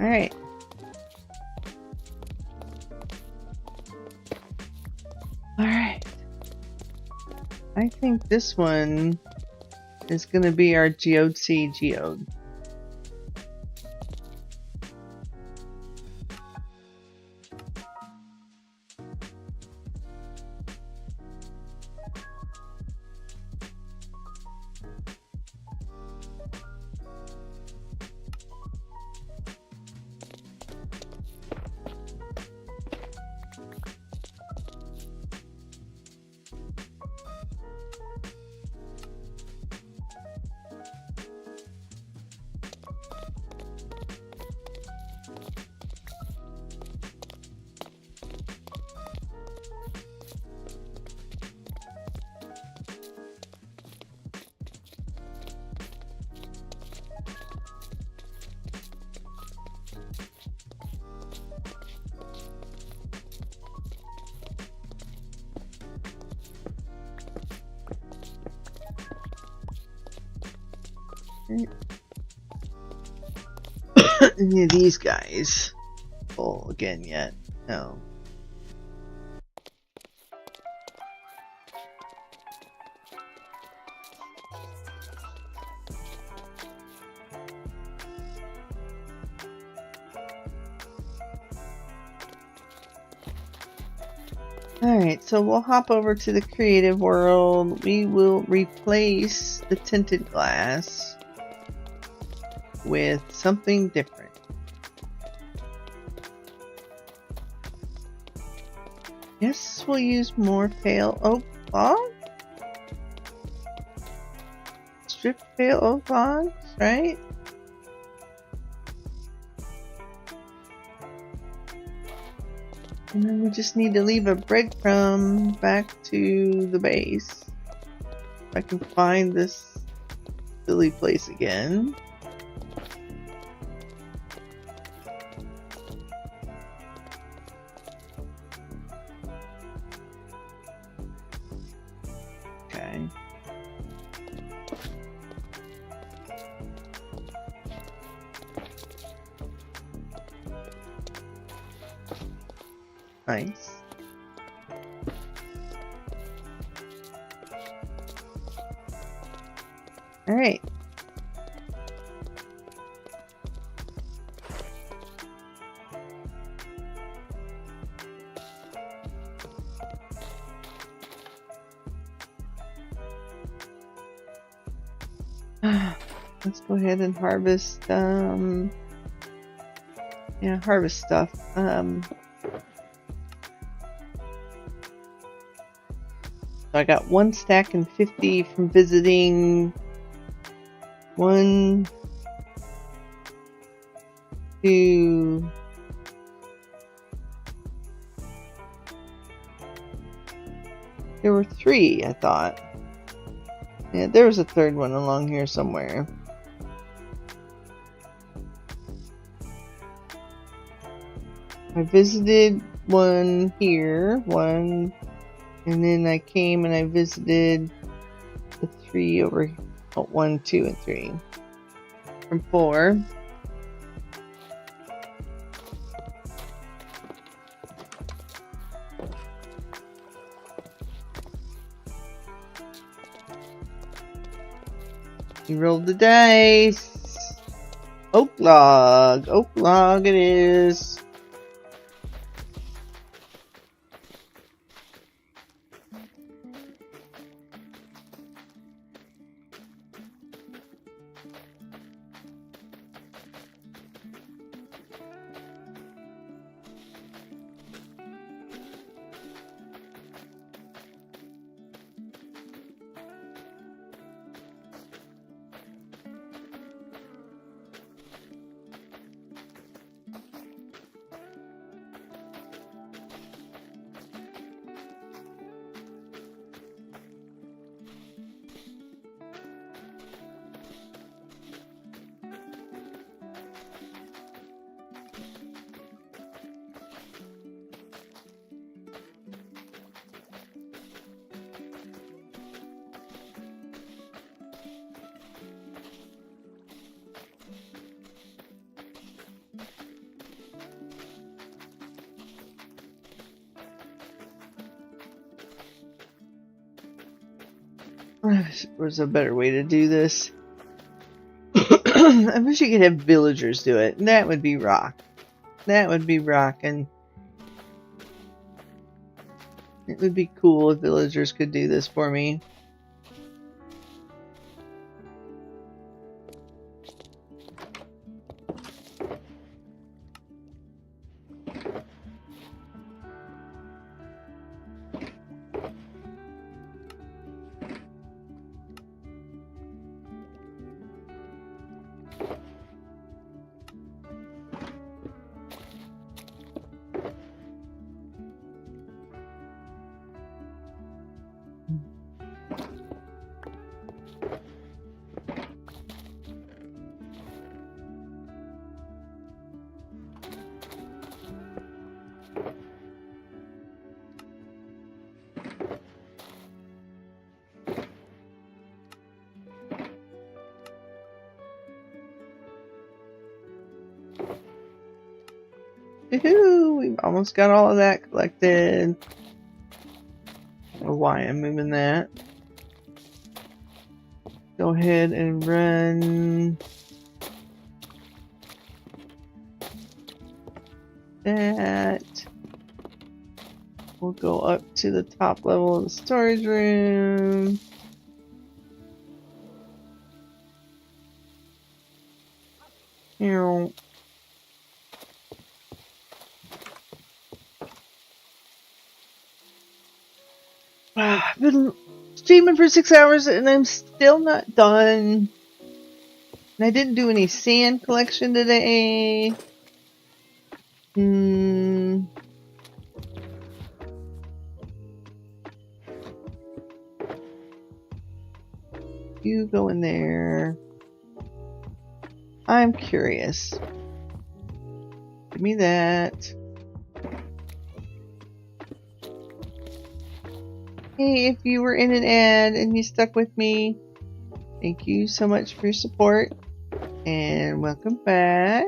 All right. All right. I think this one is going to be our geode geode. Any of these guys full again yet? No. Alright, so we'll hop over to the creative world. We will replace the tinted glass. with something different. Guess we'll use more pale oak log. Strip pale oak logs, right? And then we just need to leave a breadcrumb back to the base. If I can find this silly place again. Okay. Nice. All right. Let's go ahead and harvest, harvest stuff. So I got 1 stack and 50 from visiting 1, 2, there were 3, I thought. Yeah, there was a 3rd one along here somewhere. I visited 1 here, 1, and then I came and I visited the 3 over, 1, 2, and 3 from 4. You rolled the dice. Oak log it is. There's a better way to do this. I wish you could have villagers do it. That would be rock. That would be rockin'. It would be cool if villagers could do this for me. Woohoo! We've almost got all of that collected. I don't know why I'm moving that. Go ahead and run that. We'll go up to the top level of the storage room. Meow. I've been streaming for 6 hours and I'm still not done. And I didn't do any sand collection today. You go in there. I'm curious. Give me that. Hey, if you were in an ad and you stuck with me, thank you so much for your support. And welcome back.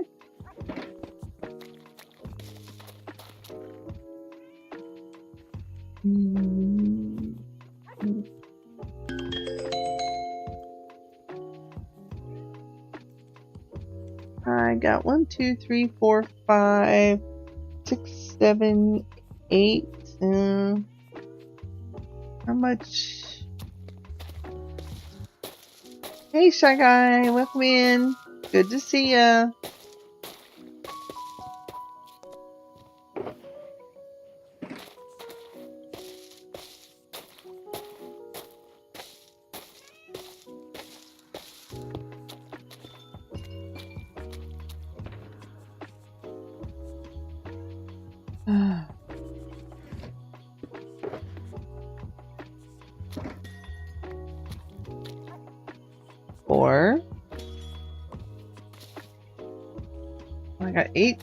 I got 1, 2, 3, 4, 5, 6, 7, 8. How much? Hey, Shy Guy, welcome in. Good to see ya. Four. I got 8,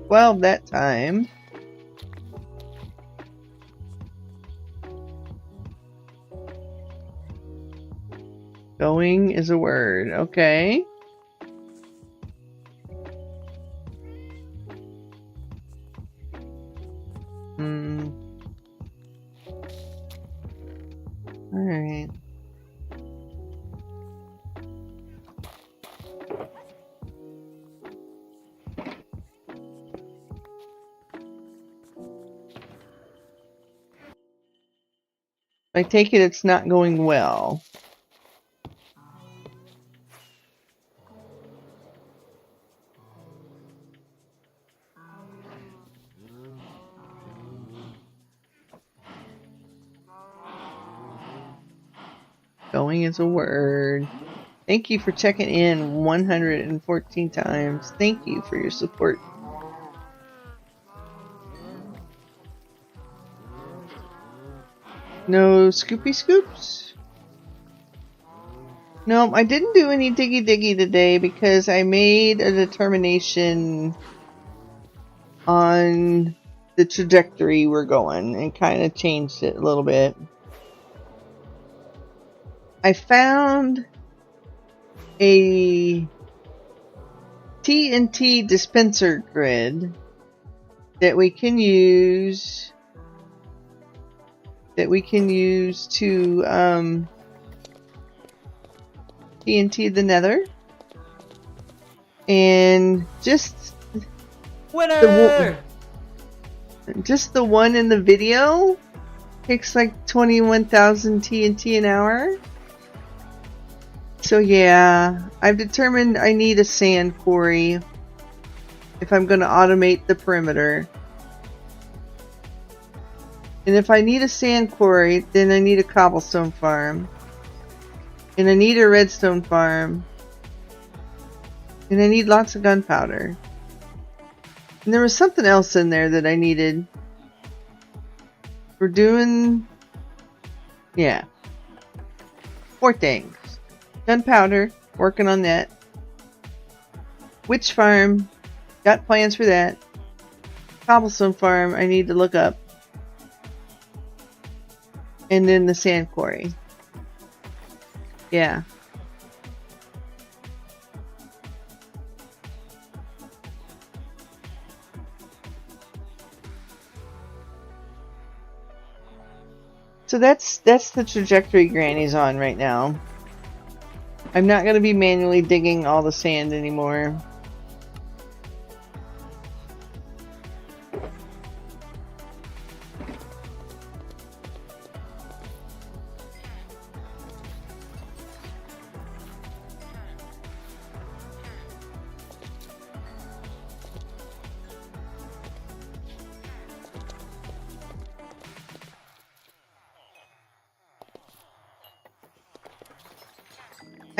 12 that time. Going is a word. Okay. Alright. I take it it's not going well. Going is a word. Thank you for checking in 114 times. Thank you for your support. No Scoopy Scoops? No, I didn't do any diggy diggy today because I made a determination on the trajectory we're going and kind of changed it a little bit. I found a TNT dispenser grid that we can use to TNT the nether, and just Winner! the one in the video takes like 21,000 TNT an hour. So yeah, I've determined I need a sand quarry if I'm going to automate the perimeter. And if I need a sand quarry, then I need a cobblestone farm. And I need a redstone farm. And I need lots of gunpowder. And there was something else in there that I needed. We're doing... yeah. 4 things. Gunpowder, working on that. Witch farm, got plans for that. Cobblestone farm, I need to look up. And then the sand quarry. Yeah. So that's the trajectory Granny's on right now. I'm not going to be manually digging all the sand anymore.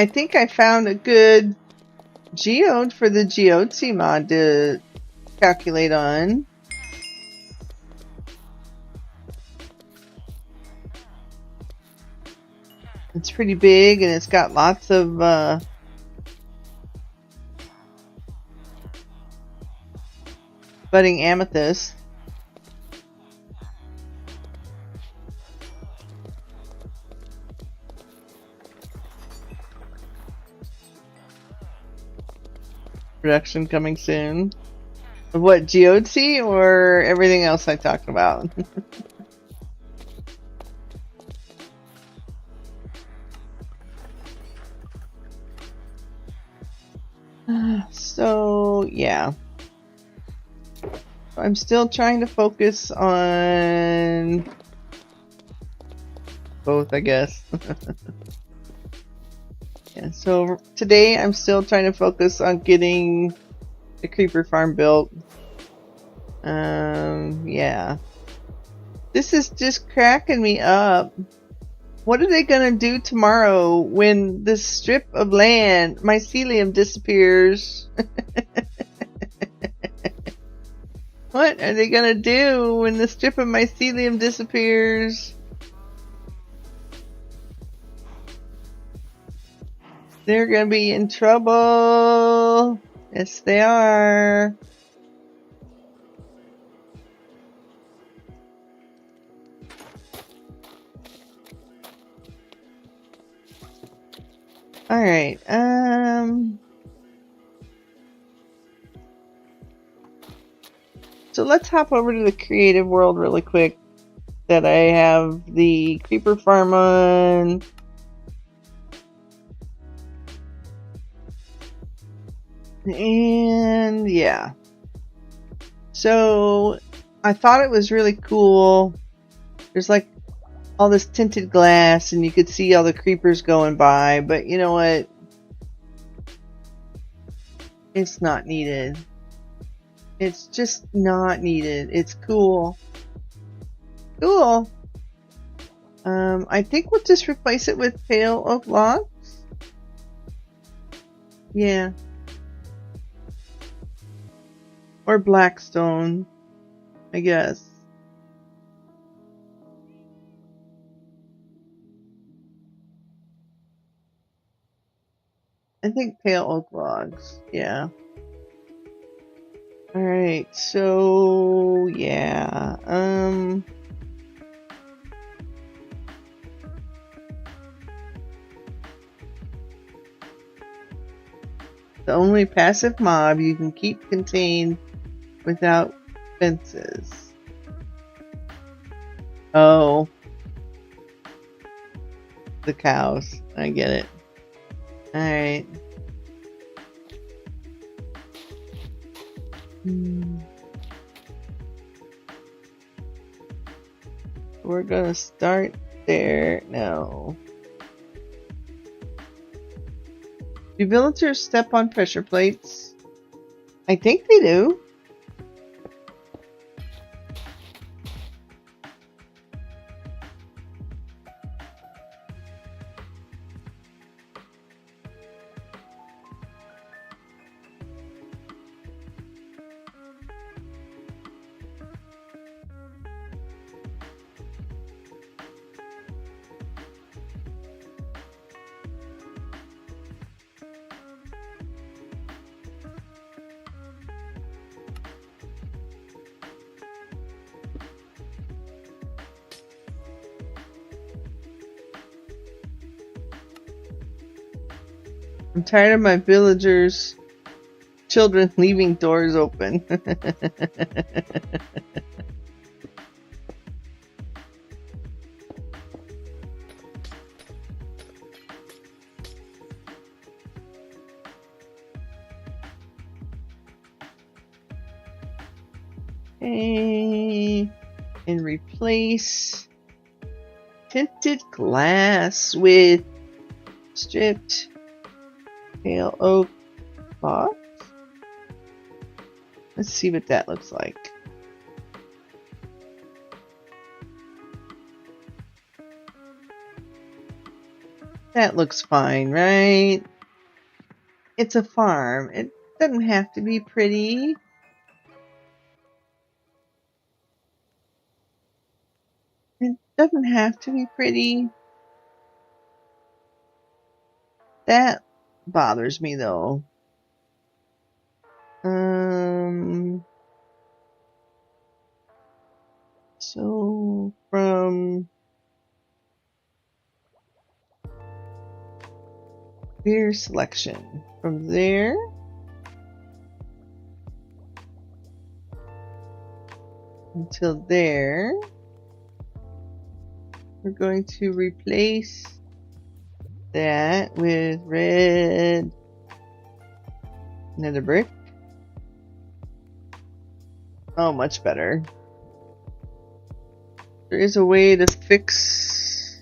I think I found a good geode for the geodesy mod to calculate on. It's pretty big and it's got lots of budding amethyst. Production coming soon. Of what, geodesy or everything else I talked about? So, yeah. I'm still trying to focus on both, I guess. Yeah, so today I'm still trying to focus on getting the creeper farm built. Yeah. This is just cracking me up. What are they gonna do tomorrow when this strip of land, mycelium, disappears? What are they gonna do when the strip of mycelium disappears? They're gonna be in trouble. Yes, they are. Alright, so let's hop over to the creative world really quick that I have the creeper farm on. And yeah. So I thought it was really cool. There's like all this tinted glass and you could see all the creepers going by, but you know what? It's not needed. It's just not needed. It's cool. Cool. I think we'll just replace it with pale oak logs. Yeah. Or blackstone, I guess. I think pale oak logs. Yeah. Alright, so yeah. The only passive mob you can keep contained without fences. Oh. The cows. I get it. Alright. We're gonna start there. No. Do villagers step on pressure plates? I think they do. I'm tired of my villagers' children leaving doors open. Okay. And replace tinted glass with stripped pale oak box. Let's see what that looks like. That looks fine, right? It's a farm. It doesn't have to be pretty. It doesn't have to be pretty. That bothers me though. So from beer selection, from there until there, we're going to replace that with red nether brick. Oh, much better. There is a way to fix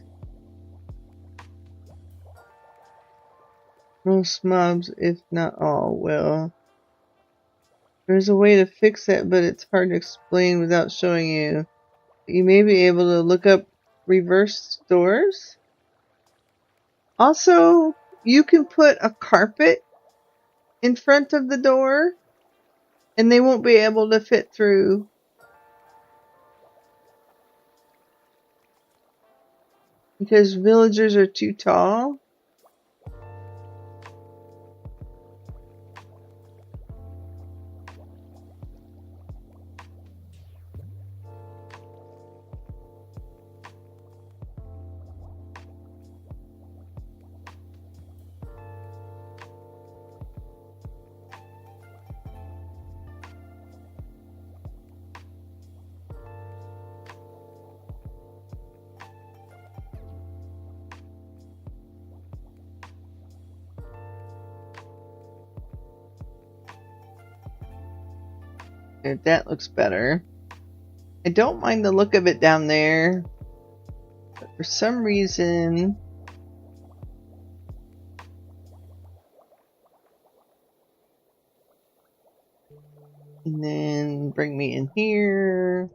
most mobs, if not all. Well, there's a way to fix that, but it's hard to explain without showing you. You may be able to look up reverse doors. Also, you can put a carpet in front of the door and they won't be able to fit through. Because villagers are too tall. That looks better. I don't mind the look of it down there, but for some reason and then bring me in here.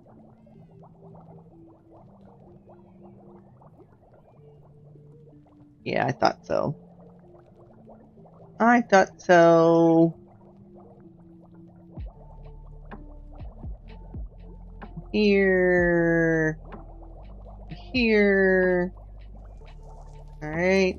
Yeah, I thought so. I thought so. Here. Here. Alright.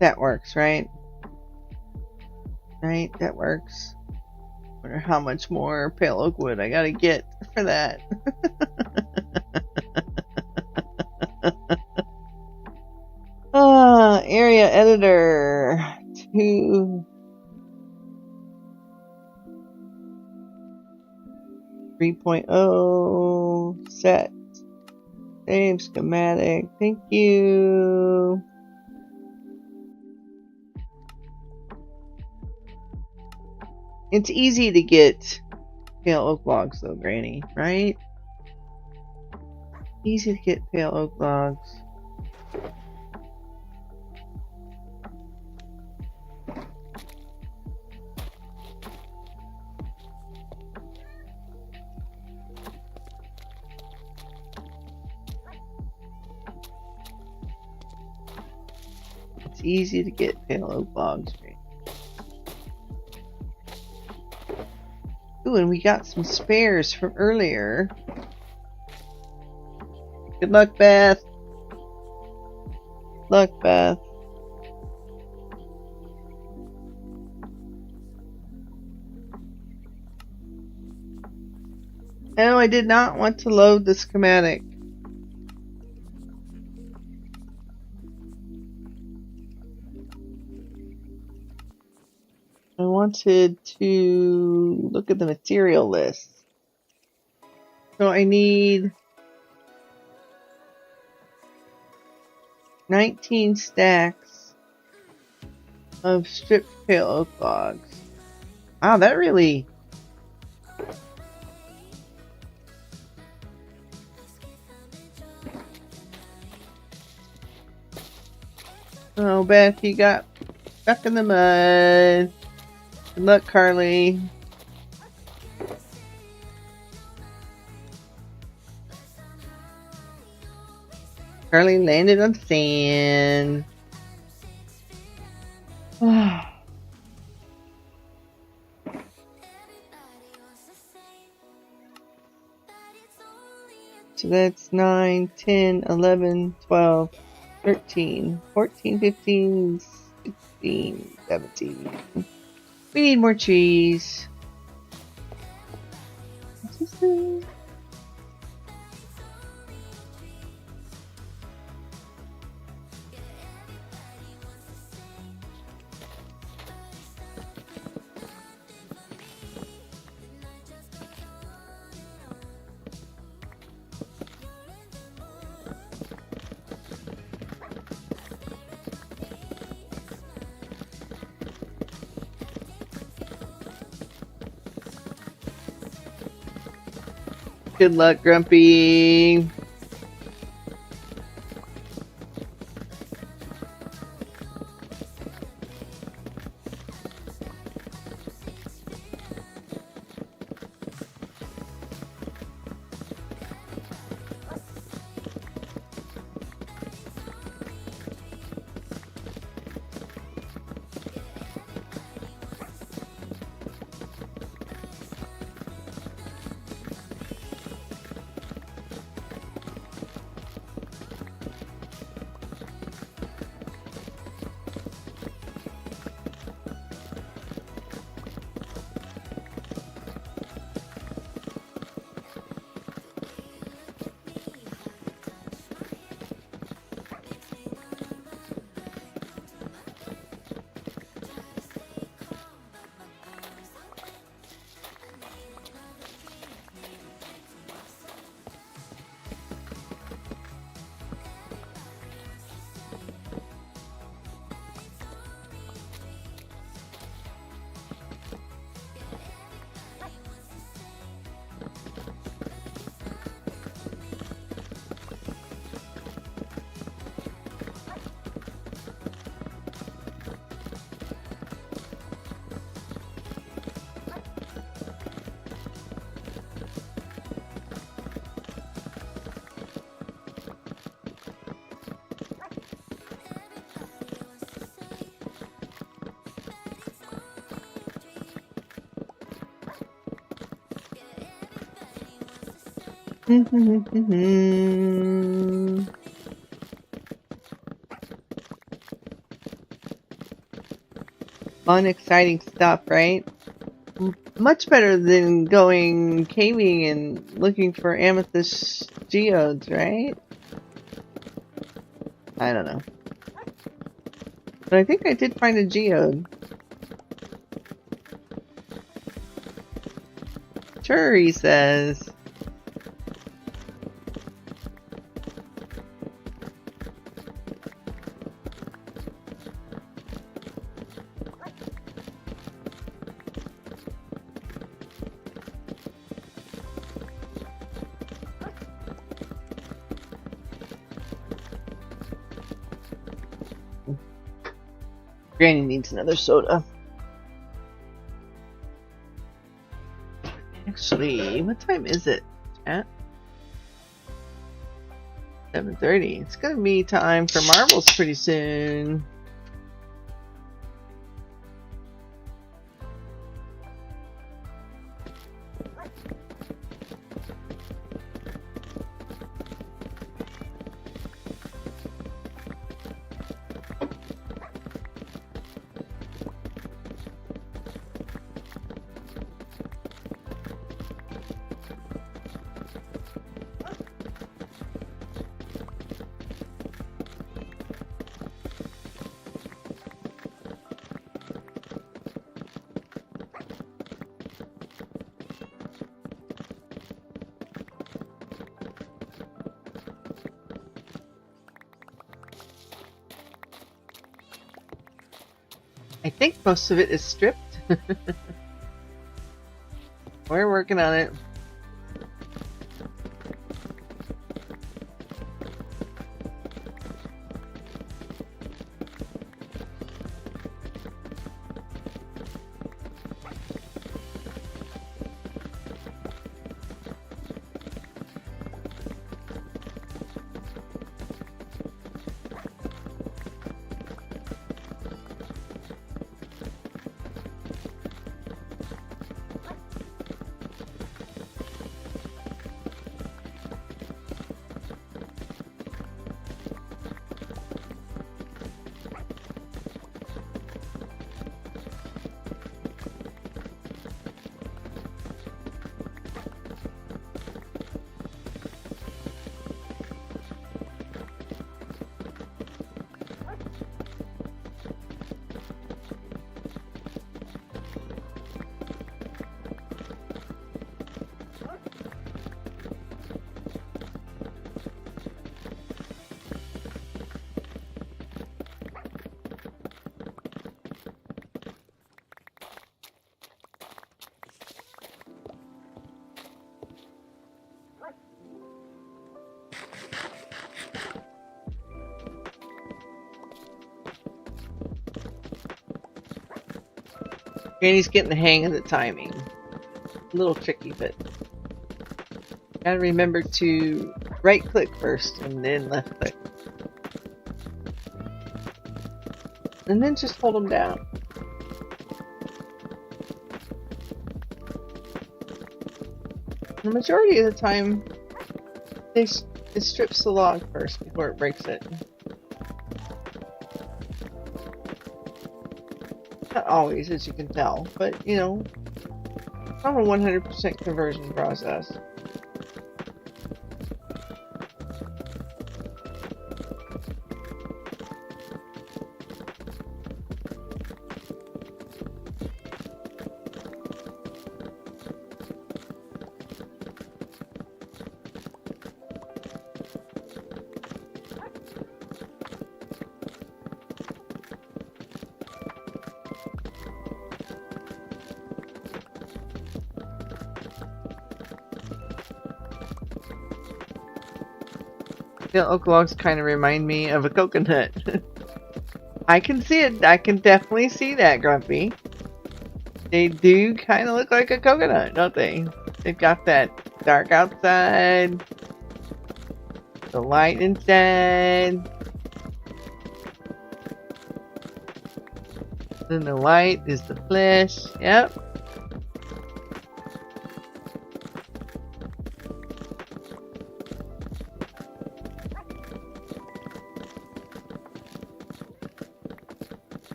That works, right? Right, that works. Wonder how much more pale oak wood I gotta get for that. Area editor. 2. 3.0 set. Save schematic. Thank you. It's easy to get pale oak logs though, Granny, right? Easy to get pale oak logs. It's easy to get pale oak logs. Ooh, and we got some spares from earlier. Good luck, Beth. Luck, Beth. No, I did not want to load the schematic. I wanted to look at the material list. So I need 19 stacks of stripped pale oak logs. Wow, that really... Oh, Beth, you got stuck in the mud. Good luck, Carly. Carly landed on sand. So that's 9, 10, 11, 12, 13, 14, 15, 16, 17. We need more trees. Good luck, Grumpy. Fun, exciting stuff, right? Much better than going caving and looking for amethyst geodes, right? I don't know. But I think I did find a geode. Sure, he says. Granny needs another soda. Actually, what time is it, chat? 7:30. It's gonna be time for marbles pretty soon. I think most of it is stripped. We're working on it. And he's getting the hang of the timing. A little tricky, but gotta remember to right click first and then left click. And then just hold them down. The majority of the time, it strips the log first before it breaks it. Not always, as you can tell, but you know, it's not a 100% conversion process. The oak logs kind of remind me of a coconut. I can see it. I can definitely see that, Grumpy. They do kind of look like a coconut, don't they? They've got that dark outside, the light inside, then the light is the flesh. Yep.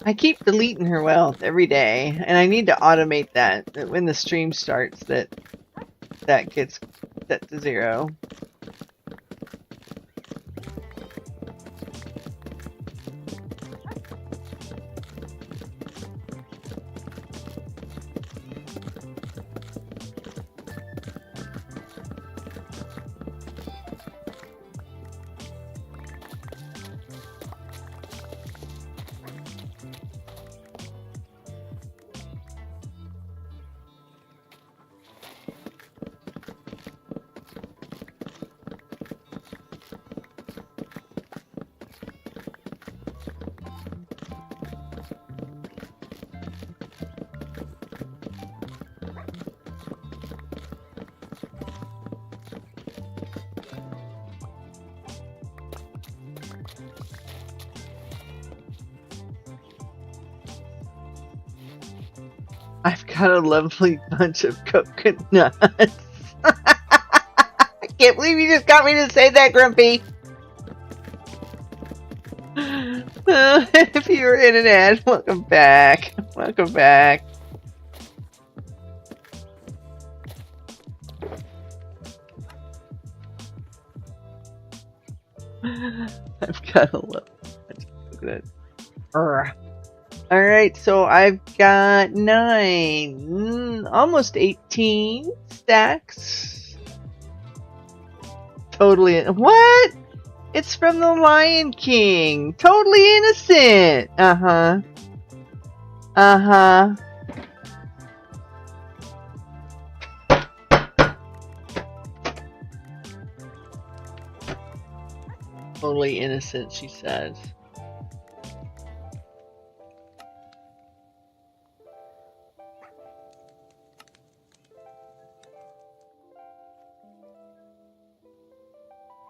I keep deleting her wealth every day, and I need to automate that when the stream starts, that gets set to 0. I've got a lovely bunch of coconuts. I can't believe you just got me to say that, Grumpy. If you were in an ad, welcome back. Welcome back. I've got a lovely bunch of coconuts. Alright, so I've got 9, almost 18 stacks. Totally. What? It's from the Lion King. Totally innocent. Uh-huh. Uh-huh. Totally innocent, she says.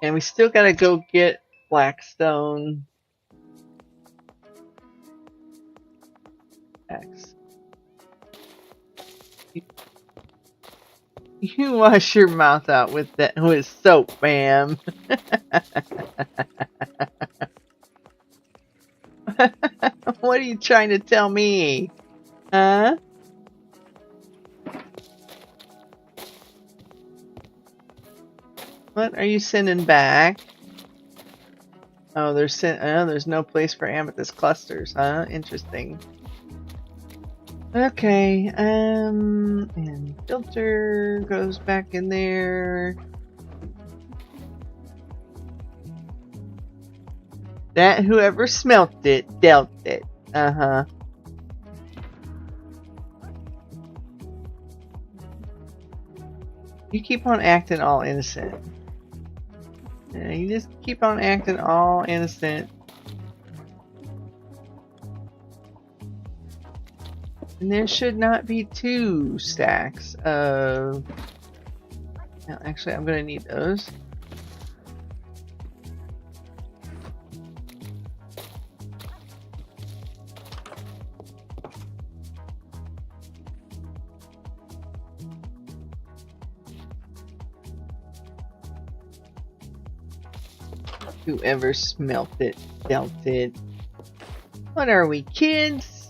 And we still gotta go get Blackstone. X. You wash your mouth out with soap, ma'am. What are you trying to tell me? Huh? What are you sending back? Oh, there's no place for amethyst clusters, huh? Interesting. Okay, and filter goes back in there. That whoever smelt it, dealt it. Uh-huh. You keep on acting all innocent. Yeah, you just keep on acting all innocent. And there should not be 2 stacks of... Now, actually, I'm going to need those. Whoever smelt it, dealt it. What are we, kids?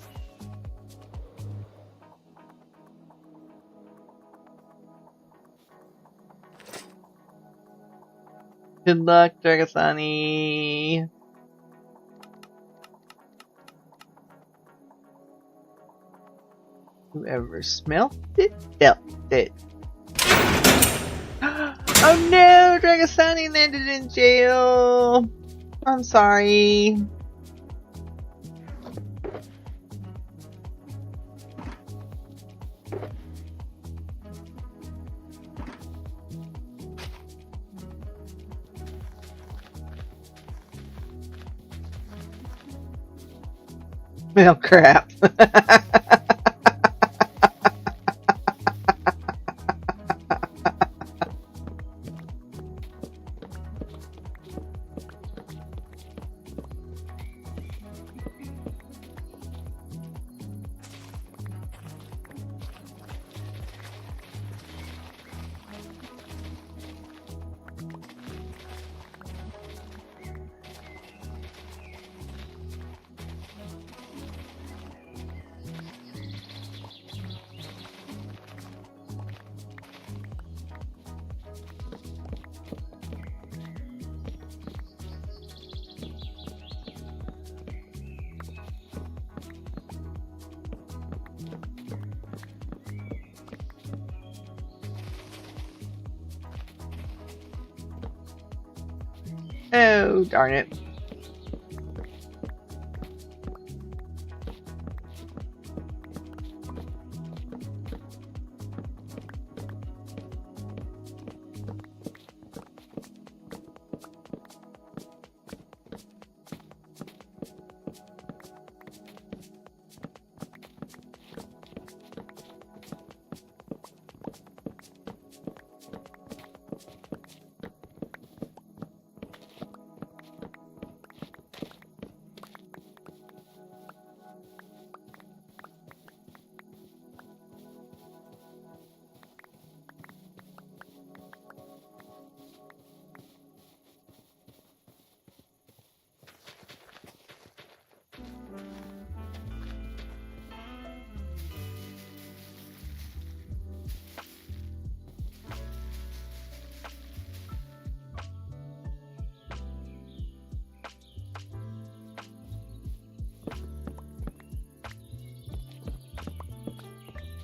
Good luck, Dragasani. Whoever smelt it, dealt it. Oh no, Dragasani landed in jail. I'm sorry. Oh crap. Oh, darn it.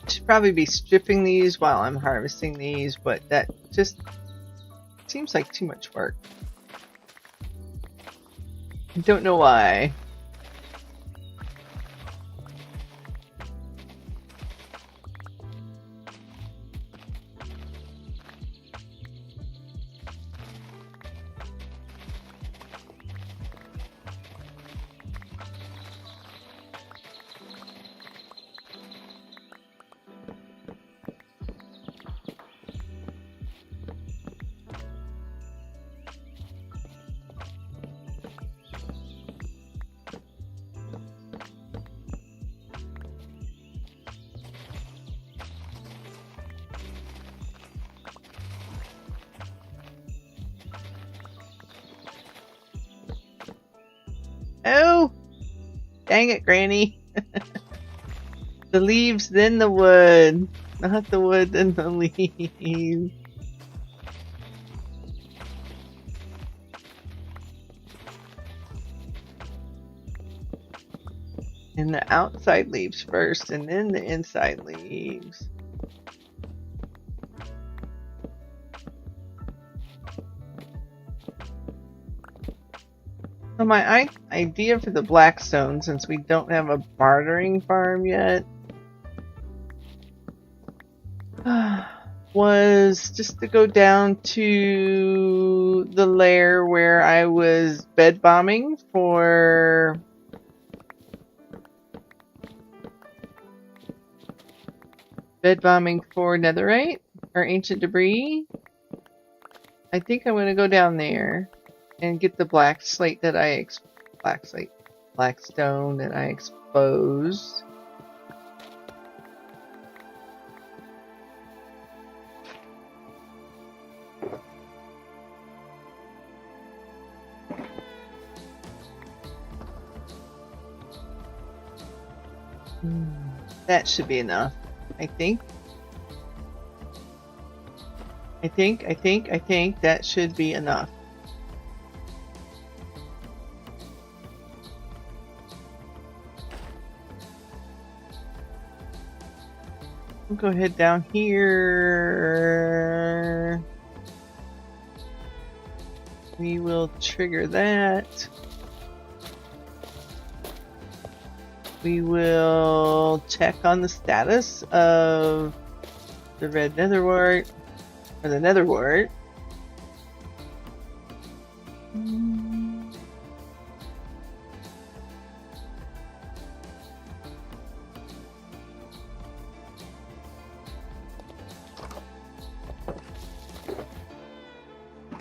Should probably be stripping these while I'm harvesting these, but that just seems like too much work. I don't know why. Oh! Dang it, Granny. The leaves, then the wood. Not the wood, then the leaves. And the outside leaves first, and then the inside leaves. So my idea for the blackstone, since we don't have a bartering farm yet, was just to go down to the lair where I was bed bombing for netherite or ancient debris. I think I'm going to go down there and get the blackstone that I exposed. That should be enough, I think. I think that should be enough. We'll go ahead down here. We will trigger that. We will check on the status of the red netherwort, or the netherwort.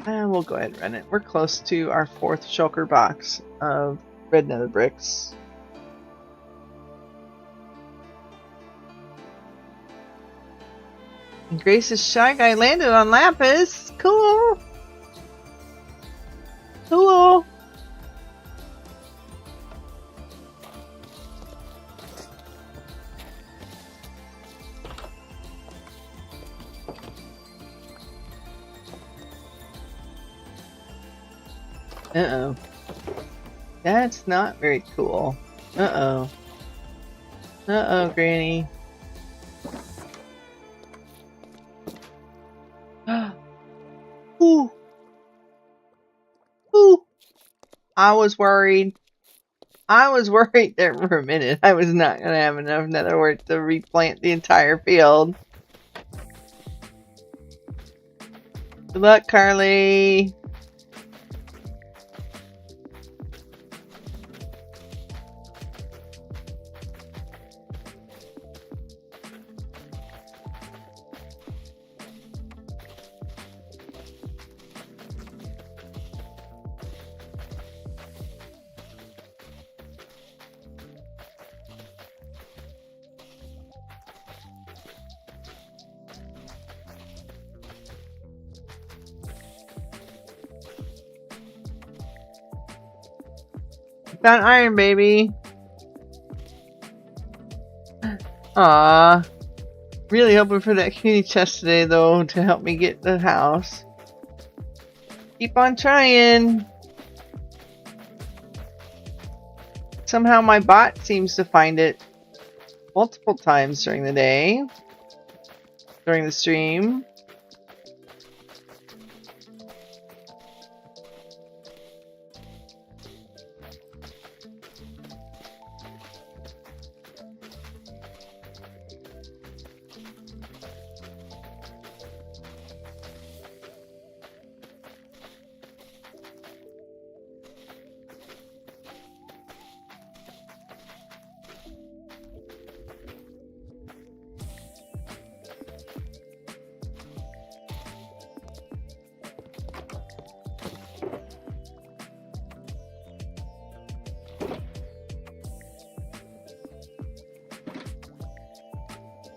And we'll go ahead and run it. We're close to our 4th shulker box of red nether bricks. And Grace's Shy Guy landed on Lapis. Cool. Cool. Uh-oh. That's not very cool. Uh-oh. Uh-oh, Granny. Ooh. Ooh. I was worried. I was worried there for a minute. I was not going to have enough netherwort to replant the entire field. Good luck, Carly. Found iron, baby. Aw. Really hoping for that community chest today, though, to help me get the house. Keep on trying. Somehow my bot seems to find it multiple times during the day. During the stream.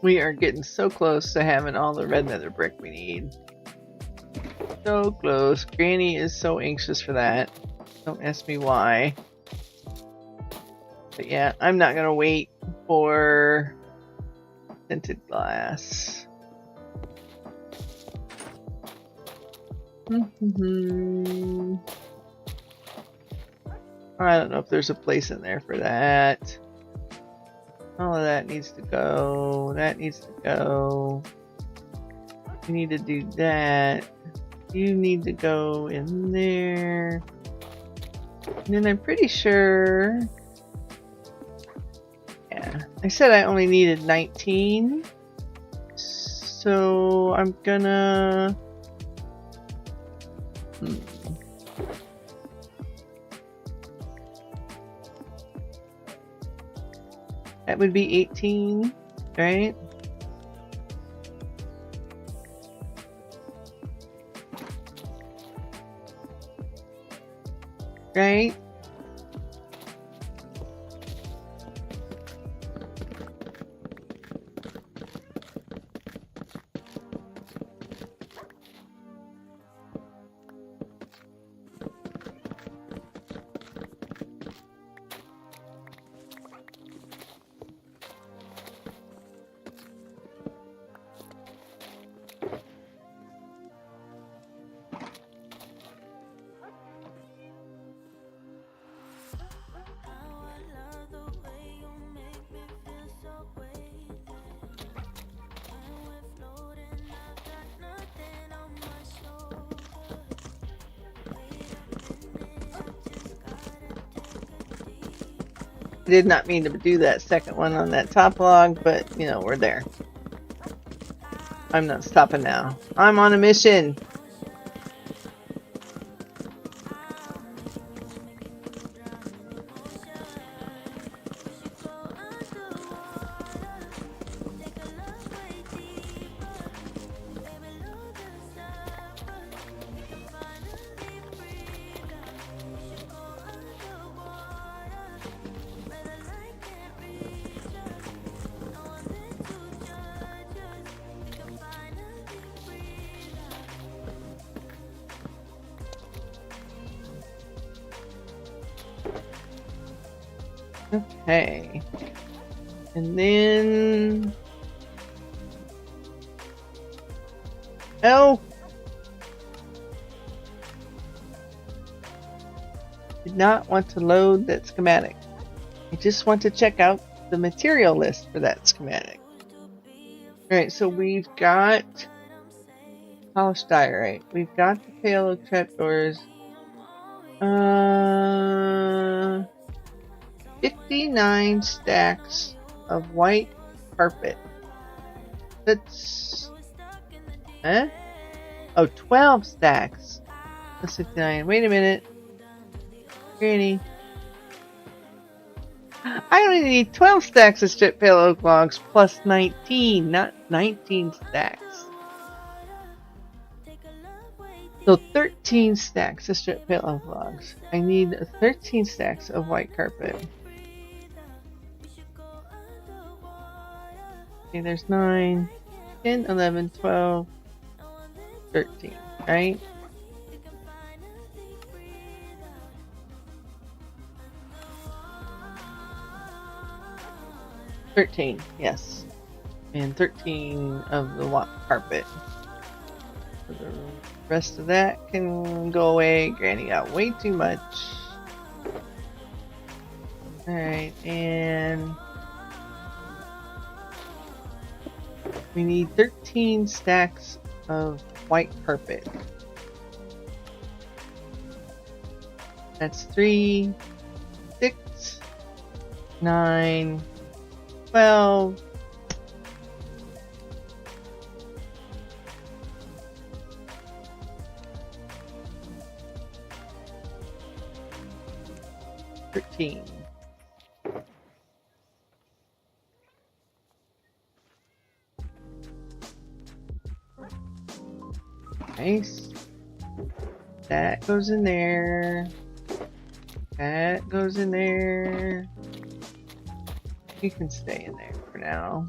We are getting so close to having all the red nether brick we need. So close. Granny is so anxious for that. Don't ask me why. But yeah, I'm not gonna wait for tinted glass. I don't know if there's a place in there for that. All of that needs to go. That needs to go. We need to do that. You need to go in there. And then I'm pretty sure... Yeah. I said I only needed 19. So I'm gonna... That would be 18, right? Right? I did not mean to do that second one on that top log, but you know, we're there. I'm not stopping now. I'm on a mission. Okay. And then... Oh! Did not want to load that schematic. I just want to check out the material list for that schematic. Alright, so we've got polished diorite. We've got the payload trapdoors. 59 stacks of white carpet. That's... Huh? Oh, 12 stacks. That's 59. Wait a minute. Granny. I only need 12 stacks of strip payload logs plus 19, not 19 stacks. So 13 stacks of strip payload logs. I need 13 stacks of white carpet. Okay, there's 9, 10, 11, 12, 13, right? $13, yes. And 13 of the white carpet. So the rest of that can go away. Granny got way too much. Alright, and we need 13 stacks of white carpet. That's 3, 6, 9, 12. Nice. That goes in there. That goes in there. You can stay in there for now.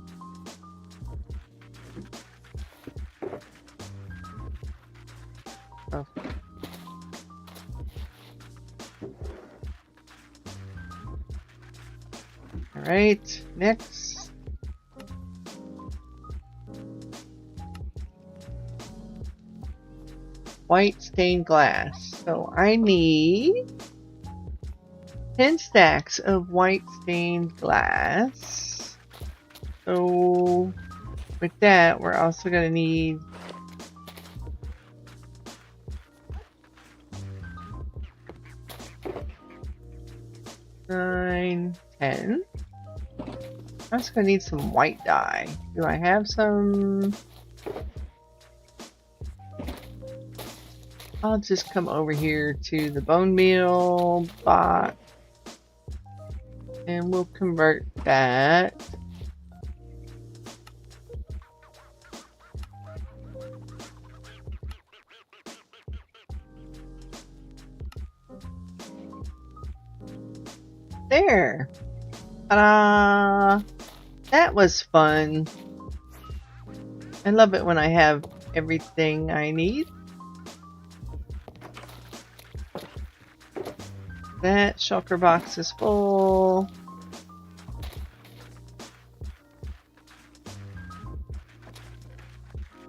Oh. Alright, next. White stained glass. So I need 10 stacks of white stained glass. So with that, we're also going to need 9, 10. I'm also going to need some white dye. Do I have some? I'll just come over here to the bone meal box and we'll convert that. There. Ta-da! That was fun. I love it when I have everything I need. That shulker box is full.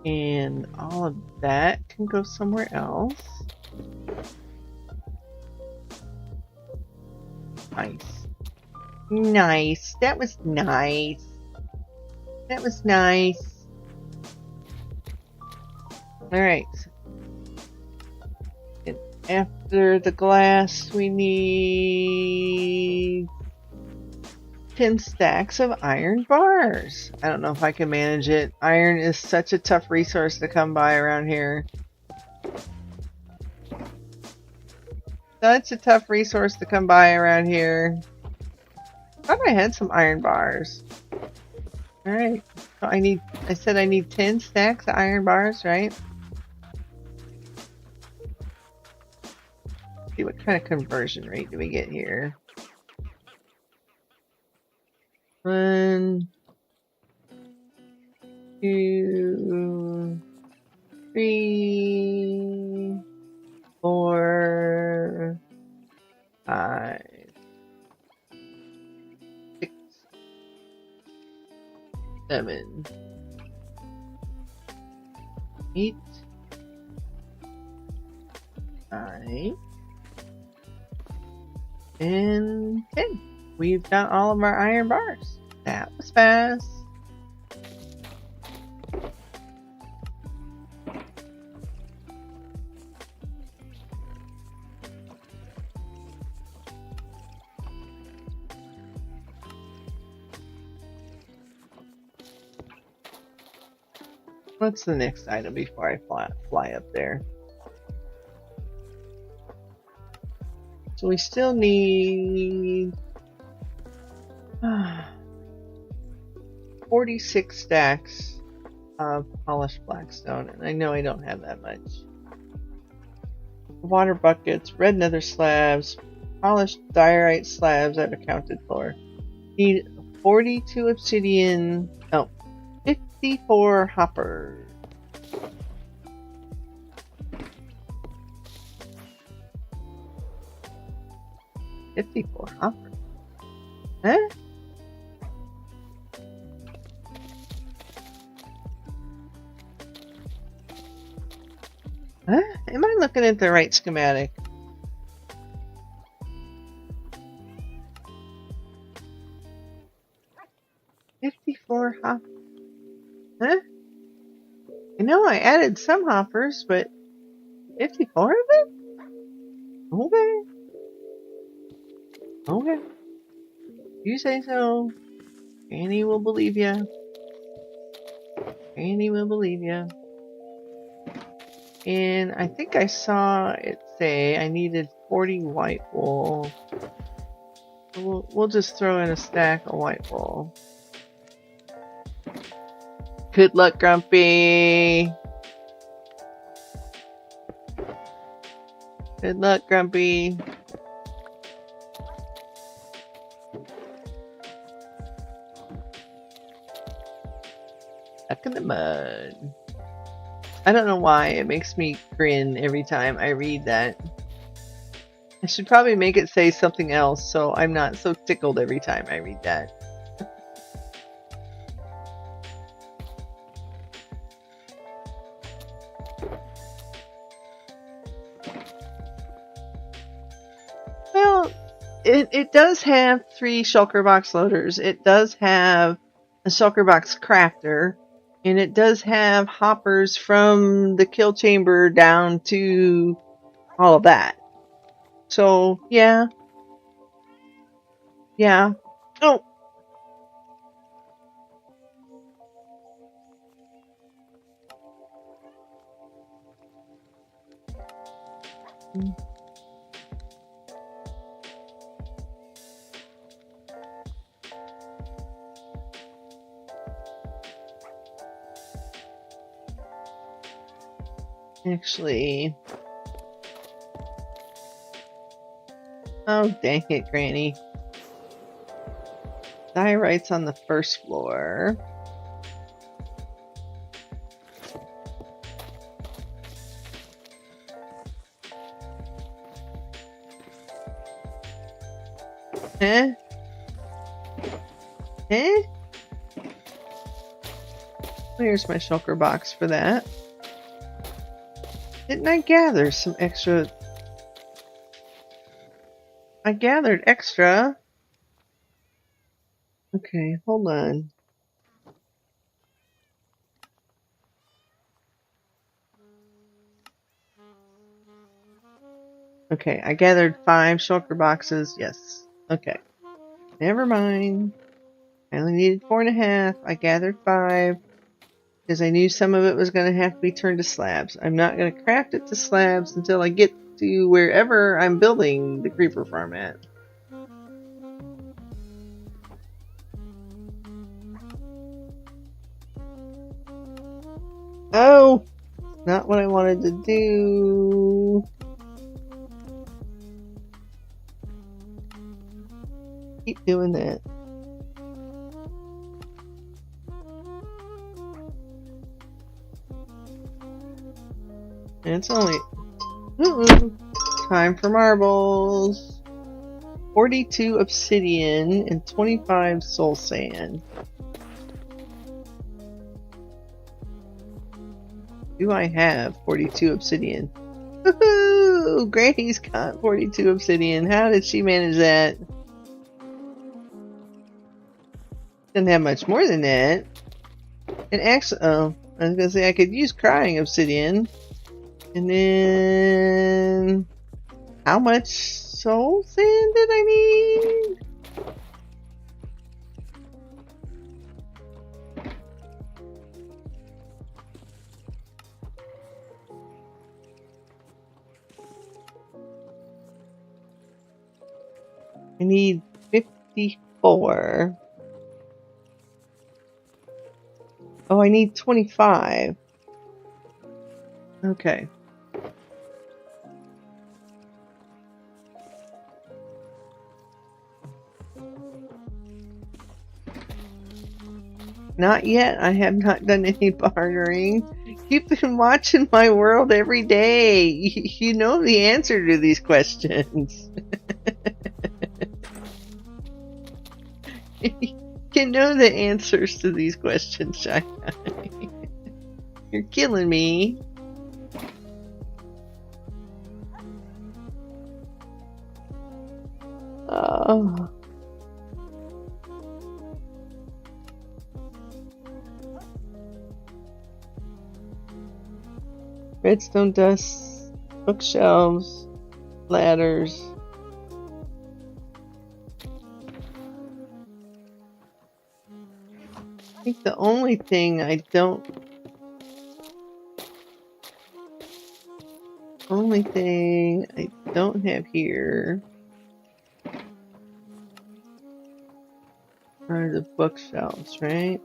And all of that can go somewhere else. Nice. Nice. That was nice. That was nice. Alright. After the glass, we need 10 stacks of iron bars. I don't know if I can manage it. Iron is such a tough resource to come by around here. Such a tough resource to come by around here. I thought I had some iron bars. Alright. So I said I need 10 stacks of iron bars, right? See what kind of conversion rate do we get here? 1, 2, 3, 4, 5, 6, 7, 8, 9, and 10. We've got all of our iron bars. That was fast. What's the next item before I fly up there? So we still need 46 stacks of polished blackstone, and I know I don't have that much. Water buckets, red nether slabs, polished diorite slabs I've accounted for. Need 42 obsidian, 54 hoppers. Huh? Huh? Am I looking at the right schematic? $54 hoppers. Huh? I know I added some hoppers, but 54 of them? Okay. Okay. You say so. Annie will believe ya. Annie will believe ya. And I think I saw it say I needed 40 white wool. So we'll just throw in a stack of white wool. Good luck, Grumpy. Good luck, Grumpy. Stuck in the mud. I don't know why it makes me grin every time I read that. I should probably make it say something else so I'm not so tickled every time I read that. Well, it does have 3 shulker box loaders. It does have a shulker box crafter. And it does have hoppers from the kill chamber down to all of that. So, yeah. Yeah. Oh! Actually... Oh, dang it, Granny. Diorite's on the first floor. Eh? Eh? Where's my shulker box for that? Didn't I gather some extra? I gathered extra. Okay, hold on. Okay, I gathered 5 shulker boxes. Yes. Okay. Never mind. I only needed 4.5. I gathered 5 because I knew some of it was going to have to be turned to slabs. I'm not going to craft it to slabs until I get to wherever I'm building the creeper farm at. Oh! Not what I wanted to do. Keep doing that. And it's only... Ooh, time for marbles. 42 obsidian and 25 soul sand. Do I have 42 obsidian? Woohoo! Granny's got 42 obsidian. How did she manage that? Didn't have much more than that. And actually, oh, I was gonna say I could use crying obsidian. And then, how much soul sand did I need? I need 54. Oh, I need 25. Okay. Not yet. I have not done any bartering. You've been watching my world every day. You know the answer to these questions. You know the answers to these questions, Shy. You're killing me. Oh. Redstone dust, bookshelves, ladders. I think the only thing I don't have here are the bookshelves, right?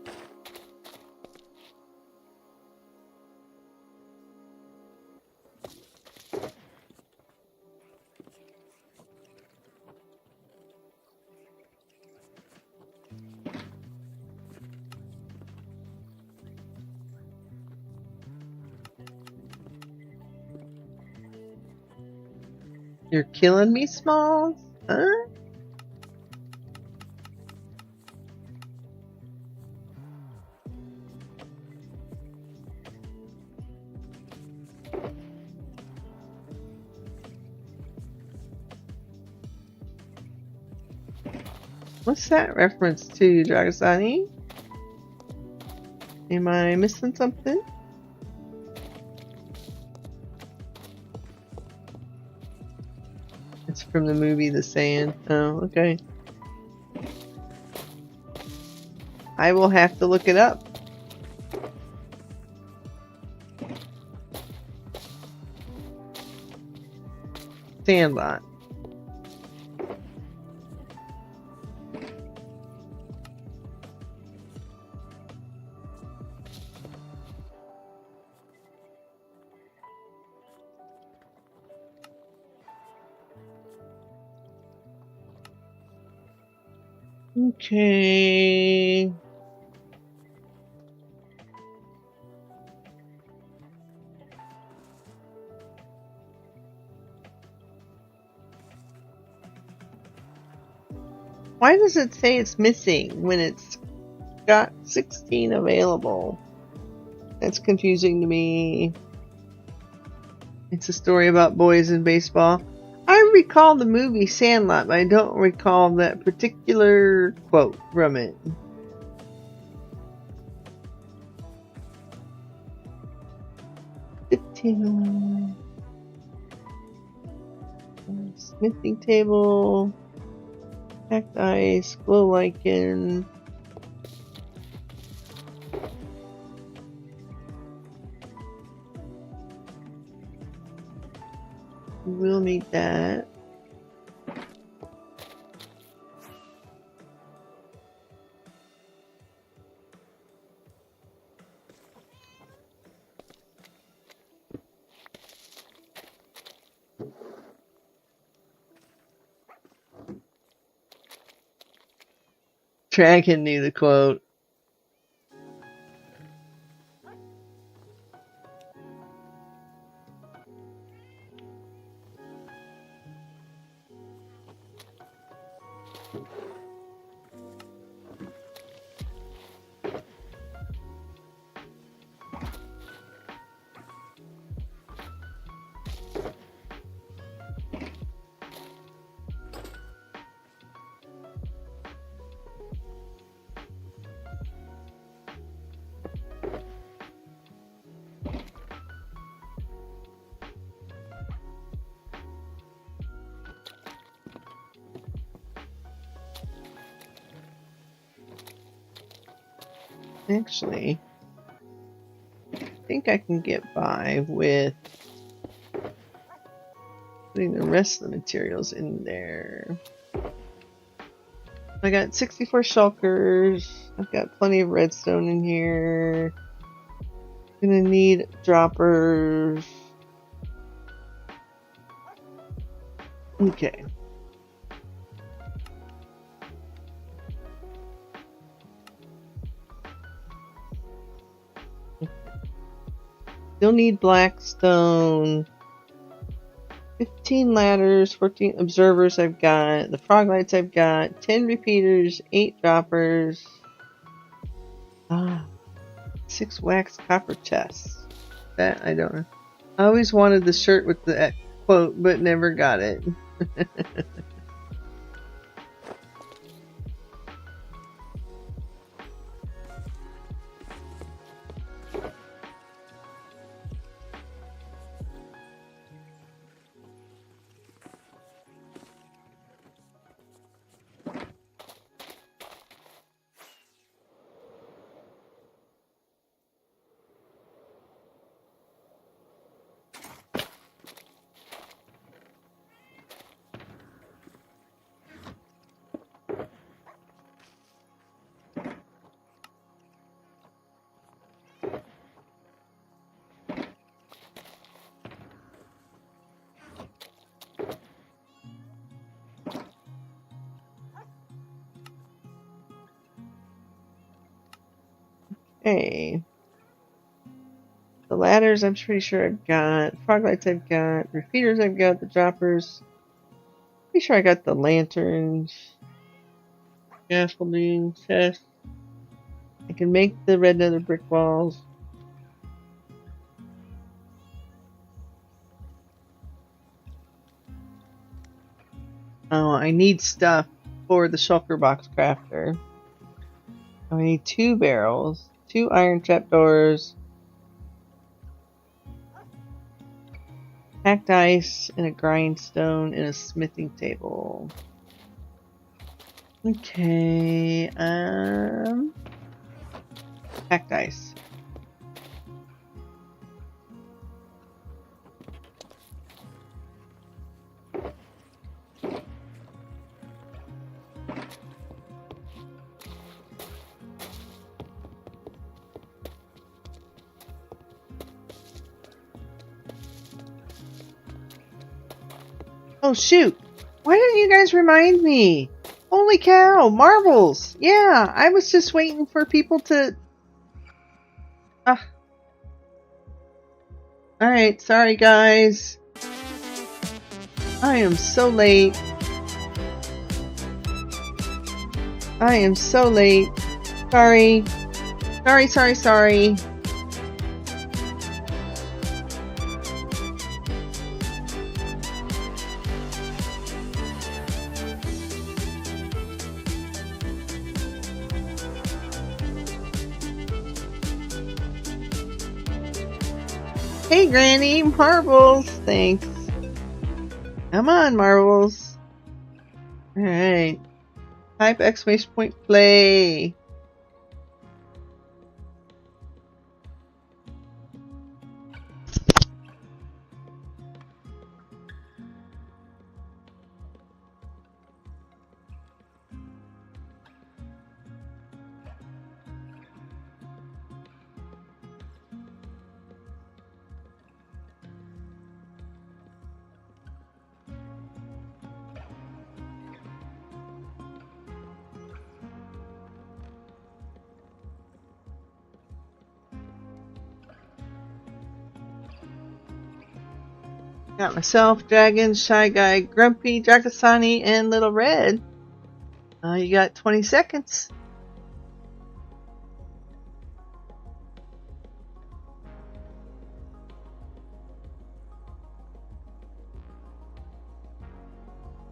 You're killing me, Smalls? Huh? What's that reference to, Dragasani? Am I missing something? It's from the movie The Sand. Oh, okay. I will have to look it up. Sandlot. Okay. Why does it say it's missing when it's got 16 available? That's confusing to me. It's a story about boys in baseball. I recall the movie Sandlot, but I don't recall that particular quote from it. Smithing table, packed ice, glow lichen. We'll need that. Dragon knew the quote. Actually, I think I can get by with putting the rest of the materials in there. I got 64 shulkers. I've got plenty of redstone in here. Gonna need droppers. Okay. Still need blackstone. 15 ladders, 14 observers I've got. The frog lights I've got. 10 repeaters, 8 droppers. 6 wax copper chests. That I don't know. I always wanted the shirt with the quote, but never got it. Okay. The ladders I'm pretty sure I've got. Frog lights I've got. Repeaters I've got. The droppers. Pretty sure I got the lanterns, scaffolding, chest. I can make the red nether brick walls. Oh, I need stuff for the shulker box crafter. I need 2 barrels, 2 iron trapdoors, hacked ice, and a grindstone, and a smithing table. Okay, hacked ice. Oh shoot! Why didn't you guys remind me? Holy cow! Marbles! Yeah, I was just waiting for people to... Alright, sorry guys. I am so late. I am so late. Sorry. Sorry. Hey Granny, marbles! Thanks. Come on, marbles. Alright. Type exclamation point play. Got myself, Dragon, Shy Guy, Grumpy, Drakasani, and Little Red. You got 20 seconds.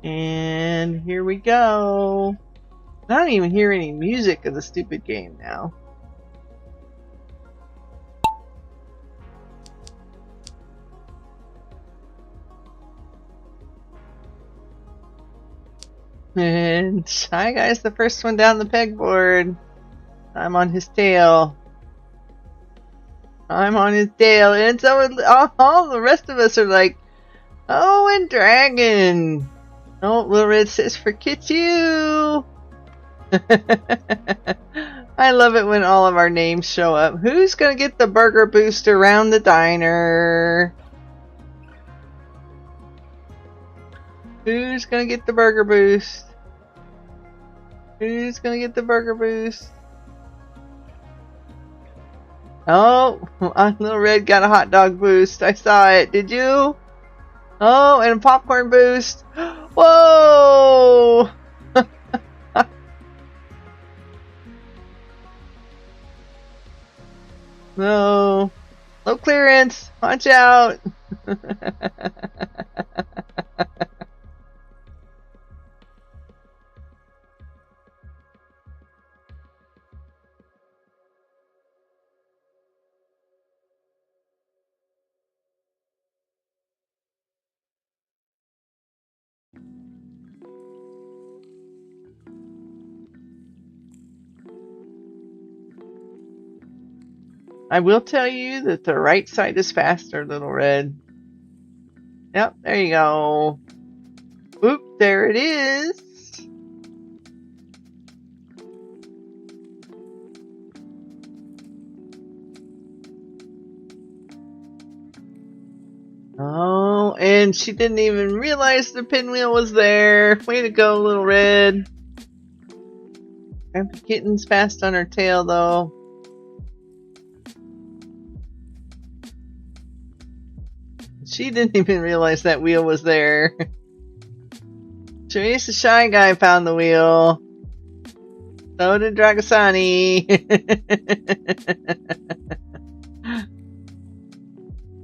And here we go. I don't even hear any music of the stupid game now. And Shy Guy's the first one down the pegboard. I'm on his tail. And so all the rest of us are like, oh, and Dragon. Oh, Little Red says, forget you. I love it when all of our names show up. Who's gonna get the burger boost around the diner? Who's gonna get the burger boost? Who's gonna get the burger boost? Oh, Little Red got a hot dog boost. I saw it. Did you? Oh, and a popcorn boost. Whoa! No. Low clearance. Watch out. I will tell you that the right side is faster, Little Red. Yep, there you go. Oop, there it is. Oh, and she didn't even realize the pinwheel was there. Way to go, Little Red. Grandpa Kitten's fast on her tail, though. She didn't even realize that wheel was there. Teresa Shy Guy found the wheel. So did Dragasani.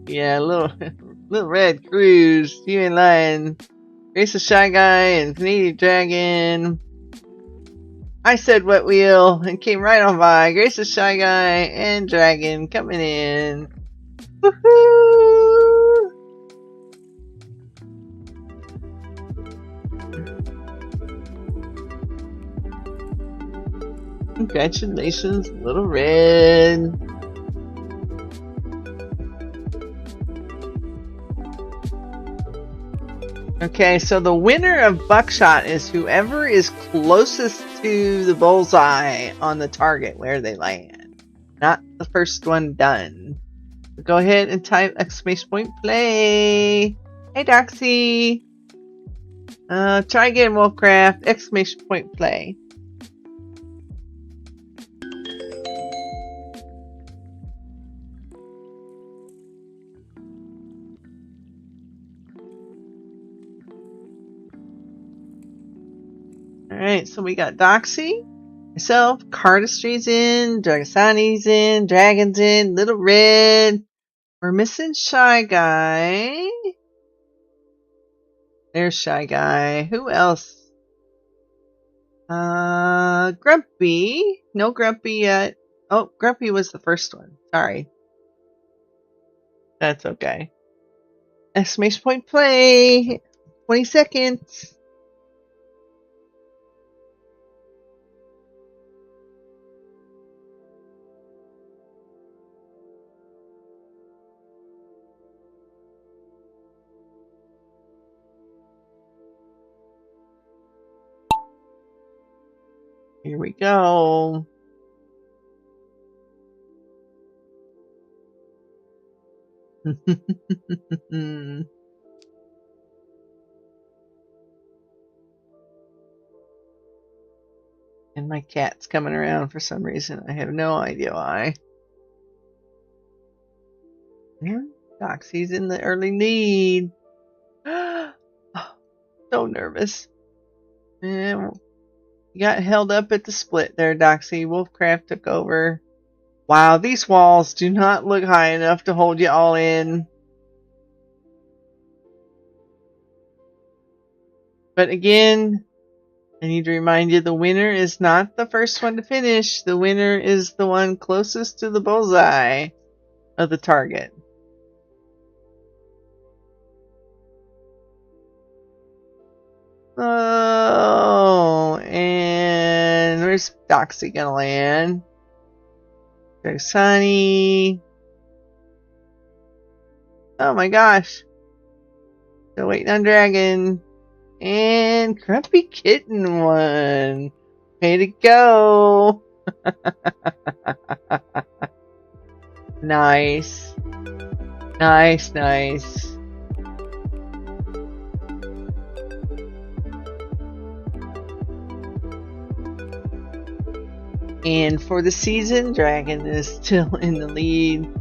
Yeah, little red cruise. You ain't lying. Teresa Shy Guy and Canadian Dragon. I said wet wheel and came right on by. Grace the Shy Guy and Dragon coming in. Woohoo! Congratulations, Little Red. Okay, so the winner of Buckshot is whoever is closest to the bullseye on the target where they land. Not the first one done. So go ahead and type exclamation point play. Hey Doxy. Try again, Wolfcraft. Exclamation point play. Alright, so we got Doxy, myself, Cardistry's in, Dragasani's in, Dragon's in, Little Red. We're missing Shy Guy. There's Shy Guy. Who else? Grumpy. No Grumpy yet. Oh, Grumpy was the first one. Sorry. That's okay. Exclamation point play. 20 seconds. Here we go. And my cat's coming around for some reason. I have no idea why. Yeah, Doxy's in the early lead. So nervous. And you got held up at the split there, Doxy. Wolfcraft took over. Wow, these walls do not look high enough to hold you all in. But again, I need to remind you, the winner is not the first one to finish. The winner is the one closest to the bullseye of the target. Oh, and where's Doxy gonna land? There's Sunny. Oh my gosh. Still waiting on Dragon. And Grumpy Kitten won. Way to go. Nice. Nice, nice. And for the season, Dragon is still in the lead,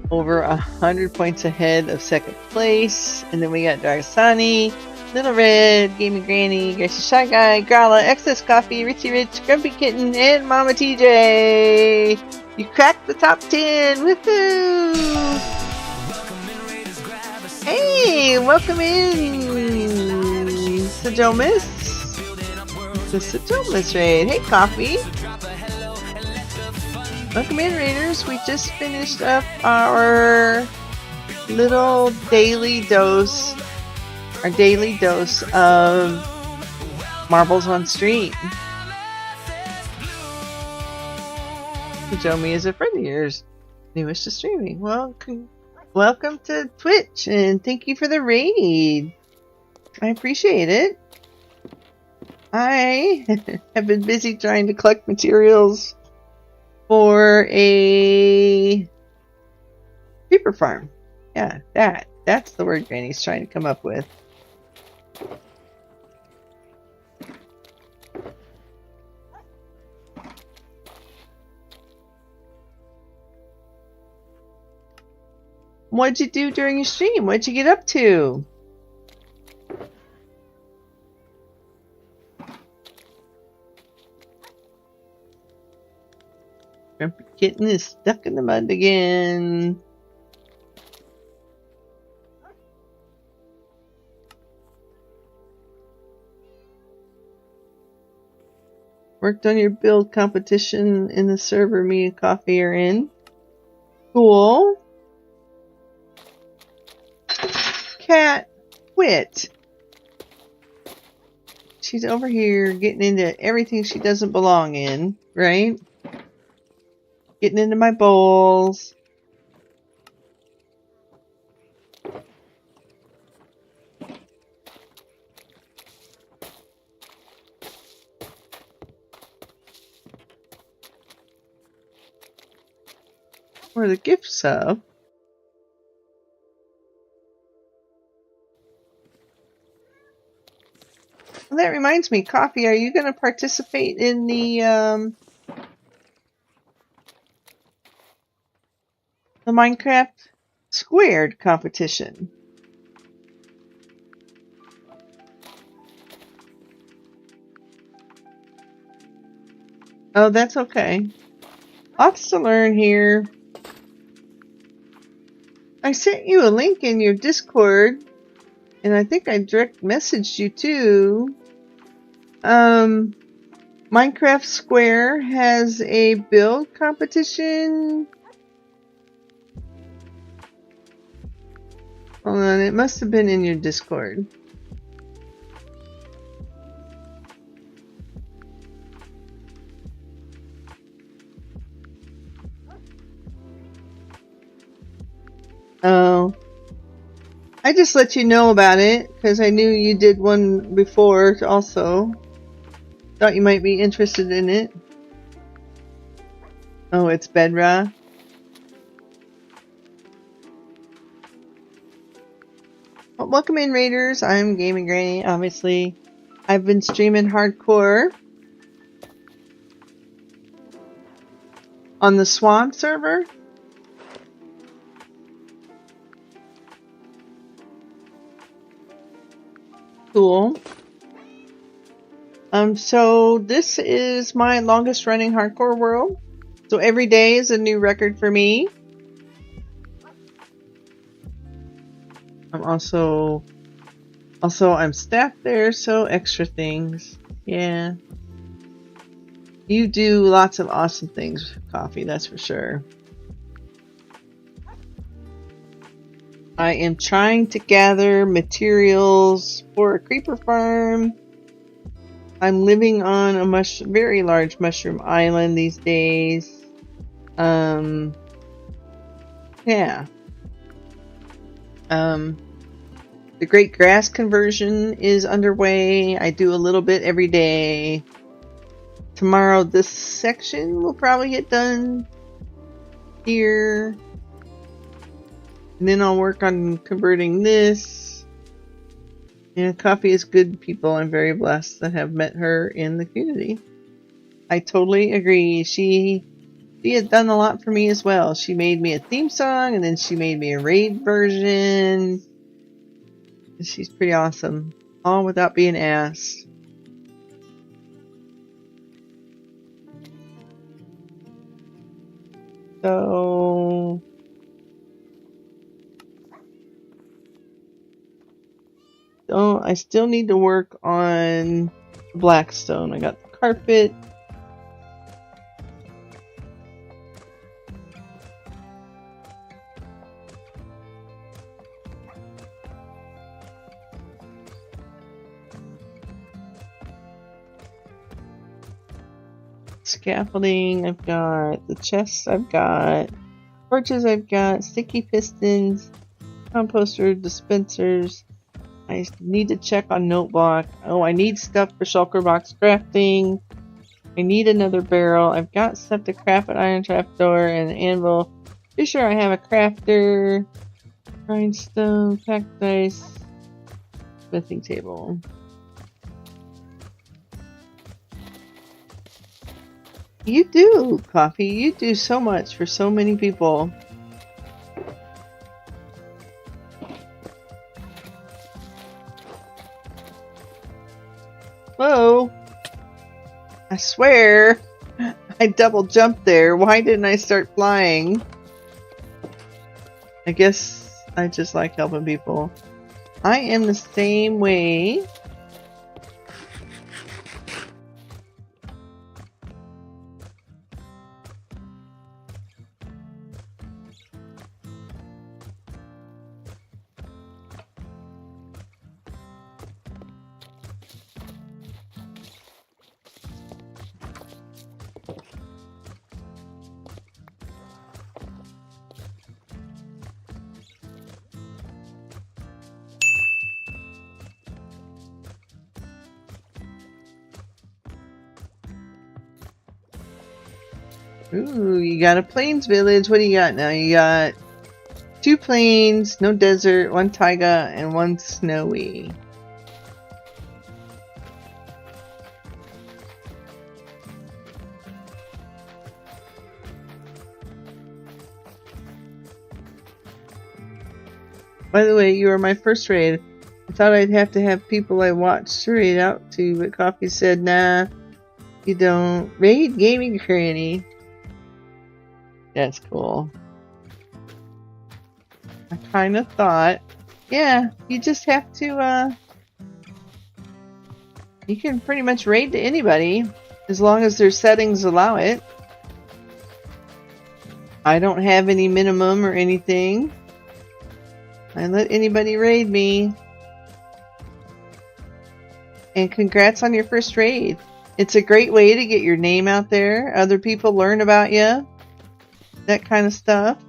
over 100 points ahead of second place. And then we got Dragasani, Little Red, Gaming Granny, Gracious Shy Guy, Growla, Excess Coffee, Richie Rich, Grumpy Kitten, and Mama TJ. You cracked the top 10! Woohoo! Hey, welcome in, Sajomis. It's the Sajomis raid. Hey, Coffee. Welcome in, Raiders. We just finished up our little daily dose, of marbles on stream. Jomi is a friend of yours, newest to streaming. Well, welcome to Twitch, and thank you for the raid. I appreciate it. I have been busy trying to collect materials for a creeper farm. Yeah, that's the word Granny's trying to come up with. What'd you do during your stream? What'd you get up to? Grumpy Kitten is stuck in the mud again. Worked on your build competition in the server me and Coffee are in. Cool. Cat, quit. She's over here getting into everything she doesn't belong in, right? Getting into my bowls. Or the gift sub. Well, that reminds me, Coffee, are you going to participate in the Minecraft Squared competition? Oh, that's okay. Lots to learn here. I sent you a link in your Discord, and I think I direct messaged you too. Minecraft Square has a build competition. Hold on, it must have been in your Discord. Oh. I just let you know about it, because I knew you did one before also. Thought you might be interested in it. Oh, it's Bedra. Well, welcome in, Raiders. I'm Gaming Granny, obviously. I've been streaming hardcore on the Swan server. Cool. So this is my longest running hardcore world. So every day is a new record for me. I'm also I'm staffed there, so extra things. Yeah. You do lots of awesome things, Coffee, that's for sure. I am trying to gather materials for a creeper farm. I'm living on a very large mushroom island these days. Yeah. The Great Grass conversion is underway. I do a little bit every day. Tomorrow this section will probably get done here. And then I'll work on converting this. Yeah, Coffee is good people. I'm very blessed to have met her in the community. I totally agree. She has done a lot for me as well. She made me a theme song, and then she made me a raid version. She's pretty awesome. All without being asked. So I still need to work on Blackstone. I got the carpet. Scaffolding, I've got the chests, I've got torches, I've got sticky pistons, composter, dispensers. I need to check on note block. Oh, I need stuff for shulker box crafting. I need another barrel. I've got stuff to craft an iron trapdoor and an anvil. Pretty sure I have a crafter, grindstone, packed dice, smithing table. You do, Coffee. You do so much for so many people. Whoa. I swear, I I double jumped there. Why didn't I start flying? I guess I just like helping people. I am the same way. Ooh, you got a plains village. What do you got now? You got 2 plains, no desert, 1 taiga, and 1 snowy. By the way, you are my first raid. I thought I'd have to have people I watched to raid out to, but Coffee said, nah, you don't. Raid Gaming Cranny. That's cool. I kind of thought, yeah, you just have to, you can pretty much raid to anybody, as long as their settings allow it. I don't have any minimum or anything. I let anybody raid me. And congrats on your first raid. It's a great way to get your name out there. Other people learn about you. That kind of stuff.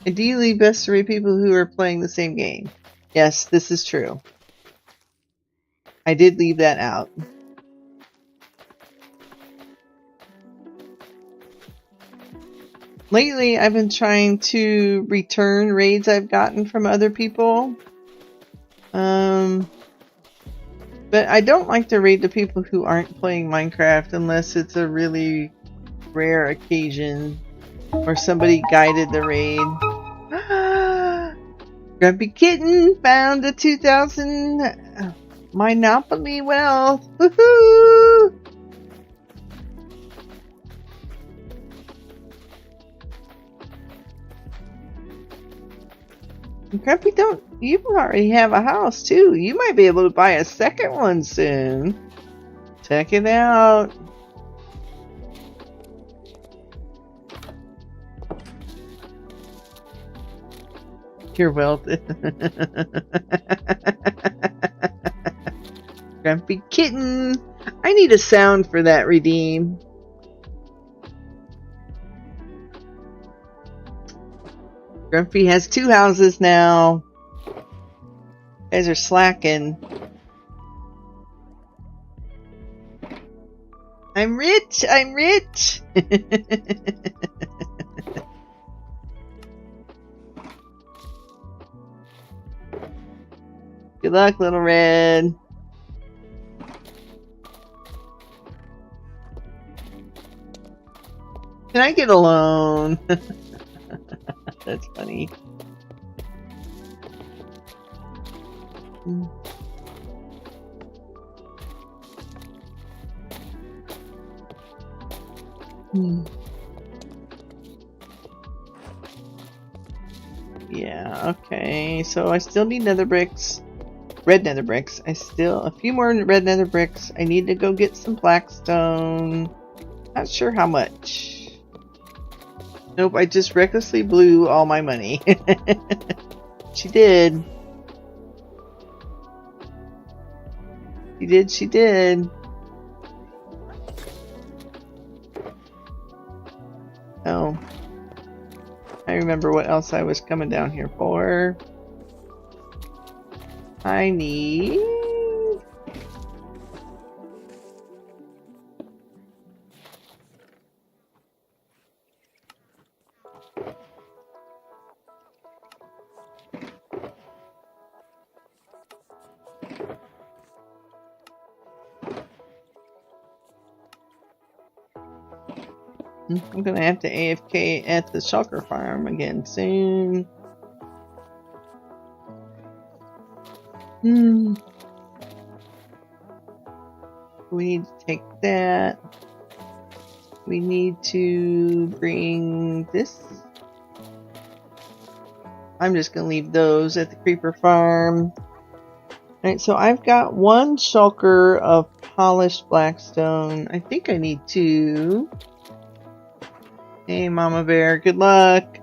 Ideally, best to raid people who are playing the same game. Yes, this is true. I did leave that out. Lately, I've been trying to return raids I've gotten from other people. But I don't like to raid the people who aren't playing Minecraft unless it's a really rare occasion or somebody guided the raid. Grumpy Kitten found a 2,000 Monopoly wealth. Woohoo! Grumpy, you already have a house too. You might be able to buy a second one soon. Check it out. Your wealth. Grumpy Kitten. I need a sound for that, Redeem. Grumpy has 2 houses now. You guys are slacking. I'm rich! I'm rich! Good luck, Little Red. Can I get a loan? That's funny. Yeah, okay. So I still need nether bricks. Red nether bricks. A few more red nether bricks. I need to go get some blackstone. Not sure how much. Nope, I just recklessly blew all my money. She did. She did. Oh. I remember what else I was coming down here for. I need... I'm gonna have to AFK at the shulker farm again soon. We need to take that. We need to bring this. I'm just going to leave those at the creeper farm. Alright, so I've got 1 shulker of polished blackstone. I think I need 2. Hey, Mama Bear, good luck.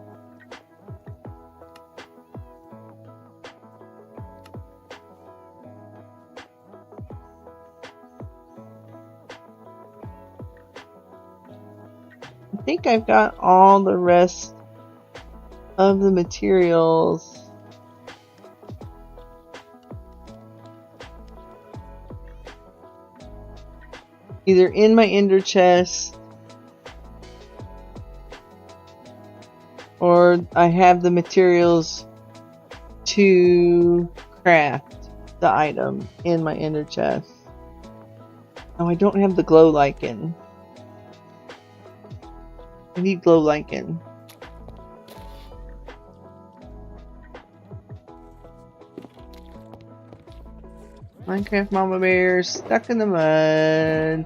I think I've got all the rest of the materials. Either in my ender chest or I have the materials to craft the item in my ender chest. Oh, I don't have the glow lichen. I need glow lichen. Minecraft Mama Bear stuck in the mud.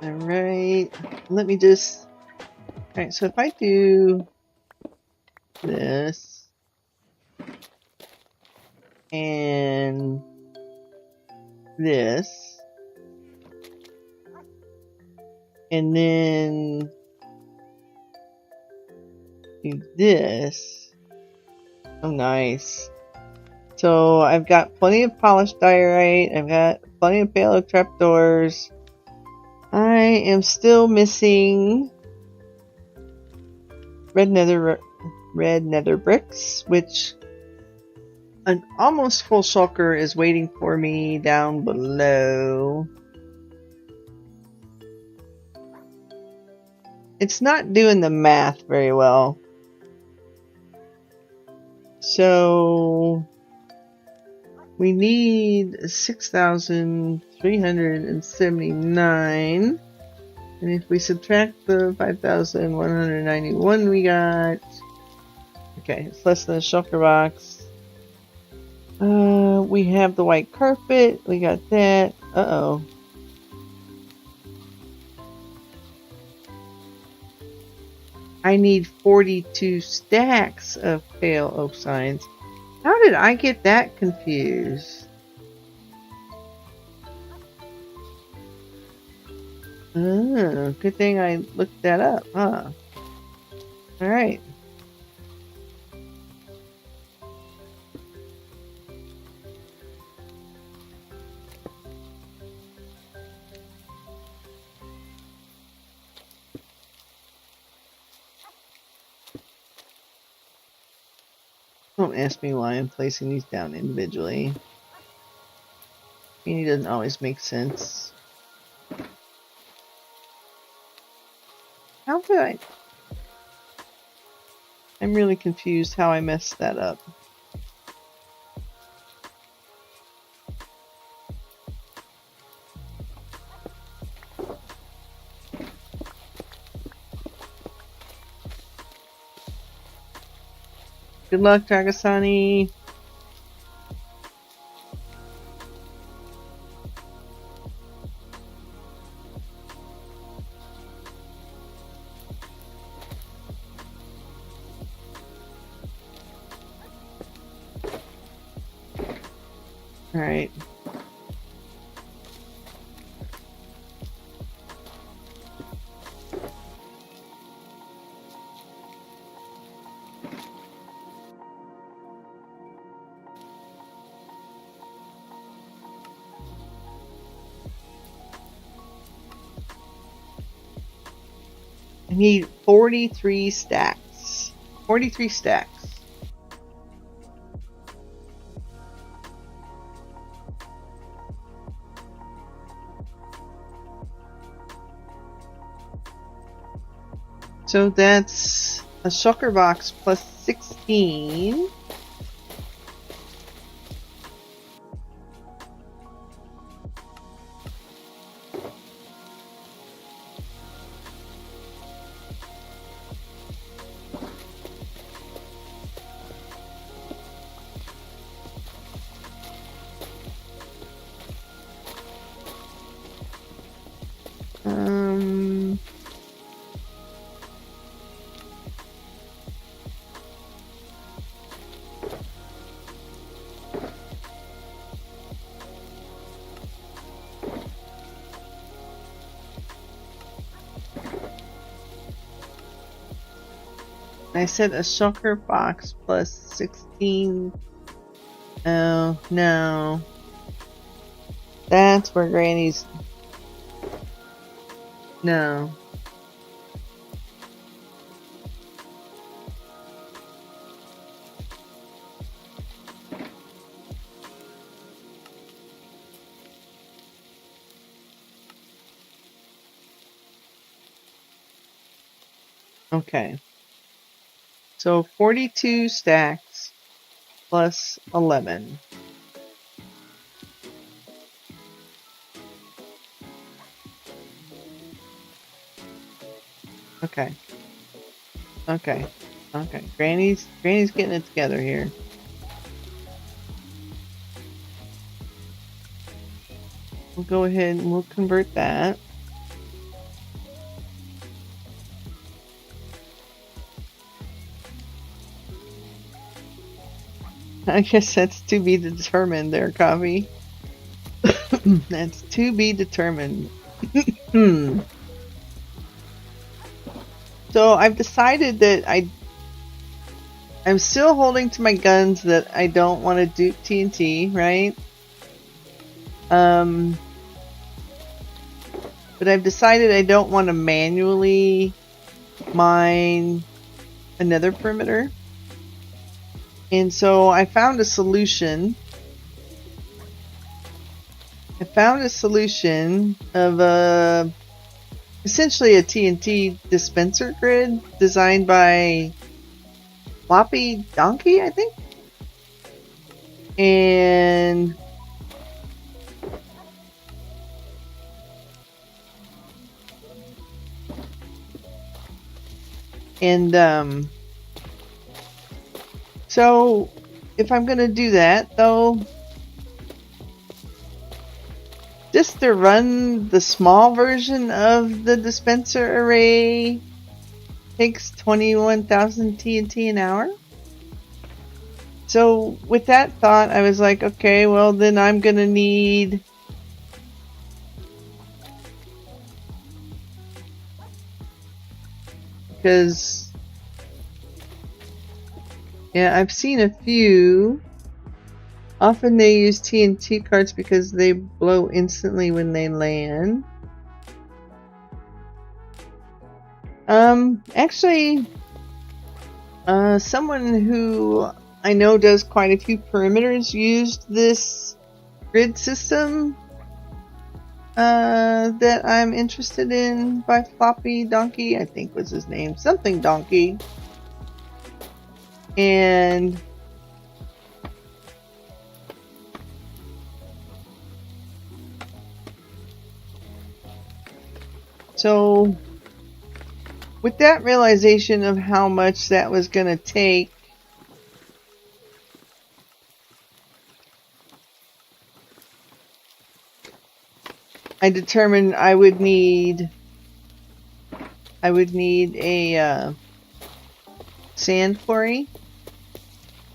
Alright, let me just... Alright, so if I do this and this and then do this. Oh, nice. So I've got plenty of polished diorite, I've got plenty of palo trapdoors. I am still missing red nether bricks, which an almost full shulker is waiting for me down below. It's not doing the math very well. So we need 6,379. And if we subtract the 5,191 we got... Okay, it's less than a shulker box. We have the white carpet. We got that. Uh-oh. I need 42 stacks of pale oak signs. How did I get that confused? Oh, good thing I looked that up, huh? Alright. Don't ask me why I'm placing these down individually. I mean, it doesn't always make sense. How did I... I'm really confused how I messed that up. Good luck, Dragasani. All right. I need 43 stacks. 43 stacks. So that's a shulker box plus 16. I said a shulker box plus 16. Oh, no. That's where Granny's... No. Okay. So 42 stacks plus 11. Okay. Okay. Okay. Granny's getting it together here. We'll go ahead and we'll convert that. I guess that's to be determined there, Coffee. That's to be determined. So I've decided that I'm still holding to my guns that I don't want to do TNT, right? But I've decided I don't want to manually mine another perimeter. And so I found a solution. I found a solution of essentially a TNT dispenser grid designed by Floppy Donkey, I think. And so if I'm gonna do that though, just to run the small version of the dispenser array takes 21,000 TNT an hour. So with that thought, I was like, okay, well then I'm gonna need because yeah, I've seen a few. Often they use TNT carts because they blow instantly when they land. Actually, someone who I know does quite a few perimeters used this grid system that I'm interested in by Floppy Donkey, I think was his name. Something Donkey. And so with that realization of how much that was going to take, I determined I would need a sand quarry.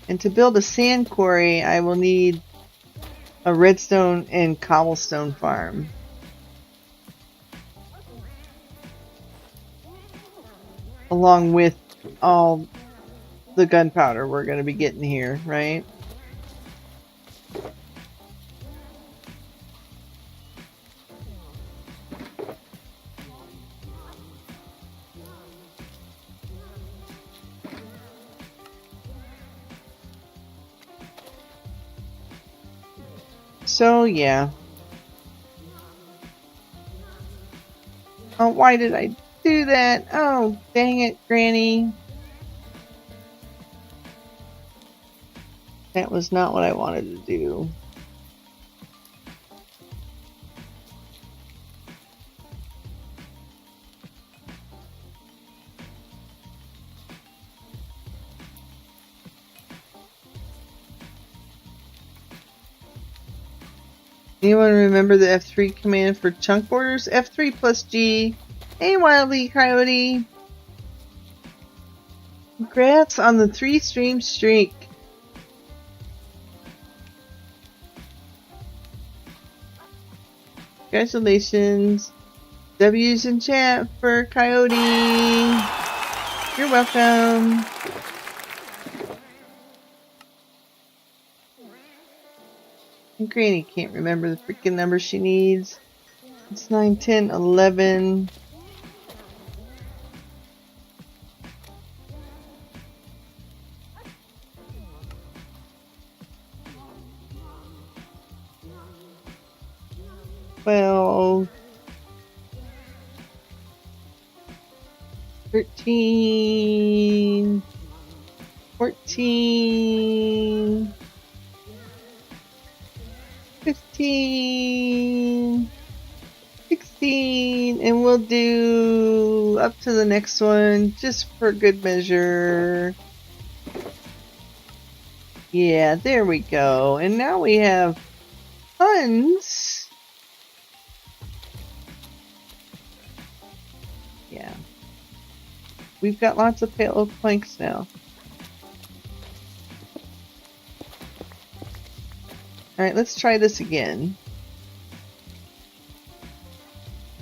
And to build a sand quarry, I will need a redstone and cobblestone farm. Along with all the gunpowder we're going to be getting here, right? So, yeah. Oh, why did I do that? Oh, dang it, Granny. That was not what I wanted to do. Anyone remember the F3 command for chunk borders? F3 plus G. Hey, Wildly Coyote. Congrats on the 3-stream streak. Congratulations. W's in chat for Coyote. You're welcome. And Granny can't remember the freaking number she needs. It's 9, 10, 11. Well, 13, 14, 15, 16, and we'll do up to the next one just for good measure. Yeah, there we go. And now we have tons. Yeah. We've got lots of pale oak planks now. Alright, let's try this again.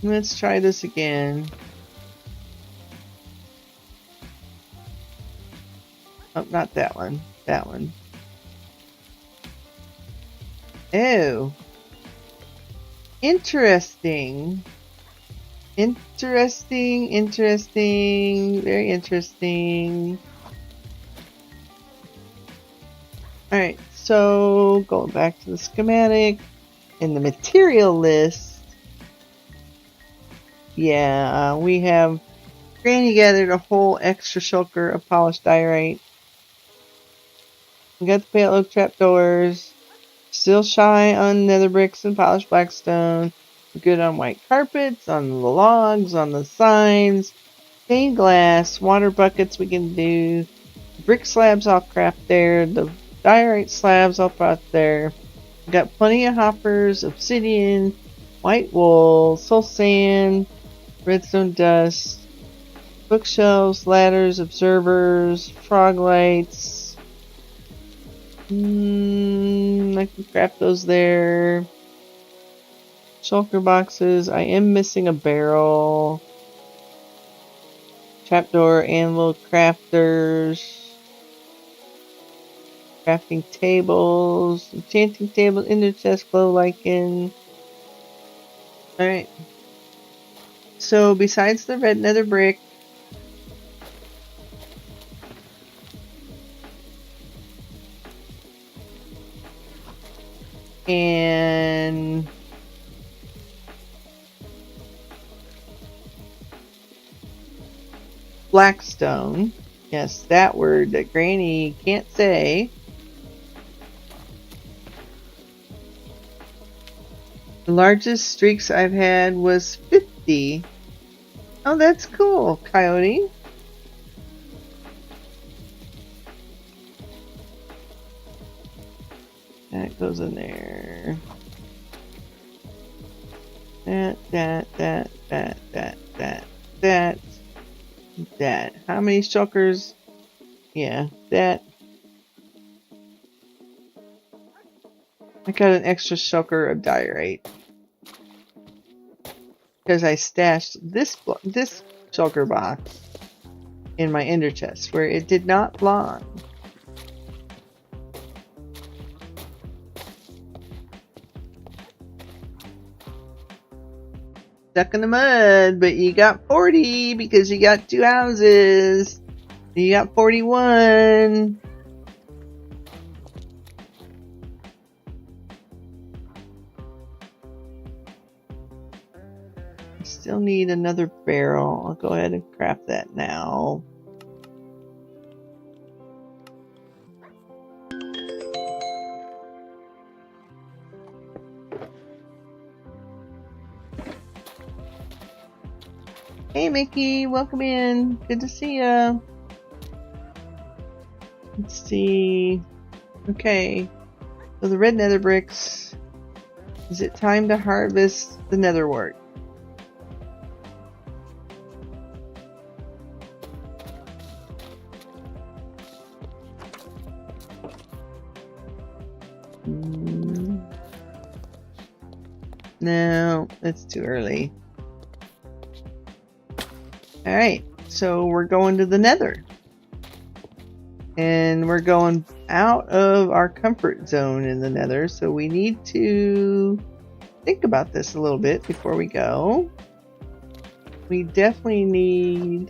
Let's try this again. Oh, not that one. That one. Oh. Interesting. Interesting, interesting, very interesting. Alright, so going back to the schematic in the material list. Yeah, we have Granny gathered a whole extra shulker of polished diorite. We got the pale oak trapdoors. Still shy on nether bricks and polished blackstone. We're good on white carpets, on the logs, on the signs. Stained glass, water buckets we can do. Brick slabs I'll craft there. The diorite slabs I'll craft there. We got plenty of hoppers, obsidian, white wool, soul sand, redstone dust, bookshelves, ladders, observers, frog lights. I can craft those there. Shulker boxes. I am missing a barrel. Trapdoor, anvil, crafters. Crafting tables. Enchanting table, ender chest, glow lichen. Alright. So besides the red nether brick, and blackstone. Yes, that word that Granny can't say. The largest streaks I've had was 50. Oh, that's cool, Coyote. That goes in there. That. How many shulkers? Yeah, that. I got an extra shulker of diorite. Because I stashed this shulker box in my ender chest where it did not belong. Stuck in the mud, but you got 40 because you got 2 houses. You got 41. I still need another barrel. I'll go ahead and craft that now. Hey Mickey, welcome in. Good to see ya. Let's see. Okay, so the red nether bricks. Is it time to harvest the nether wart? No, it's too early. Alright, so we're going to the nether. And we're going out of our comfort zone in the nether, so we need to think about this a little bit before we go. We definitely need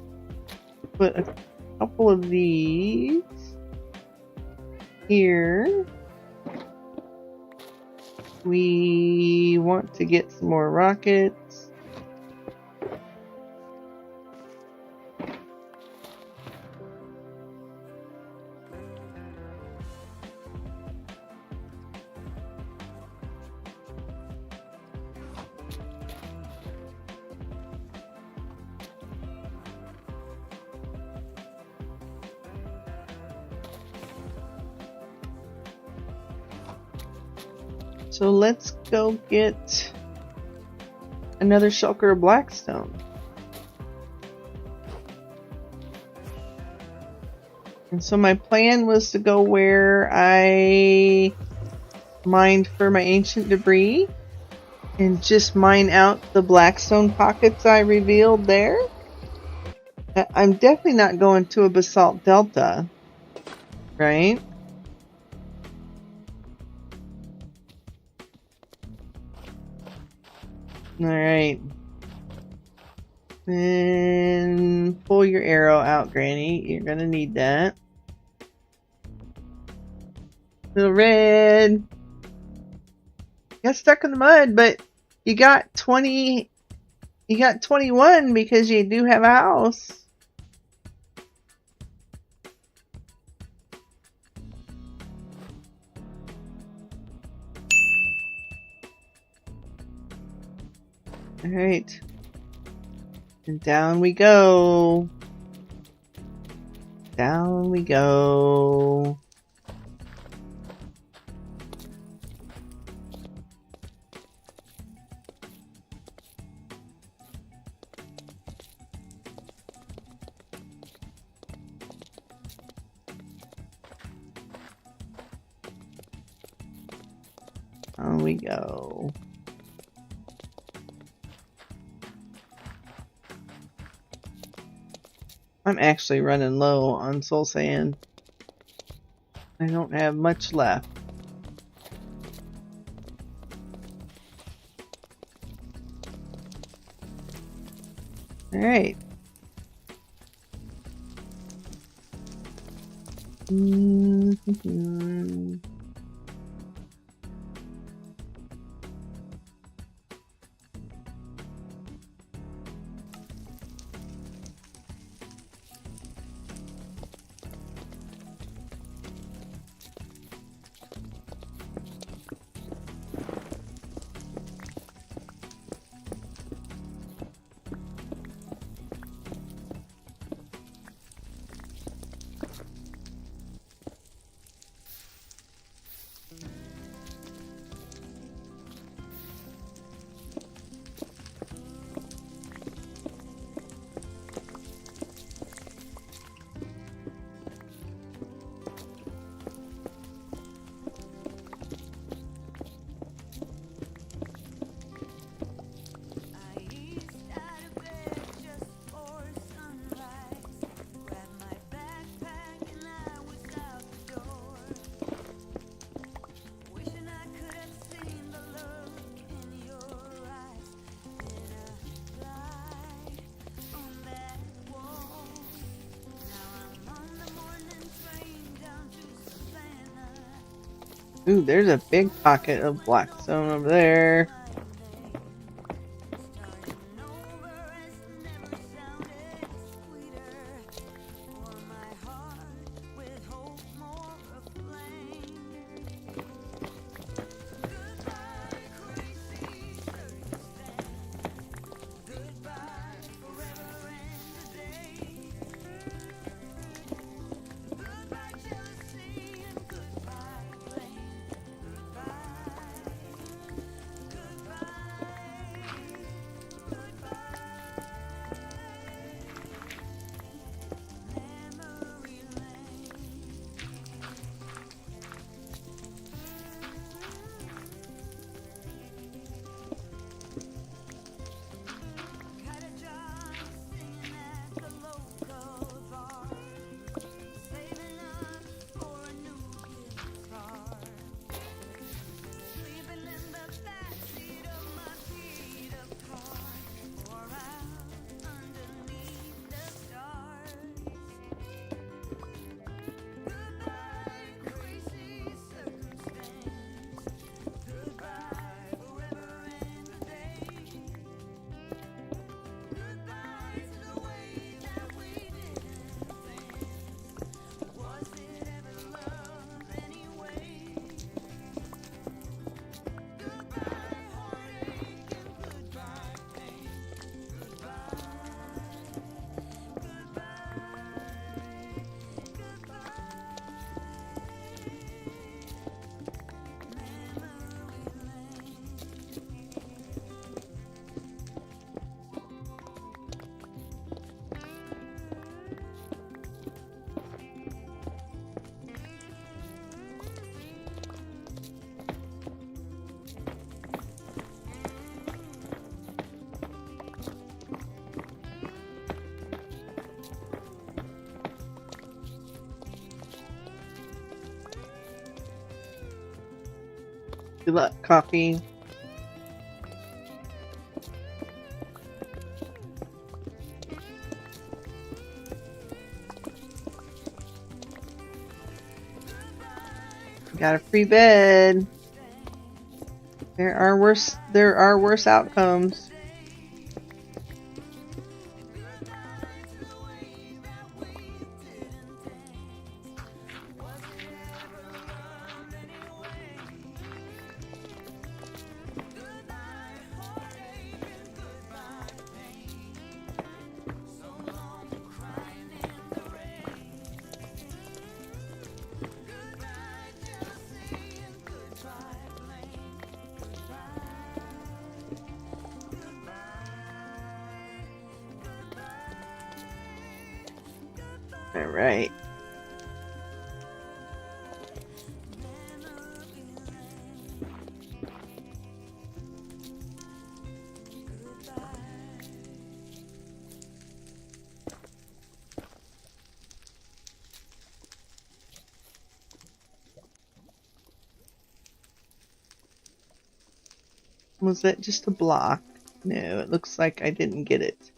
to put a couple of these here. We want to get some more rockets. So let's go get another shulker of blackstone. And so my plan was to go where I mined for my ancient debris and just mine out the blackstone pockets I revealed there. I'm definitely not going to a basalt delta, right? Alright. And pull your arrow out, Granny. You're gonna need that. Little red. Got stuck in the mud, but you got 20. You got 21 because you do have a house. Alright. And down we go. Down we go. Down we go. I'm actually running low on soul sand. I don't have much left. Alright. Ooh, there's a big pocket of blackstone over there. Good luck, coffee. Got a free bed. There are worse outcomes. All right. Was that just a block? No, it looks like I didn't get it.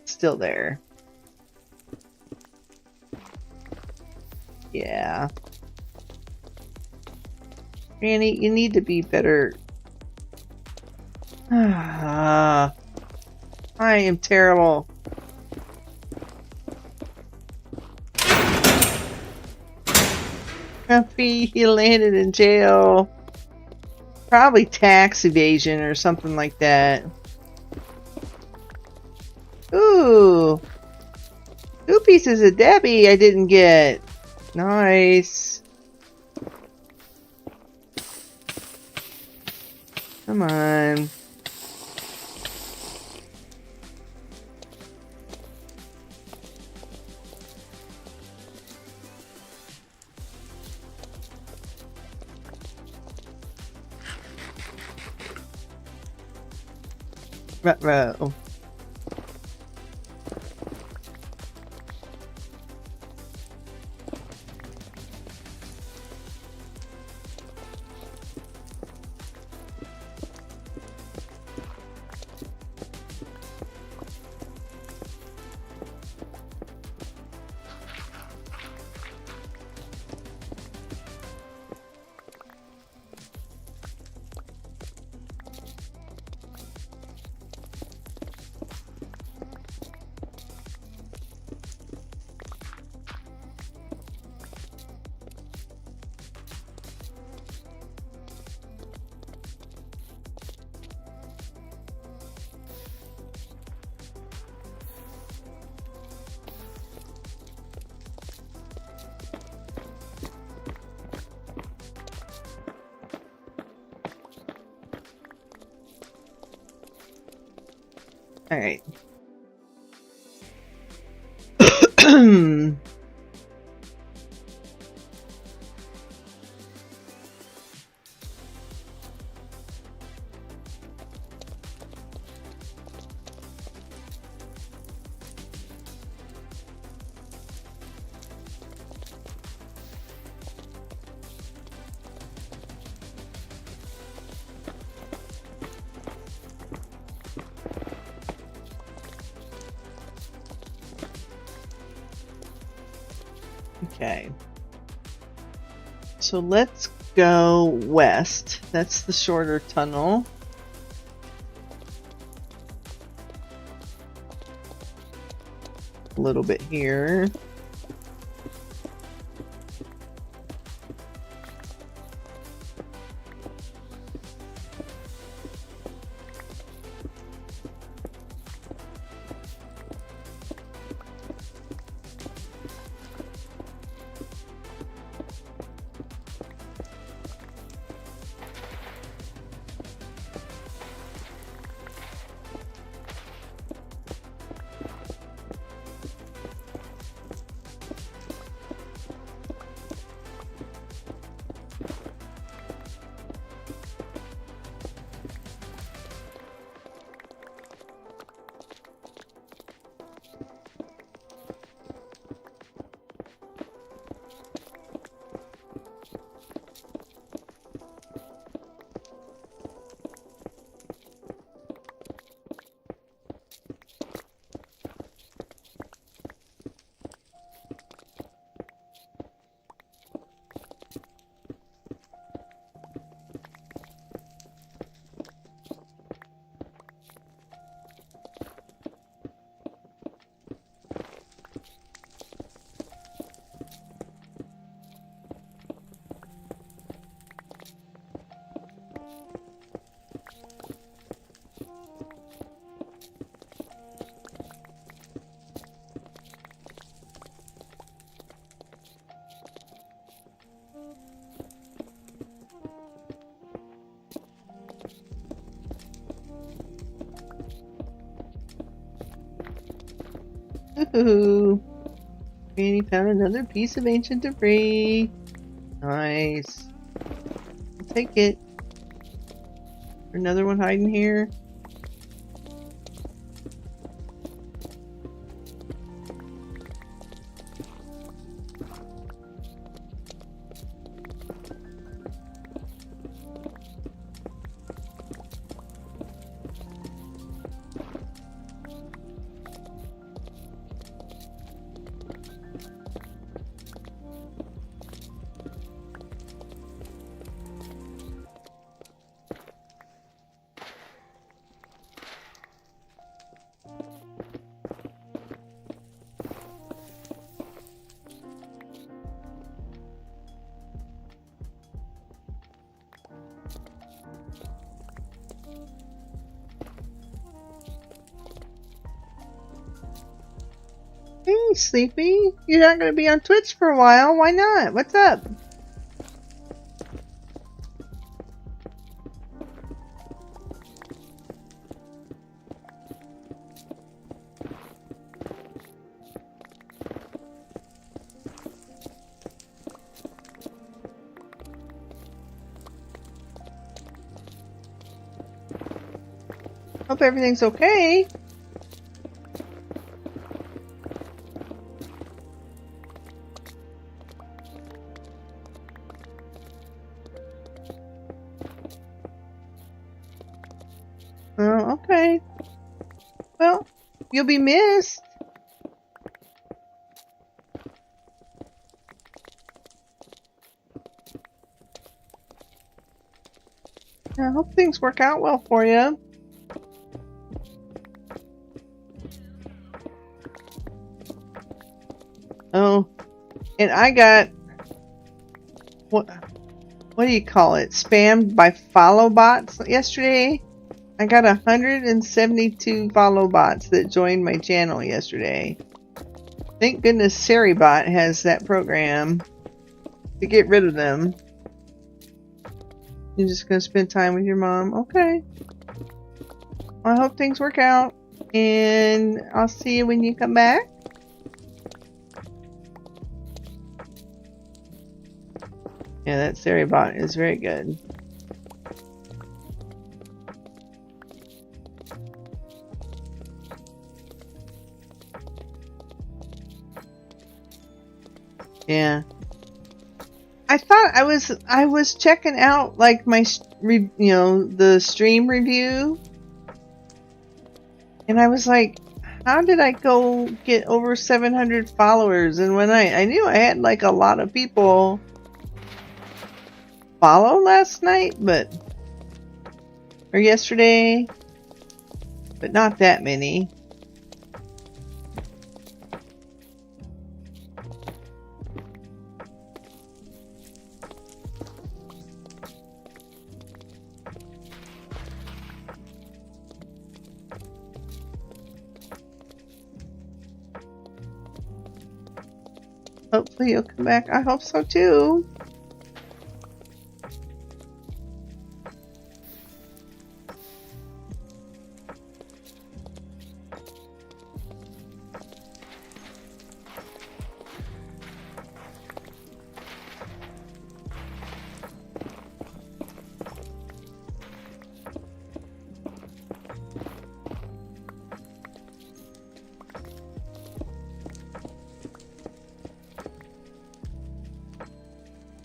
It's still there. Yeah. Granny, you need to be better. I am terrible. Grumpy, he landed in jail. Probably tax evasion or something like that. Ooh. 2 pieces of Debbie I didn't get. Nice. Come on. Ruh-roh. All right. Okay. So let's go west. That's the shorter tunnel. A little bit here. Woohoo! Granny found another piece of ancient debris. Nice. I'll take it. Another one hiding here. Hey, Sleepy. You're not going to be on Twitch for a while. Why not? What's up? Hope everything's okay. Oh, okay. Well, you'll be missed. I hope things work out well for you. Oh, and I got what do you call it? Spammed by follow bots yesterday. I got 172 follow bots that joined my channel yesterday. Thank goodness SariBot has that program to get rid of them. You're just gonna spend time with your mom? Okay. I hope things work out, and I'll see you when you come back. Yeah, that SariBot is very good. Yeah. I thought I was checking out like my the stream review, and I was like, how did I go get over 700 followers? And when I knew I had like a lot of people follow last night, or yesterday, but not that many. Hopefully you'll come back. I hope so too.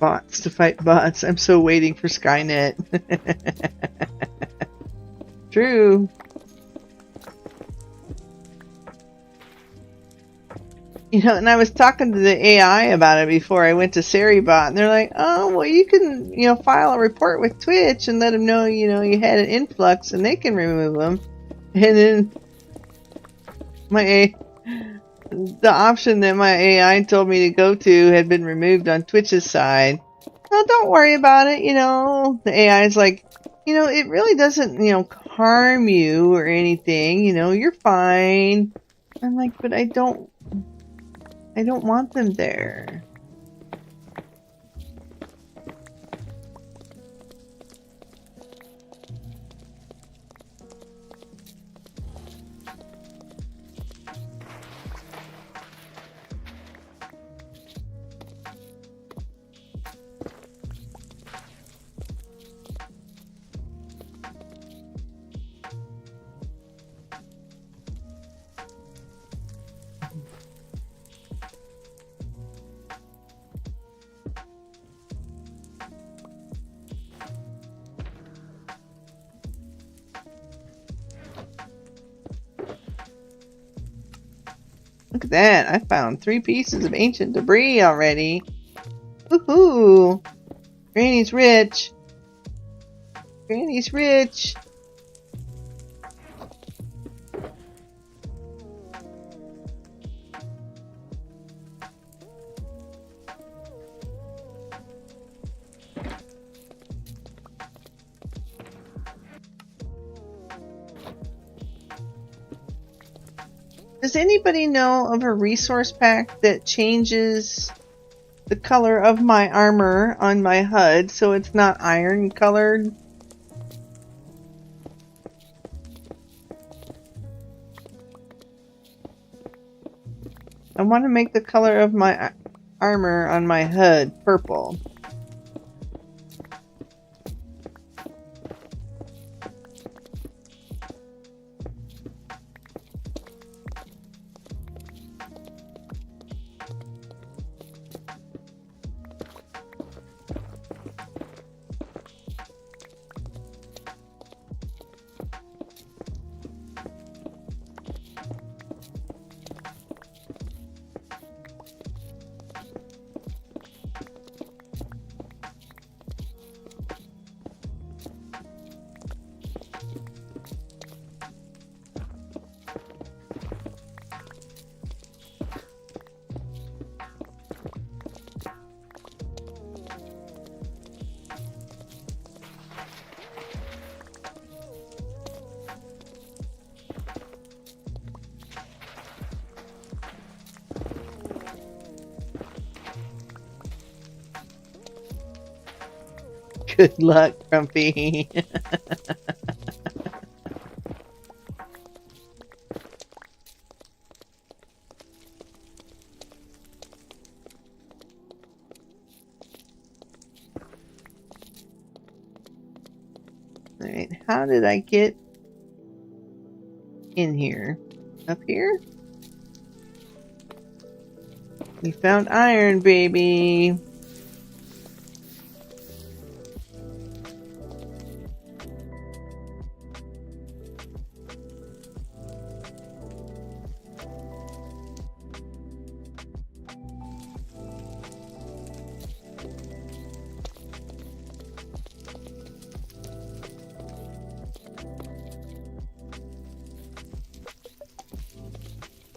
Bots to fight bots. I'm so waiting for Skynet. True. You know, and I was talking to the AI about it before I went to SariBot, and they're like, oh, well, you can, file a report with Twitch and let them know, you had an influx, and they can remove them. And then the option that my AI told me to go to had been removed on Twitch's side. Well, don't worry about it, The AI is like, it really doesn't, harm you or anything, you're fine. I'm like, but I don't want them there. at that. I found 3 pieces of ancient debris already. Woohoo! Granny's rich. Granny's rich. Does anybody know of a resource pack that changes the color of my armor on my HUD so it's not iron colored? I want to make the color of my armor on my HUD purple. Good luck, Grumpy. Alright, how did I get in here? Up here? We found iron, baby.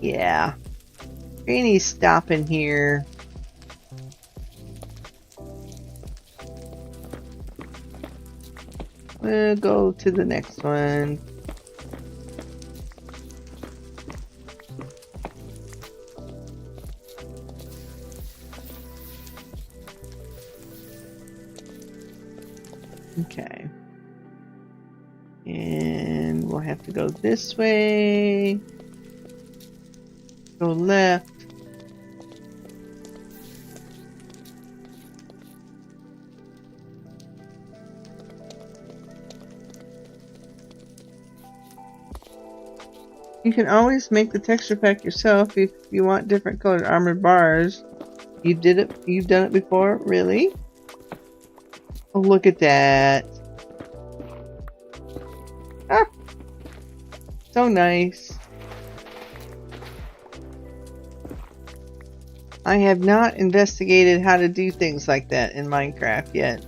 Yeah. Granny's stopping here. We'll go to the next one. Okay. And we'll have to go this way. Go left. You can always make the texture pack yourself if you want different colored armored bars. You've done it before? Really? Oh, look at that. Ah! So nice. I have not investigated how to do things like that in Minecraft yet.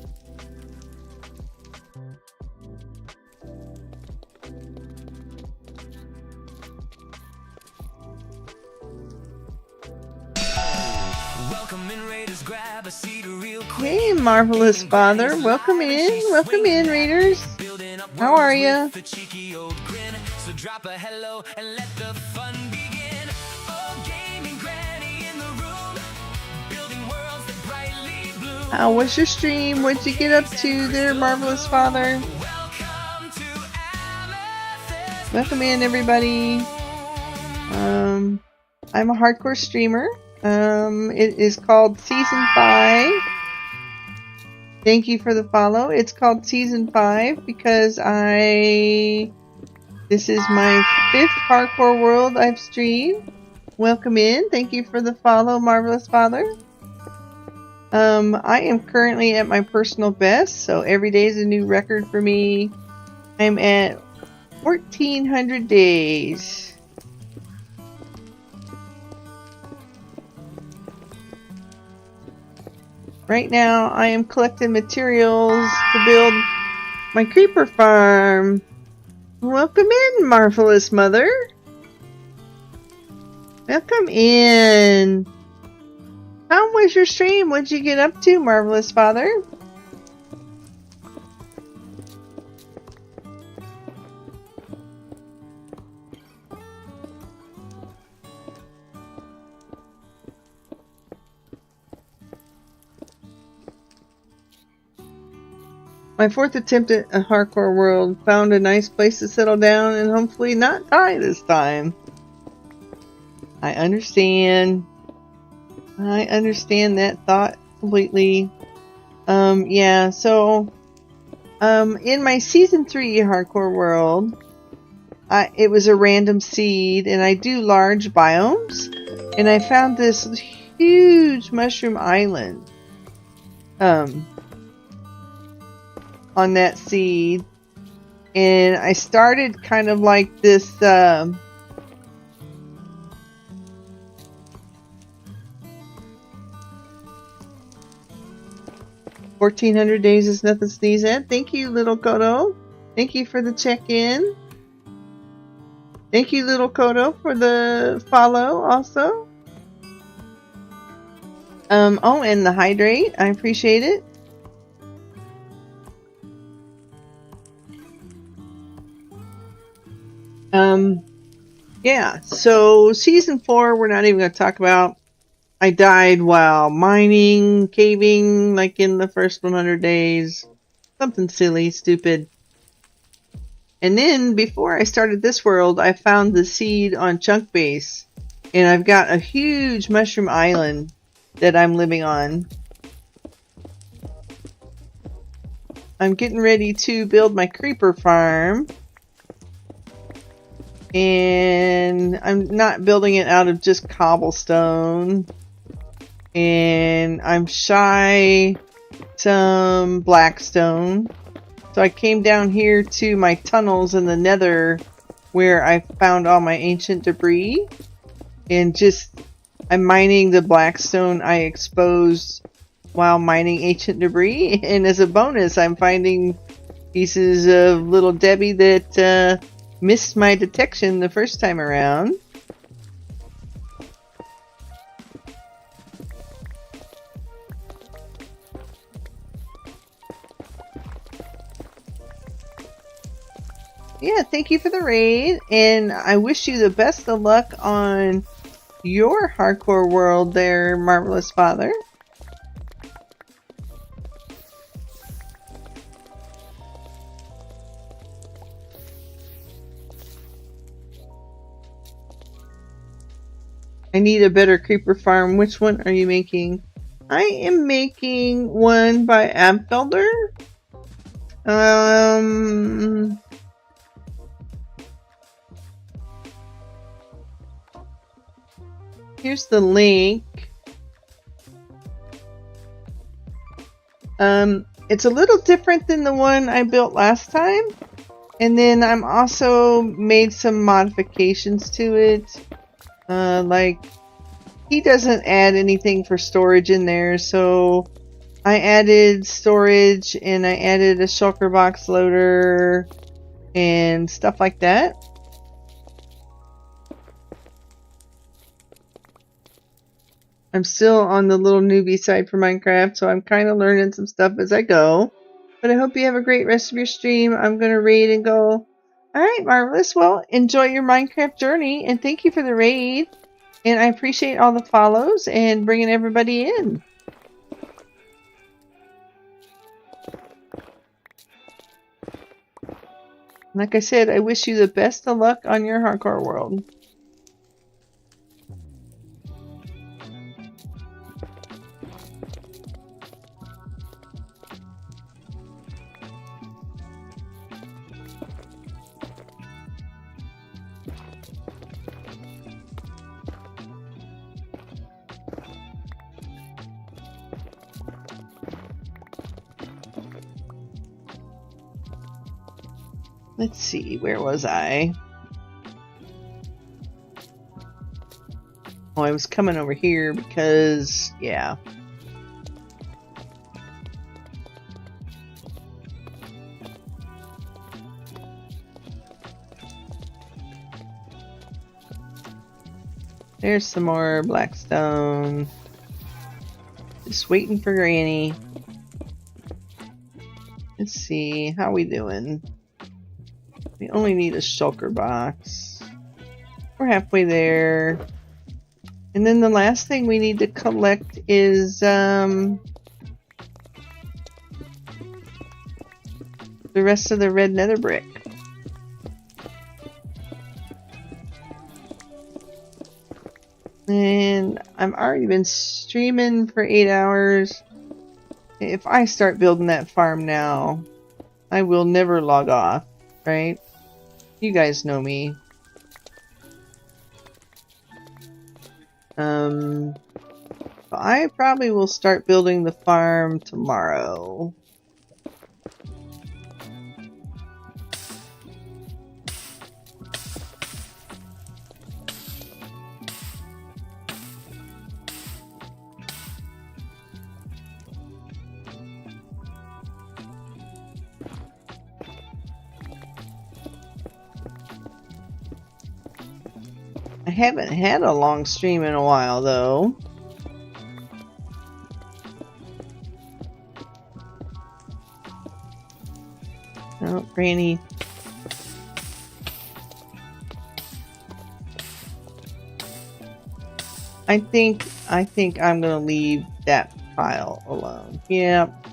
Hey, Marvelous Father. Welcome in. Welcome in, Raiders. How are you? How was your stream? What'd you get up to there, Marvelous Father? Welcome in, everybody. I'm a hardcore streamer. It is called Season 5. Thank you for the follow. It's called Season 5 because this is my 5th hardcore world I've streamed. Welcome in. Thank you for the follow, Marvelous Father. I am currently at my personal best, so every day is a new record for me. I'm at 1,400 days. Right now, I am collecting materials to build my creeper farm. Welcome in, Marvelous Mother. Welcome in. How was your stream? What'd you get up to, Marvelous Father? My fourth attempt at a hardcore world. Found a nice place to settle down and hopefully not die this time. I understand. I understand that thought completely. Yeah, so, in my season 3 hardcore world, it was a random seed and I do large biomes, and I found this huge mushroom island, on that seed, and I started kind of like this, 1400 days is nothing to sneeze at. Thank you, little Kodo. Thank you for the check-in. Thank you, little Kodo, for the follow also. Oh, and the hydrate. I appreciate it. Yeah, so season 4, we're not even going to talk about. I died while mining, caving, like in the first 100 days. Something silly, stupid. And then, before I started this world, I found the seed on Chunk Base. And I've got a huge mushroom island that I'm living on. I'm getting ready to build my creeper farm. And I'm not building it out of just cobblestone. And I'm shy some blackstone. So I came down here to my tunnels in the nether where I found all my ancient debris. And I'm mining the blackstone I exposed while mining ancient debris. And as a bonus, I'm finding pieces of Little Debbie that missed my detection the first time around. Yeah, thank you for the raid, and I wish you the best of luck on your hardcore world there, Marvelous Father. I need a better creeper farm. Which one are you making? I am making one by Abfelder. Here's the link. It's a little different than the one I built last time. And then I'm also made some modifications to it. Like, he doesn't add anything for storage in there, so I added storage and I added a shulker box loader and stuff like that. I'm still on the little newbie side for Minecraft, so I'm kind of learning some stuff as I go. But I hope you have a great rest of your stream. I'm going to raid and go. Alright, Marvelous. Well, enjoy your Minecraft journey, and thank you for the raid. And I appreciate all the follows and bringing everybody in. Like I said, I wish you the best of luck on your hardcore world. Let's see, where was I? Oh, I was coming over here because, yeah. There's some more blackstone. Just waiting for Granny. Let's see, how we doing? We only need a shulker box. We're halfway there. And then the last thing we need to collect is the rest of the red nether brick. And I've already been streaming for 8 hours. If I start building that farm now, I will never log off, right? You guys know me. I probably will start building the farm tomorrow. I haven't had a long stream in a while, though. Oh, Granny. I think I'm gonna leave that pile alone. Yep.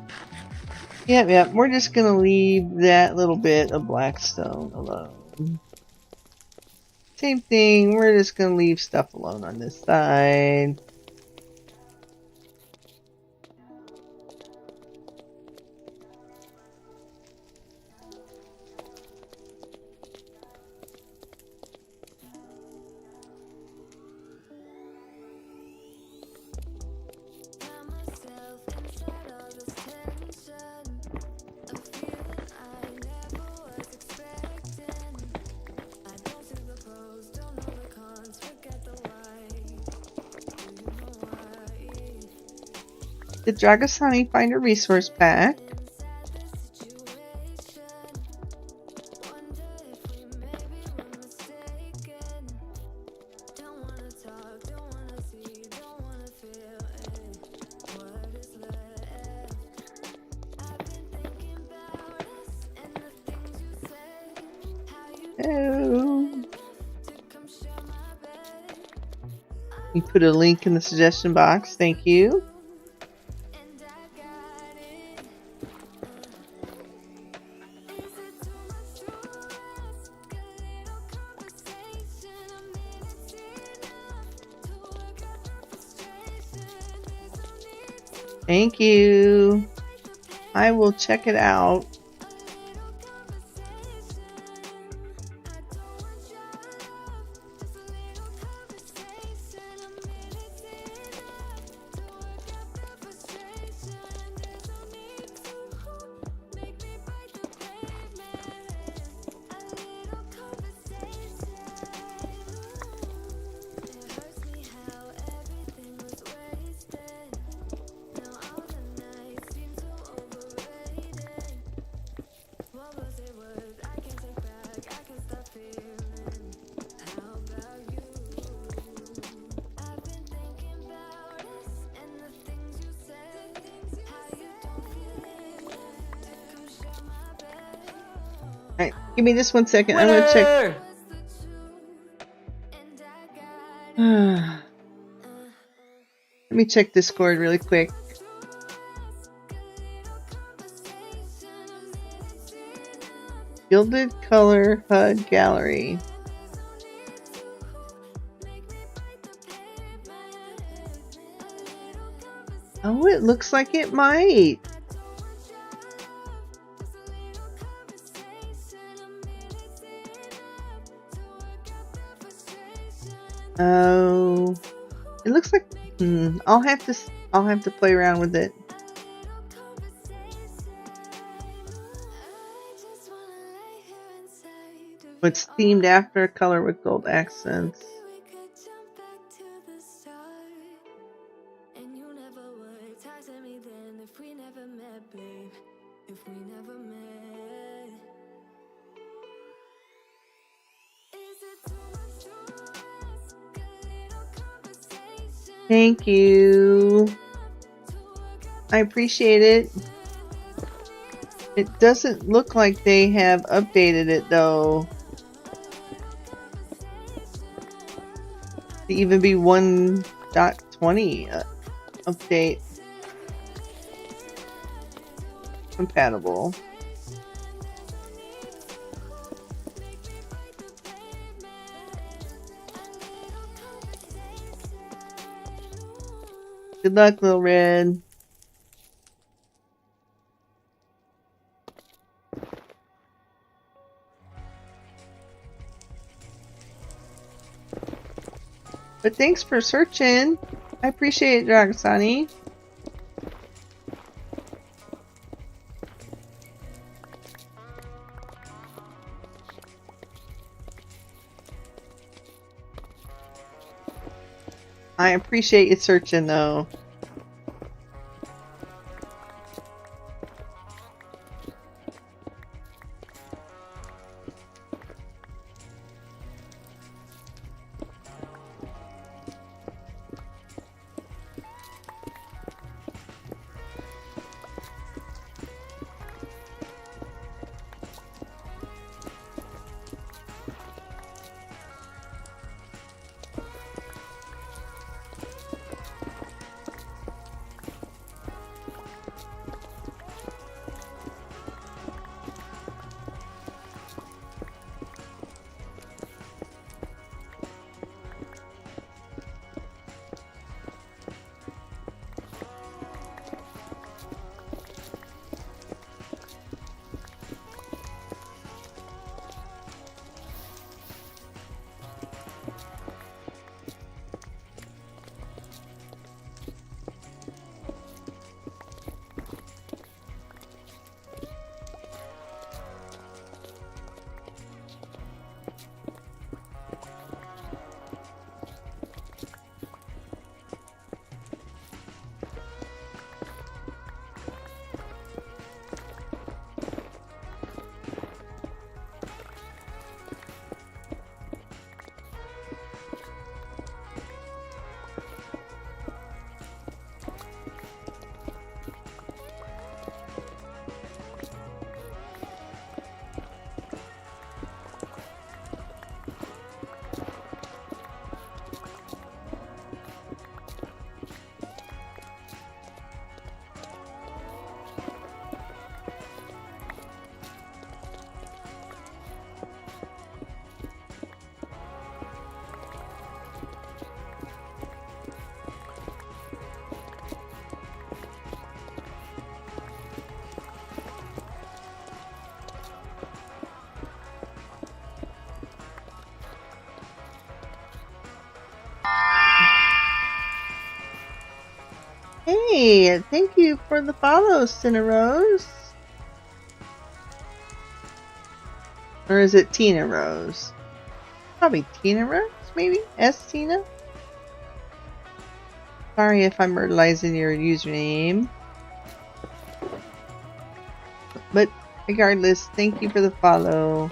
We're just gonna leave that little bit of blackstone alone. Same thing, we're just gonna leave stuff alone on this side. Did Dragasani find a resource pack? Oh. You put a link in the suggestion box. Thank you. Thank you. I will check it out. Alright, give me just 1 second. I'm gonna check. Let me check Discord really quick. Gilded Color HUD Gallery. Oh, it looks like it might. Oh, it looks like I'll have to play around with it. It's themed after a color with gold accents. Thank you. I appreciate it. It doesn't look like they have updated it though. To even be 1.20 update compatible. Good luck, Little Red. But thanks for searching. I appreciate it, Dragasani. I appreciate you searching, though. Hey, thank you for the follow, Cinnarose. Or is it Tina Rose? Probably Tina Rose, maybe? S Tina? Sorry if I'm myrtleizing your username. But regardless, thank you for the follow.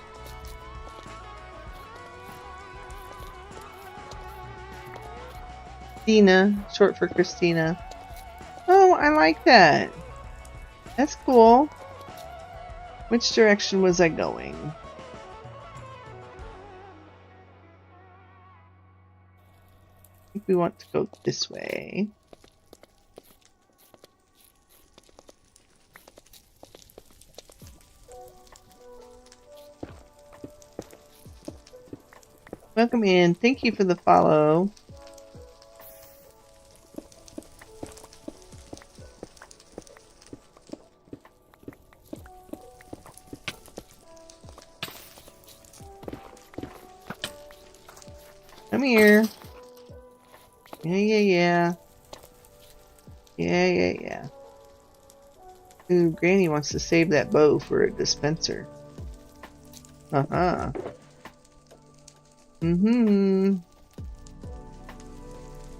Christina, short for Christina. Oh, I like that. That's cool. Which direction was I going? I think we want to go this way. Welcome in. Thank you for the follow. Come here. Yeah. Ooh, Granny wants to save that bow for a dispenser. Uh-huh.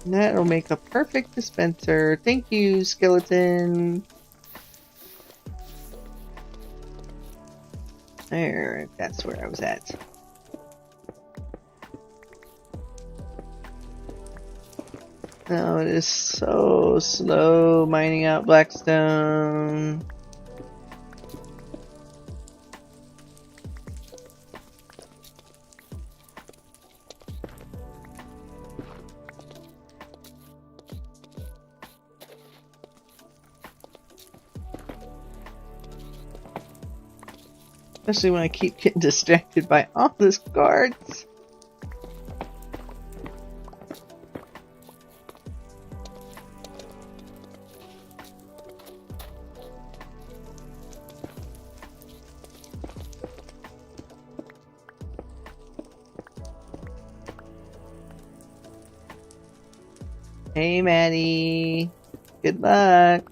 That'll make a perfect dispenser. Thank you, skeleton. There, that's where I was at. No, it is so slow mining out blackstone. Especially when I keep getting distracted by all this guards. Hey, Maddie. Good luck.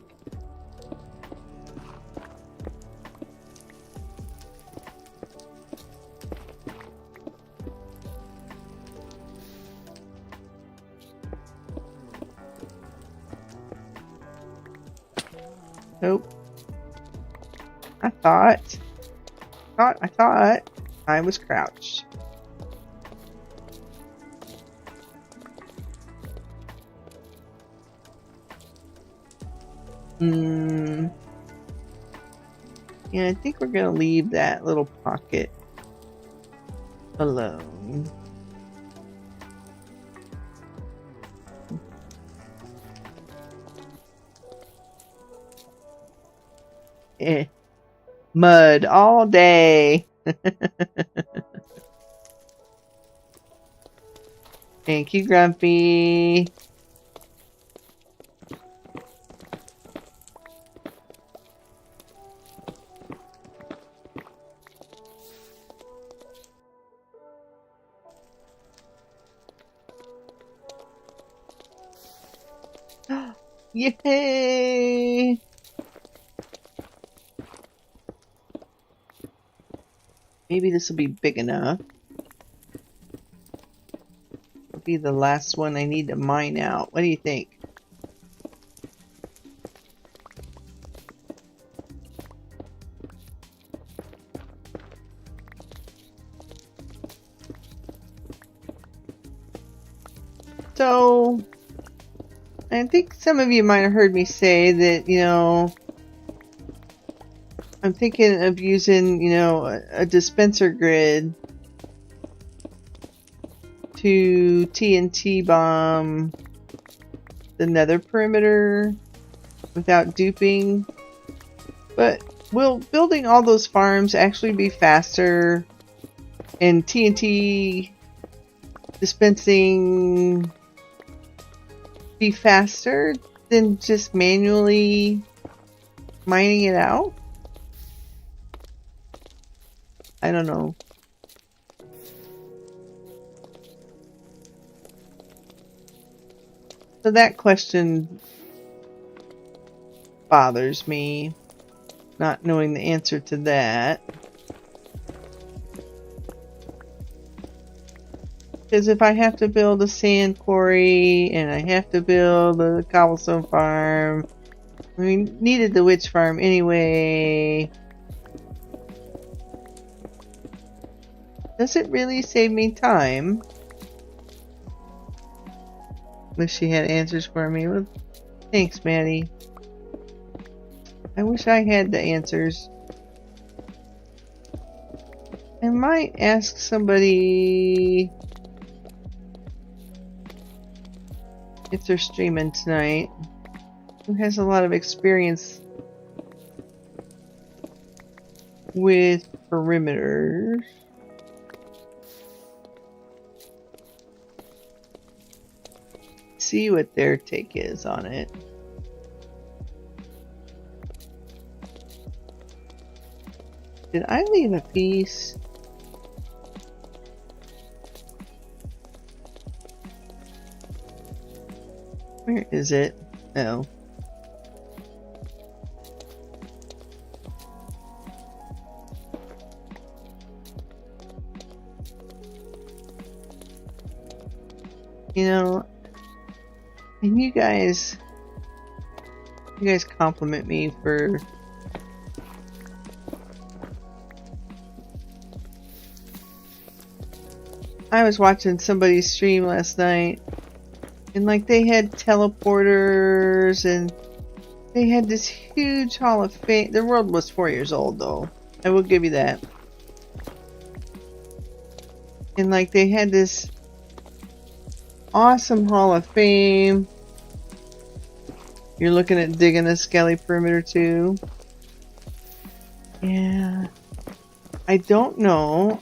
Nope. I thought I was crouched. Yeah, I think we're gonna leave that little pocket alone. Mud all day. Thank you, Grumpy. Yay! Maybe this will be big enough. It'll be the last one I need to mine out. What do you think? So, I think some of you might have heard me say that, you know, I'm thinking of using, you know, a dispenser grid to TNT bomb the nether perimeter without duping. But will building all those farms actually be faster and TNT dispensing be faster than just manually mining it out? I don't know. So that question bothers me, not knowing the answer to that. Because if I have to build a sand quarry and I have to build a cobblestone farm, we needed the witch farm anyway. Does it really save me time? Wish she had answers for me. Well, thanks, Maddie. I wish I had the answers. I might ask somebody if they're streaming tonight who has a lot of experience with perimeters. See what their take is on it. Did I leave a piece? Where is it? Oh. You know, and you guys compliment me for I was watching somebody's stream last night And like they had teleporters and they had this huge Hall of Fame. The world was 4 years old though. I will give you that. And like they had this awesome Hall of Fame. You're looking at digging a skelly perimeter too. Yeah. I don't know.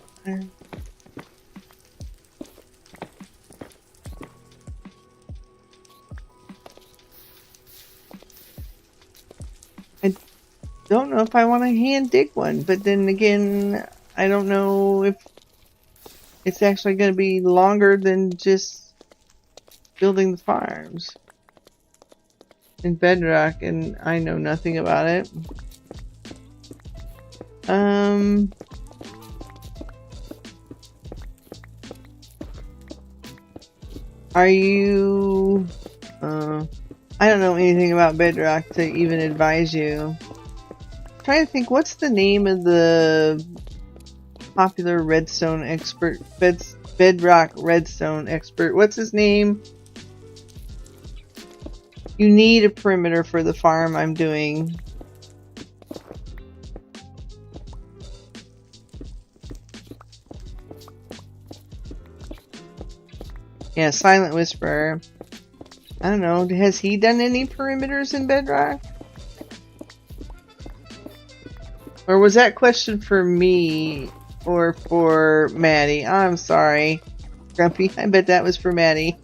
I don't know if I want to hand dig one, but then again, I don't know if it's actually going to be longer than just building the farms in Bedrock, and I know nothing about it. Are you... I don't know anything about Bedrock to even advise you. I'm trying to think, what's the name of the popular redstone expert? Bedrock redstone expert. What's his name? You need a perimeter for the farm I'm doing. Yeah, Silent Whisperer. I don't know. Has he done any perimeters in Bedrock? Or was that question for me or for Maddie? I'm sorry, Grumpy. I bet that was for Maddie.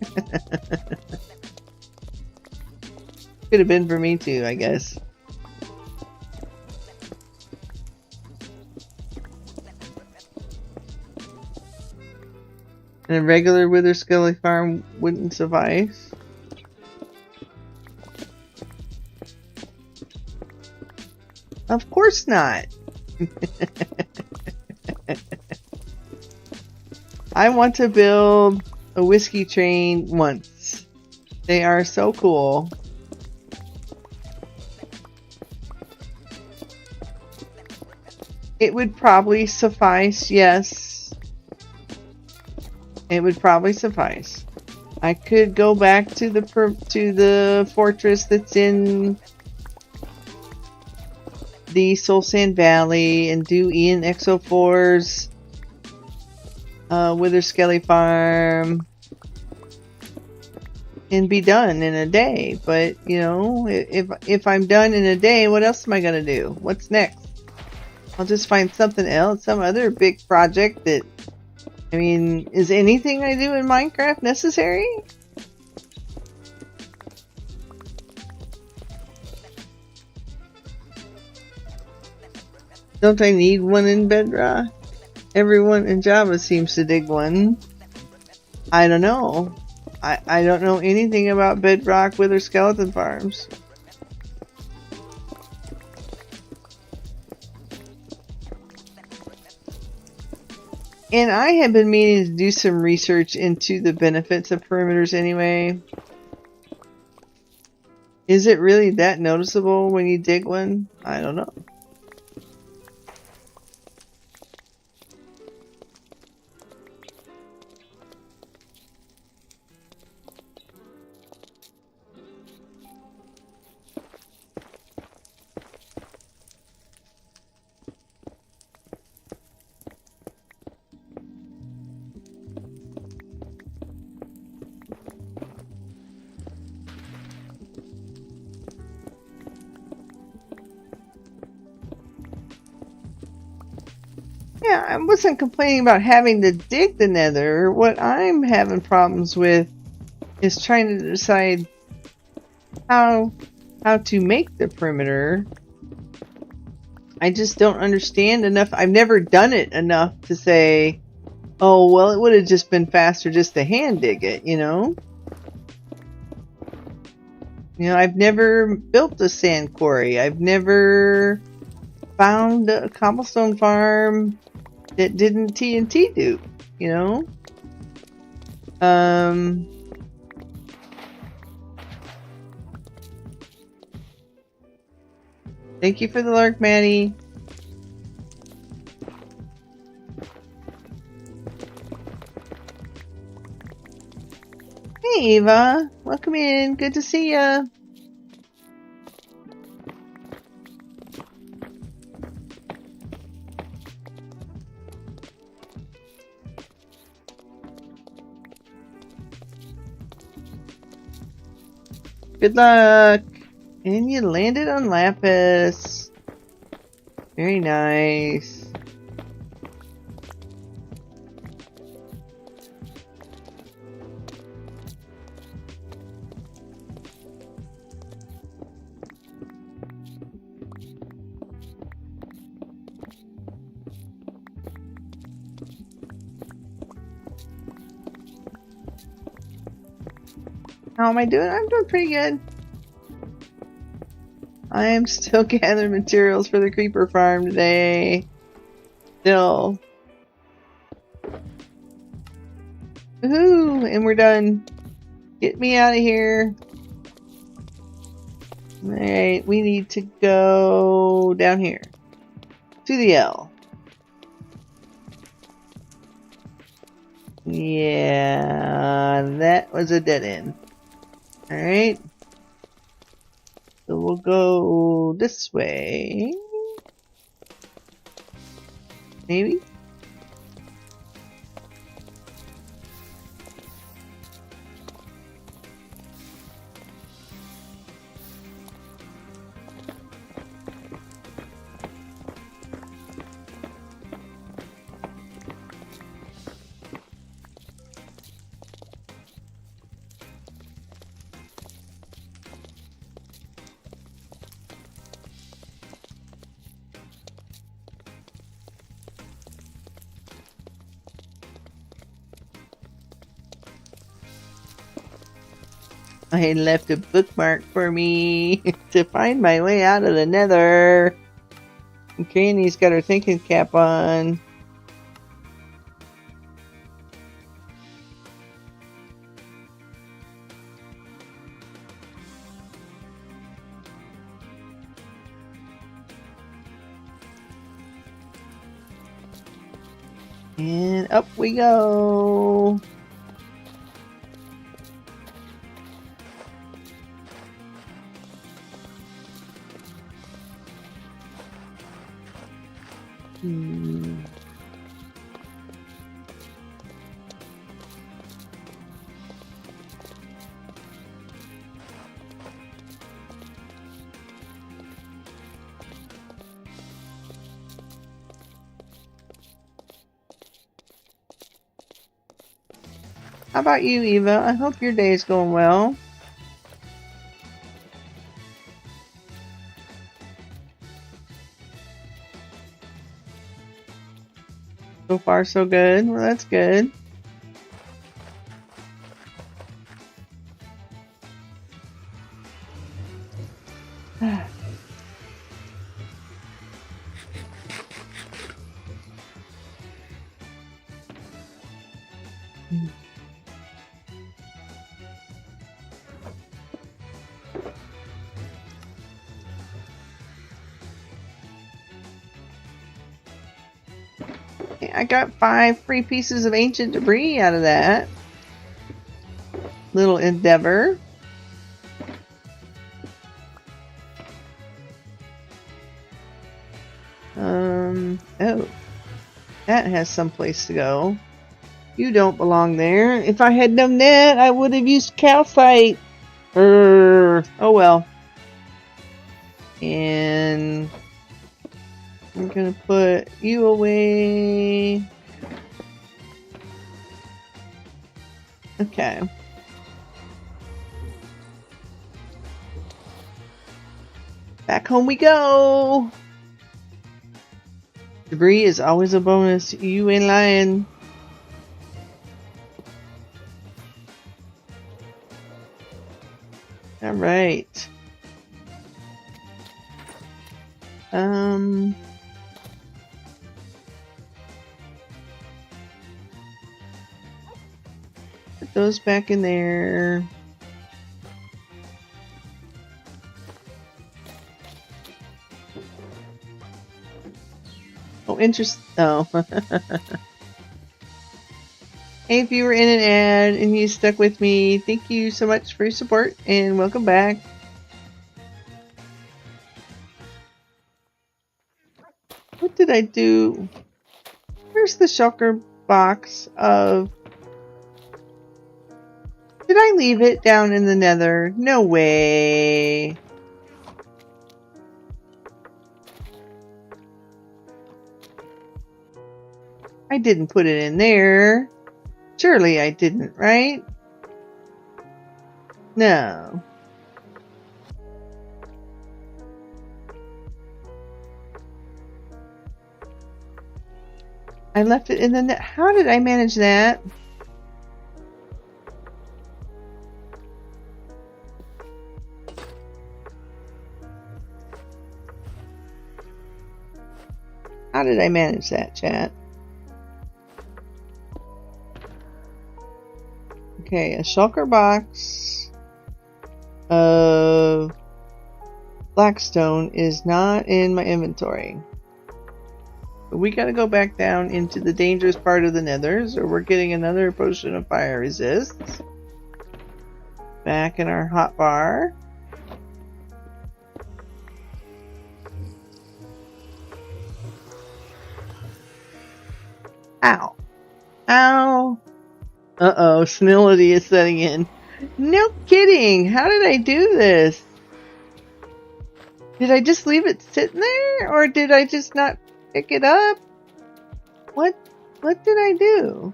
Could have been for me too, I guess. And a regular Wither Skelly farm wouldn't suffice. Of course not. I want to build a whiskey train once. They are so cool. It would probably suffice, yes. It would probably suffice. I could go back to the fortress that's in the Soul Sand Valley and do Ian Exo4's Wither Skelly farm and be done in a day. But you know, if I'm done in a day, what else am I gonna do? What's next? I'll just find something else, some other big project that, I mean, is anything I do in Minecraft necessary? Don't I need one in Bedrock? Everyone in Java seems to dig one. I don't know. I don't know anything about Bedrock Wither skeleton farms. And I have been meaning to do some research into the benefits of perimeters anyway. Is it really that noticeable when you dig one? I don't know. Yeah, I wasn't complaining about having to dig the nether. What I'm having problems with is trying to decide how to make the perimeter. I just don't understand enough. I've never done it enough to say, oh, well, it would have just been faster just to hand dig it, you know? You know, I've never built a sand quarry. I've never found a cobblestone farm that didn't TNT do, you know? Thank you for the lurk, Maddie. Eva. Welcome in. Good to see ya. Good luck. And you landed on Lapis. Very nice. How am I doing? I'm doing pretty good. I am still gathering materials for the creeper farm today. Still. Woohoo! And we're done. Get me out of here. Alright, we need to go down here. To the L. Yeah, that was a dead end. Alright. So we'll go this way. Maybe? I left a bookmark for me to find my way out of the nether. And Granny's got her thinking cap on. And up we go. How about you, Eva? I hope your day is going well. So far, so good. Well, that's good. I got 5 free pieces of ancient debris out of that little endeavor. Oh, that has some place to go. You don't belong there. If I had known that, I would have used calcite. Oh well. And I'm gonna put you away. Okay. Back home we go. Debris is always a bonus. You ain't lying. All right. Put those back in there. Oh, interest. Oh. Hey, if you were in an ad and you stuck with me, thank you so much for your support and welcome back. What did I do? Where's the shulker box of... Did I leave it down in the nether? No way. I didn't put it in there. Surely I didn't, right? No. I left it in the net. How did I manage that? How did I manage that, chat? Okay, a shulker box of blackstone is not in my inventory. But we gotta go back down into the dangerous part of the nethers, or we're getting another potion of fire resist. Back in our hot bar. Ow. Ow. Uh-oh, senility is setting in. No kidding! How did I do this? Did I just leave it sitting there? Or did I just not pick it up? What did I do?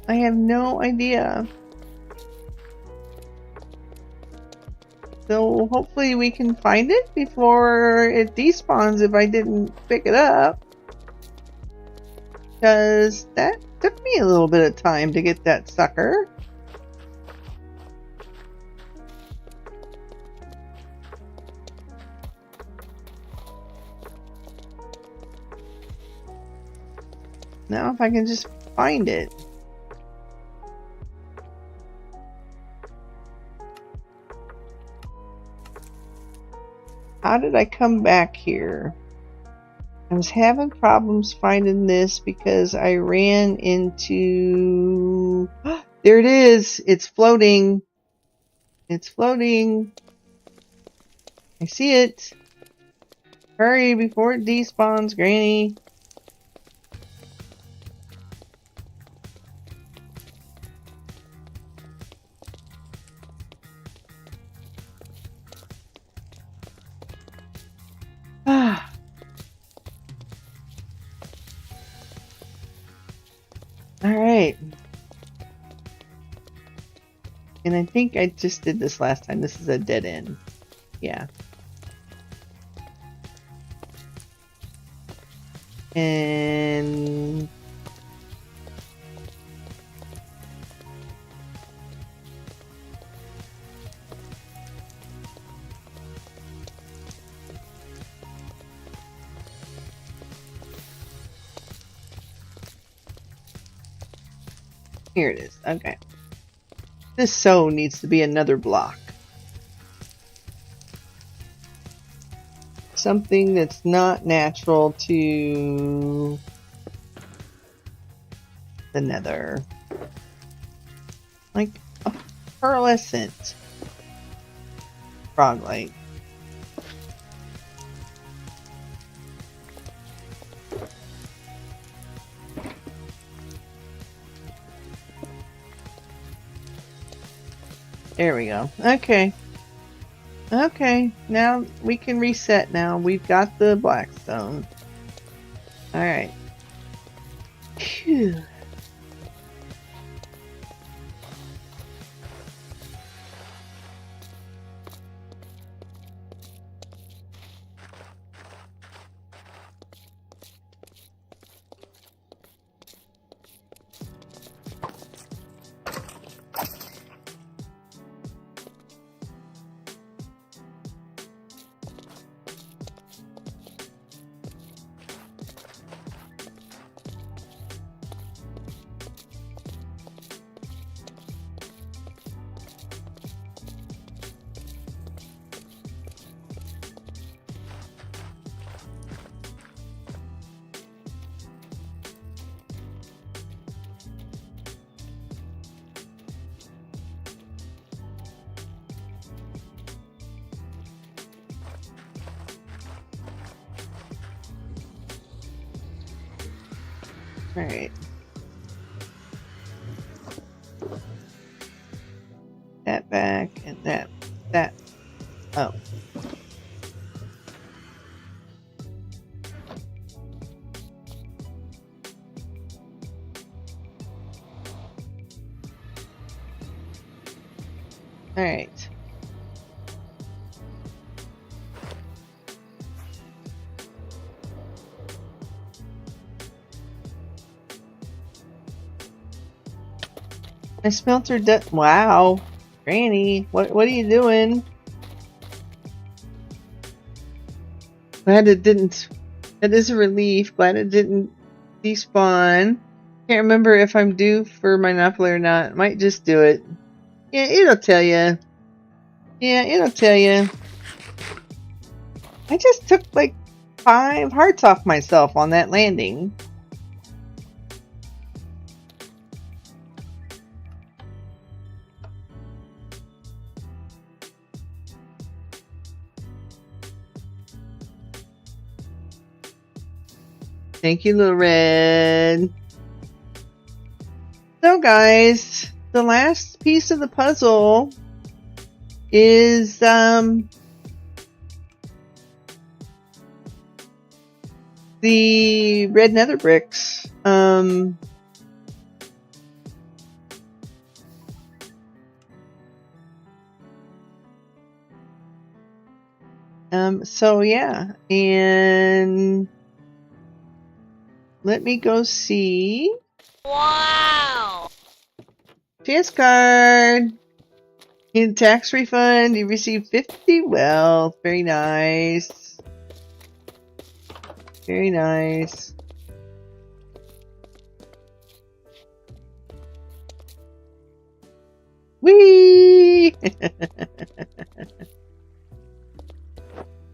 I have no idea. So hopefully we can find it before it despawns if I didn't pick it up. Because that took me a little bit of time to get that sucker. Now if I can just find it. How did I come back here? I was having problems finding this because I ran into... There it is! It's floating! It's floating! I see it! Hurry before it despawns, Granny! Ah. Alright. And I think I just did this last time. This is a dead end. Yeah. And... here it is. Okay. This so needs to be another block. Something that's not natural to the nether. Like a pearlescent frog light. There we go. Okay. Okay. Now we can reset now. We've got the blackstone. Alright. Phew. Alright. That back and that. Oh. Alright. My smelter does. Wow. Granny, what are you doing? Glad it didn't. That is a relief. Glad it didn't despawn. Can't remember if I'm due for Monopoly or not. Might just do it. Yeah, it'll tell you. Yeah, it'll tell you. I just took like 5 hearts off myself on that landing. Thank you, Little Red. So, guys, the last piece of the puzzle is the red nether bricks. So yeah, and let me go see. Wow! Chance card. In tax refund, you received 50 wealth. Very nice. Very nice. Whee!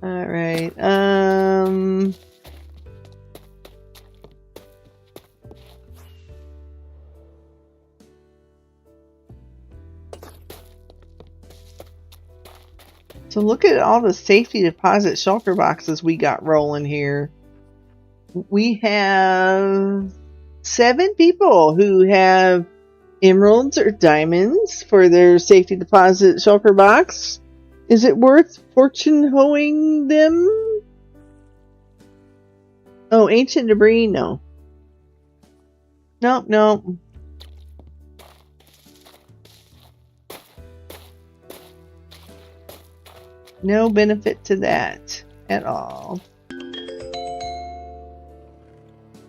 All right. So look at all the safety deposit shulker boxes we got rolling here. We have 7 people who have emeralds or diamonds for their safety deposit shulker box. Is it worth fortune hoeing them? Oh, ancient debris? No. Nope, nope. No benefit to that at all.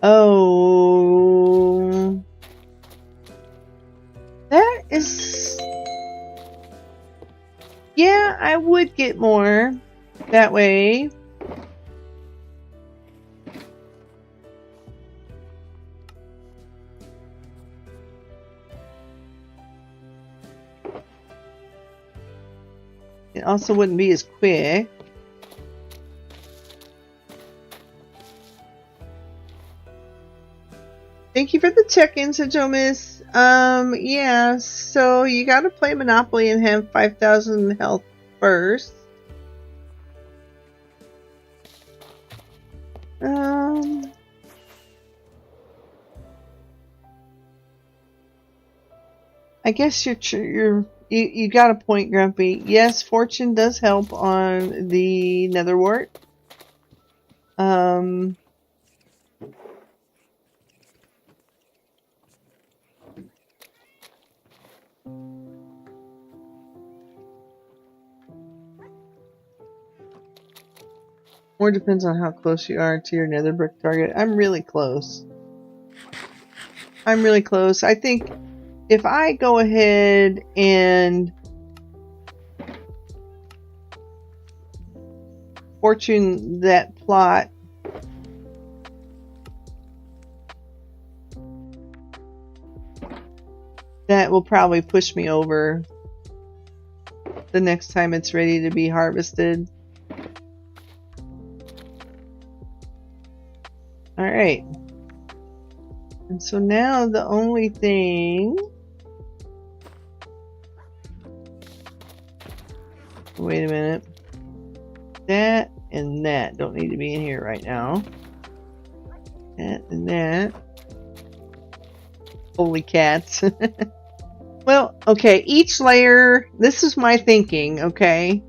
Oh. That is... Yeah, I would get more that way. It also wouldn't be as quick. Thank you for the check-in, Sajomis. Yeah, so you gotta play Monopoly and have 5,000 health first. I guess you got a point, Grumpy. Yes, fortune does help on the nether wart. More depends on how close you are to your nether brick target. I'm really close. I'm really close. I think if I go ahead and fortune that plot, that will probably push me over the next time it's ready to be harvested. Alright. And so now the only thing... Wait a minute. That and that don't need to be in here right now. That and that. Holy cats. Well, okay, each layer, this is my thinking, okay,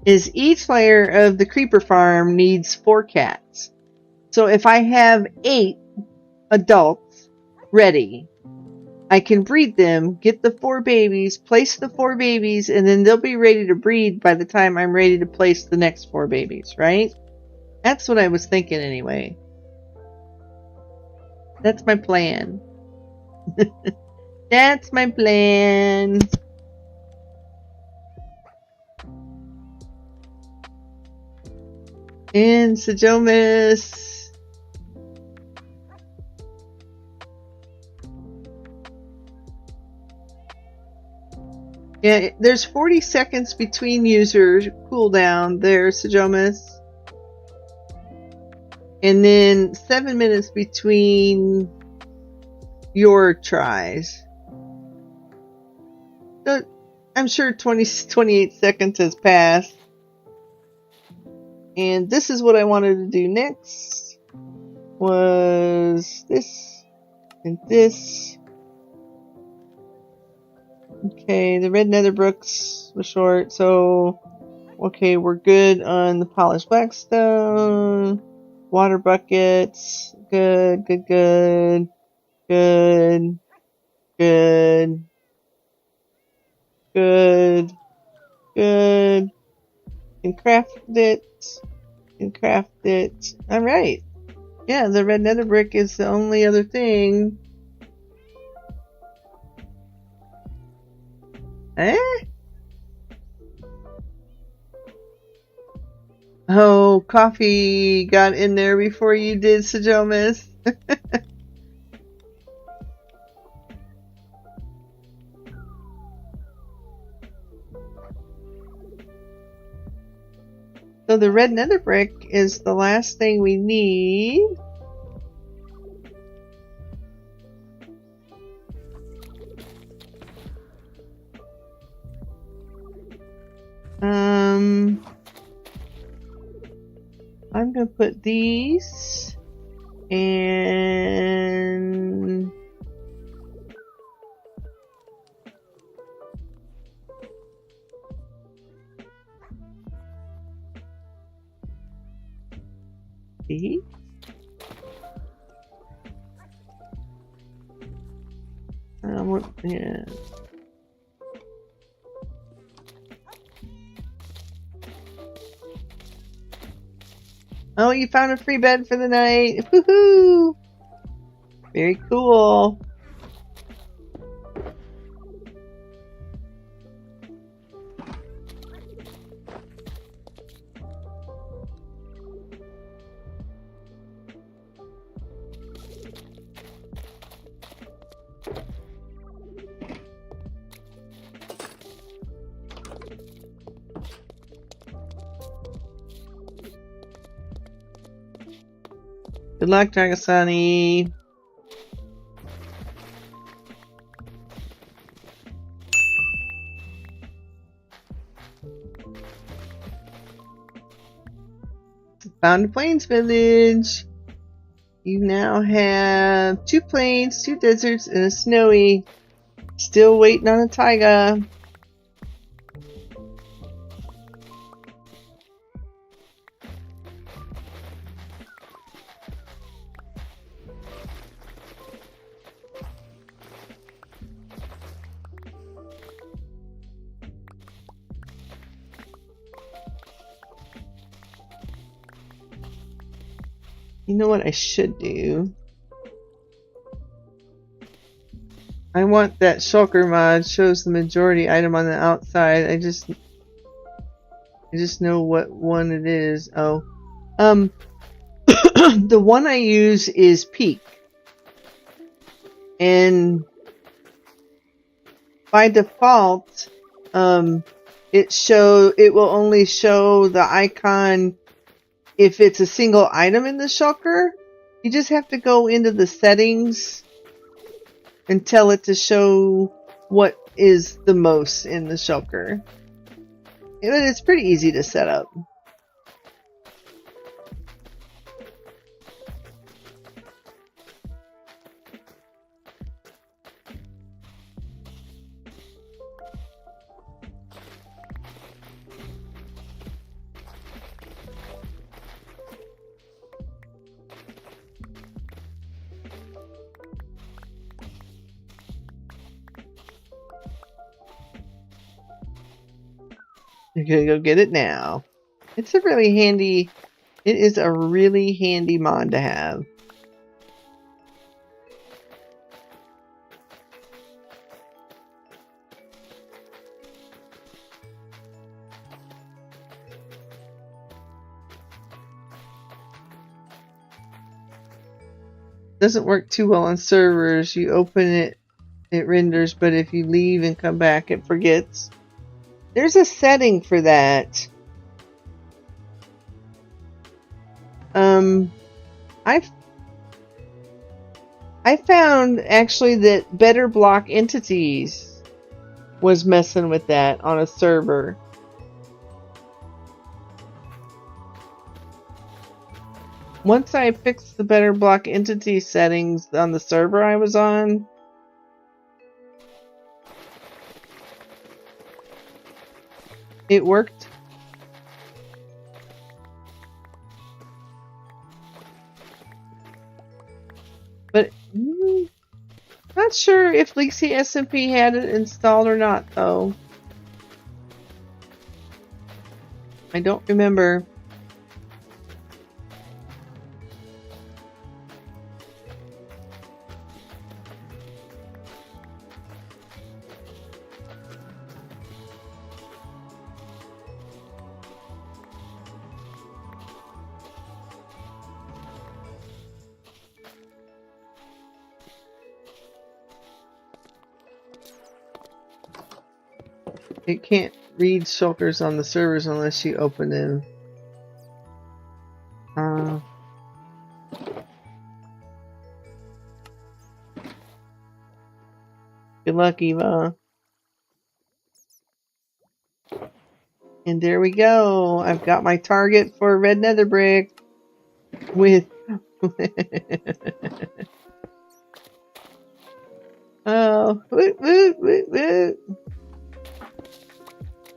is each layer of the creeper farm needs 4 cats. So if I have 8 adults ready, I can breed them, get the 4 babies, place the 4 babies, and then they'll be ready to breed by the time I'm ready to place the next 4 babies, right? That's what I was thinking anyway. That's my plan. That's my plan. And Sejomas. Yeah, there's 40 seconds between user cooldown there, Sejomas. And then 7 minutes between your tries. So I'm sure 28 seconds has passed. And this is what I wanted to do next. Was this and this. Okay, the red nether bricks were short, so okay, we're good on the polished blackstone. Water buckets. Good, good, good. Good. Good. Good. Good. And craft it. And craft it. Alright. Yeah, the red nether brick is the only other thing. Eh? Oh, coffee got in there before you did, Sejomas. So the red nether brick is the last thing we need. I'm gonna put these and these. Yeah. Oh, you found a free bed for the night. Woohoo! Very cool. Good luck, Dragasani. Found a plains village. You now have 2 plains, 2 deserts, and a snowy. Still waiting on a taiga. You know what I should do? I want that shulker mod shows the majority item on the outside. I just know what one it is. Oh. The one I use is Peak. And by default, it will only show the icon if it's a single item in the shulker. You just have to go into the settings and tell it to show what is the most in the shulker. It's pretty easy to set up. You're gonna go get it now. It's a really handy. It is a really handy mod to have. Doesn't work too well on servers. You open it, it renders, but if you leave and come back, it forgets. There's a setting for that. I found actually that Better Block Entities was messing with that on a server. Once I fixed the Better Block Entity settings on the server I was on, it worked. But not sure if Leaksy SMP had it installed or not, though. I don't remember. It can't read shulkers on the servers unless you open them. Good luck, Eva. And there we go. I've got my target for red nether brick with oh, woot, woot, woot, woot.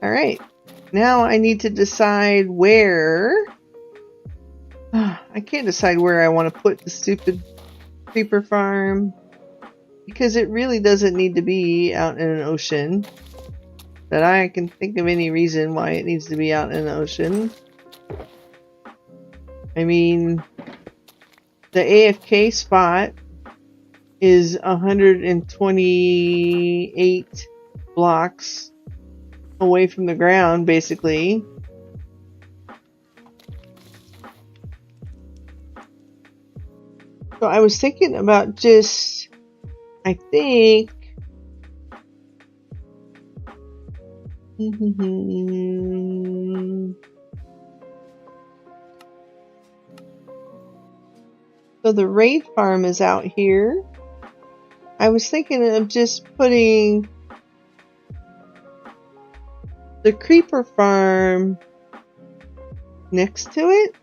All right. Now I need to decide where. I can't decide where I want to put the stupid creeper farm because it really doesn't need to be out in an ocean. That I can think of any reason why it needs to be out in the ocean. I mean, the AFK spot is 128 blocks away from the ground, basically. So I was thinking about just, I think, so the raid farm is out here. I was thinking of just putting the creeper farm next to it.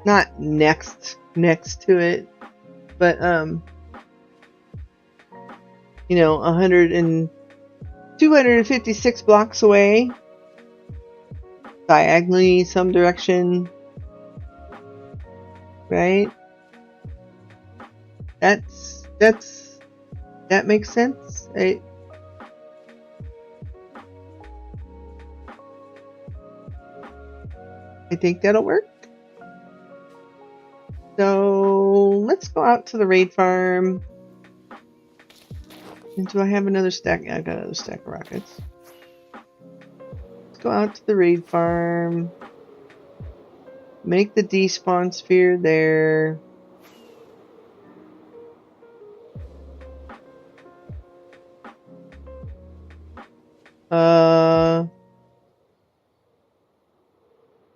Not next to it, but you know, 256 blocks away, diagonally some direction, right? That makes sense. I think that'll work. So let's go out to the raid farm. And do I have another stack? Yeah, I got another stack of rockets. Let's go out to the raid farm. Make the despawn sphere there.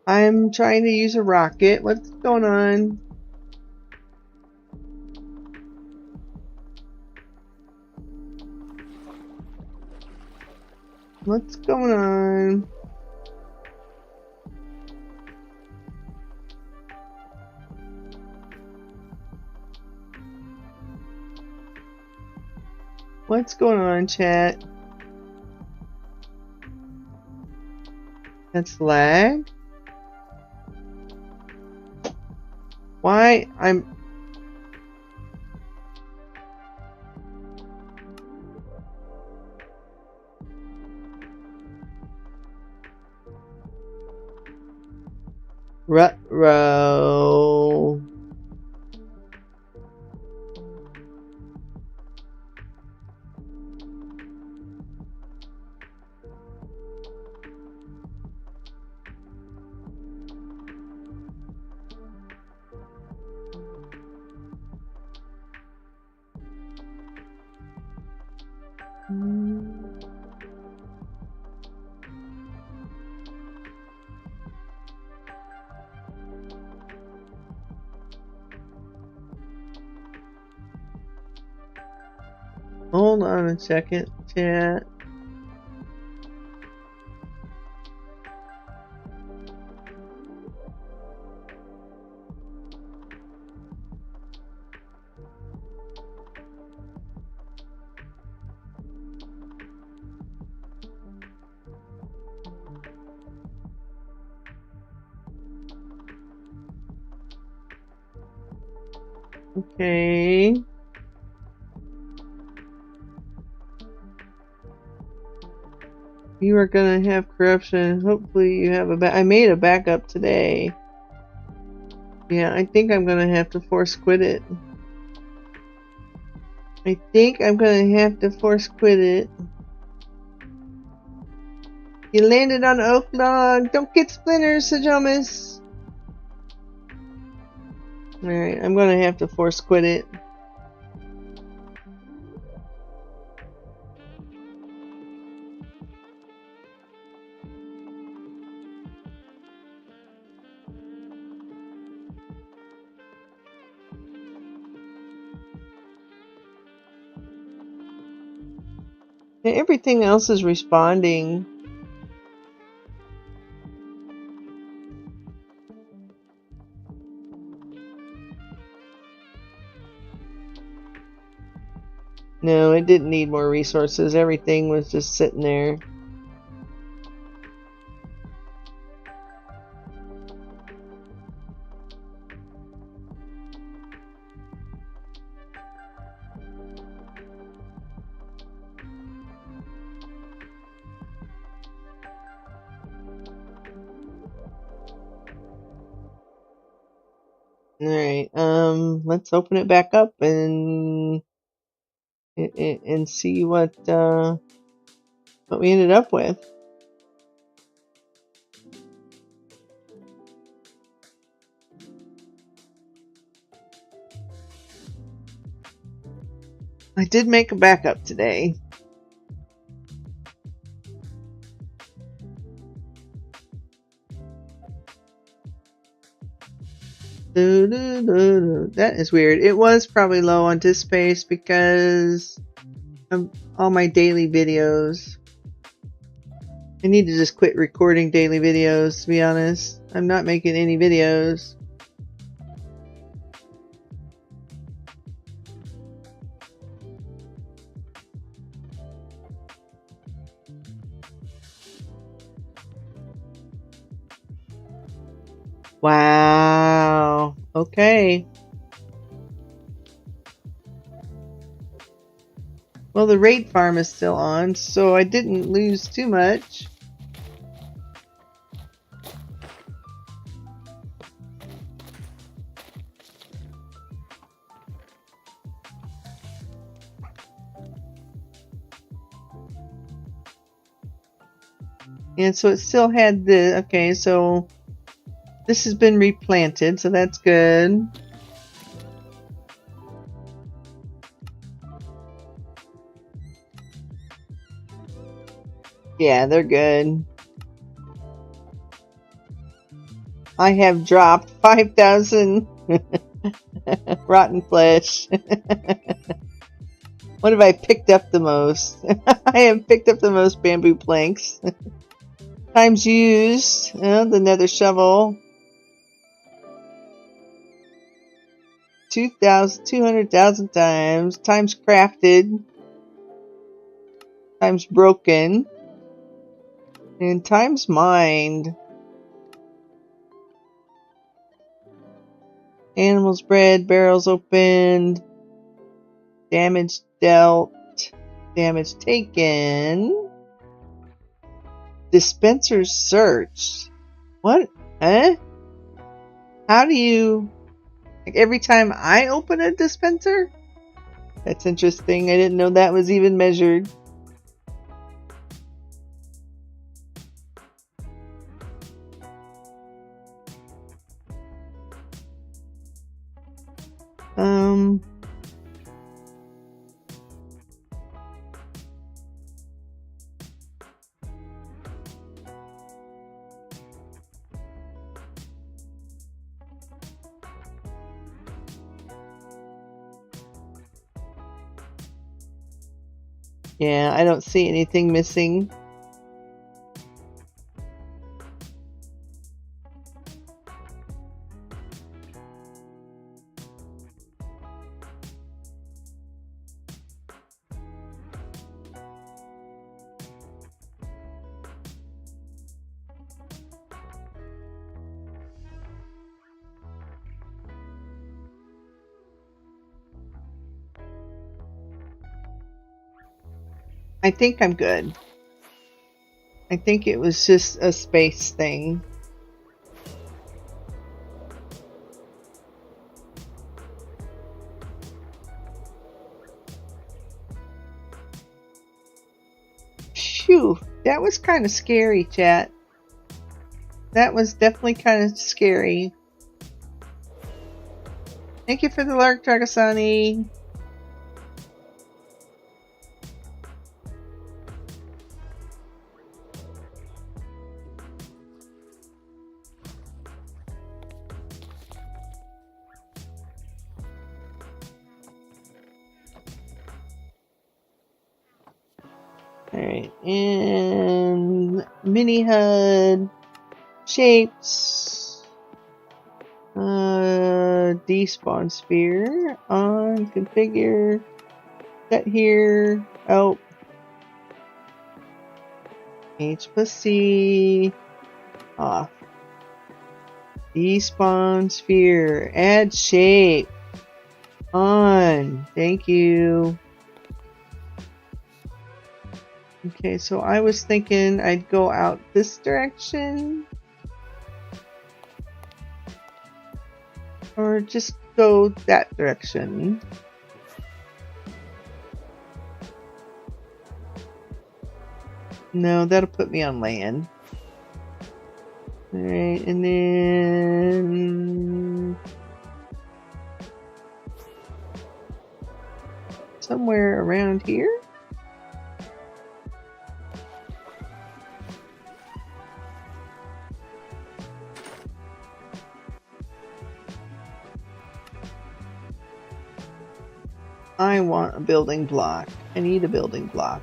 I'm trying to use a rocket. What's going on? What's going on? What's going on, chat? That's lag? Why? Ruh-roh. Hold on a second, chat. Okay. You are gonna have corruption. Hopefully you have I made a backup today. Yeah, I think I'm gonna have to force quit it. I think I'm gonna have to force quit it. You landed on oak log. Don't get splinters, Sajomis. Alright, I'm gonna have to force quit it. Everything else is responding. No, it didn't need more resources. Everything was just sitting there. Alright, let's open it back up and see what we ended up with. I did make a backup today. That is weird. It was probably low on disk space because of all my daily videos. I need to just quit recording daily videos, to be honest. I'm not making any videos. Wow. Okay. Well, the raid farm is still on, so I didn't lose too much. And so it still had the, okay, so this has been replanted, so that's good. Yeah, they're good. I have dropped 5,000 rotten flesh. What have I picked up the most? I have picked up the most bamboo planks. Times used, the nether shovel. 200,000 times. Times crafted. Times broken. And times mined. Animals bred, barrels opened. Damage dealt. Damage taken. Dispensers searched. What? Huh? How do you... Like every time I open a dispenser? That's interesting. I didn't know that was even measured. Yeah, I don't see anything missing. I think I'm good. I think it was just a space thing. Phew, that was kind of scary, chat. That was definitely kind of scary. Thank you for the lurk, Dragasani. Alright, and mini HUD shapes. Despawn sphere on configure. Set here. Oh. H plus C. Off. Despawn sphere. Add shape. On. Thank you. Okay, so I was thinking I'd go out this direction. Or just go that direction. No, that'll put me on land. Alright, and then... somewhere around here? I want a building block. I need a building block.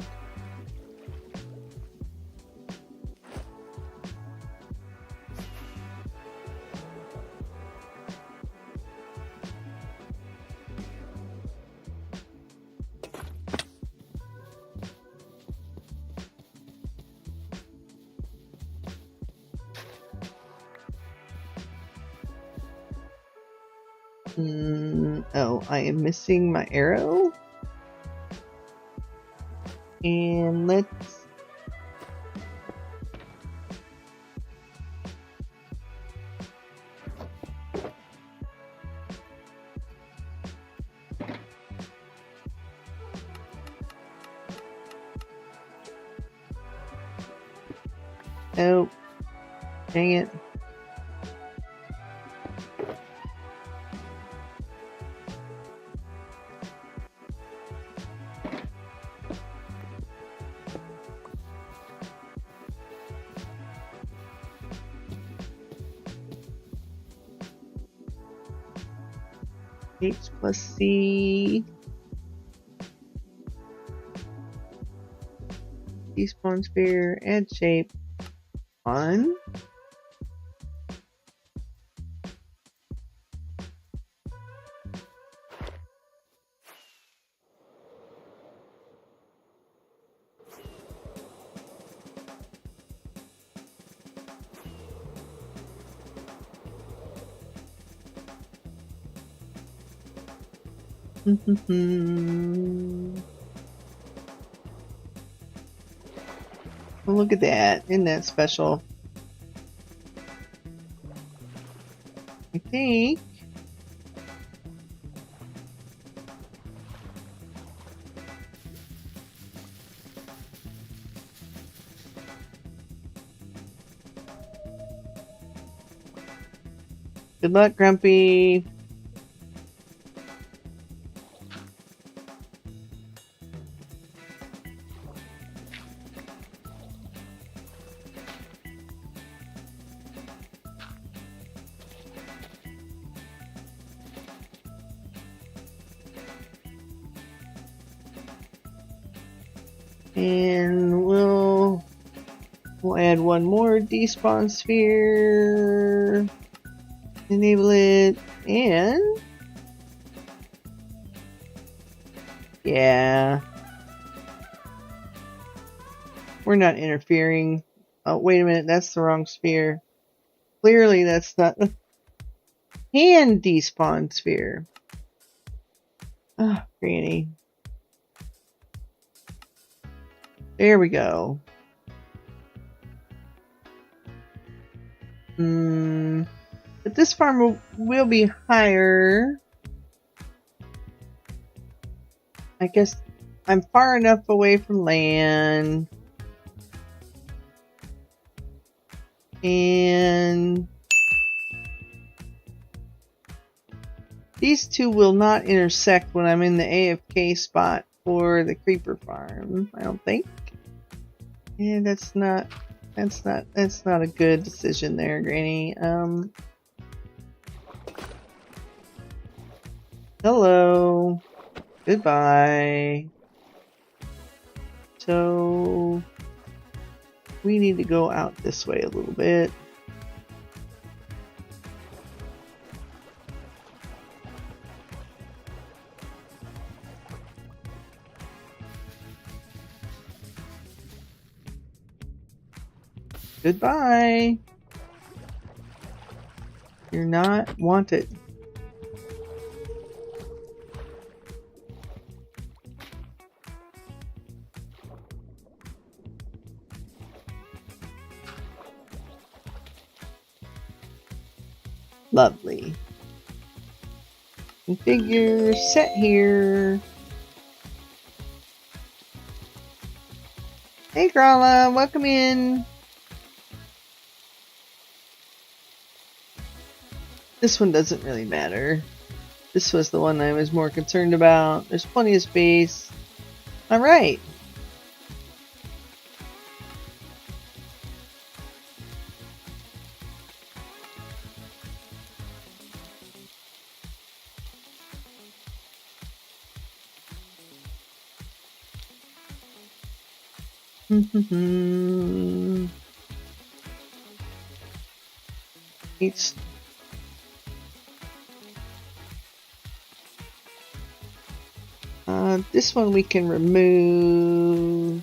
Oh, I am missing my arrow. And let's... Oh, dang it. H plus C. Despawn sphere, add shape. On. Well, look at that. Isn't that special? I think. Good luck, Grumpy. And we'll add one more despawn sphere. Enable it, and yeah, we're not interfering. Oh, wait a minute, that's the wrong sphere. Clearly, that's not the hand despawn sphere. Oh, Granny. There we go. But this farm will be higher. I guess I'm far enough away from land. And these two will not intersect when I'm in the AFK spot for the creeper farm, I don't think. Yeah, that's not a good decision there, Granny. Hello. Goodbye. So we need to go out this way a little bit. Goodbye. You're not wanted. Lovely. Configure set here. Hey Grala, welcome in. This one doesn't really matter. This was the one I was more concerned about. There's plenty of space. Alright. It's this one we can remove.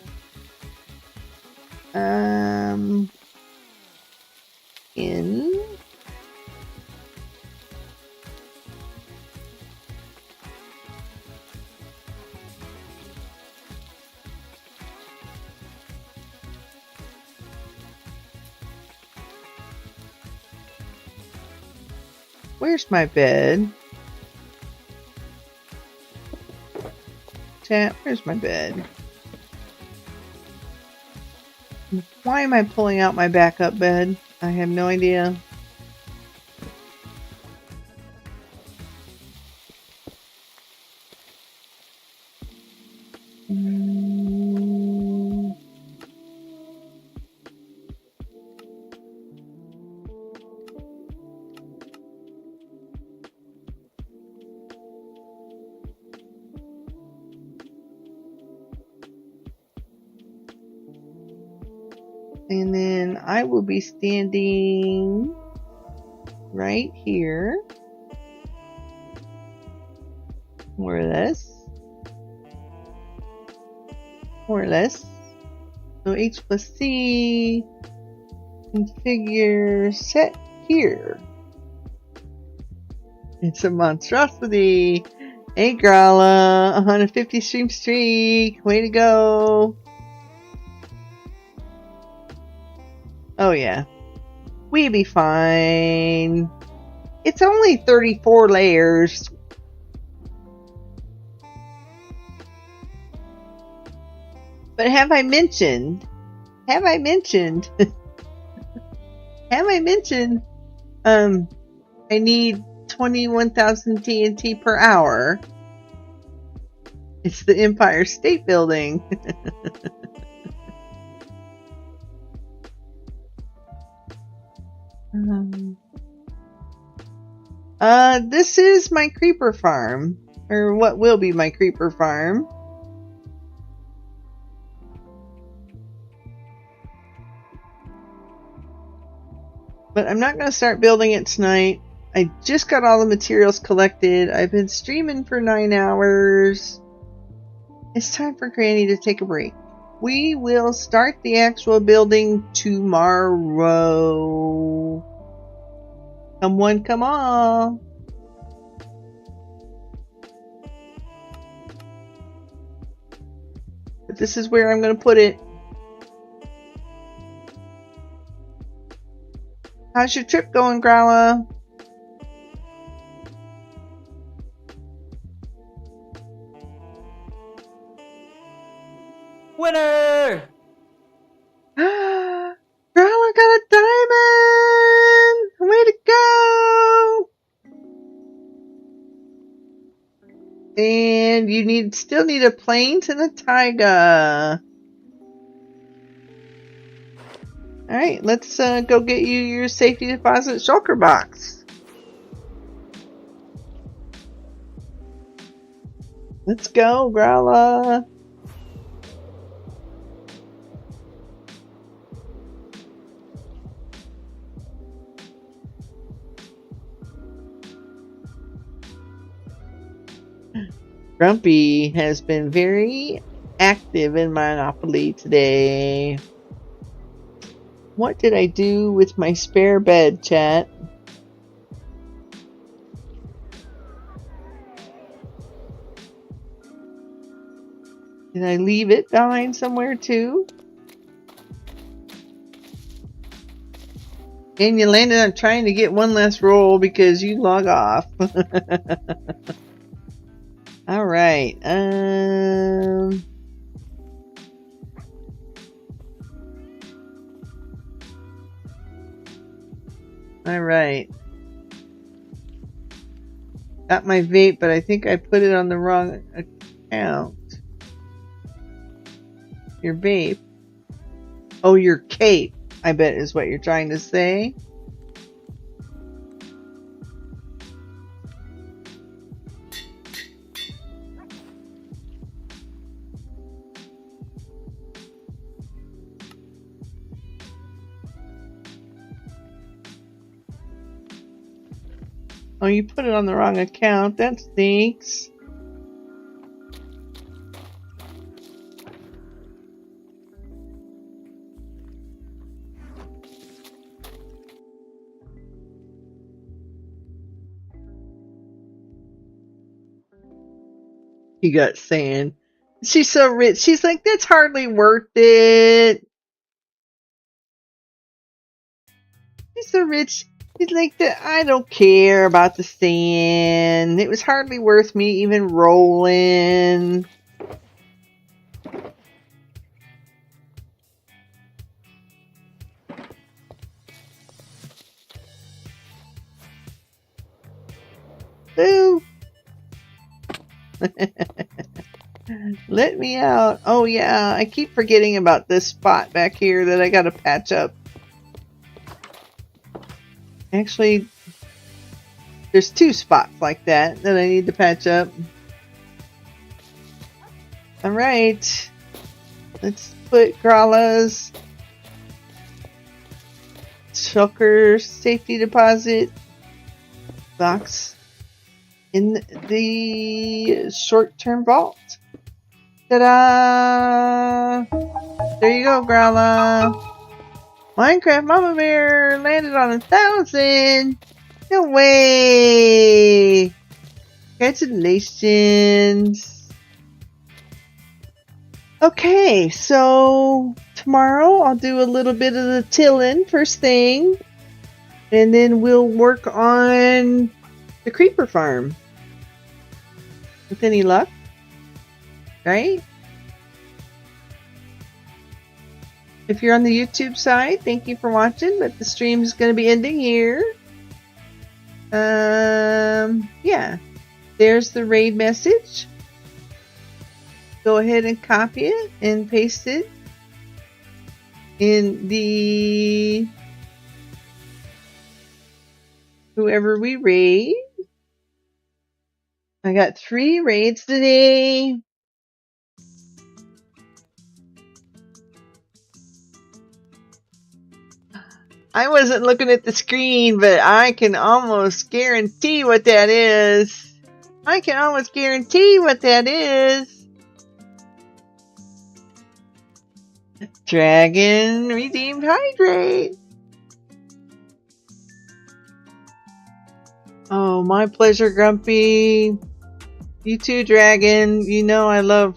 In. Where's my bed? Chat, where's my bed? Why am I pulling out my backup bed? I have no idea. And then I will be standing right here, more or less. More or less. So H plus C, configure set here. It's a monstrosity. Hey Grala, 150 stream streak. Way to go. Oh yeah. We be fine. It's only 34 layers. But have I mentioned, I need 21,000 TNT per hour. It's the Empire State Building. This is my creeper farm, or what will be my creeper farm. But I'm not going to start building it tonight. I just got all the materials collected. I've been streaming for 9 hours. It's time for Granny to take a break. We will start the actual building tomorrow. Come one, come on. But this is where I'm going to put it. How's your trip going, Growla? Winner! Growla got a diamond! Way to go! And you still need a plains and a taiga. Alright, let's go get you your safety deposit shulker box. Let's go, Growla. Grumpy has been very active in Monopoly today. What did I do with my spare bed, chat? Did I leave it behind somewhere too? And you landed on trying to get one last roll because you log off. Alright, Alright. Got my vape, but I think I put it on the wrong account. Your vape. Oh, your cape, I bet is what you're trying to say. Oh, you put it on the wrong account. That stinks. He got sand. She's so rich. She's like, that's hardly worth it. She's so rich. She's like, I don't care about the sand. It was hardly worth me even rolling. Boo. Let me out. Oh yeah, I keep forgetting about this spot back here that I gotta patch up. Actually, there's 2 spots like that I need to patch up. Alright. Let's put Growla's shulker safety deposit box in the short-term vault. Ta-da! There you go, Growla. Minecraft Mama Bear landed on 1,000. No way! Congratulations. Okay, so tomorrow I'll do a little bit of the tilling first thing. And then we'll work on the creeper farm. With any luck. Right? If you're on the YouTube side, thank you for watching, but the stream is going to be ending here. Yeah. There's the raid message. Go ahead and copy it and paste it in the whoever we raid. I got 3 raids today. I wasn't looking at the screen, but I can almost guarantee what that is. I can almost guarantee what that is. Dragon redeemed hydrate. Oh, my pleasure, Grumpy. You too, Dragon. You know I love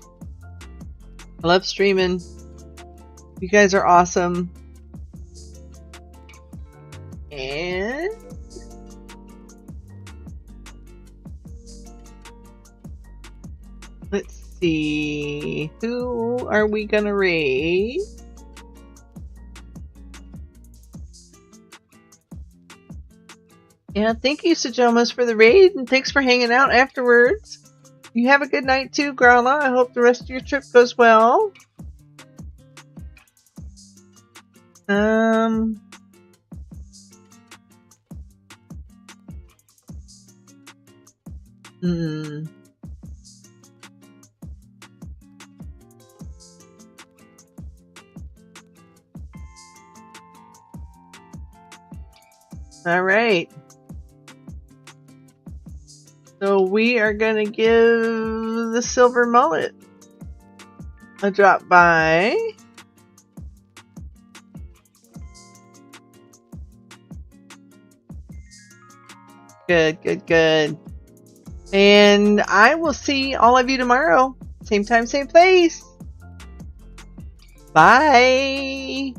streaming. You guys are awesome. And let's see, who are we gonna raid? Yeah, thank you, Sajomas, for the raid, and thanks for hanging out afterwards. You have a good night too, Grala. I hope the rest of your trip goes well. All right. So we are going to give the silver mullet a drop by. Good, good, good. And I will see all of you tomorrow. Same time, same place. Bye.